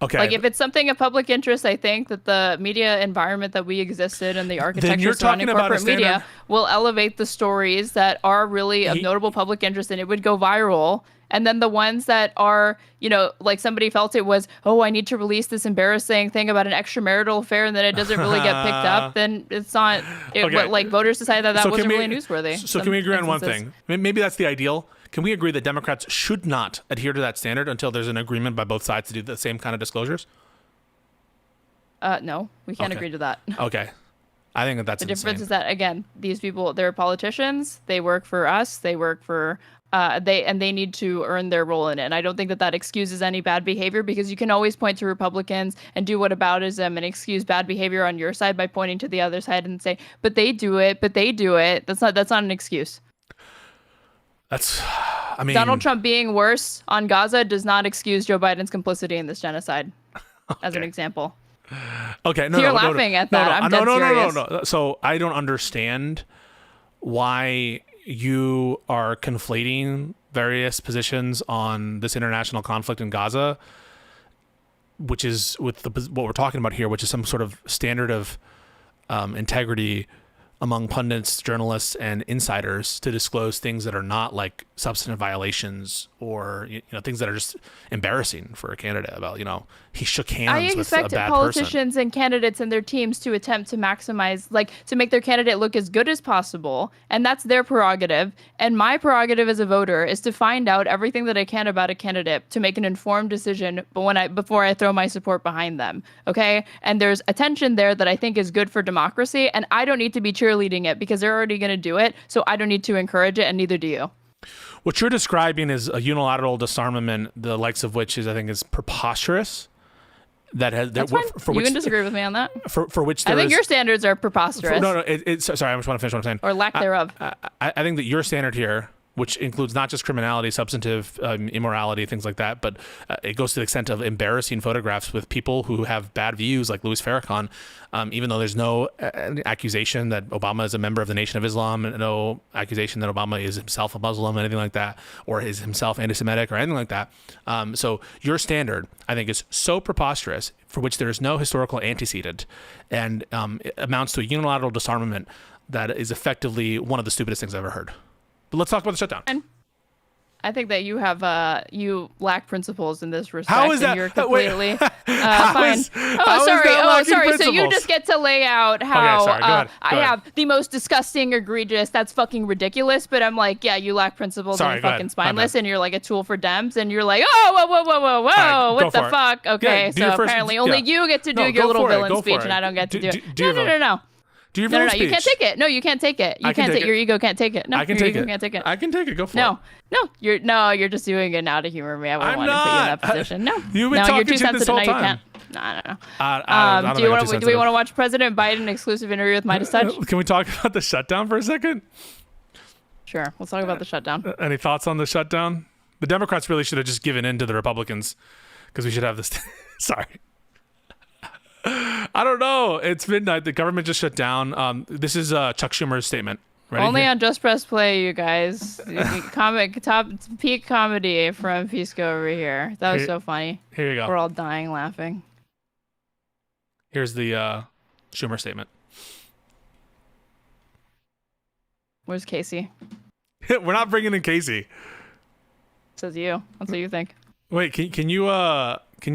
Okay.
Like if it's something of public interest, I think that the media environment that we existed and the architecture surrounding corporate media will elevate the stories that are really of notable public interest, and it would go viral. And then the ones that are, like somebody felt it was, I need to release this embarrassing thing about an extramarital affair, and then it doesn't really get picked up, then it's not, like voters decided that wasn't really newsworthy.
So can we agree on one thing? Maybe that's the ideal. Can we agree that Democrats should not adhere to that standard until there's an agreement by both sides to do the same kind of disclosures?
No, we can't agree to that.
Okay. I think that's
the difference is that, again, these people, they're politicians. They work for us. They work for they need to earn their role in it. And I don't think that excuses any bad behavior, because you can always point to Republicans and do whataboutism and excuse bad behavior on your side by pointing to the other side and say, but they do it. That's not an excuse. Donald Trump being worse on Gaza does not excuse Joe Biden's complicity in this genocide, as an example.
Okay,
you're laughing at that. I'm dead serious.
No. So I don't understand why you are conflating various positions on this international conflict in Gaza, which is with what we're talking about here, which is some sort of standard of integrity among pundits, journalists, and insiders to disclose things that are not like substantive violations or things that are just embarrassing for a candidate about he shook hands with a bad person. I expect
politicians and candidates and their teams to attempt to maximize, to make their candidate look as good as possible, and that's their prerogative. And my prerogative as a voter is to find out everything that I can about a candidate to make an informed decision, before I throw my support behind them. Okay, and there's a tension there that I think is good for democracy, and I don't need to be cheerleading cheerleading it because they're already going to do it. So I don't need to encourage it, and neither do you.
What you're describing is a unilateral disarmament, the likes of which I think is preposterous. That has
That's fine. You can disagree with me on that.
For which
I think your standards are preposterous.
No. Sorry, I just want to finish what I'm saying.
Or lack thereof.
I think that your standard here, which includes not just criminality, substantive immorality, things like that, but it goes to the extent of embarrassing photographs with people who have bad views, like Louis Farrakhan, even though there's no accusation that Obama is a member of the Nation of Islam, no accusation that Obama is himself a Muslim, anything like that, or is himself anti-Semitic or anything like that. So your standard, I think, is so preposterous, for which there is no historical antecedent, and it amounts to a unilateral disarmament that is effectively one of the stupidest things I've ever heard. But let's talk about the shutdown.
And I think that you have you lack principles in this respect.
How is that?
And you're completely
How
fine.
is-
Oh,
how is
sorry.
that
Oh,
lacking
sorry. So you
principles?
just get to lay out how
sorry. Go ahead.
I have the most disgusting, egregious. That's fucking ridiculous. But I'm like, yeah, you lack principles
Sorry,
and
go
you're fucking
ahead. My
spineless,
bad.
and you're like a tool for Dems, and you're like, oh, whoa,
right, go
what the
for it.
fuck? Okay,
Yeah, do your
so
first-
apparently only
yeah.
you get to do
No,
your
go
little
for it,
villain
go for
speech,
it.
and I don't get to do it.
do your
No.
Do your
No,
villain
you can't
speech.
take it. No, you can't take it. You
I can
can't
take
take Your
it.
ego can't take it. No,
I can
your
take
ego
it.
can't take it.
I can take it. Go for
No,
it.
you're just doing it now to humor me. I wouldn't
I'm
want to put you in
not.
that position. No,
You've been
no,
talking
you're too
shit this
sensitive.
whole
No, you
time.
can't. No, I don't know.
I don't
Do you
think I'm
want
too
to? Do we want
sensitive.
to watch President Biden exclusive interview with Midas Touch?
Can we talk about the shutdown for a second?
Sure. Let's talk about the shutdown.
Any thoughts on the shutdown? The Democrats really should have just given in to the Republicans, because we should have this. Sorry. I don't know. It's midnight. The government just shut down. This is Chuck Schumer's statement. Ready?
Only
Here.
on Just Press Play, you guys. Top peak comedy from Pisco over here. That was
Here-
so funny.
Here you go.
We're all dying laughing.
Here's the Schumer statement.
Where's Casey?
We're not bringing in Casey.
Says you. That's what you think.
Wait, can you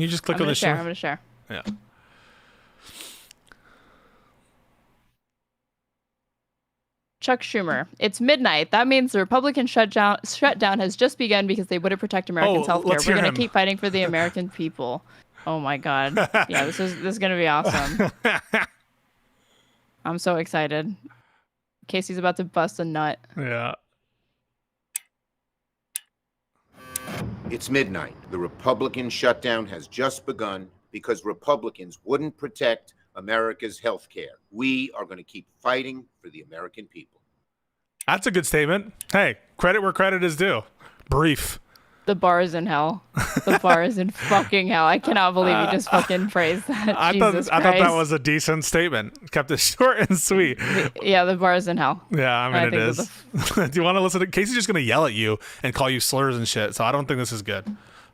just click
I'm
on
gonna
the
share.
Schumer?
I'm gonna share.
Yeah.
Chuck Schumer. It's midnight. That means the Republican shutdown has just begun because they wouldn't protect Americans' healthcare.
let's
We're
hear
gonna
him.
keep fighting for the American people. Oh my God. Yeah, this is gonna be awesome. I'm so excited. Casey's about to bust a nut.
Yeah.
It's midnight. The Republican shutdown has just begun because Republicans wouldn't protect America's health care. We are going to keep fighting for the American people.
That's a good statement. Hey, credit where credit is due. Brief.
The bar is in hell. The bar is in fucking hell. I cannot believe you just fucking phrased that.
I thought that was a decent statement. Kept it short and sweet.
Yeah, the bar is in hell.
Yeah, I mean,
I
it
think
is. Do you want to listen to Casey's just going to yell at you and call you slurs and shit, so I don't think this is good.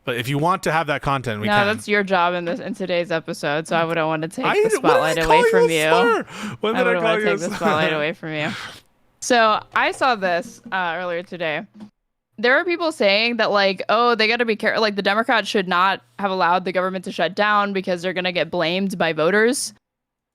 But if you want to have that content, we
No,
can.
that's your job in today's episode, so I wouldn't want to take
I
the
didn't- when
spotlight
did I
away
call
from
a
you.
slur? When
I
did I
wouldn't
call
want
you
to
a
take the
slur?
spotlight away from you. So I saw this earlier today. There are people saying that, like, oh, they got to be careful. Like, the Democrats should not have allowed the government to shut down because they're going to get blamed by voters.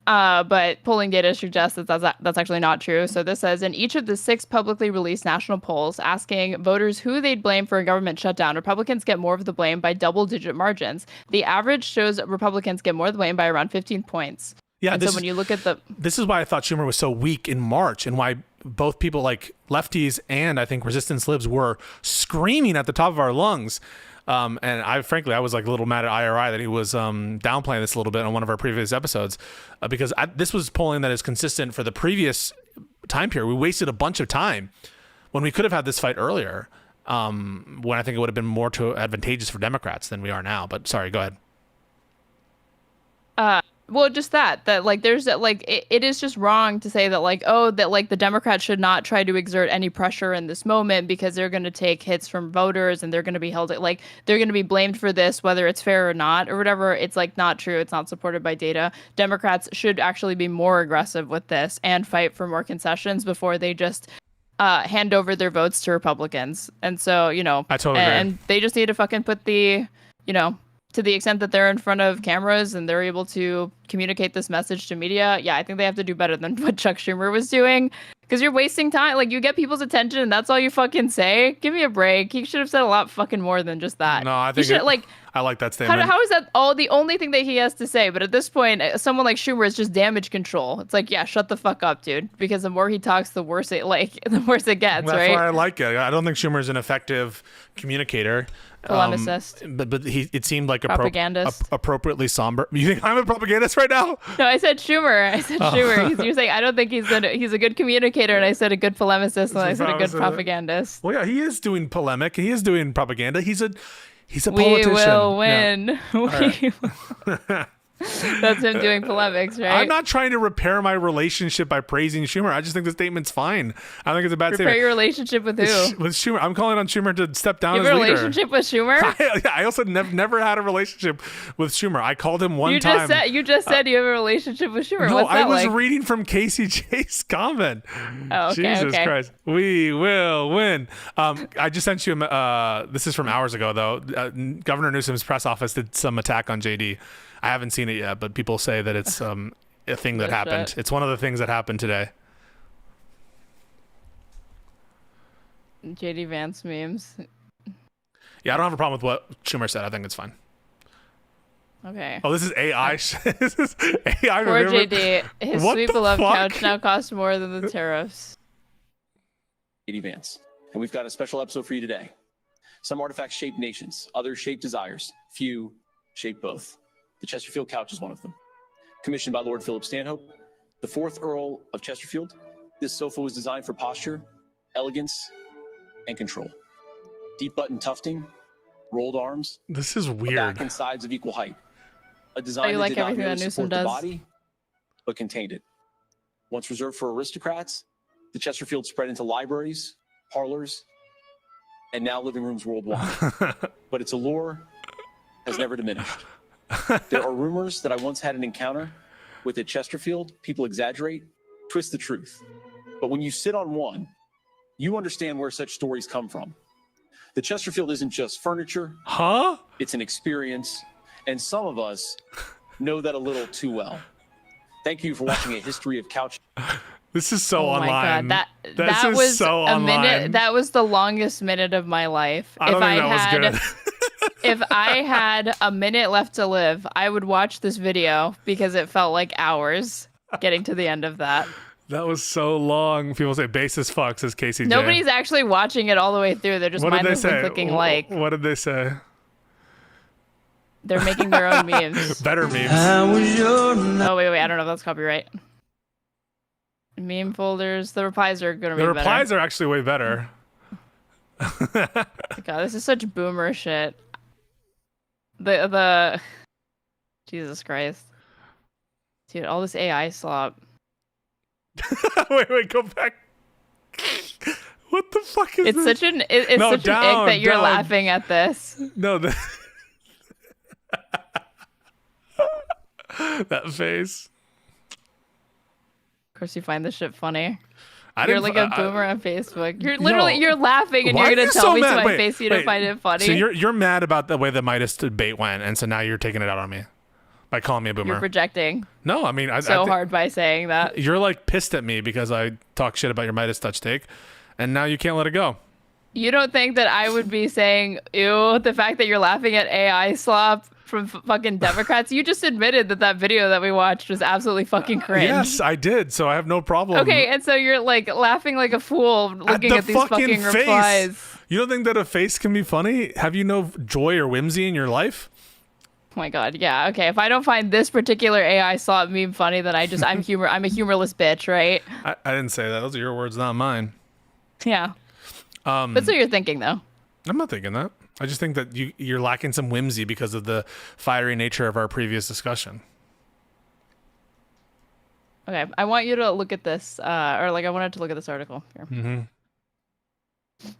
But polling data suggests that that's actually not true. So this says, in each of the 6 publicly released national polls asking voters who they'd blame for a government shutdown, Republicans get more of the blame by double-digit margins. The average shows Republicans get more of the blame by around 15 points.
Yeah,
And so when you look at
this is why I thought Schumer was so weak in March, and why both people like lefties and I think resistance libs were screaming at the top of our lungs. And I was like a little mad at IRI that he was downplaying this a little bit on one of our previous episodes, because this was polling that is consistent for the previous time period. We wasted a bunch of time when we could have had this fight earlier, when I think it would have been more advantageous for Democrats than we are now. But sorry, go ahead.
Well, just that like there's like it is just wrong to say that like, oh, that like the Democrats should not try to exert any pressure in this moment because they're going to take hits from voters and they're going to be held like they're going to be blamed for this, whether it's fair or not or whatever. It's like not true. It's not supported by data. Democrats should actually be more aggressive with this and fight for more concessions before they just hand over their votes to Republicans. And so, you know,
I totally agree.
And they just need to fucking put the, you know, to the extent that they're in front of cameras and they're able to communicate this message to media, yeah, I think they have to do better than what Chuck Schumer was doing. Because you're wasting time. Like, you get people's attention and that's all you fucking say. Give me a break. He should have said a lot fucking more than just that.
No, I
You
think
should, like,
I like that statement.
how is that the only thing that he has to say? But at this point, someone like Schumer is just damage control. It's like, yeah, shut the fuck up, dude. Because the more he talks, the worse it the worse it gets,
That's
right?
why I like it. I don't think Schumer's an effective communicator.
Polemicist.
But it seemed like
Propagandist.
appropriately somber. You think I'm a propagandist right now?
No, I said Schumer. I said
Oh.
Schumer. You're saying I don't think he's a good communicator, and I said a good polemicist, and I said a good
Propagandist.
propagandist.
Well, yeah, he is doing polemic. He is doing propaganda. He's a
We
politician.
will
Yeah.
win. That's him doing polemics, right?
I'm not trying to repair my relationship by praising Schumer. I just think the statement's fine. I think it's a bad
Repair
statement.
your relationship with who?
With Schumer, I'm calling on Schumer to step down
You
as
have a
leader.
relationship with Schumer?
I also never had a relationship with Schumer. I called him one
You
time.
you just said you have a relationship with Schumer.
No,
What's
I
that
was
like?
reading from Casey J's comment.
Oh, okay,
Jesus
okay.
Christ. We will win. I just sent you, this is from hours ago, though. Governor Newsom's press office did some attack on JD. I haven't seen it yet, but people say that it's a thing that happened. It's one of the things that happened today.
JD Vance memes.
Yeah, I don't have a problem with what Schumer said. I think it's fine.
Okay.
Oh, this is AI. This is AI.
Poor
remember?
JD. His
What
sweet
the
beloved
fuck?
couch now costs more than the tariffs.
JD Vance, and we've got a special episode for you today. Some artifacts shape nations, others shape desires, few shape both. The Chesterfield couch is one of them. Commissioned by Lord Philip Stanhope, the 4th Earl of Chesterfield, this sofa was designed for posture, elegance, and control. Deep button tufting, rolled arms,
This is
a
weird.
back and sides of equal height. A design that
like
did not
everything
merely
that Newsom
support the
does?
body, but contained it. Once reserved for aristocrats, the Chesterfield spread into libraries, parlors, and now living rooms worldwide. But its allure has never diminished. There are rumors that I once had an encounter with a Chesterfield. People exaggerate, twist the truth. But when you sit on one, you understand where such stories come from. The Chesterfield isn't just furniture,
Huh?
it's an experience, and some of us know that a little too well. Thank you for watching A History of Couch.
This is so
Oh my
online.
god,
This
that
is
was
so
a
online.
minute. That was the longest minute of my life.
I don't think that was good.
If I had a minute left to live, I would watch this video because it felt like hours getting to the end of that.
That was so long. People say basis fuck, says Casey J.
Nobody's actually watching it all the way through. They're just
What did they
mindlessly
say?
clicking like.
What did they say?
They're making their own memes.
Better memes.
Oh wait, I don't know if that's copyright. Meme folders. The replies are gonna be
The
better.
replies are actually way better.
God, this is such boomer shit. The Jesus Christ. Dude, all this AI slop.
wait, go back. What the fuck is
It's
this?
such an it's
No,
such an
down,
ick that you're
down.
laughing at this.
No, that face.
Of course you find this shit funny.
I
You're
didn't-
like a boomer on Facebook. You're literally you're laughing and
Why
you're
are
gonna
you
tell
so
me to
mad?
my
Wait,
face you don't
wait.
find it funny.
So you're mad about the way the Midas debate went, and so now you're taking it out on me by calling me a boomer.
You're projecting
No, I mean I
so
thi-
hard by saying that.
You're like pissed at me because I talk shit about your Midas touch take, and now you can't let it go.
You don't think that I would be saying, ew, the fact that you're laughing at AI slop from fucking Democrats? You just admitted that video that we watched was absolutely fucking cringe.
Yes, I did. So I have no problem.
Okay, and so you're like laughing like a fool looking at these fucking
face.
replies.
You don't think that a face can be funny? Have you no joy or whimsy in your life?
Oh my god, yeah. Okay, if I don't find this particular AI slop meme funny, then I'm a humorless bitch, right?
I didn't say that. Those are your words, not mine.
Yeah. That's what you're thinking though.
I'm not thinking that. I just think that you're lacking some whimsy because of the fiery nature of our previous discussion.
Okay, I want you to look at this, or like I wanted to look at this article here.
Mm-hmm.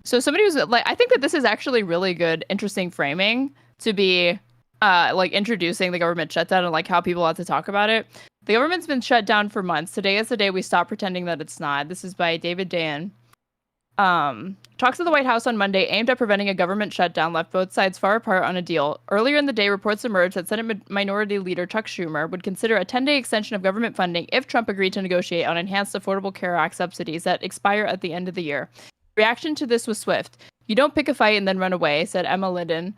So somebody was like, I think that this is actually really good, interesting framing to be like introducing the government shutdown and like how people ought to talk about it. The government's been shut down for months. Today is the day we stop pretending that it's not. This is by David Dan. Talks at the White House on Monday aimed at preventing a government shutdown left both sides far apart on a deal. Earlier in the day, reports emerged that Senate Minority Leader Chuck Schumer would consider a 10-day extension of government funding if Trump agreed to negotiate on enhanced Affordable Care Act subsidies that expire at the end of the year. Reaction to this was swift. You don't pick a fight and then run away, said Emma Lydon,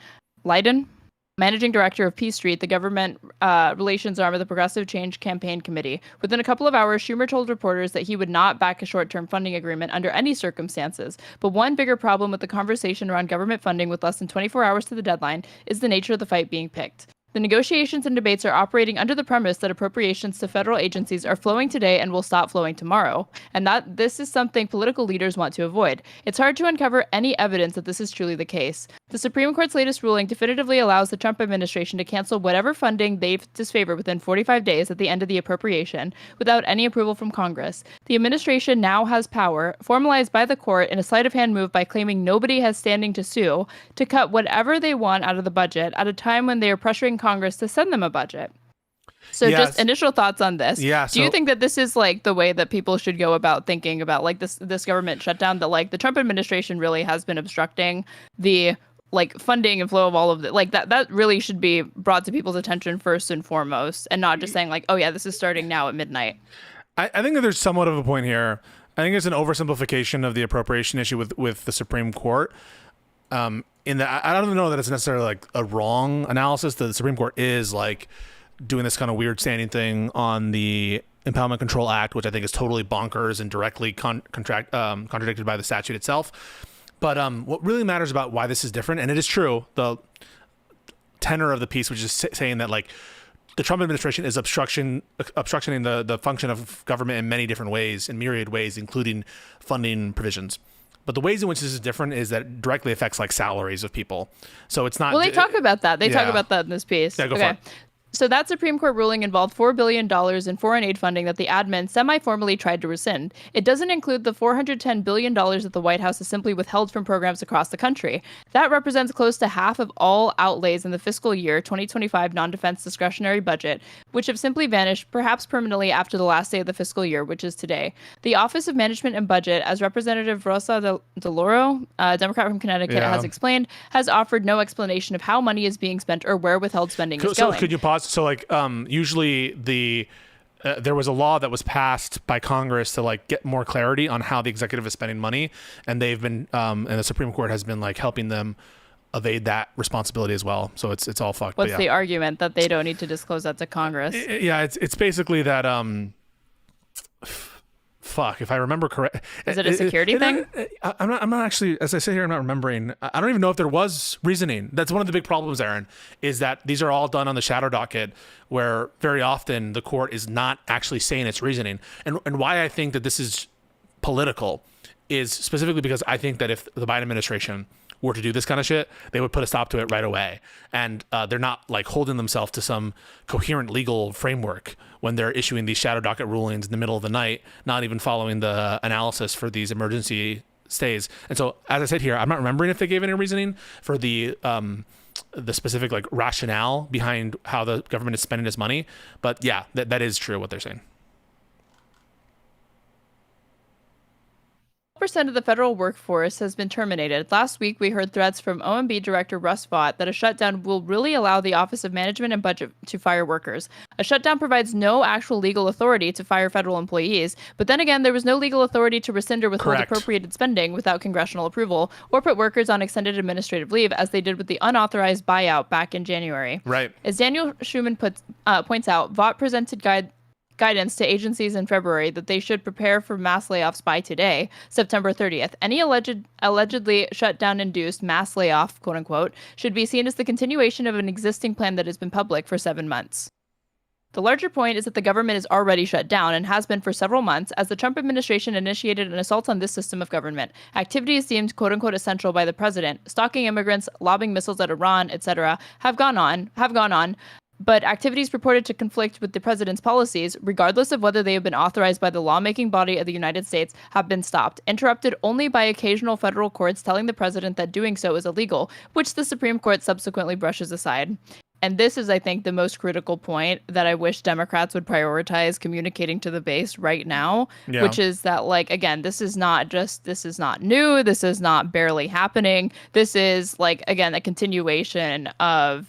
managing director of P Street, the government relations arm of the Progressive Change Campaign Committee. Within a couple of hours, Schumer told reporters that he would not back a short-term funding agreement under any circumstances. But one bigger problem with the conversation around government funding with less than 24 hours to the deadline is the nature of the fight being picked. The negotiations and debates are operating under the premise that appropriations to federal agencies are flowing today and will stop flowing tomorrow, and that this is something political leaders want to avoid. It's hard to uncover any evidence that this is truly the case. The Supreme Court's latest ruling definitively allows the Trump administration to cancel whatever funding they disfavor within 45 days at the end of the appropriation, without any approval from Congress. The administration now has power, formalized by the court in a sleight-of-hand move by claiming nobody has standing to sue, to cut whatever they want out of the budget at a time when they are pressuring Congress to send them a budget. So
Yes.
just initial thoughts on this.
Yeah,
Do you
so-
think that this is like the way that people should go about thinking about like this government shutdown, that like the Trump administration really has been obstructing the like funding and flow of all of it, like that really should be brought to people's attention first and foremost, and not just saying like, oh yeah, this is starting now at midnight.
I think that there's somewhat of a point here. I think it's an oversimplification of the appropriation issue with the Supreme Court. In that, I don't even know that it's necessarily like a wrong analysis. The Supreme Court is like doing this kind of weird standing thing on the Impoundment Control Act, which I think is totally bonkers and directly contradicted by the statute itself. But what really matters about why this is different, and it is true, the tenor of the piece, which is saying that like the Trump administration is obstructioning the function of government in many different ways, in myriad ways, including funding provisions. But the ways in which this is different is that it directly affects like salaries of people. So it's not.
Well, they talk about that. They talk
Yeah.
about that in this piece.
Yeah, go for it.
So that Supreme Court ruling involved $4 billion in foreign aid funding that the admin semi-formally tried to rescind. It doesn't include the $410 billion that the White House has simply withheld from programs across the country. That represents close to half of all outlays in the fiscal year 2025 non-defense discretionary budget, which have simply vanished, perhaps permanently, after the last day of the fiscal year, which is today. The Office of Management and Budget, as Representative Rosa DeLauro, a Democrat from Connecticut,
Yeah.
has explained, has offered no explanation of how money is being spent or where withheld spending is
So
going.
could you pause? So like usually there was a law that was passed by Congress to like get more clarity on how the executive is spending money, and they've been and the Supreme Court has been like helping them evade that responsibility as well. So it's all fucked. but
What's
yeah.
the argument that they don't need to disclose that to Congress?
Yeah, it's basically that fuck, if I remember correct.
Is it a security thing?
I'm not actually, as I sit here, I'm not remembering. I don't even know if there was reasoning. That's one of the big problems, Aaron, is that these are all done on the shadow docket, where very often the court is not actually saying its reasoning. And why I think that this is political is specifically because I think that if the Biden administration were to do this kind of shit, they would put a stop to it right away. And they're not like holding themselves to some coherent legal framework when they're issuing these shadow docket rulings in the middle of the night, not even following the analysis for these emergency stays. And so, as I said here, I'm not remembering if they gave any reasoning for the specific like rationale behind how the government is spending its money. But yeah, that is true what they're saying.
Percent of the federal workforce has been terminated. Last week, we heard threats from OMB Director Russ Vought that a shutdown will really allow the Office of Management and Budget to fire workers. A shutdown provides no actual legal authority to fire federal employees, but then again, there was no legal authority to rescind or withhold
Correct.
appropriated spending without congressional approval, or put workers on extended administrative leave, as they did with the unauthorized buyout back in January.
Right.
As Daniel Schuman points out, Vought presented guidance to agencies in February that they should prepare for mass layoffs by today, September 30th. Any allegedly shutdown-induced mass layoff, quote unquote, should be seen as the continuation of an existing plan that has been public for 7 months. The larger point is that the government is already shut down and has been for several months, as the Trump administration initiated an assault on this system of government. Activities deemed quote unquote essential by the president, stalking immigrants, lobbing missiles at Iran, etc., have gone on. But activities purported to conflict with the president's policies, regardless of whether they have been authorized by the lawmaking body of the United States, have been stopped, interrupted only by occasional federal courts telling the president that doing so is illegal, which the Supreme Court subsequently brushes aside. And this is, I think, the most critical point that I wish Democrats would prioritize communicating to the base right now,
Yeah.
which is that, like, again, this is not new. This is not barely happening. This is, like, again, a continuation of,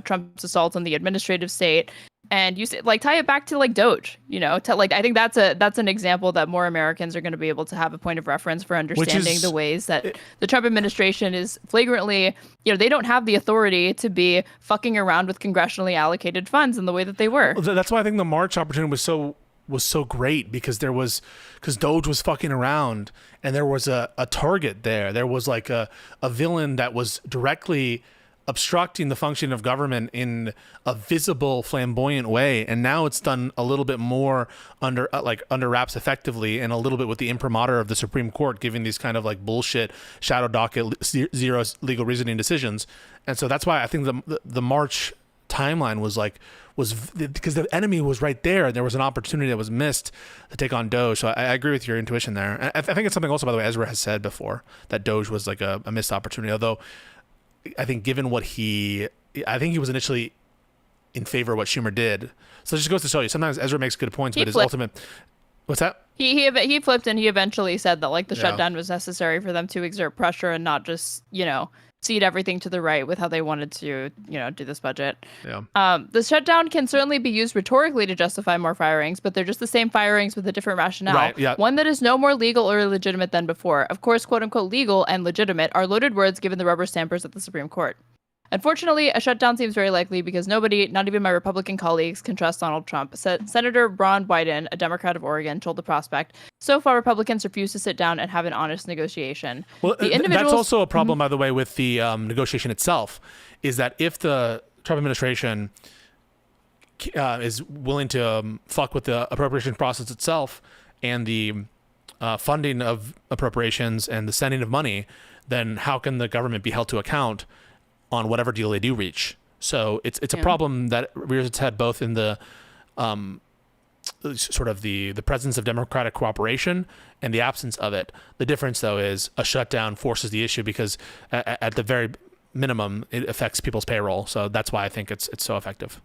Trump's assault on the administrative state. And you say, like, tie it back to, like, Doge, I think that's an example that more Americans are going to be able to have a point of reference for understanding the ways that the Trump administration is flagrantly, they don't have the authority to be fucking around with congressionally allocated funds in the way that they were.
That's why I think the March opportunity was so great, because Doge was fucking around, and there was a target there. There was like a villain that was directly obstructing the function of government in a visible, flamboyant way, and now it's done a little bit more under wraps effectively, and a little bit with the imprimatur of the Supreme Court giving these kind of like bullshit shadow docket zero legal reasoning decisions. And so that's why I think the March timeline was because the enemy was right there, and there was an opportunity that was missed to take on Doge. So I agree with your intuition there. And I think it's something also, by the way, Ezra has said before, that Doge was like a missed opportunity, although I think given I think he was initially in favor of what Schumer did. So it just goes to show you, sometimes Ezra makes good points, but his ultimate, what's that?
He flipped, and he eventually said that, like, the shutdown was necessary for them to exert pressure and not just, cede everything to the right with how they wanted to, do this budget.
Yeah.
The shutdown can certainly be used rhetorically to justify more firings, but they're just the same firings with a different rationale.
Right, yeah.
One that is no more legal or legitimate than before. Of course, quote unquote, legal and legitimate are loaded words given the rubber stampers at the Supreme Court. Unfortunately, a shutdown seems very likely because nobody, not even my Republican colleagues, can trust Donald Trump. Senator Ron Wyden, a Democrat of Oregon, told The Prospect, so far Republicans refuse to sit down and have an honest negotiation.
Well, that's also a problem, by the way, with the negotiation itself, is that if the Trump administration is willing to fuck with the appropriation process itself and the funding of appropriations and the sending of money, then how can the government be held to account on whatever deal they do reach? So it's a problem that rears its head both in the sort of the presence of democratic cooperation and the absence of it. The difference, though, is a shutdown forces the issue because at the very minimum, it affects people's payroll. So that's why I think it's so effective.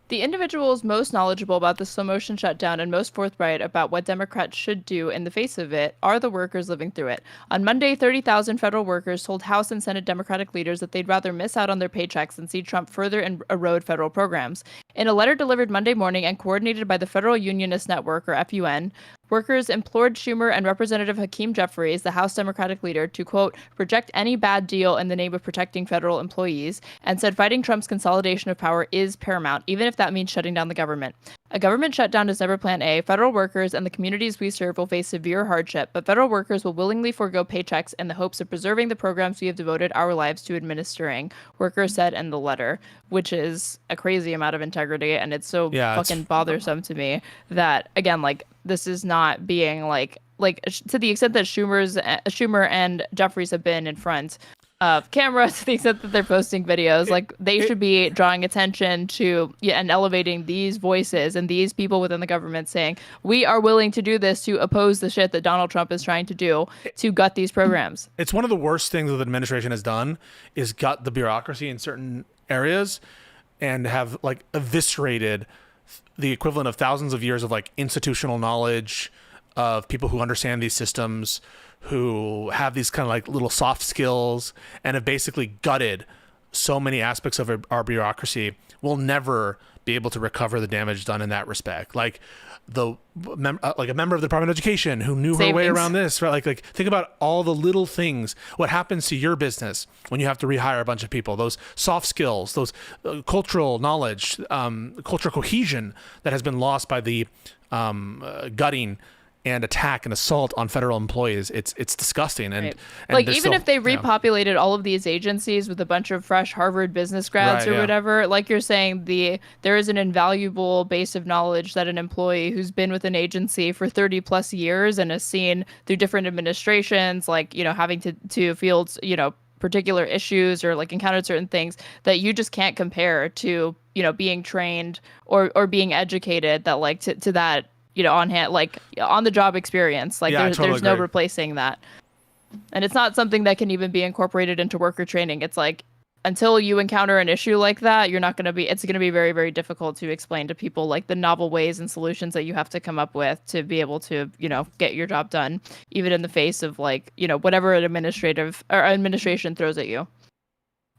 The individuals most knowledgeable about the slow motion shutdown and most forthright about what Democrats should do in the face of it are the workers living through it. On Monday, 30,000 federal workers told House and Senate Democratic leaders that they'd rather miss out on their paychecks than see Trump further erode federal programs. In a letter delivered Monday morning and coordinated by the Federal Unionist Network, or FUN, workers implored Schumer and Representative Hakeem Jeffries, the House Democratic leader, to, quote, reject any bad deal in the name of protecting federal employees, and said fighting Trump's consolidation of power is paramount, even if that means shutting down the government. A government shutdown is never plan A. Federal workers and the communities we serve will face severe hardship, but federal workers will willingly forego paychecks in the hopes of preserving the programs we have devoted our lives to administering, workers said in the letter, which is a crazy amount of integrity, and it's so fucking bothersome to me that, again, like, this is not being like to the extent that Schumer and Jeffries have been in front of camera, to the extent that they're posting videos, like, they should be drawing attention to and elevating these voices and these people within the government saying, we are willing to do this to oppose the shit that Donald Trump is trying to do to gut these programs.
It's one of the worst things that the administration has done is gut the bureaucracy in certain areas and have, like, eviscerated the equivalent of thousands of years of, like, institutional knowledge of people who understand these systems, who have these kind of, like, little soft skills, and have basically gutted so many aspects of our bureaucracy. We'll never be able to recover the damage done in that respect. Like a member of the Department of Education who knew her way around this, right? Like think about all the little things. What happens to your business when you have to rehire a bunch of people? Those soft skills, those cultural knowledge, cultural cohesion that has been lost by the gutting and attack and assault on federal employees. It's disgusting. And
like, even if they repopulated all of these agencies with a bunch of fresh Harvard business grads whatever, like you're saying, there is an invaluable base of knowledge that an employee who's been with an agency for 30 plus years and has seen through different administrations, like, having to field, particular issues or, like, encountered certain things that you just can't compare to, being trained or being educated, that, like, to that, on hand, like, on the job experience, like, there's no replacing that. And it's not something that can even be incorporated into worker training. It's like, until you encounter an issue like that, it's going to be very, very difficult to explain to people like the novel ways and solutions that you have to come up with to be able to, get your job done, even in the face of like, whatever an administration throws at you.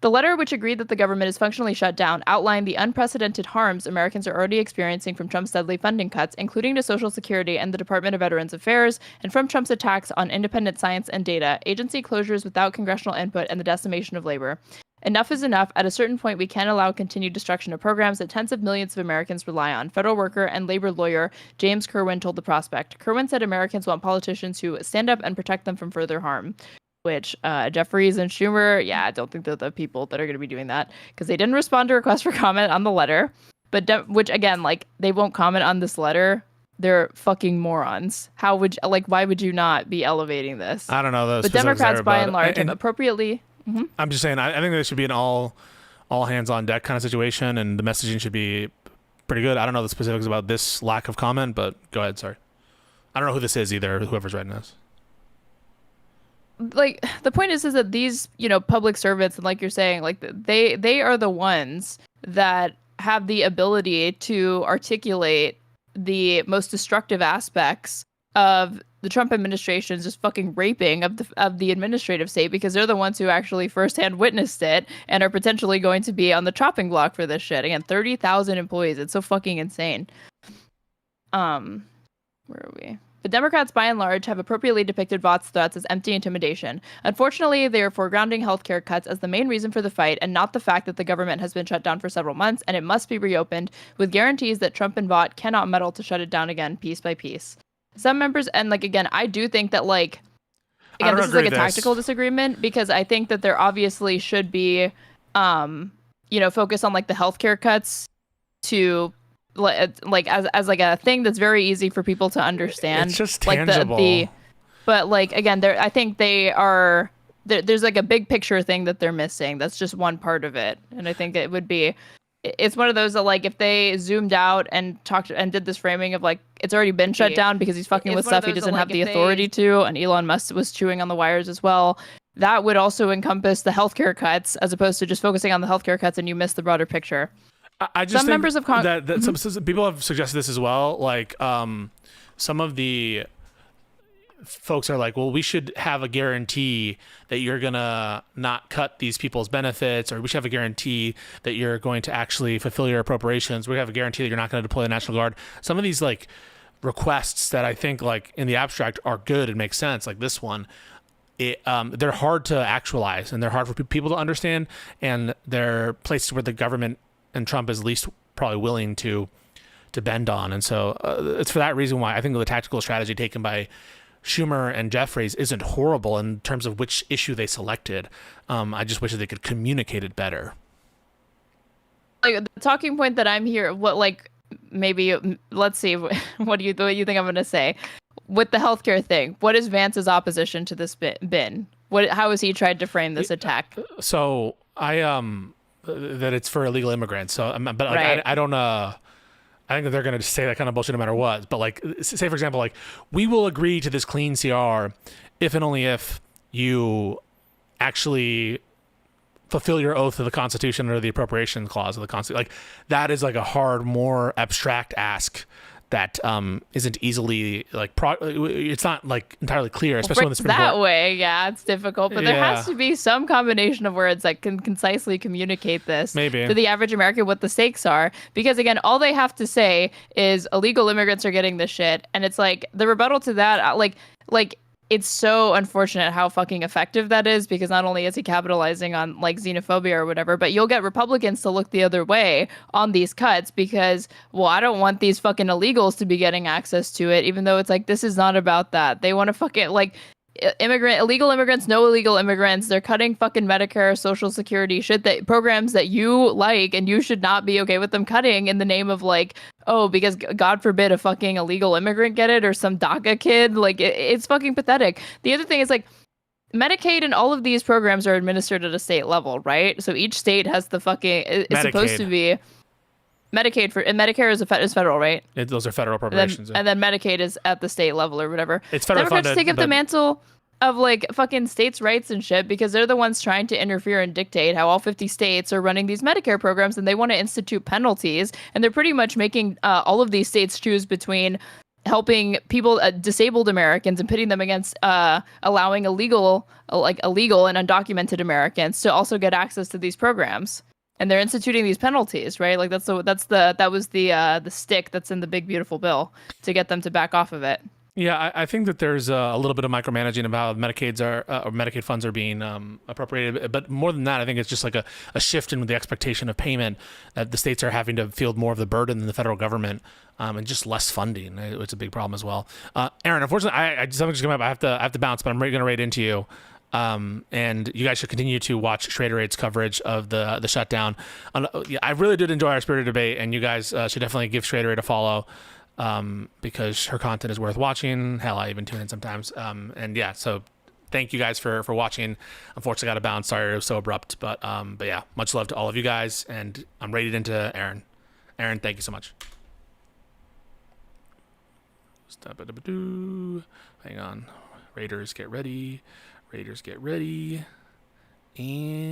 The letter, which agreed that the government is functionally shut down, outlined the unprecedented harms Americans are already experiencing from Trump's deadly funding cuts, including to Social Security and the Department of Veterans Affairs, and from Trump's attacks on independent science and data, agency closures without congressional input, and the decimation of labor. Enough is enough. At a certain point, we can't allow continued destruction of programs that tens of millions of Americans rely on. Federal worker and labor lawyer James Kerwin told The Prospect. Kerwin said Americans want politicians who stand up and protect them from further harm. Which Jeffries and Schumer, I don't think they're the people that are going to be doing that because they didn't respond to requests for comment on the letter. But which again, like they won't comment on this letter. They're fucking morons. Why would you not be elevating this?
I don't know those.
But Democrats, by and large, have appropriately. Mm-hmm.
I'm just saying. I think there should be an all hands on deck kind of situation, and the messaging should be pretty good. I don't know the specifics about this lack of comment, but go ahead. Sorry, I don't know who this is either. Whoever's writing this.
Like the point is that these public servants, and like you're saying, like they are the ones that have the ability to articulate the most destructive aspects of the Trump administration's just fucking raping of the administrative state, because they're the ones who actually firsthand witnessed it and are potentially going to be on the chopping block for this shit. Again, 30,000 employees. It's so fucking insane. Where are we? The Democrats, by and large, have appropriately depicted Vought's threats as empty intimidation. Unfortunately, they are foregrounding healthcare cuts as the main reason for the fight, and not the fact that the government has been shut down for several months and it must be reopened, with guarantees that Trump and Vaught cannot meddle to shut it down again, piece by piece. Some members, and again, I do think that again, this is a tactical disagreement, because I think that there obviously should be, focus on the healthcare cuts to as a thing that's very easy for people to understand.
It's just tangible.
But again, I think they are. There's a big picture thing that they're missing. That's just one part of it, and I think it would be. It's one of those that if they zoomed out and talked and did this framing of it's already been shut down because he's fucking with stuff he doesn't have the authority to, and Elon Musk was chewing on the wires as well. That would also encompass the healthcare cuts, as opposed to just focusing on the healthcare cuts, and you miss the broader picture.
I just think members of some people have suggested this as well. Some of the folks are well, we should have a guarantee that you're gonna not cut these people's benefits, or we should have a guarantee that you're going to actually fulfill your appropriations. We have a guarantee that you're not going to deploy the National Guard. Some of these requests that I think in the abstract are good and make sense, like this one. They're hard to actualize, and they're hard for people to understand, and they're places where the government and Trump is least probably willing to bend on. And so it's for that reason why I think the tactical strategy taken by Schumer and Jeffries isn't horrible in terms of which issue they selected. I just wish that they could communicate it better.
The talking point that I'm here, let's see, what do you think I'm going to say? With the healthcare thing, what is Vance's opposition to this been? How has he tried to frame this attack?
So that it's for illegal immigrants. So, but
right.
I don't. I think that they're going to say that kind of bullshit no matter what. But say for example, we will agree to this clean CR if and only if you actually fulfill your oath of the Constitution or the appropriation clause of the Constitution. That is a hard, more abstract ask that isn't easily it's not entirely clear, especially when the Supreme Court.
That way, yeah, it's difficult, but there has to be some combination of words that can concisely communicate this to the average American what the stakes are, because again, all they have to say is illegal immigrants are getting this shit, and it's the rebuttal to that, it's so unfortunate how fucking effective that is, because not only is he capitalizing on xenophobia or whatever, but you'll get Republicans to look the other way on these cuts because, well, I don't want these fucking illegals to be getting access to it, even though it's this is not about that. They want to fucking illegal immigrants, no illegal immigrants. They're cutting fucking Medicare, Social Security, shit that programs that you like, and you should not be okay with them cutting in the name of because God forbid a fucking illegal immigrant get it, or some DACA kid. It's fucking pathetic. The other thing is Medicaid and all of these programs are administered at a state level, right? So each state has the fucking it's supposed to be Medicaid and Medicare is federal, right?
Those are federal appropriations,
and then Medicaid is at the state level or whatever.
It's federal
Democrats
funded.
Take up the mantle. of like fucking states' rights and shit because they're the ones trying to interfere and dictate how all 50 states are running these Medicare programs, and they want to institute penalties, and they're pretty much making all of these states choose between helping people, disabled Americans, and pitting them against allowing illegal and undocumented Americans to also get access to these programs. And they're instituting these penalties, right? Like that was the stick that's in the big beautiful bill to get them to back off of it.
Yeah, I think that there's a little bit of micromanaging of how Medicaid funds are being appropriated. But more than that, I think it's just like a shift in the expectation of payment that the states are having to field more of the burden than the federal government, and just less funding. It's a big problem as well. Aaron, unfortunately, I just something's coming up. I have to bounce, but I'm going to rate into you. And you guys should continue to watch Schrader Aid's coverage of the shutdown. I really did enjoy our spirited debate, and you guys should definitely give Schrader Aid a follow. Because her content is worth watching. Hell, I even tune in sometimes. And yeah, so thank you guys for watching. Unfortunately, got to bounce. Sorry it was so abrupt, but yeah, much love to all of you guys, and I'm rated into Aaron. Aaron, thank you so much. Hang on. Raiders, get ready. And